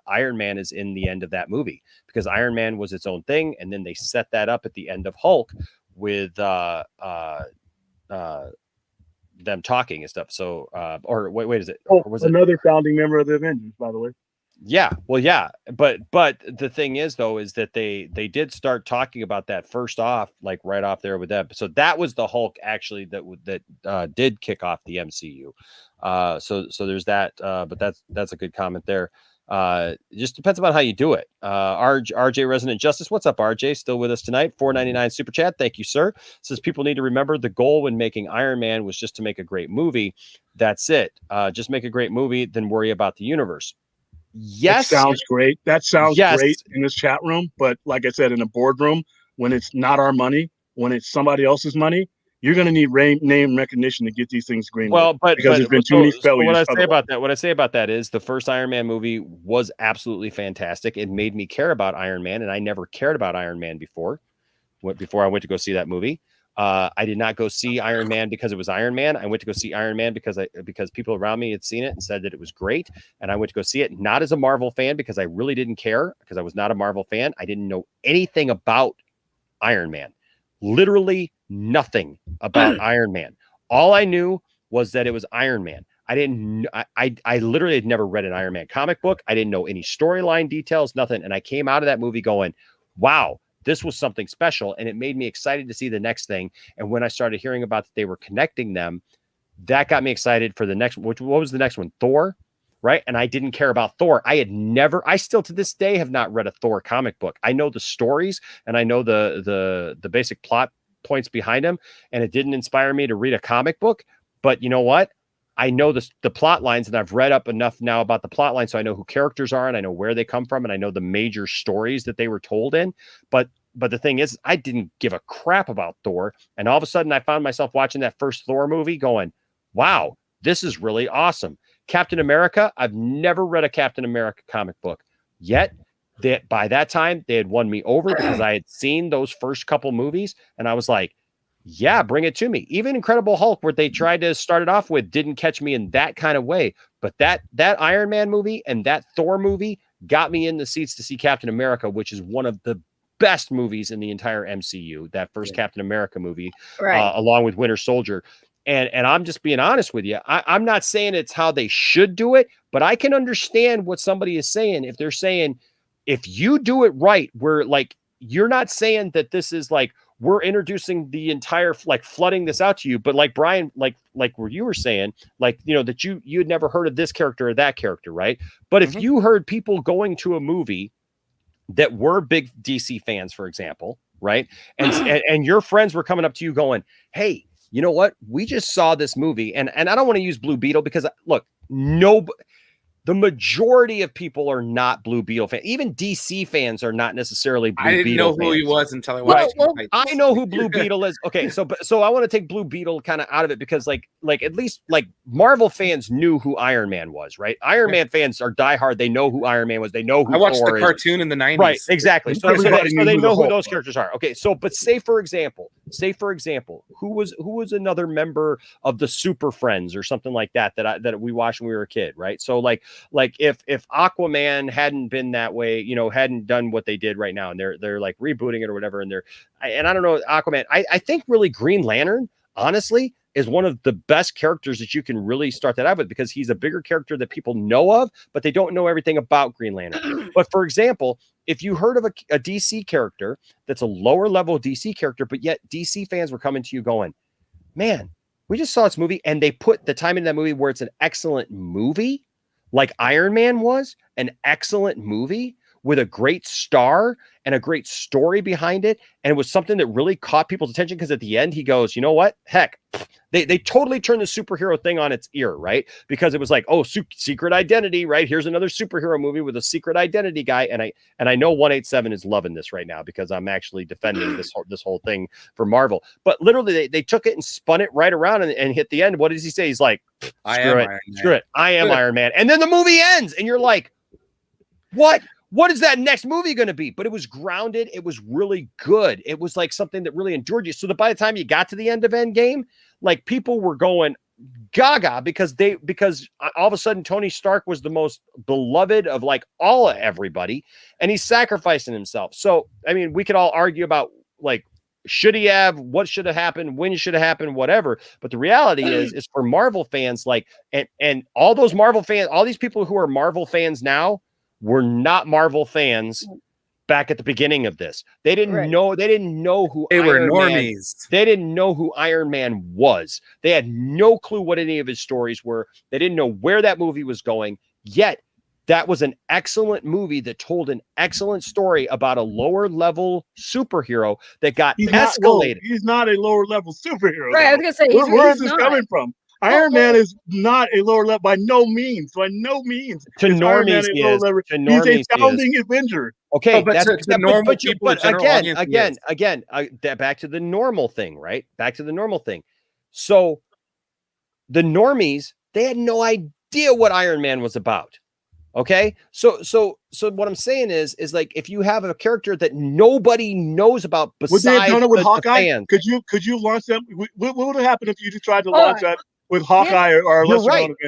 Iron Man is in the end of that movie, because Iron Man was its own thing, and then they set that up at the end of Hulk with them talking and stuff. So, or wait, is it? Oh, or was it another founding member of the Avengers, by the way? Yeah, well, yeah, but the thing is, though, is that they did start talking about that first off, like right off there with them. So that was the Hulk actually that did kick off the MCU. So there's that. But that's a good comment there. It just depends about how you do it. RJ Resident Justice, what's up, RJ? Still with us tonight? $4.99 super chat. Thank you, sir. Says people need to remember the goal when making Iron Man was just to make a great movie. That's it. Just make a great movie, then worry about the universe. Yes, that sounds great. That sounds great in this chat room, but like I said, in a boardroom, when it's not our money, when it's somebody else's money, you're going to need name recognition to get these things green. Well, because there's been too many failures. What I say about that is the first Iron Man movie was absolutely fantastic. It made me care about Iron Man, and I never cared about Iron Man before I went to go see that movie. I did not go see Iron Man because it was Iron Man. I went to go see Iron Man because people around me had seen it and said that it was great. And I went to go see it not as a Marvel fan, because I really didn't care, because I was not a Marvel fan. I didn't know anything about Iron Man, literally nothing about Iron Man. All I knew was that it was Iron Man. I literally had never read an Iron Man comic book. I didn't know any storyline details, nothing. And I came out of that movie going, wow, this was something special, and it made me excited to see the next thing. And when I started hearing about that they were connecting them, that got me excited for the next. What was the next one? Thor, right? And I didn't care about Thor. I still to this day have not read a Thor comic book. I know the stories and I know the basic plot points behind them, and it didn't inspire me to read a comic book. But you know what? I know the plot lines, and I've read up enough now about the plot line, so I know who characters are, and I know where they come from, and I know the major stories that they were told in. But the thing is, I didn't give a crap about Thor, and all of a sudden, I found myself watching that first Thor movie, going, "Wow, this is really awesome." Captain America, I've never read a Captain America comic book yet. By that time, they had won me over because I had seen those first couple movies, and I was like, yeah, bring it to me. Even Incredible Hulk, where they tried to start it off with, didn't catch me in that kind of way. But that Iron Man movie and that Thor movie got me in the seats to see Captain America, which is one of the best movies in the entire MCU. That first Captain America movie, along with Winter Soldier. And I'm just being honest with you. I'm not saying it's how they should do it, but I can understand what somebody is saying. If they're saying, if you do it right, we're like, you're not saying that this is like, we're introducing the entire, like, flooding this out to you, but like Brian, like where you were saying, like, you know, that you had never heard of this character or that character, right? But if you heard people going to a movie that were big DC fans, for example, right, and your friends were coming up to you going, "Hey, you know what? We just saw this movie," and I don't want to use Blue Beetle because look, the majority of people are not Blue Beetle fans. Even DC fans are not necessarily Blue Beetle. I didn't know who he was until I watched him. I know who Blue Beetle is. Okay, so I want to take Blue Beetle kind of out of it because like at least like Marvel fans knew who Iron Man was, right? Iron Man fans are diehard. They know who Iron Man was. They know who I watched Thor the cartoon in the 90s. Right, exactly. So they know who those characters are. Okay, so but say for example, who was another member of the Super Friends or something like that that we watched when we were a kid, right? So like if Aquaman hadn't been that way, you know, hadn't done what they did right now, and they're like rebooting it or whatever, and I don't know, Aquaman, I think really Green Lantern, honestly, is one of the best characters that you can really start that out with, because he's a bigger character that people know of, but they don't know everything about Green Lantern. But for example, if you heard of a DC character that's a lower level DC character, but yet DC fans were coming to you going, man, we just saw this movie, and they put the time in that movie where it's an excellent movie, like Iron Man was an excellent movie with a great star and a great story behind it. And it was something that really caught people's attention, because at the end he goes, you know what? Heck, They totally turned the superhero thing on its ear, right? Because it was like, oh, secret identity, right? Here's another superhero movie with a secret identity guy, and I know 187 is loving this right now because I'm actually defending this whole thing for Marvel. But literally, they took it and spun it right around and hit the end. What does he say? He's like, screw it, I am Iron Man, and then the movie ends, and you're like, what? What is that next movie going to be? But it was grounded. It was really good. It was like something that really endured you. So that by the time you got to the end of Endgame, like people were going gaga because all of a sudden Tony Stark was the most beloved of like everybody, and he's sacrificing himself. So, I mean, we could all argue about like, should he have, what should have happened, when it should have happened, whatever. But the reality is for Marvel fans, like, and all those Marvel fans, all these people who are Marvel fans now, were not Marvel fans back at the beginning of this. They didn't know who they were Iron normies. Man, they didn't know who Iron Man was. They had no clue what any of his stories were. They didn't know where that movie was going. Yet that was an excellent movie that told an excellent story about a lower level superhero that got escalated. He's not a lower level superhero. Right, I was gonna say, where is this coming from? Iron Man is not a lower level by no means. By no means. To normies, he is. He's a founding Avenger. Okay, that's to normal people. But again, back to the normal thing, right? Back to the normal thing. So the normies, they had no idea what Iron Man was about. Okay, so what I'm saying is like, if you have a character that nobody knows about besides would they have done it with Hawkeye? Fans, could you launch them? What would have happened if you just tried to launch that with Hawkeye or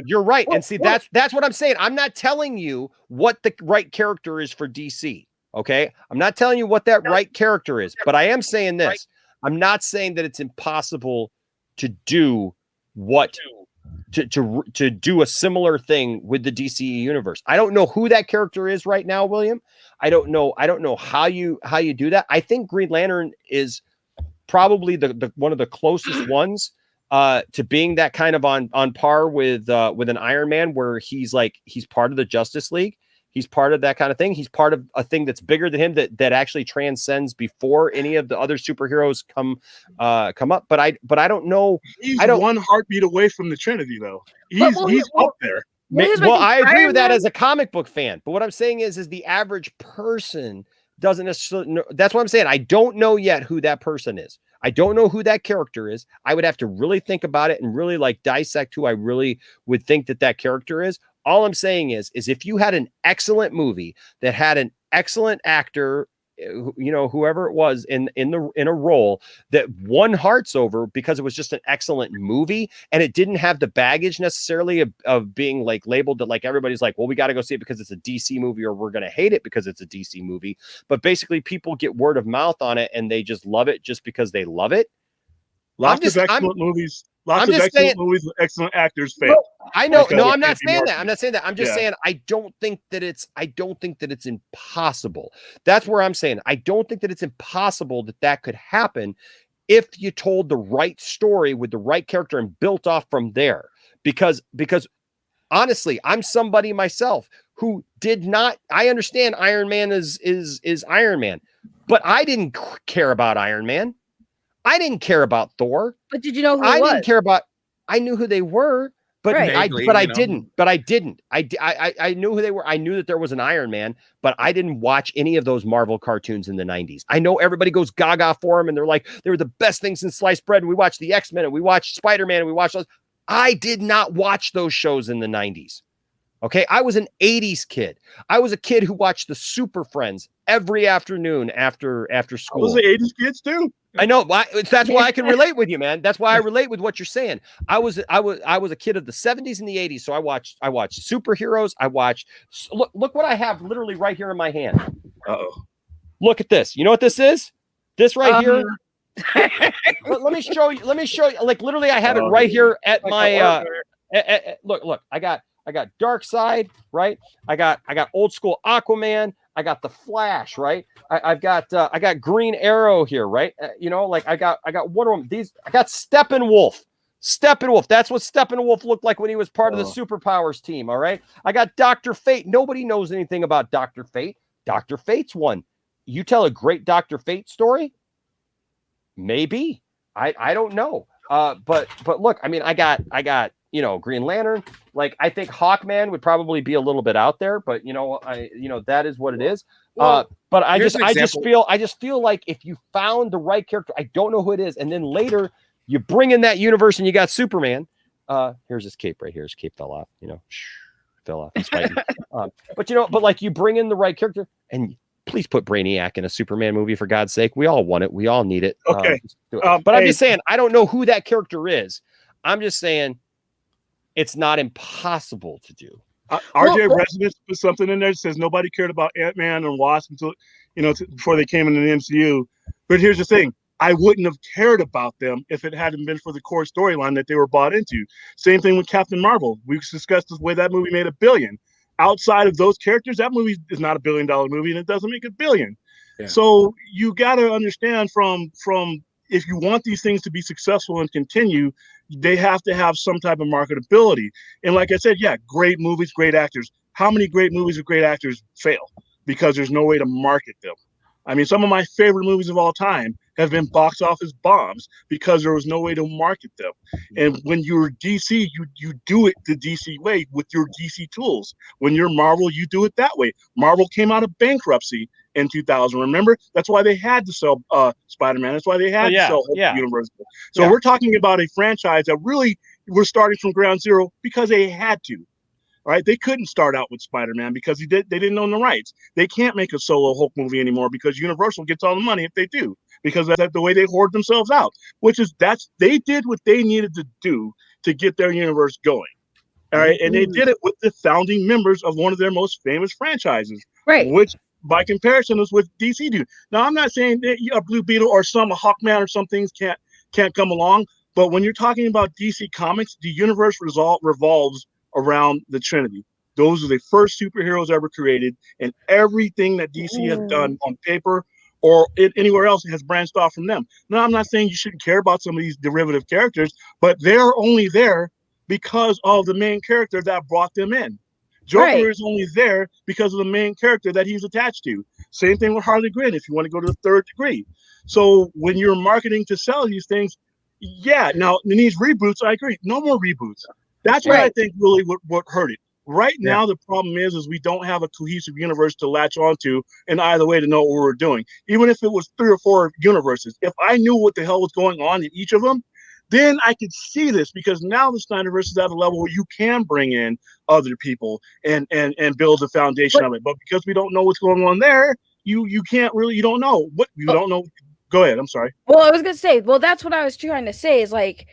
You're right. And see, that's what I'm saying. I'm not telling you what the right character is for DC. Okay, I'm not telling you what that right character is, but I am saying this. I'm not saying that it's impossible to do what. To do a similar thing with the DCE universe. I don't know who that character is right now, William. I don't know how you do that. I think Green Lantern is probably the one of the closest ones to being that kind of on par with an Iron Man, where he's part of the Justice League. He's part of that kind of thing. He's part of a thing that's bigger than him that actually transcends before any of the other superheroes come up. But I don't know. He's one heartbeat away from the Trinity, though. He's up there. Well, I agree with that as a comic book fan. But what I'm saying is the average person doesn't necessarily know. That's what I'm saying. I don't know yet who that person is. I don't know who that character is. I would have to really think about it and really like dissect who I really would think that character is. All I'm saying is if you had an excellent movie that had an excellent actor, whoever it was in a role that won hearts over because it was just an excellent movie, and it didn't have the baggage necessarily of being like labeled that like everybody's like, well, we got to go see it because it's a DC movie, or we're going to hate it because it's a DC movie. But basically people get word of mouth on it and they just love it just because they love it. Lots of excellent movies with excellent actors fail. I know. No, I'm not saying that. I'm just saying I don't think that it's impossible. That's where I'm saying I don't think that it's impossible that could happen if you told the right story with the right character and built off from there. Because honestly, I'm somebody myself who did not. I understand Iron Man is Iron Man, but I didn't care about Iron Man. I didn't care about Thor. But did you know who it was? Didn't care about. I knew who they were, but I didn't. I knew who they were. I knew that there was an Iron Man, but I didn't watch any of those Marvel cartoons in the 90s. I know everybody goes gaga for them, and they're like, they were the best things in sliced bread. And we watched the X-Men, and we watched Spider-Man, and we watched those. I did not watch those shows in the 90s. Okay, I was an 80s kid. I was a kid who watched the Super Friends every afternoon after school. I was the 80s kids too. I know. That's why I can relate with you, man. That's why I relate with what you're saying. I was a kid of the 70s and the 80s, so I watched superheroes. I watched. Look what I have literally right here in my hand. Uh-oh. Look at this. You know what this is? This right here. Let me show you. Like literally, I have it right here at my. Look. I got Dark Side, right? I got old school Aquaman. I got the Flash, right? I got Green Arrow here, right? I got Wonder Woman. I got Steppenwolf. That's what Steppenwolf looked like when he was part of the Superpowers team. All right. I got Dr. Fate. Nobody knows anything about Dr. Fate. Dr. Fate's one. You tell a great Dr. Fate story? Maybe. I don't know. But look, I mean, I got Green Lantern. Like, I think Hawkman would probably be a little bit out there, but that is what it is. But I just feel like if you found the right character, I don't know who it is, and then later you bring in that universe and you got Superman. Here's his cape right here. His cape fell off. Fell off. He's fighting. But like you bring in the right character, and please put Brainiac in a Superman movie, for God's sake. We all want it. We all need it. Okay. But I'm just saying, I don't know who that character is. I'm just saying it's not impossible to do. RJ Residence put something in there that says nobody cared about Ant-Man and Wasp until, before they came into the MCU. But here's the thing. I wouldn't have cared about them if it hadn't been for the core storyline that they were bought into. Same thing with Captain Marvel. We've discussed the way that movie made $1 billion. Outside of those characters, that movie is not $1 billion movie, and it doesn't make $1 billion. Yeah. So you got to understand from if you want these things to be successful and continue, they have to have some type of marketability. And like I said, yeah, great movies, great actors. How many great movies with great actors fail because there's no way to market them? I mean, some of my favorite movies of all time have been box office bombs because there was no way to market them. And when you're DC, you do it the DC way with your DC tools. When you're Marvel, you do it that way. Marvel came out of bankruptcy in 2000. Remember? That's why they had to sell Spider-Man. That's why they had to sell Universal. So we're talking about a franchise that really we're starting from ground zero because they had to. Right? They couldn't start out with Spider-Man because they didn't own the rights. They can't make a solo Hulk movie anymore because Universal gets all the money if they do, because that's the way they hoard themselves out, they did what they needed to do to get their universe going. All right. And they did it with the founding members of one of their most famous franchises, right? Which by comparison is what DC do. Now, I'm not saying that a Blue Beetle or a Hawkman or some things can't come along, but when you're talking about DC Comics, the universe revolves around the Trinity. Those are the first superheroes ever created, and everything that DC has done on paper or anywhere else has branched off from them. Now, I'm not saying you shouldn't care about some of these derivative characters, but they're only there because of the main character that brought them in. Joker is only there because of the main character that he's attached to. Same thing with Harley Quinn, if you want to go to the third degree. So when you're marketing to sell these things, now in these reboots, I agree. No more reboots. That's what I think really what hurt it. Right now, the problem is we don't have a cohesive universe to latch onto in either way to know what we're doing. Even if it was 3 or 4 universes, if I knew what the hell was going on in each of them, then I could see this, because now the Snyderverse is at a level where you can bring in other people and build the foundation of it. But because we don't know what's going on there, you can't really, you don't know what you don't know. Go ahead. I'm sorry. Well, I was gonna say, that's what I was trying to say is like,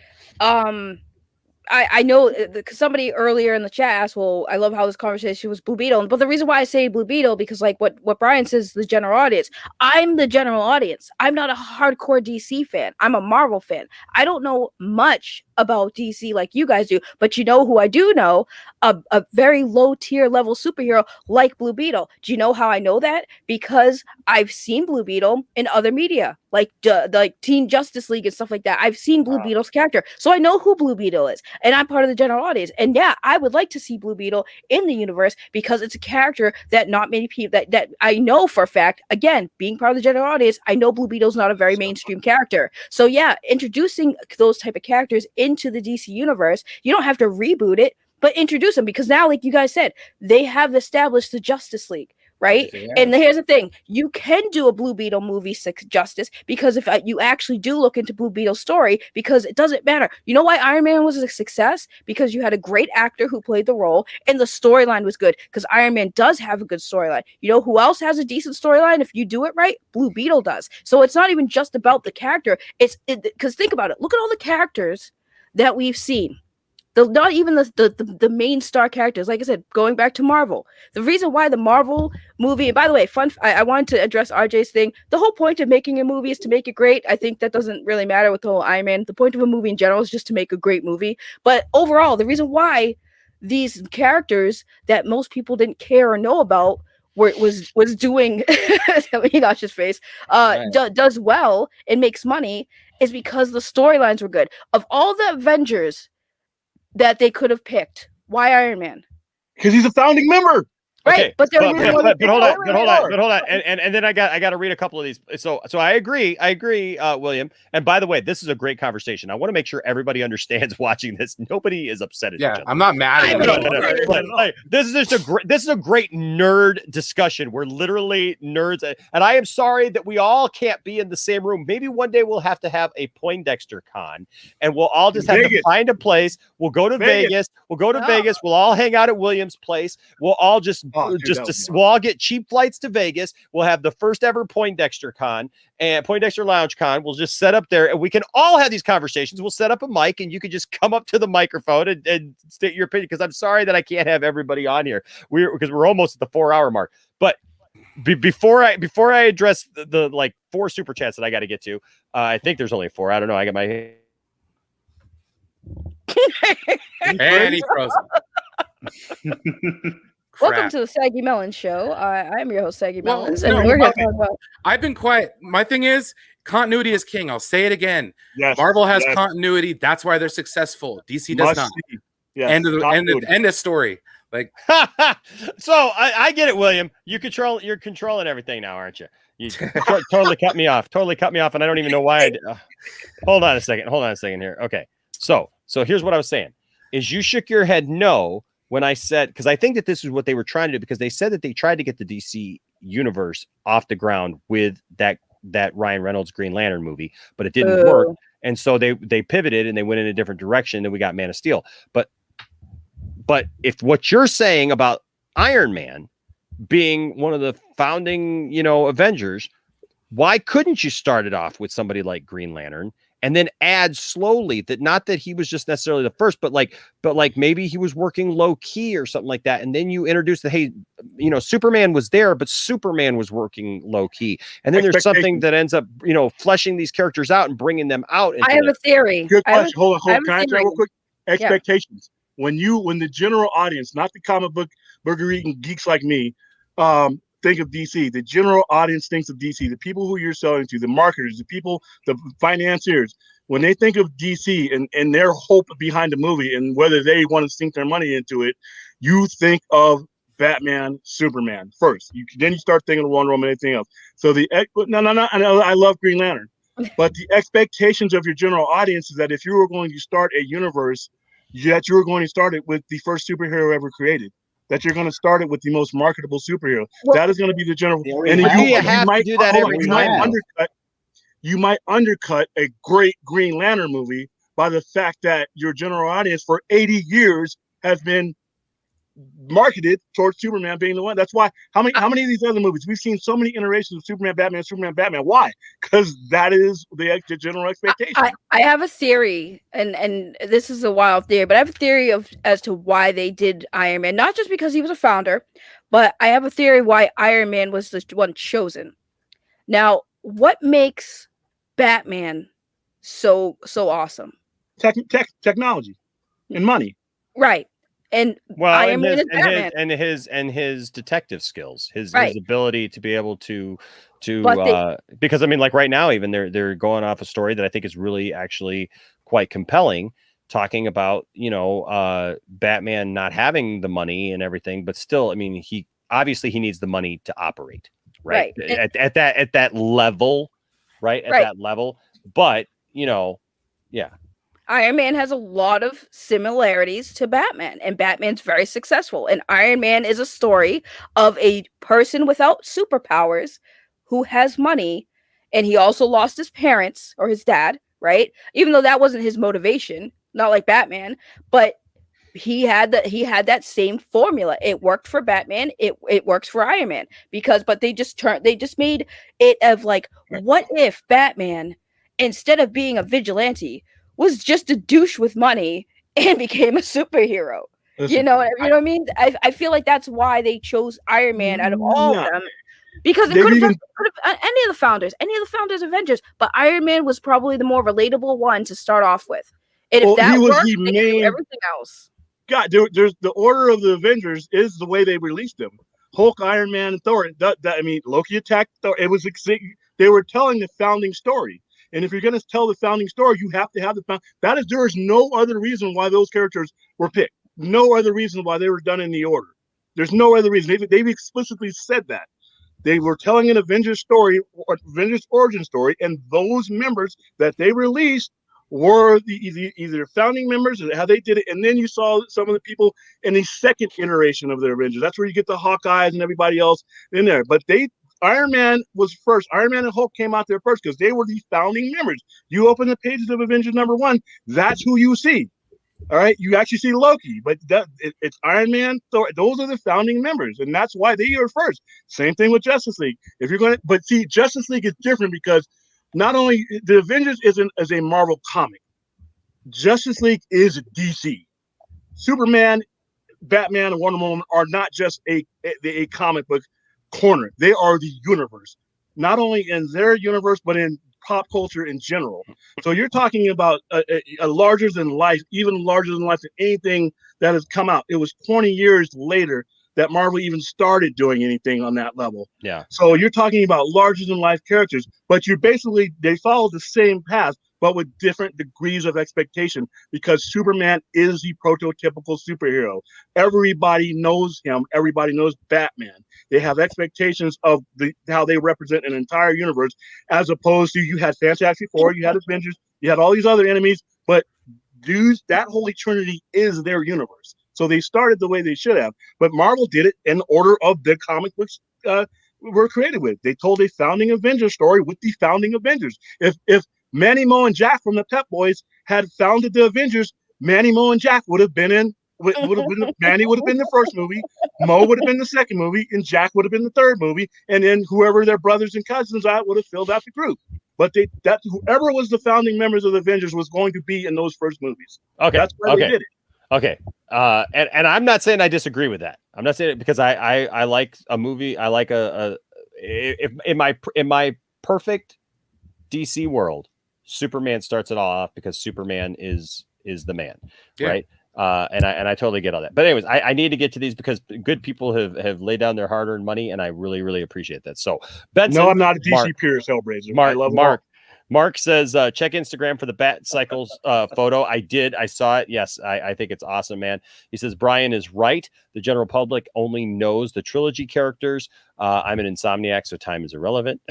I know because somebody earlier in the chat asked, well, I love how this conversation was Blue Beetle. But the reason why I say Blue Beetle, because like what Brian says, the general audience, I'm the general audience. I'm not a hardcore DC fan. I'm a Marvel fan. I don't know much about DC like you guys do, but you know who I do know? A very low tier level superhero like Blue Beetle. Do you know how I know that? Because I've seen Blue Beetle in other media, like Teen Justice League and stuff like that. I've seen Blue Beetle's character, so I know who Blue Beetle is, and I'm part of the general audience. And yeah, I would like to see Blue Beetle in the universe because it's a character that not many people that I know for a fact. Again, being part of the general audience, I know Blue Beetle's not a very mainstream character. So yeah, introducing those type of characters into the DC universe, you don't have to reboot it, but introduce them, because now, like you guys said, they have established the Justice League. Right. Yeah. And here's the thing. You can do a Blue Beetle movie justice, because if you actually do look into Blue Beetle's story, because it doesn't matter. You know why Iron Man was a success? Because you had a great actor who played the role and the storyline was good, because Iron Man does have a good storyline. You know who else has a decent storyline if you do it right? Blue Beetle does. So it's not even just about the character. Because think about it. Look at all the characters that we've seen. Not even the main star characters. Like I said, going back to Marvel, the reason why the Marvel movie, and by the way, I wanted to address RJ's thing. The whole point of making a movie is to make it great. I think that doesn't really matter with the whole Iron Man. The point of a movie in general is just to make a great movie. But overall, the reason why these characters that most people didn't care or know about was doing Enosh's face does well and makes money is because the storylines were good. Of all the Avengers that they could have picked, why Iron Man? Because he's a founding member. Right, but they're really hold on, more. but hold on, and then I got to read a couple of these. So I agree, William. And by the way, this is a great conversation. I want to make sure everybody understands watching this. Nobody is upset at each other. I'm not mad at you. Like, this is just a great nerd discussion. We're literally nerds, and I am sorry that we all can't be in the same room. Maybe one day we'll have to have a Poindexter con, and we'll all just have to find a place. We'll go to Vegas. We'll go to Vegas. We'll all hang out at William's place. We'll all we'll all get cheap flights to Vegas. We'll have the first ever Poindexter con and Poindexter Lounge con. We'll just set up there and we can all have these conversations. We'll set up a mic and you can just come up to the microphone and state your opinion. Because I'm sorry that I can't have everybody on here. Because we're almost at the 4-hour mark. But before I address the like 4 super chats that I got to get to, I think there's only 4. I don't know. I got my and he's frozen. Welcome to the Saggy Melon Show. I'm your host, Saggy Melons, and we're going to talk about. I've been quiet. My thing is, continuity is king. I'll say it again. Yes, Marvel has continuity. That's why they're successful. DC does not. Yes, end of story. Like, so I get it, William. You're controlling everything now, aren't you? You totally cut me off. And I don't even know why. Hold on a second here. Okay, so here's what I was saying: is you shook your head no when I said, because I think that this is what they were trying to do, because they said that they tried to get the DC universe off the ground with that Ryan Reynolds Green Lantern movie, but it didn't work, and so they pivoted and they went in a different direction, and we got Man of Steel. But if what you're saying about Iron Man being one of the founding, Avengers, why couldn't you start it off with somebody like Green Lantern and then add slowly that, not that he was just necessarily the first, but maybe he was working low key or something like that. And then you introduce Superman was there, but Superman was working low key. And then there's something that ends up, fleshing these characters out and bringing them out. I have a theory. Good question. Hold on. Can I try real quick? Expectations. Yeah. When the general audience, not the comic book burger eating geeks like me, think of DC, the general audience thinks of DC, the people who you're selling to, the marketers, the people, the financiers, when they think of DC and their hope behind the movie and whether they want to sink their money into it, you think of Batman, Superman first. Then you start thinking of Wonder Woman and anything else. So I love Green Lantern, but the expectations of your general audience is that if you were going to start a universe, that you were going to start it with the first superhero ever created. That you're going to start it with the most marketable superhero. That is going to be the general. And you might undercut a great Green Lantern movie by the fact that your general audience for 80 years has been marketed towards Superman being the one. That's why how many of these other movies we've seen so many iterations of Superman, Batman. Why? Because that is the general expectation. I have a theory, and this is a wild theory, but I have a theory as to why they did Iron Man. Not just because he was a founder, but I have a theory why Iron Man was the one chosen. Now, what makes Batman so awesome? Technology and money, right? And Iron Man is Batman. and his detective skills, his ability to be able to because I mean, like right now, even they're going off a story that I think is really actually quite compelling, talking about Batman not having the money and everything, but still, I mean, he needs the money to operate, right? At that level, right? At that level, but yeah. Iron Man has a lot of similarities to Batman, and Batman's very successful. And Iron Man is a story of a person without superpowers who has money, and he also lost his parents or his dad, right? Even though that wasn't his motivation, not like Batman, but he had that same formula. It worked for Batman. It works for Iron Man but they just made it of like, what if Batman, instead of being a vigilante, was just a douche with money and became a superhero? Listen, you know what I mean? I feel like that's why they chose Iron Man out of all of them, because it could have any of the founders Avengers, but Iron Man was probably the more relatable one to start off with. And if that worked, they could do everything else. God, there's the order of the Avengers is the way they released them. Hulk, Iron Man, and Thor. I mean, Loki attacked Thor. It was they were telling the founding story. And if you're going to tell the founding story, you have to have there is no other reason why those characters were picked. No other reason why they were done in the order. There's no other reason. They've explicitly said that. They were telling an Avengers story, or Avengers origin story, and those members that they released were either founding members or how they did it. And then you saw some of the people in the second iteration of the Avengers. That's where you get the Hawkeyes and everybody else in there. But Iron Man was first. Iron Man and Hulk came out there first because they were the founding members. You open the pages of Avengers #1, that's who you see. All right, you actually see Loki, but it's Iron Man. So those are the founding members, and that's why they are first. Same thing with Justice League. If you're going to, but see, Justice League is different because not only the Avengers is a Marvel comic, Justice League is DC. Superman, Batman, and Wonder Woman are not just a comic book corner. They are the universe, not only in their universe but in pop culture in general. So you're talking about a larger than life, even larger than life than anything that has come out. It was 20 years later that Marvel even started doing anything on that level. Yeah. So you're talking about larger than life characters, but they follow the same path, but with different degrees of expectation, because Superman is the prototypical superhero. Everybody knows him. Everybody knows Batman. They have expectations of how they represent an entire universe, as opposed to you had Fantastic Four, you had Avengers, you had all these other enemies, but dudes, that Holy Trinity is their universe. So they started the way they should have, but Marvel did it in order of the comic books were created with. They told a founding Avengers story with the founding Avengers. If Manny, Mo, and Jack from the Pep Boys had founded the Avengers, Manny, Mo, and Jack would have been in. Manny would have been the first movie, Mo would have been the second movie, and Jack would have been the third movie, and then whoever their brothers and cousins are would have filled out the group. But whoever was the founding members of the Avengers was going to be in those first movies. Okay, that's why they did it. Okay, and I'm not saying I disagree with that. I'm not saying it because I like a movie. I like if in my perfect DC world, Superman starts it all off because Superman is the man, right? And I totally get all that. But anyways, I need to get to these because good people have laid down their hard-earned money, and I really, really appreciate that. So, Benson, no, I'm not a DC Pierce Hellraiser. I love Mark says, check Instagram for the Bat Cycles photo. I did. I saw it. Yes, I think it's awesome, man. He says, Brian is right. The general public only knows the trilogy characters. I'm an insomniac, so time is irrelevant.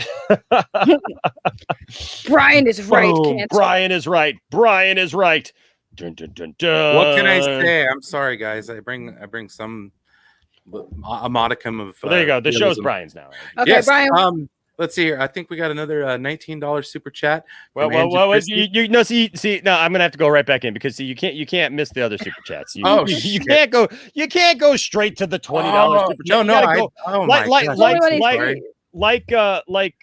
Brian is right. Brian is right. Brian is right. Dun, dun, dun, dun. What can I say? I'm sorry, guys. I bring some a modicum of. Well, there you go. The realism. show's Brian's now. Okay, yes, Brian. Let's see here. I think we got another $19 super chat. Well, you no, see, no, I'm gonna have to go right back in because see, you can't miss the other super chats. You can't go straight to the $20 super chat. Like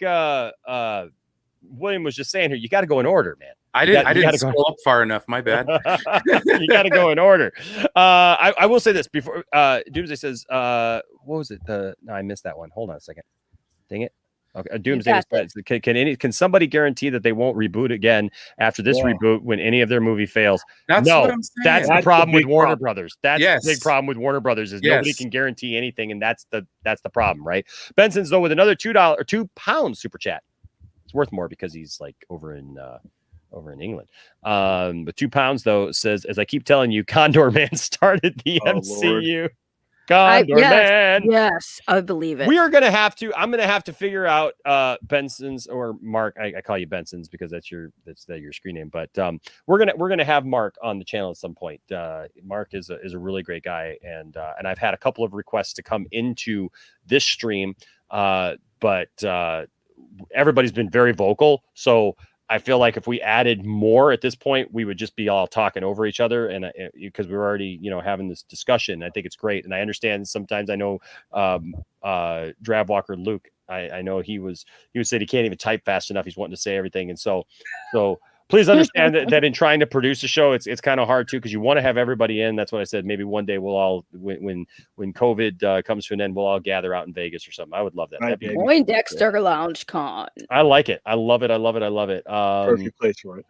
William was just saying here, you got to go in order, man. I didn't scroll up far enough. My bad. You got to go in order. I will say this before Doomsday says, what was it? No, I missed that one. Hold on a second. Dang it. Okay, Doomsday. Can somebody guarantee that they won't reboot again after this reboot when any of their movie fails? That's what I'm saying. That's the problem with Warner Brothers. That's the big problem with Warner Brothers is nobody can guarantee anything, and that's the problem, right? Benson's though with another £2 super chat. It's worth more because he's like over in England. But £2 though says, as I keep telling you, Condor Man started the MCU. Lord. Condor Man. Yes, I believe it. I'm gonna have to figure out Benson's or Mark. I call you Benson's because that's your screen name. But we're gonna have Mark on the channel at some point. Mark is a really great guy, and I've had a couple of requests to come into this stream, but everybody's been very vocal. So I feel like if we added more at this point, we would just be all talking over each other, and because we're already having this discussion. I think it's great, and I understand sometimes. I know Dravwalker Luke. I know he said he can't even type fast enough. He's wanting to say everything, and so please understand that in trying to produce a show, it's kind of hard too because you want to have everybody in. That's what I said. Maybe one day we'll all when COVID comes to an end, we'll all gather out in Vegas or something. I would love that. Poindexter Lounge Con. I like it. I love it. Perfect place for it.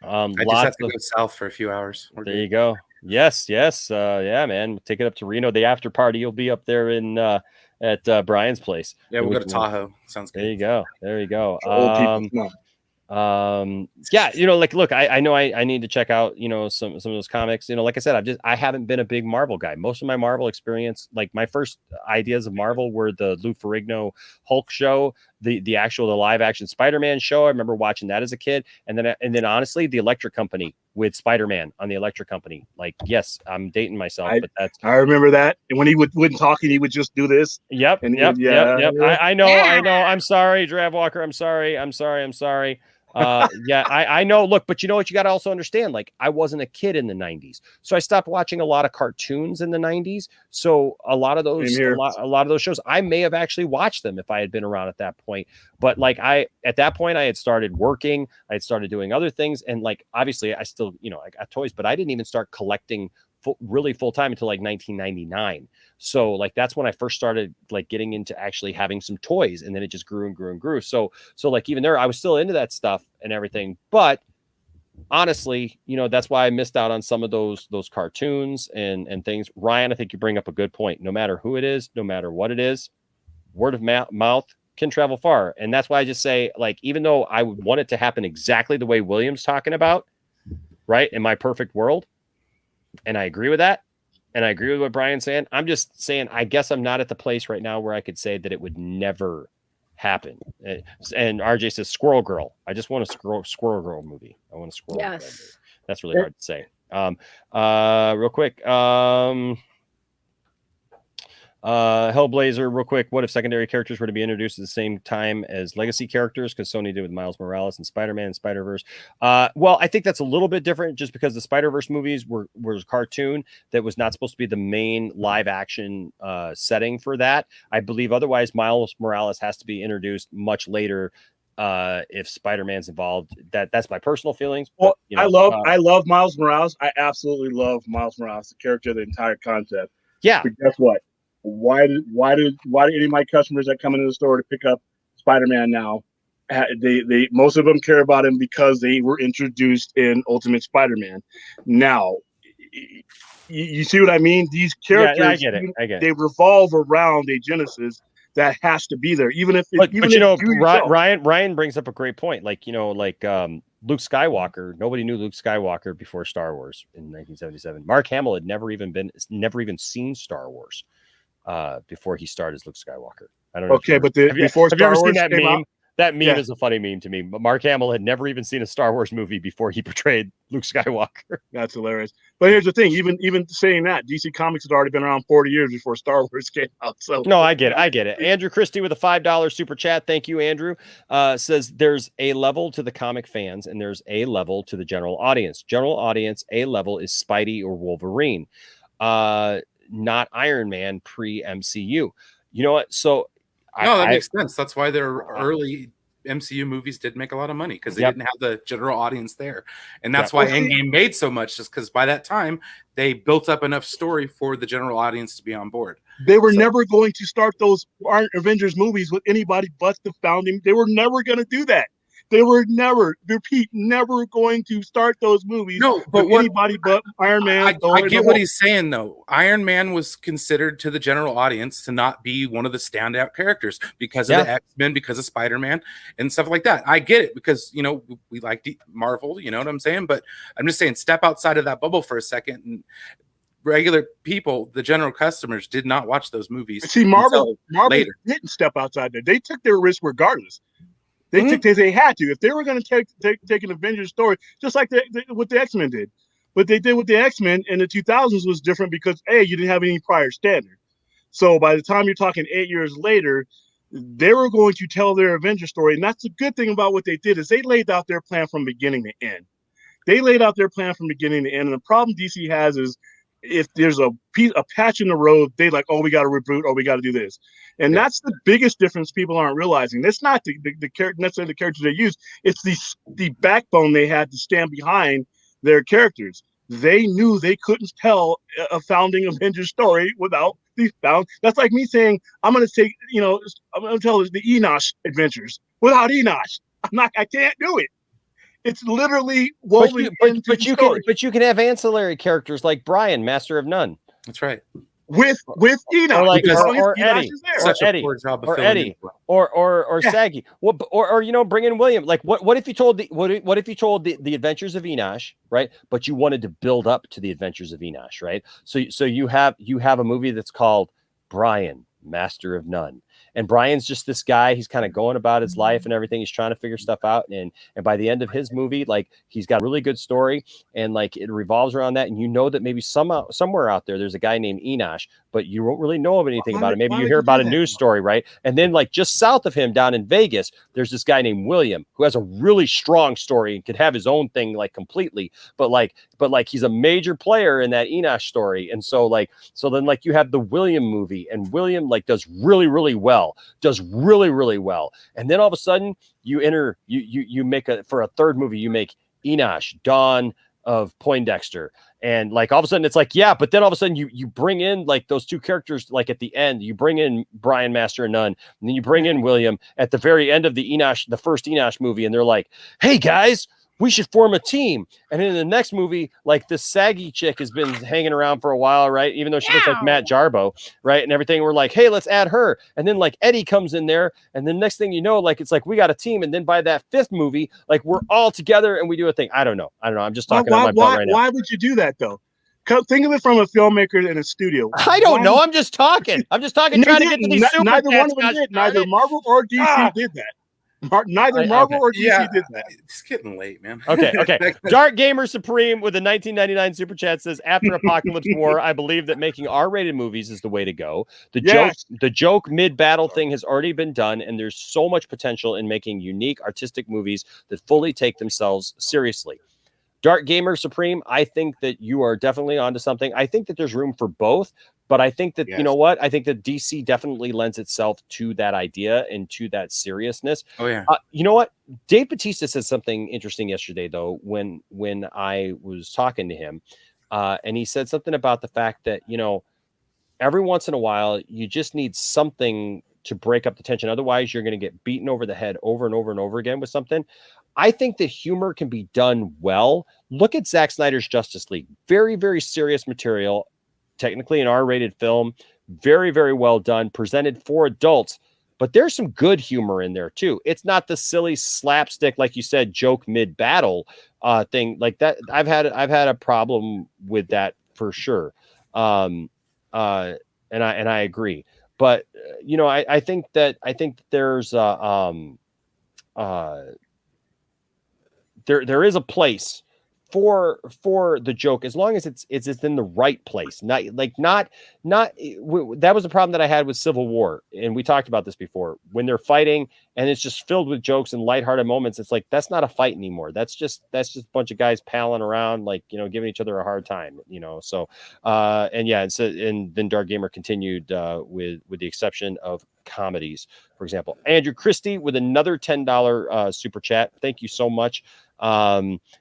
I just have to go south for a few hours. There you go. Yes. Yeah, man. Take it up to Reno. The after party, you'll be up there at Brian's place. Yeah, we'll go to Tahoe. Sounds good. There you go. Yeah, like, look, I know I need to check out, some of those comics. Like I said, I haven't been a big Marvel guy. Most of my Marvel experience, like my first ideas of Marvel were the Lou Ferrigno Hulk show, the live action Spider-Man show. I remember watching that as a kid, and then honestly, the Electric Company with Spider-Man on the Electric Company. Like, yes, I'm dating myself, but I remember that. And when he wouldn't talk, and he would just do this. Yep. And Yep. yeah. I know. I'm sorry, Drav Walker. I'm sorry. Yeah, I know. Look, but you know what? You got to also understand, like, I wasn't a kid in the 90s, so I stopped watching a lot of cartoons in the 90s. So a lot of those shows, I may have actually watched them if I had been around at that point. But like, at that point, I had started working, I had started doing other things, and like, obviously, I still, I got toys, but I didn't even start collecting really full time until like 1999. So like, that's when I first started like getting into actually having some toys, and then it just grew and grew and grew. So like, even there, I was still into that stuff and everything, but honestly, that's why I missed out on some of those cartoons and things. Ryan, I think you bring up a good point. No matter who it is, no matter what it is, word of mouth can travel far. And that's why I just say, like, even though I would want it to happen exactly the way William's talking about, right, in my perfect world, and I agree with that, and I agree with what Brian's saying, I'm just saying, I guess I'm not at the place right now where I could say that it would never happen. And RJ says Squirrel Girl. I just want a Squirrel Girl movie. I want a Squirrel Girl movie. That's really hard to say. Real quick. Hellblazer, real quick. What if secondary characters were to be introduced at the same time as legacy characters? Because Sony did with Miles Morales and Spider-Man and Spider-Verse. Well, I think that's a little bit different, just because the Spider-Verse movies were a cartoon that was not supposed to be the main live action setting for that. I believe otherwise Miles Morales has to be introduced much later if Spider-Man's involved. That's my personal feelings. Well, but, I love Miles Morales. I absolutely love Miles Morales, the character, the entire concept. Yeah. But guess what? Why did any of my customers that come into the store to pick up Spider-Man now, they most of them care about him because they were introduced in Ultimate Spider-Man. Now, you see what I mean? These characters, yeah, I get it. They revolve around a genesis that has to be there, even if Ryan brings up a great point. Like, Luke Skywalker, nobody knew Luke Skywalker before Star Wars in 1977. Mark Hamill had never even seen Star Wars before he starred as Luke Skywalker. I don't know. Okay, but before have Star you ever Wars seen that came meme? out? That meme is a funny meme to me. But Mark Hamill had never even seen a Star Wars movie before he portrayed Luke Skywalker. That's hilarious. But here's the thing: even saying that, DC Comics had already been around 40 years before Star Wars came out. So no, I get it. Andrew Christie with a $5 super chat. Thank you, Andrew. Says there's a level to the comic fans and there's a level to the general audience. General audience, a level is Spidey or Wolverine, not Iron Man pre-MCU. You know what? So that makes sense. That's why their early MCU movies did make a lot of money, because they didn't have the general audience there. And that's why Endgame made so much, just because by that time they built up enough story for the general audience to be on board. They were never going to start those Avengers movies with anybody but the founding. They were never going to do that. They were never going to start those movies with anybody but Iron Man. I get what he's saying, though. Iron Man was considered to the general audience to not be one of the standout characters because of the X-Men, because of Spider-Man and stuff like that. I get it, because, we like Marvel, you know what I'm saying? But I'm just saying, step outside of that bubble for a second. And regular people, the general customers, did not watch those movies. See, Marvel didn't step outside there. They took their risk regardless. They had to. If they were going to take an Avengers story, just like what the X-Men did. What they did with the X-Men in the 2000s was different because, A, you didn't have any prior standard. So by the time you're talking 8 years later, they were going to tell their Avengers story. And that's the good thing about what they did, is they laid out their plan from beginning to end. And the problem DC has is, if there's a patch in the road, they like, we got to reboot, or we got to do this. And that's the biggest difference people aren't realizing. That's not necessarily the characters they use. It's the backbone they had to stand behind their characters. They knew they couldn't tell a founding Avengers story without the found. That's like me saying, I'm going to tell the Enosh adventures without Enosh. I can't do it. It's literally woven but you can have ancillary characters like Brian, Master of None. That's right. with Enoch. Or like, as or, long as or Enoch Eddie, is there. or Such a Eddie, poor job of or filling in Eddie, for- or Yeah. Saggy. What, or you know, bring in William. Like, what if you told what if you told the Adventures of Enoch, right? But you wanted to build up to the Adventures of Enoch, right? So you have a movie that's called Brian, Master of None. And Brian's just this guy. He's kind of going about his life and everything. He's trying to figure stuff out. And by the end of his movie, like, he's got a really good story, and like it revolves around that. And you know that maybe somewhere out there's a guy named Enoch, but you won't really know of anything about it. Maybe you hear about a news story, right? And then like just south of him down in Vegas, there's this guy named William who has a really strong story and could have his own thing like completely. But he's a major player in that Enoch story. And so then like you have the William movie, and William like does really, really well. And then all of a sudden you make for a third movie, you make Enoch, Dawn of Poindexter. And like all of a sudden it's like, yeah, but then all of a sudden you bring in like those two characters, like at the end, you bring in Brian, Master of None, and then you bring in William at the very end of the first Enoch movie, and they're like, hey guys, we should form a team. And then in the next movie, like this saggy chick has been hanging around for a while, right? Even though she looks like Matt Jarbo, right? And everything. We're like, hey, let's add her. And then like Eddie comes in there. And then next thing you know, like, it's like, we got a team. And then by that fifth movie, like we're all together and we do a thing. I don't know. I'm just talking about my butt right now. Why would you do that though? Think of it from a filmmaker in a studio. I don't know. I'm just talking. Trying to get to these super Neither one chats, of them gosh did. darn Neither it. Marvel or DC did that. Neither Marvel or DC did that. It's getting late, man. Okay. Dark Gamer Supreme with a 1999 super chat says, after Apocalypse War, I believe that making R-rated movies is the way to go. The joke mid-battle thing has already been done, and there's so much potential in making unique artistic movies that fully take themselves seriously. Dark Gamer Supreme, I think that you are definitely onto something. I think that there's room for both, but I think that, you know what? I think that DC definitely lends itself to that idea and to that seriousness. Oh, yeah. You know what? Dave Bautista said something interesting yesterday, though, when I was talking to him, and he said something about the fact that, you know, every once in a while, you just need something to break up the tension. Otherwise, you're going to get beaten over the head over and over and over again with something. I think that humor can be done well. Look at Zack Snyder's Justice League. Very, very serious material, technically an R-rated film, very, very well done, presented for adults, but there's some good humor in there too. It's not the silly slapstick, like you said, joke mid-battle thing like that. I've had a problem with that for sure. And I agree. But you know, I think there's there is a place for the joke, as long as it's in the right place. Not that was the problem that I had with Civil War, and we talked about this before. When they're fighting and it's just filled with jokes and lighthearted moments, it's like, that's not a fight anymore. That's just a bunch of guys palling around, like, you know, giving each other a hard time, you know. So and then Dark Gamer continued with the exception of comedies, for example. Andrew Christie with another $10 super chat. Thank you so much.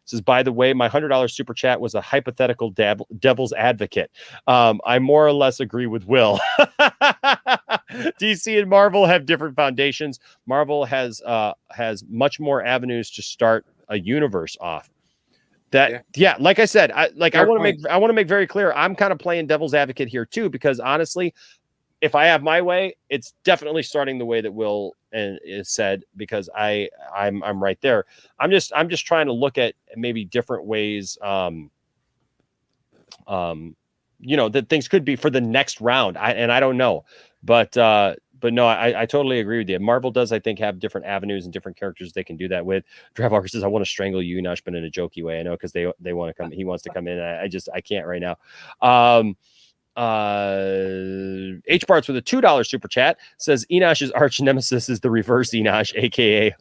Says, by the way, my $100 super chat was a hypothetical devil's advocate. I more or less agree with Will. DC and Marvel have different foundations. Marvel has much more avenues to start a universe off. Like I said, I want to make very clear, I'm kind of playing devil's advocate here too, because honestly, if I have my way, it's definitely starting the way that Will is said, because I'm right there. I'm just trying to look at maybe different ways, you know, that things could be for the next round. I don't know, but no, I totally agree with you. Marvel does, I think, have different avenues and different characters they can do that with. Dravwalker says, I want to strangle you, Enoch, but in a jokey way. I know, because they want to come. He wants to come in. I can't right now. H Barts with a $2 super chat says, Enoch's arch nemesis is the reverse Enoch, aka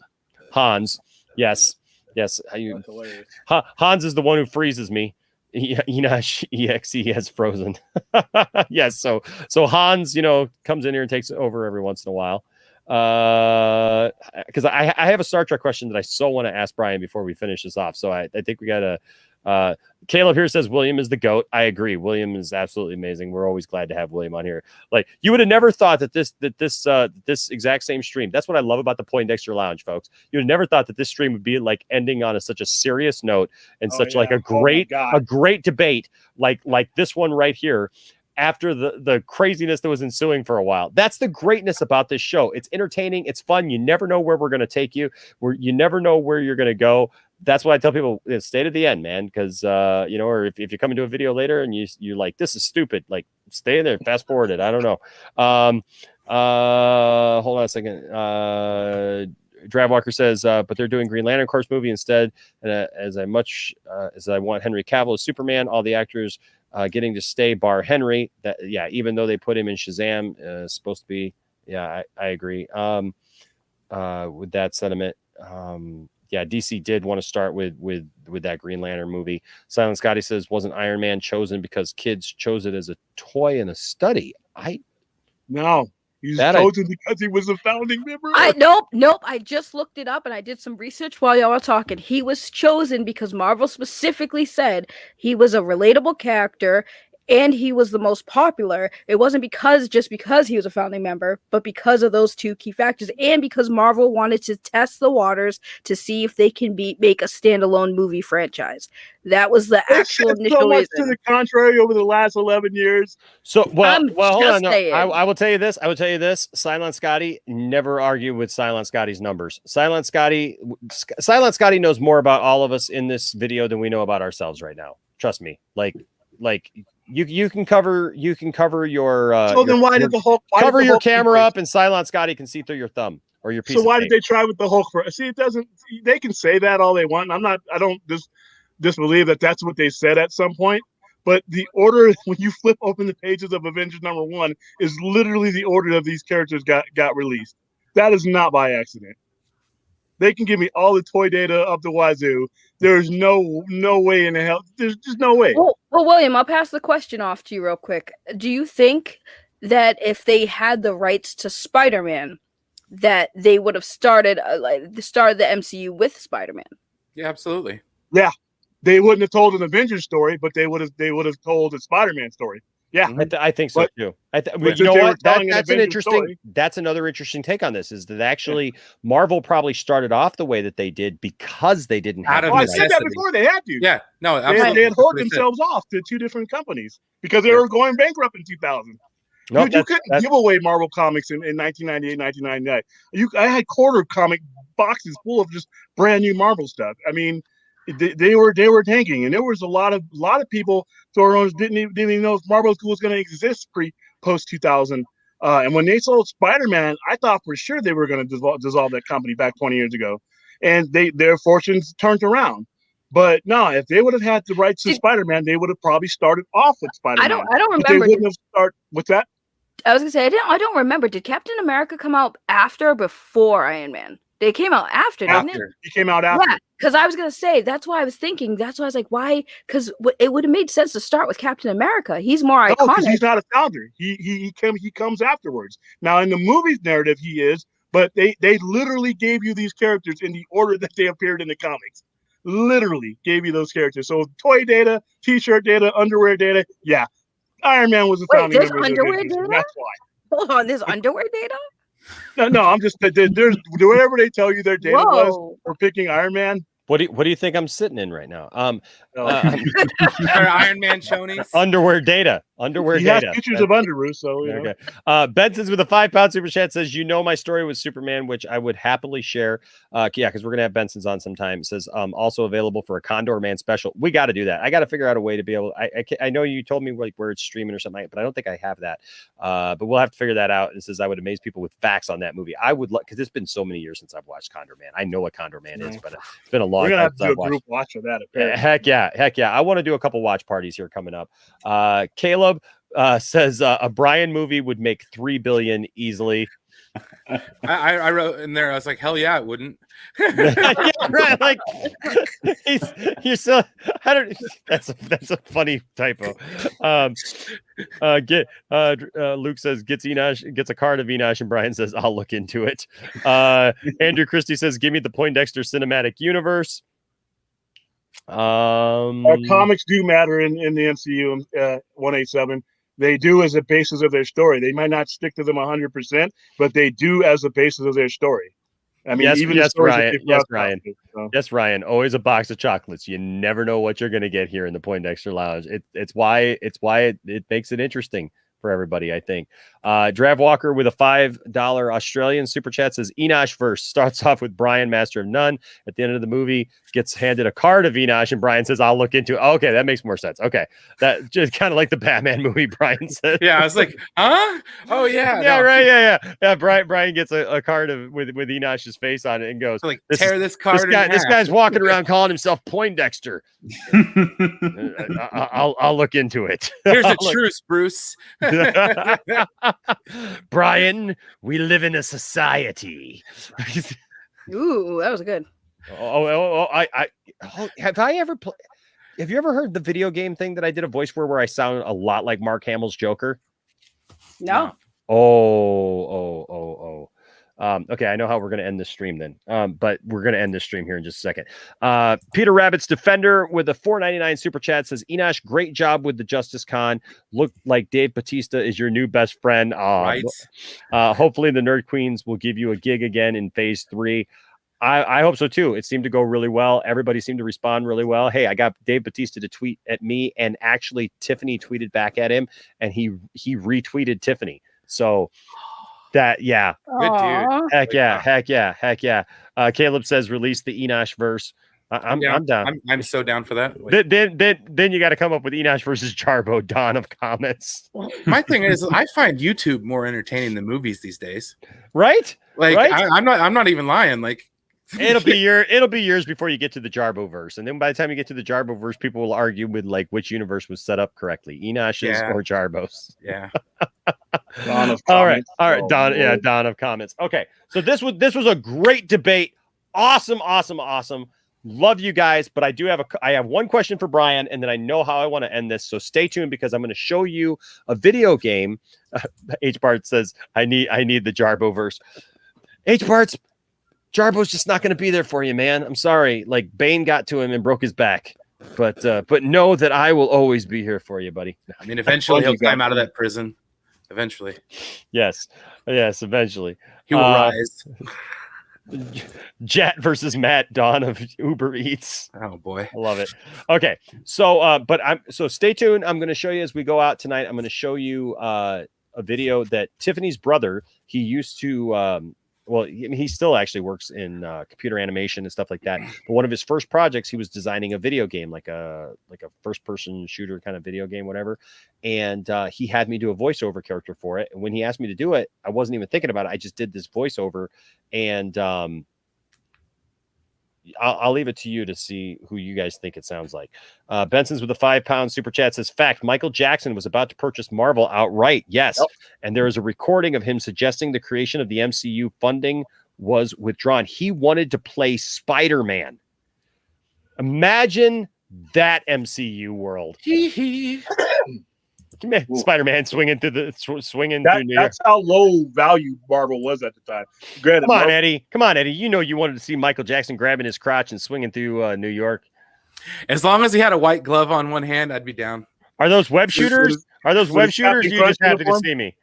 Hans. Yes. Hans is the one who freezes me. Enoch EXE has frozen. Yes, so Hans, you know, comes in here and takes over every once in a while. Because I have a Star Trek question that I so want to ask Brian before we finish this off. So I think we gotta. Caleb here says William is the GOAT. I agree. William is absolutely amazing. We're always glad to have William on here. Like, you would have never thought that this exact same stream. That's what I love about the Poindexter Lounge, folks. You would have never thought that this stream would be like ending on such a serious note and like a great debate like this one right here. after the craziness that was ensuing for a while. That's the greatness about this show. It's entertaining. It's fun. You never know where we're going to take you. You never know where you're going to go. That's why I tell people, stay to the end, man. Because, or if you come into a video later and you're like, this is stupid, like stay in there, fast forward it. I don't know. Hold on a second. Dravwalker says, but they're doing Green Lantern Corps movie instead. As I want Henry Cavill as Superman, all the actors getting to stay bar Henry. Even though they put him in Shazam, supposed to be. Yeah, I agree. With that sentiment. DC did want to start with that Green Lantern movie. Silent Scotty says, wasn't Iron Man chosen because kids chose it as a toy and a study? No. He's chosen because he was a founding member. Nope. I just looked it up and I did some research while y'all were talking. He was chosen because Marvel specifically said he was a relatable character and he was the most popular. It wasn't just because he was a founding member, but because of those two key factors, and because Marvel wanted to test the waters to see if they can make a standalone movie franchise. That was the actual initial so much reason. to the contrary over the last 11 years. So hold on. No, saying. I will tell you this. Silent Scotty, never argue with Silent Scotty's numbers. Silent Scotty knows more about all of us in this video than we know about ourselves right now. Trust me. Like you can cover your so then why did the Hulk cover your camera up and Silent Scotty can see through your thumb or your piece so of why tape. did they try with the Hulk? See, it doesn't. They can say that all they want. I don't disbelieve that that's what they said at some point. But the order when you flip open the pages of Avengers #1 is literally the order of these characters got released. That is not by accident. They can give me all the toy data up the wazoo. There's no way in the hell. There's just no way. Well, William, I'll pass the question off to you real quick. Do you think that if they had the rights to Spider-Man, that they would have started the MCU with Spider-Man? Yeah, absolutely. Yeah, they wouldn't have told an Avengers story, but they would have told a Spider-Man story. Yeah, I think so too. You know what? That's another interesting take on this. Is that actually Marvel probably started off the way that they did because they didn't have. I said that before. They had to. Yeah, no, they had hoarded themselves off to two different companies because they were going bankrupt in 2000. Dude, you couldn't give away Marvel Comics in 1998, 1999. I had quarter comic boxes full of just brand new Marvel stuff. I mean, they were tanking, and there was a lot of people throwing didn't even know if Marvel was going to exist post 2000. And when they sold Spider-Man, I thought for sure they were going to dissolve that company back 20 years ago, and their fortunes turned around. But no, if they would have had the rights to Spider-Man, they would have probably started off with Spider-Man. I don't remember. They wouldn't have started with that. I was gonna say I don't remember. Did Captain America come out after or before Iron Man? They came out after, didn't it? He came out after. Yeah, because I was gonna say that's why I was thinking. That's why I was like, why? Because it would have made sense to start with Captain America. He's more iconic. Because he's not a founder. He comes afterwards. Now in the movie's narrative, he is, but they literally gave you these characters in the order that they appeared in the comics. Literally gave you those characters. So toy data, T-shirt data, underwear data. Yeah, Iron Man was a founding member. There's underwear data. That's why. Hold on, there's underwear data. No, I'm just there's whatever they tell you their data was for picking Iron Man. What do you think I'm sitting in right now? Iron Man chonies. Underwear data. He has pictures of underoos, so you know. Benson's with a £5 super chat says, my story with Superman, which I would happily share. Because we're gonna have Benson's on sometime. It says also available for a Condor Man special. We got to do that. I got to figure out a way to be able. I know you told me like where it's streaming or something, but I don't think I have that. But we'll have to figure that out. It says I would amaze people with facts on that movie. I would because it's been so many years since I've watched Condor Man. I know what Condor Man is, but it's been a long. We're gonna have to time do a group watch of that. Heck yeah! I want to do a couple watch parties here coming up. Caleb says a Brian movie would make $3 billion easily. I wrote in there. I was like, hell yeah, it wouldn't. Yeah, right. Like you're so. I don't. That's a funny typo. Luke says gets a card of Enosh, and Brian says I'll look into it. Andrew Christie says give me the Poindexter cinematic universe. Comics do matter in the MCU 187. They do as a basis of their story. They might not stick to them 100%, but they do as a basis of their story. I mean, yes, even yes, the stores that Ryan. they Yes, brought Ryan. chocolates, so. Yes, Ryan. Always a box of chocolates. You never know what you're going to get here in the Poindexter Lounge. It's why it makes it interesting for everybody, I think. Drav Walker with a $5 Australian super chat says Enosh verse starts off with Brian, Master of None. At the end of the movie, gets handed a card of Enosh, and Brian says, "I'll look into it." Okay, that makes more sense. Okay, that just kind of like the Batman movie. Brian said, Yeah, I was like, huh? Oh yeah, yeah, no. right, yeah. Brian gets a card with Enosh's face on it and goes, like, tear this card in This half. guy's walking around calling himself Poindexter. I'll look into it. Here's a I'll look- truce, Bruce. Brian, we live in a society. Ooh, that was good. Have you ever heard the video game thing that I did a voice for where I sound a lot like Mark Hamill's Joker? No. Okay, I know how we're going to end this stream then. But we're going to end this stream here in just a second. Peter Rabbit's Defender with a $4.99 super chat says, Enosh, great job with the Justice Con. Look like Dave Bautista is your new best friend. Right. Hopefully the Nerd Queens will give you a gig again in phase 3. I hope so too. It seemed to go really well. Everybody seemed to respond really well. Hey, I got Dave Bautista to tweet at me, and actually Tiffany tweeted back at him, and he retweeted Tiffany. So that, yeah. Good dude. Heck yeah. Caleb says release the Enosh verse. I'm down. I'm so down for that. Then you got to come up with Enosh versus Jarbo. Dawn of comments. My thing is, I find YouTube more entertaining than movies these days. Right? Like right? I'm not even lying. Like it'll be years before you get to the Jarbo verse, and then by the time you get to the Jarbo verse, people will argue with like which universe was set up correctly, Enosh's or Jarbo's. Yeah. Dawn of all right, comments. Dawn of comments. Okay, so this was a great debate. Awesome. Love you guys, but I have one question for Brian, and then I know how I want to end this. So stay tuned because I'm going to show you a video game. H Bart says I need the Jarbo verse. H Bart's Jarbo's just not going to be there for you, man. I'm sorry. Like Bane got to him and broke his back, but know that I will always be here for you, buddy. I mean, eventually he'll climb out of that prison. Eventually, yes, eventually he will rise. Jet versus Matt, Dawn of Uber Eats. Oh boy, I love it. Okay, so stay tuned. I'm going to show you as we go out tonight. I'm going to show you a video that Tiffany's brother. He used to. He still actually works in computer animation and stuff like that. But one of his first projects, he was designing a video game, like a first-person shooter kind of video game, whatever. And he had me do a voiceover character for it. And when he asked me to do it, I wasn't even thinking about it. I just did this voiceover, and I'll leave it to you to see who you guys think it sounds like. Benson's with a £5 super chat says, fact, Michael Jackson was about to purchase Marvel outright. Yes. Yep. And there is a recording of him suggesting the creation of the MCU funding was withdrawn. He wanted to play Spider-Man. Imagine that MCU world. Spider-Man swinging through through New York. That's how low value Marvel was at the time. Granted, Come on, Eddie. You know you wanted to see Michael Jackson grabbing his crotch and swinging through New York. As long as he had a white glove on one hand, I'd be down. Are those web shooters? You just happy to see me?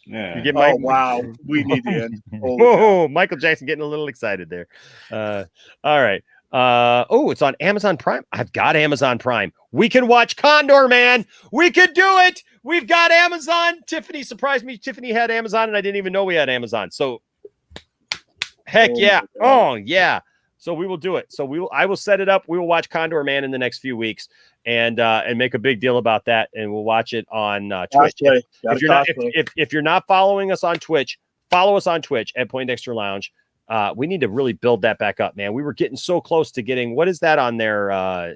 Yeah. You get wow. We need to end. Whoa, Michael Jackson getting a little excited there. All right. It's on Amazon Prime. I've got Amazon Prime. We can watch Condor, man. We could do it. We've got Amazon. Tiffany surprised me. Tiffany had Amazon, and I didn't even know we had Amazon. So, heck yeah. Oh yeah. So we will do it. So I will set it up. We will watch Condor Man in the next few weeks, and make a big deal about that. And we'll watch it on Twitch. If you're not following us on Twitch, follow us on Twitch at Poindexter Lounge. We need to really build that back up, man. We were getting so close to getting, what is that on there?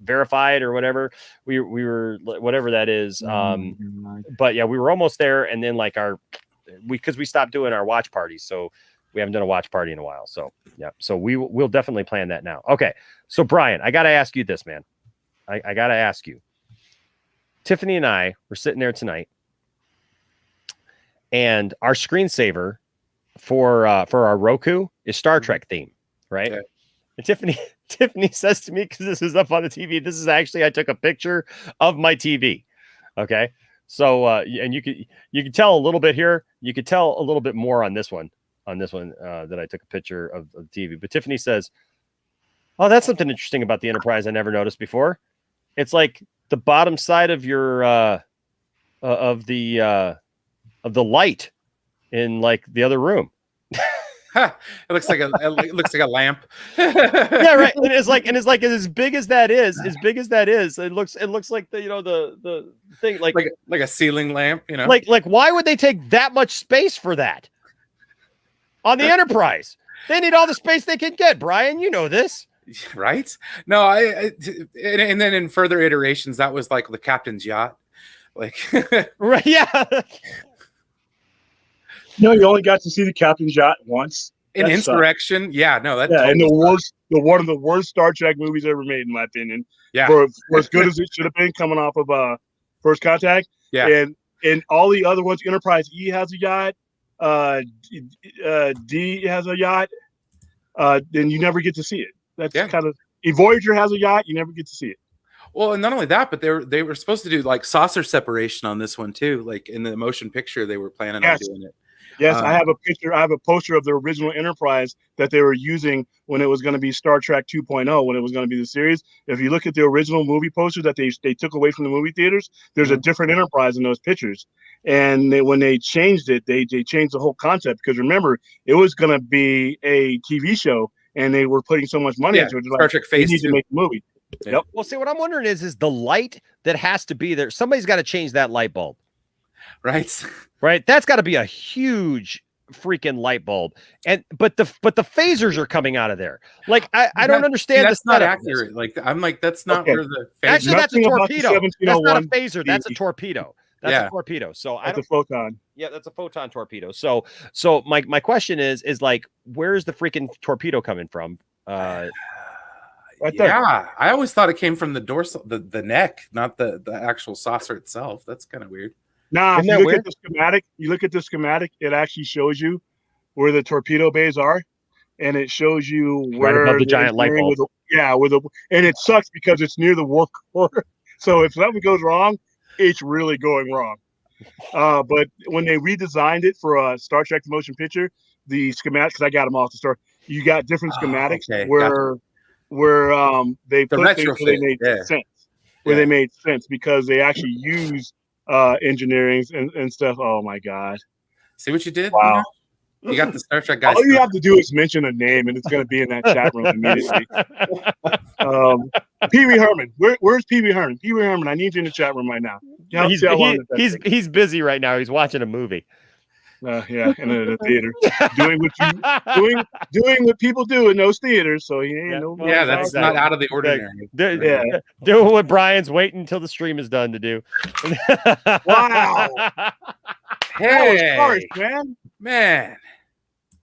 Verified or whatever. We were, whatever that is. But yeah, we were almost there. And then because we stopped doing our watch parties. So we haven't done a watch party in a while. So yeah. So we'll definitely plan that now. Okay. So Brian, I got to ask you this, man. I got to ask you. Tiffany and I were sitting there tonight, and our screensaver for our Roku is Star Trek theme, right? Yeah. And Tiffany says to me, because this is up on the TV, this is actually, I took a picture of my TV. Okay. So and you can tell a little bit here. You could tell a little bit more on this one. this one that I took a picture of the TV. But Tiffany says, "Oh, that's something interesting about the Enterprise I never noticed before. It's like the bottom side of your of the light in like the other room." It looks like a lamp. Yeah, right. And it's like as big as that is, it looks like the thing like a ceiling lamp, Like why would they take that much space for that on the Enterprise? They need all the space they can get, Brian. You know this. Right? No, and then in further iterations, that was like the captain's yacht. Like right, yeah. No, you only got to see the captain's yacht once. In Insurrection, yeah, no, that's and one of the worst Star Trek movies ever made, in my opinion. Yeah, for as good as it should have been, coming off of First Contact. Yeah, and all the other ones, Enterprise E has a yacht, D has a yacht. Then you never get to see it. That's kind of Voyager has a yacht. You never get to see it. Well, and not only that, but they were supposed to do like saucer separation on this one too. Like in the motion picture, they were planning on doing it. Yes, I have a picture. I have a poster of the original Enterprise that they were using when it was going to be Star Trek 2.0, when it was going to be the series. If you look at the original movie poster that they took away from the movie theaters, there's a different Enterprise in those pictures. And when they changed it, they changed the whole concept, because remember, it was going to be a TV show, and they were putting so much money into it. Star Trek Phase 2. They need to make a movie. Yeah. Yep. Well, see, what I'm wondering is the light that has to be there. Somebody's got to change that light bulb. Right. Right. That's got to be a huge freaking light bulb. But the phasers are coming out of there. Like I don't understand. That's not accurate. Like I'm like, that's not where the phasers. Actually, that's a torpedo. That's not a phaser. That's a torpedo. That's a torpedo. So that's a photon. Yeah, that's a photon torpedo. So my question is like, where's the freaking torpedo coming from? Right there. Yeah, I always thought it came from the dorsal, the neck, not the actual saucer itself. That's kind of weird. Nah, if you look at the schematic, it actually shows you where the torpedo bays are, and it shows you where above the giant light bulb. And it sucks because it's near the warp core. So if something goes wrong, it's really going wrong. But when they redesigned it for a Star Trek the Motion Picture, the schematics, because I got them off the store, you got different schematics where they put things where they made sense. Where they made sense because they actually use engineering and stuff. Oh my God. See what you did? Wow. You got the Star Trek guys. All you have to do is mention a name and it's going to be in that chat room immediately. Pee Wee Herman. Where's Pee Wee Herman? Pee Wee Herman, I need you in the chat room right now. He's busy right now. He's watching a movie. Yeah, in the theater, doing what people do in those theaters. So he ain't that's not out of the ordinary. Doing what Brian's waiting until the stream is done to do. Wow. Hey, that was harsh, man.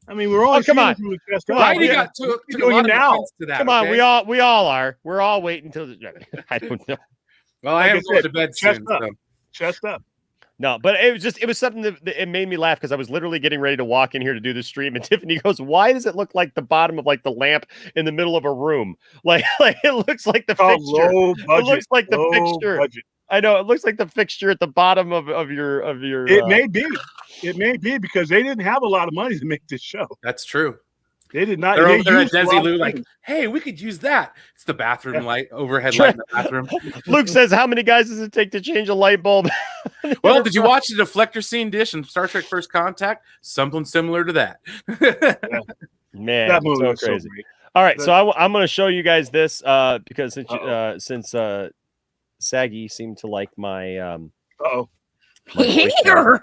I mean, we're all come on. Come on, we got took a lot of offense to that. Come on, we all are. We're all waiting until I don't know. Well, I am going to bed soon. Chest up. No, but it was something that it made me laugh because I was literally getting ready to walk in here to do the stream, and Tiffany goes, "Why does it look like the bottom of like the lamp in the middle of a room? Like it looks like the fixture. It looks like the fixture. Budget. I know it looks like the fixture at the bottom of your. It may be because they didn't have a lot of money to make this show. That's true. They did not. They're over there at Desilu like, hey, we could use that. It's the bathroom light, overhead light in the bathroom. Luke says, how many guys does it take to change a light bulb? Well, did you watch the deflector scene dish in Star Trek First Contact? Something similar to that. Man, that movie so crazy. All right, so I'm going to show you guys this because since Saggy seemed to like my Please don't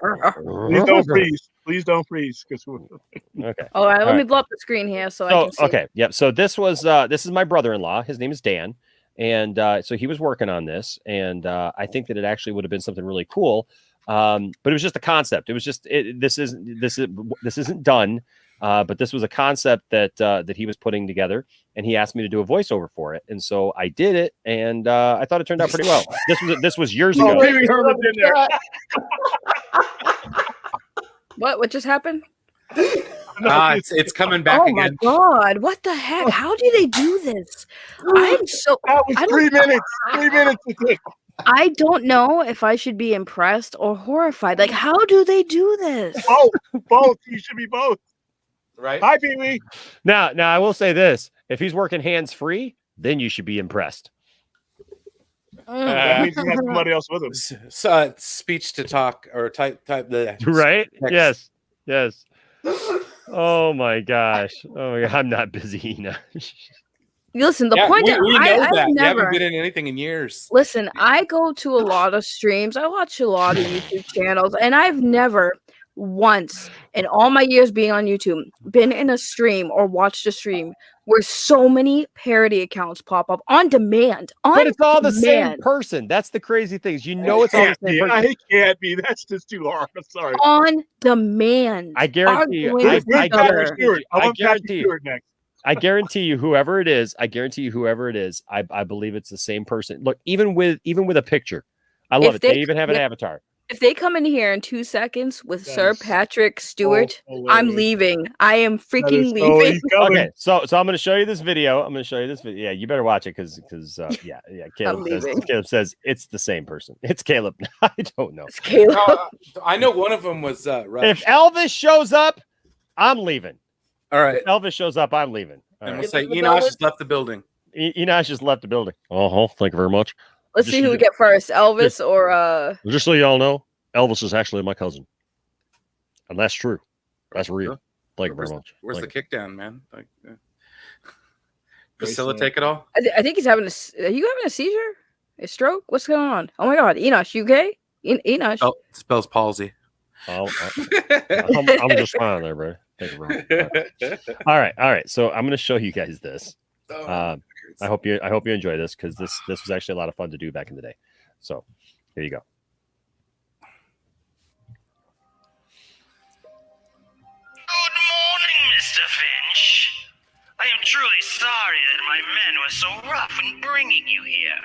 freeze. Please don't freeze. Okay. All right, let me blow up the screen here so I can see. Okay. Yep. So this is my brother-in-law. His name is Dan. And so he was working on this. And I think that it actually would have been something really cool. But it was just a concept. It was just this isn't done. But this was a concept that he was putting together, and he asked me to do a voiceover for it, and so I did it, and I thought it turned out pretty well. This was years ago. What just happened? It's coming back again. Oh my God! What the heck? How do they do this? I'm so. That was 3 minutes. 3 minutes. I don't know if I should be impressed or horrified. Like, how do they do this? Both. You should be both. Right. Hi, Pee Wee. Now, I will say this: if he's working hands free, then you should be impressed. That means he has somebody else with him. So, speech to talk or type the Right? text. Yes. Oh my gosh. Oh, my God. I'm not busy enough. Listen, the Yeah, point we is, know I've that you never. haven't been in anything in years. Listen, I go to a lot of streams. I watch a lot of YouTube channels, and I've never once in all my years being on YouTube been in a stream or watched a stream where so many parody accounts pop up on demand. But it's all the same person. That's the crazy thing. Is it's all the same person. I can't be. That's just too hard. I'm sorry. On demand. I guarantee you. I guarantee you. Next. I guarantee you, whoever it is, I believe it's the same person. Look, even with a picture, I love it. They even have an avatar. If they come in here in 2 seconds with Sir Patrick Stewart, I'm leaving. I am freaking leaving. Okay, so I'm going to show you this video. Yeah, you better watch it because Caleb says it's the same person. It's Caleb. I don't know. It's Caleb. I know one of them was Rush. If Elvis shows up, I'm leaving. All right. If Elvis shows up, I'm leaving. And we'll say Enosh has left the building. Enosh just left the building. Thank you very much. Let's see who we get first, Elvis or Just so y'all know, Elvis is actually my cousin, and that's true. That's real. Thank you very much. Where's the kickdown, man? Like, Priscilla, take it all. I think he's having are you having a seizure? A stroke? What's going on? Oh my God, Enosh, you okay? Enosh. Oh, it spells palsy. I'm just fine there, bro. Thank you very much. All right. So I'm going to show you guys this. I hope you enjoy this because this was actually a lot of fun to do back in the day. So here you go. Good morning, Mr. Finch. I am truly sorry that my men were so rough in bringing you here.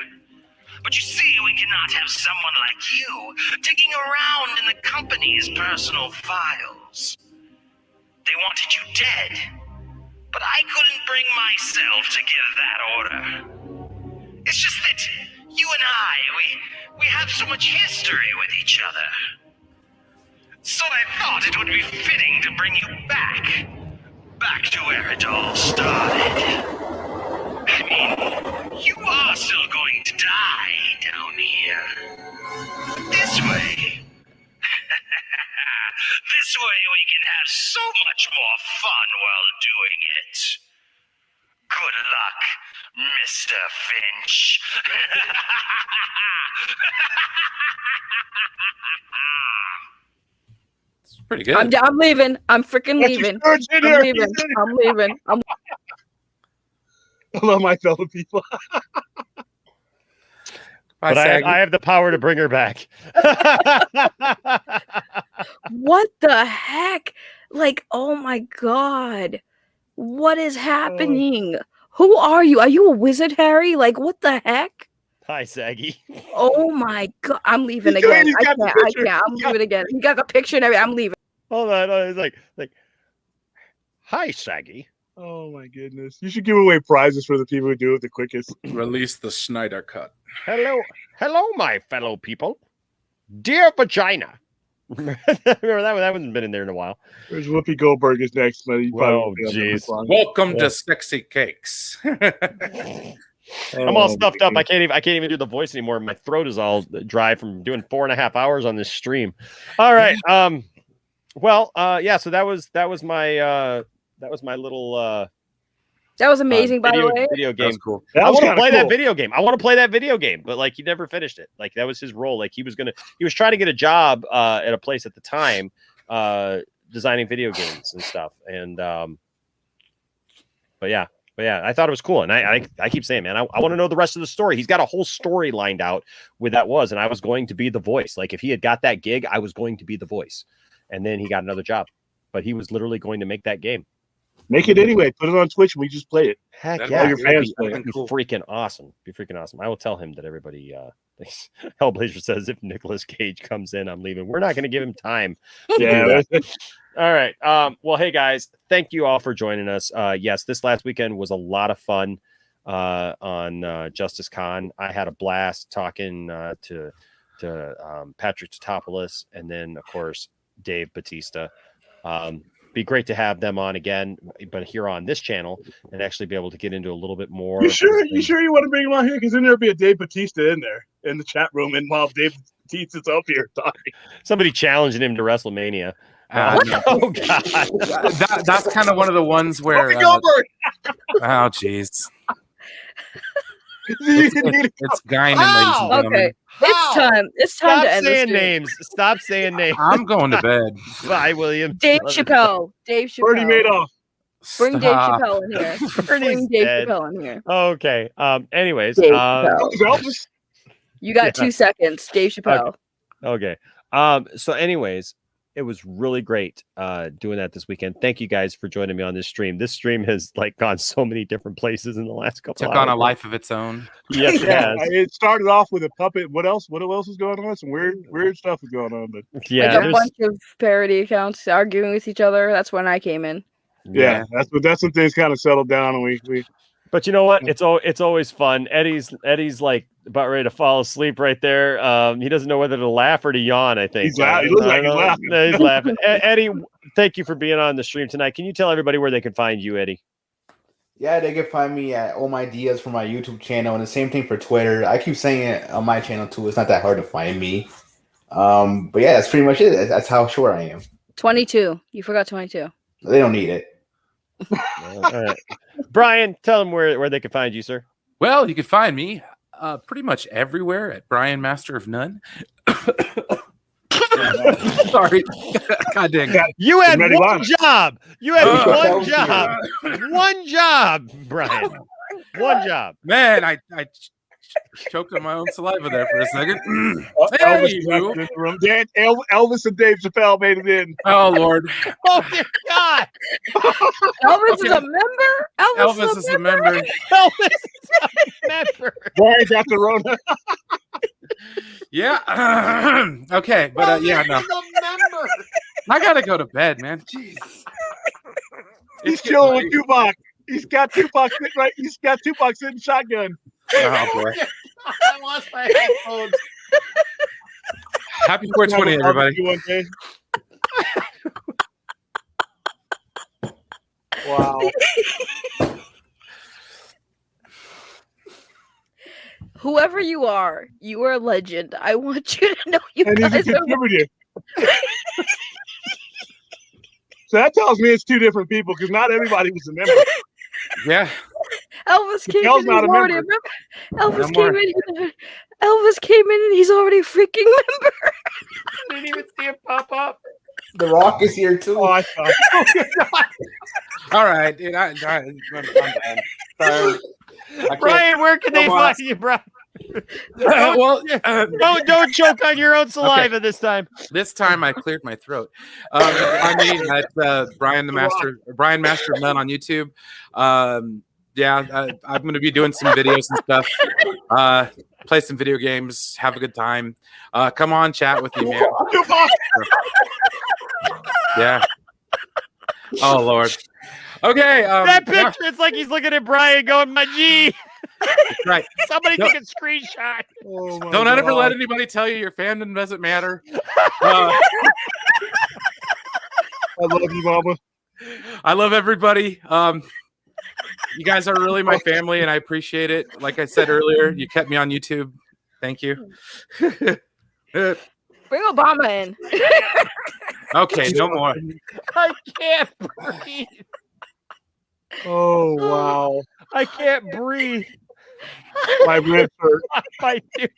But you see, we cannot have someone like you digging around in the company's personal files. They wanted you dead, but I couldn't bring myself to give that order. It's just that you and I, we have so much history with each other. So I thought it would be fitting to bring you back to where it all started. I mean, you are still going to die down here. But this way, this way we can have so much more fun while doing it. Good luck, Mr. Finch. It's pretty good. I'm leaving. I'm freaking leaving. I'm leaving. Hello, my fellow people. But I have the power to bring her back. What the heck? Like, oh my God. What is happening? Who are you? Are you a wizard, Harry? Like, what the heck? Hi, Saggy. Oh my God. I'm leaving again. I can't. I'm leaving again. He got the picture and everything. I'm leaving. Hold on. It's like, hi, Saggy. Oh my goodness. You should give away prizes for the people who do it the quickest. Release the Snyder cut. Hello, my fellow people. Dear vagina. Remember that one's been in there in a while. Where's Whoopi Goldberg is next, buddy. Oh, jeez. Welcome to Sexy Cakes. I'm all stuffed up. I can't even do the voice anymore. My throat is all dry from doing 4.5 hours on this stream. All right. So that was my little that was amazing, by the way. Video game. That was cool. I want to play that video game. I want to play that video game, but like he never finished it. Like that was his role. Like he was trying to get a job at a place at the time, designing video games and stuff. And but yeah, I thought it was cool. And I keep saying, man, I want to know the rest of the story. He's got a whole story lined out with that and I was going to be the voice. Like if he had got that gig, I was going to be the voice. And then he got another job, but he was literally going to make that game. Make it anyway. Put it on Twitch and we just play it. Heck yeah. Your fans play it. Be freaking awesome. I will tell him that everybody thinks. Hellblazer says if Nicolas Cage comes in, I'm leaving. We're not going to give him time. Yeah. All right. Well, hey guys, thank you all for joining us. Yes, this last weekend was a lot of fun on Justice Con. I had a blast talking to Patrick Tatopoulos and then of course Dave Bautista. be great to have them on again, but here on this channel, and actually be able to get into a little bit more. You sure you want to bring him on here? Because then there'll be a Dave Bautista in there in the chat room, and while Dave Bautista's up here talking, somebody challenging him to WrestleMania. Oh God, that's kind of one of the ones where. Oh, jeez. It's Guinan, ladies and gentlemen. Okay, it's time to end this. Stop saying names. I'm going to bed. Bye, William. Dave Chappelle. Bernie Madoff. Bring Dave Chappelle in here. Bring Dave dead. Chappelle in here. Okay. Anyways, Dave Chappelle. You got 2 seconds, Dave Chappelle. Okay. So anyways, it was really great doing that this weekend. Thank you guys for joining me on this stream. This stream has like gone so many different places in the last couple Took hours. on a life of its own. Yes, it has. It started off with a puppet. What else is going on? Some weird stuff is going on. But yeah, like a bunch of parody accounts arguing with each other. That's when I came in. Yeah, that's when things kind of settled down, and we. But you know what? It's always fun. Eddie's like about ready to fall asleep right there. He doesn't know whether to laugh or to yawn. I think he's laughing. He looks like he's laughing. No, he's laughing. Eddie, thank you for being on the stream tonight. Can you tell everybody where they can find you, Eddie? Yeah, they can find me at All My Ideas for my YouTube channel, and the same thing for Twitter. I keep saying it on my channel too. It's not that hard to find me. But yeah, that's pretty much it. That's how short I am. 22. You forgot 22. They don't need it. All right. Brian, tell them where they can find you, sir. Well, you can find me pretty much everywhere at Brian Master of None. Sorry. God dang. You had one job. You had one job. One job, Brian. One job. Man, I choked on my own saliva there for a second. Elvis and Dave Chappelle made it in. Oh, Lord. Oh, dear God. Elvis is a member? Elvis is a member. Elvis is a member. Brian got the Rona. Yeah. Okay, but yeah, no. I got to go to bed, man. Jeez. He's chilling with Tupac. He's got Tupac sitting right. He's got Tupac sitting shotgun. Oh, boy. I lost my headphones. Happy 420, everybody. Wow. Whoever you are a legend. I want you to know you and guys he's a contributor. So that tells me it's two different people because not everybody was a member. Yeah. Elvis came in. Not a member. Elvis came in. Elvis came in and he's already a freaking member. I didn't even see it pop up. The Rock is here too. Oh, I thought. All right, dude. I'm done. Sorry. Brian, where can they find you, Brian? Don't choke on your own saliva this time. This time I cleared my throat. I mean, at Brian Master of None on YouTube. I'm going to be doing some videos and stuff. Play some video games. Have a good time. Come on, chat with me, man. Yeah. Oh Lord. Okay. That picture, it's like he's looking at Brian going, my G. Right. Somebody take a screenshot. Oh Don't ever let anybody tell you your fandom doesn't matter. I love you, Mama. I love everybody. You guys are really my family, and I appreciate it. Like I said earlier, you kept me on YouTube. Thank you. Bring Obama in. Okay, no more. I can't breathe. Oh, wow. I can't breathe. My ribs hurt. My dude.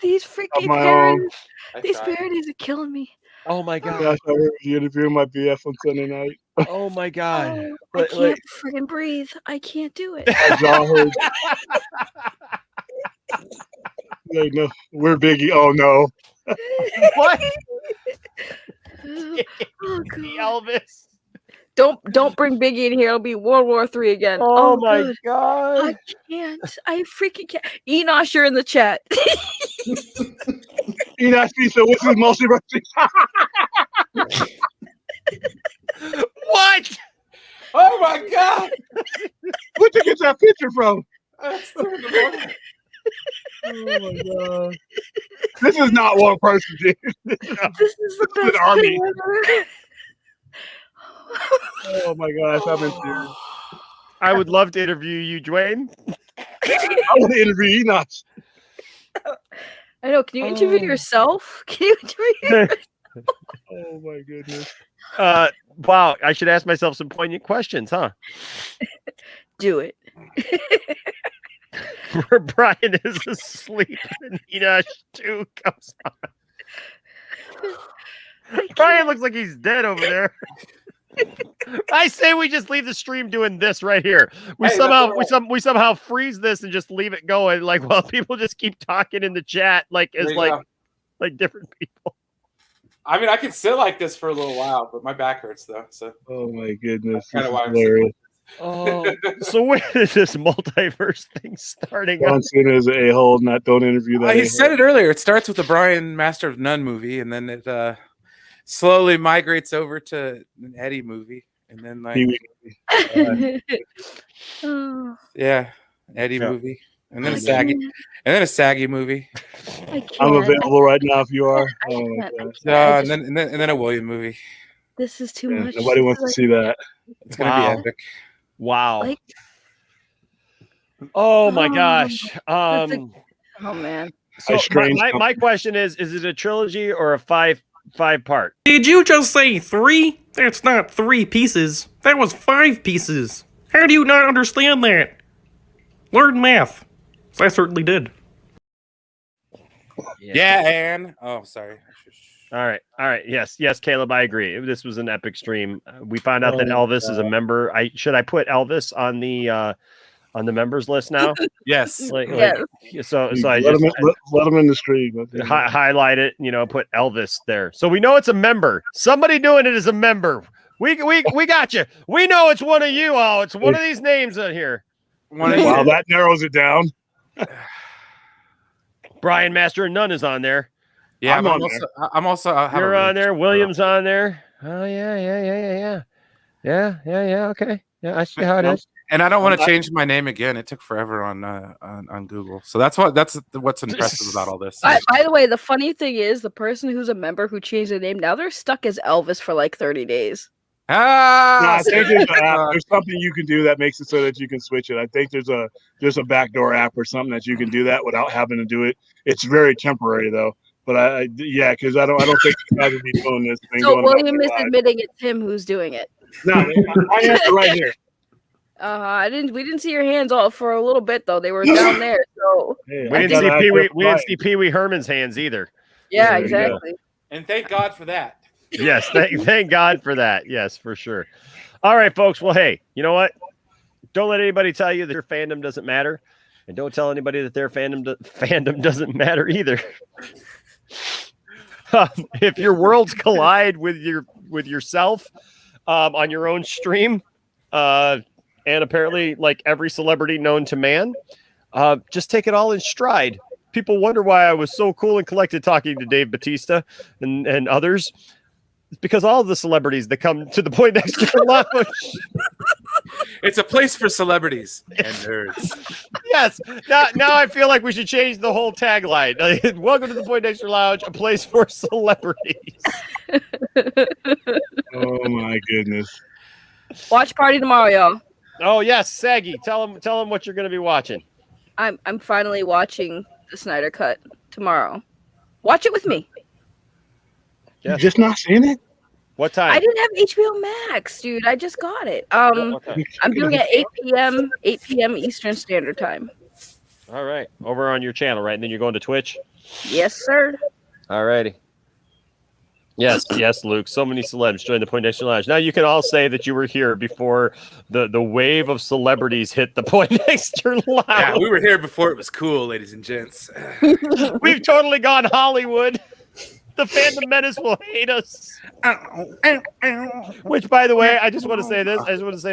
These freaking parodies. These parodies are killing me. Oh my God. Gosh, I heard you interviewing my BF on Sunday night. Oh my God. I can't freaking breathe. I can't do it. Like, no, we're Biggie. Oh no. What? Oh, Elvis. Don't bring Biggie in here. It'll be World War III again. Oh my God. I can't. I freaking can't. Enosh, you're in the chat. Enosh, so what's his mostly What? Oh my God. Where'd you get that picture from? Oh my god. This is not one person, dude. This is the This is an best army. thing ever. Oh my gosh, I'm in tears. I would love to interview you, Dwayne. I want to interview Enoch. I know. Can you interview yourself? Can you interview yourself? Oh my goodness. Wow, I should ask myself some poignant questions, huh? Do it. Where Brian is asleep and Enoch 2 comes on. Brian looks like he's dead over there. I say we just leave the stream doing this right here. We somehow freeze this and just leave it going, like while people just keep talking in the chat, like as like different people. I mean, I could sit like this for a little while, but my back hurts though. So. Oh my goodness. Kind of why I'm hilarious. Oh, so when is this multiverse thing starting? Johnson is an a-hole. Don't interview that. He said it earlier. It starts with the Brian Master of None movie, and then it slowly migrates over to an Eddie movie, and then like yeah, Eddie movie, and then a Saggy movie. I'm available right now if you are. Oh my gosh. and then a William movie. This is too much. Nobody wants to see that. It's gonna be epic. Wow. Oh my gosh. Oh man. So my question is it a trilogy or a five part? Did you just say 3? That's not 3 pieces. That was 5 pieces. How do you not understand that? Learn math. I certainly did. Yeah, and sorry. All right. Yes, Caleb, I agree. This was an epic stream. We found out that Elvis is a member. Should I put Elvis on the members list now? Yes. So I let just him in the stream. Highlight it. Put Elvis there, so we know it's a member. Somebody doing it is a member. We got you. We know it's one of you all. It's one of these names on here. Wow, that narrows it down. Brian Master and None is on there. Yeah, I'm also. You're on there. William's on there. Oh yeah. Okay. Yeah, I see how it is. And I don't want to change my name again. It took forever on Google. So that's what's impressive about all this. By the way, the funny thing is, the person who's a member who changed their name, now they're stuck as Elvis for like 30 days. I think there's something you can do that makes it so that you can switch it. I think there's a backdoor app or something that you can do that without having to do it. It's very temporary though. But because I don't think you guys would be doing this thing. So William is admitting it's him who's doing it. No, I answer right here. We didn't see your hands all for a little bit though. They were down there. So we didn't see Pee Wee Herman's hands either. Yeah, exactly. And thank God for that. Yes, thank God for that. Yes, for sure. All right, folks. Well, hey, you know what? Don't let anybody tell you that your fandom doesn't matter, and don't tell anybody that their fandom doesn't matter either. If your worlds collide with yourself on your own stream, and apparently like every celebrity known to man, just take it all in stride. People wonder why I was so cool and collected talking to Dave Bautista and others. It's because all of the celebrities that come to the Poindexter Lounge. It's a place for celebrities and nerds. Yes. Now I feel like we should change the whole tagline. Welcome to the Poindexter Lounge, a place for celebrities. Oh my goodness. Watch party tomorrow, y'all. Oh yes, Saggy. Tell them what you're going to be watching. I'm finally watching the Snyder Cut tomorrow. Watch it with me. Yes. You just not seeing it? What time? I didn't have HBO Max, dude. I just got it. I'm doing it at 8 p.m. Eastern Standard Time. All right. Over on your channel, right? And then you're going to Twitch? Yes, sir. All righty. Yes, Luke. So many celebs joined the Poindexter Lounge. Now you can all say that you were here before the wave of celebrities hit the Poindexter Lounge. Yeah, we were here before it was cool, ladies and gents. We've totally gone Hollywood. The Fandom Menace will hate us. Which, by the way, I just want to say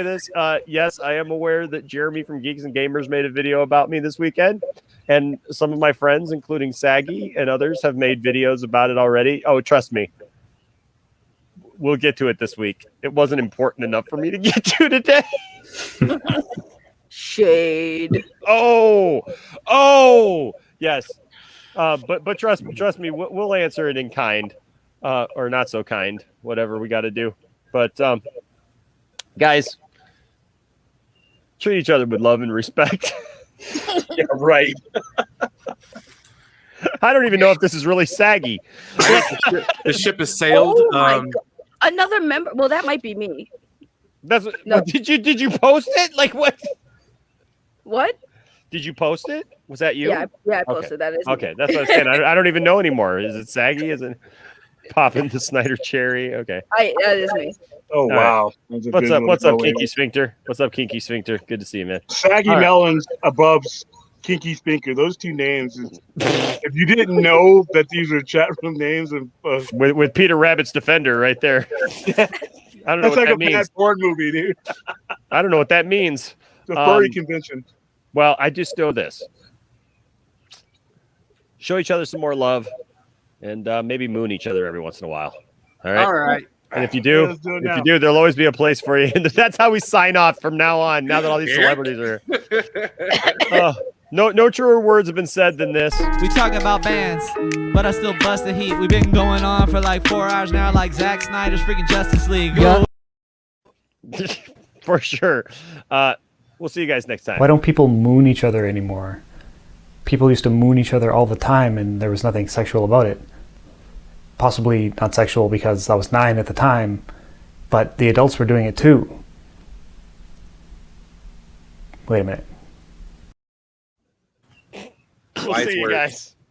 this. Yes, I am aware that Jeremy from Geeks and Gamers made a video about me this weekend. And some of my friends, including Saggy and others, have made videos about it already. Oh, trust me. We'll get to it this week. It wasn't important enough for me to get to today. Shade. Oh, Yes. But trust me, we'll answer it in kind, or not so kind, whatever we got to do. But guys, treat each other with love and respect. Yeah, right. I don't even know if this is really saggy. The ship has sailed. Oh my God. Another member. Well, that might be me. That's no. Did you post it? Like what? What? Did you post it? Was that you? Yeah, I posted that. Is me. Okay, that's what I'm saying. I don't even know anymore. Is it saggy? Is it popping the Snyder cherry? Okay. That is me. Oh, wow. What's up? What's up, Kinky Sphincter? What's up, Kinky Sphincter? Good to see you, man. Saggy Melons above Kinky Sphincter. Those two names. If you didn't know that these are chat room names, and with Peter Rabbit's Defender right there. I don't know that's what like that a means. bad porn movie, dude. I don't know what that means. The furry convention. Well, I just know this. Show each other some more love, and maybe moon each other every once in a while. All right. All right. And if you do, there'll always be a place for you. And that's how we sign off from now on. Now that all these celebrities are here. No truer words have been said than this. We talking about bands, but I still bust the heat. We've been going on for like 4 hours now, like Zack Snyder's freaking Justice League. Yeah. For sure. We'll see you guys next time. Why don't people moon each other anymore? People used to moon each other all the time, and there was nothing sexual about it. Possibly not sexual because I was 9 at the time, but the adults were doing it too. Wait a minute. We'll see you guys.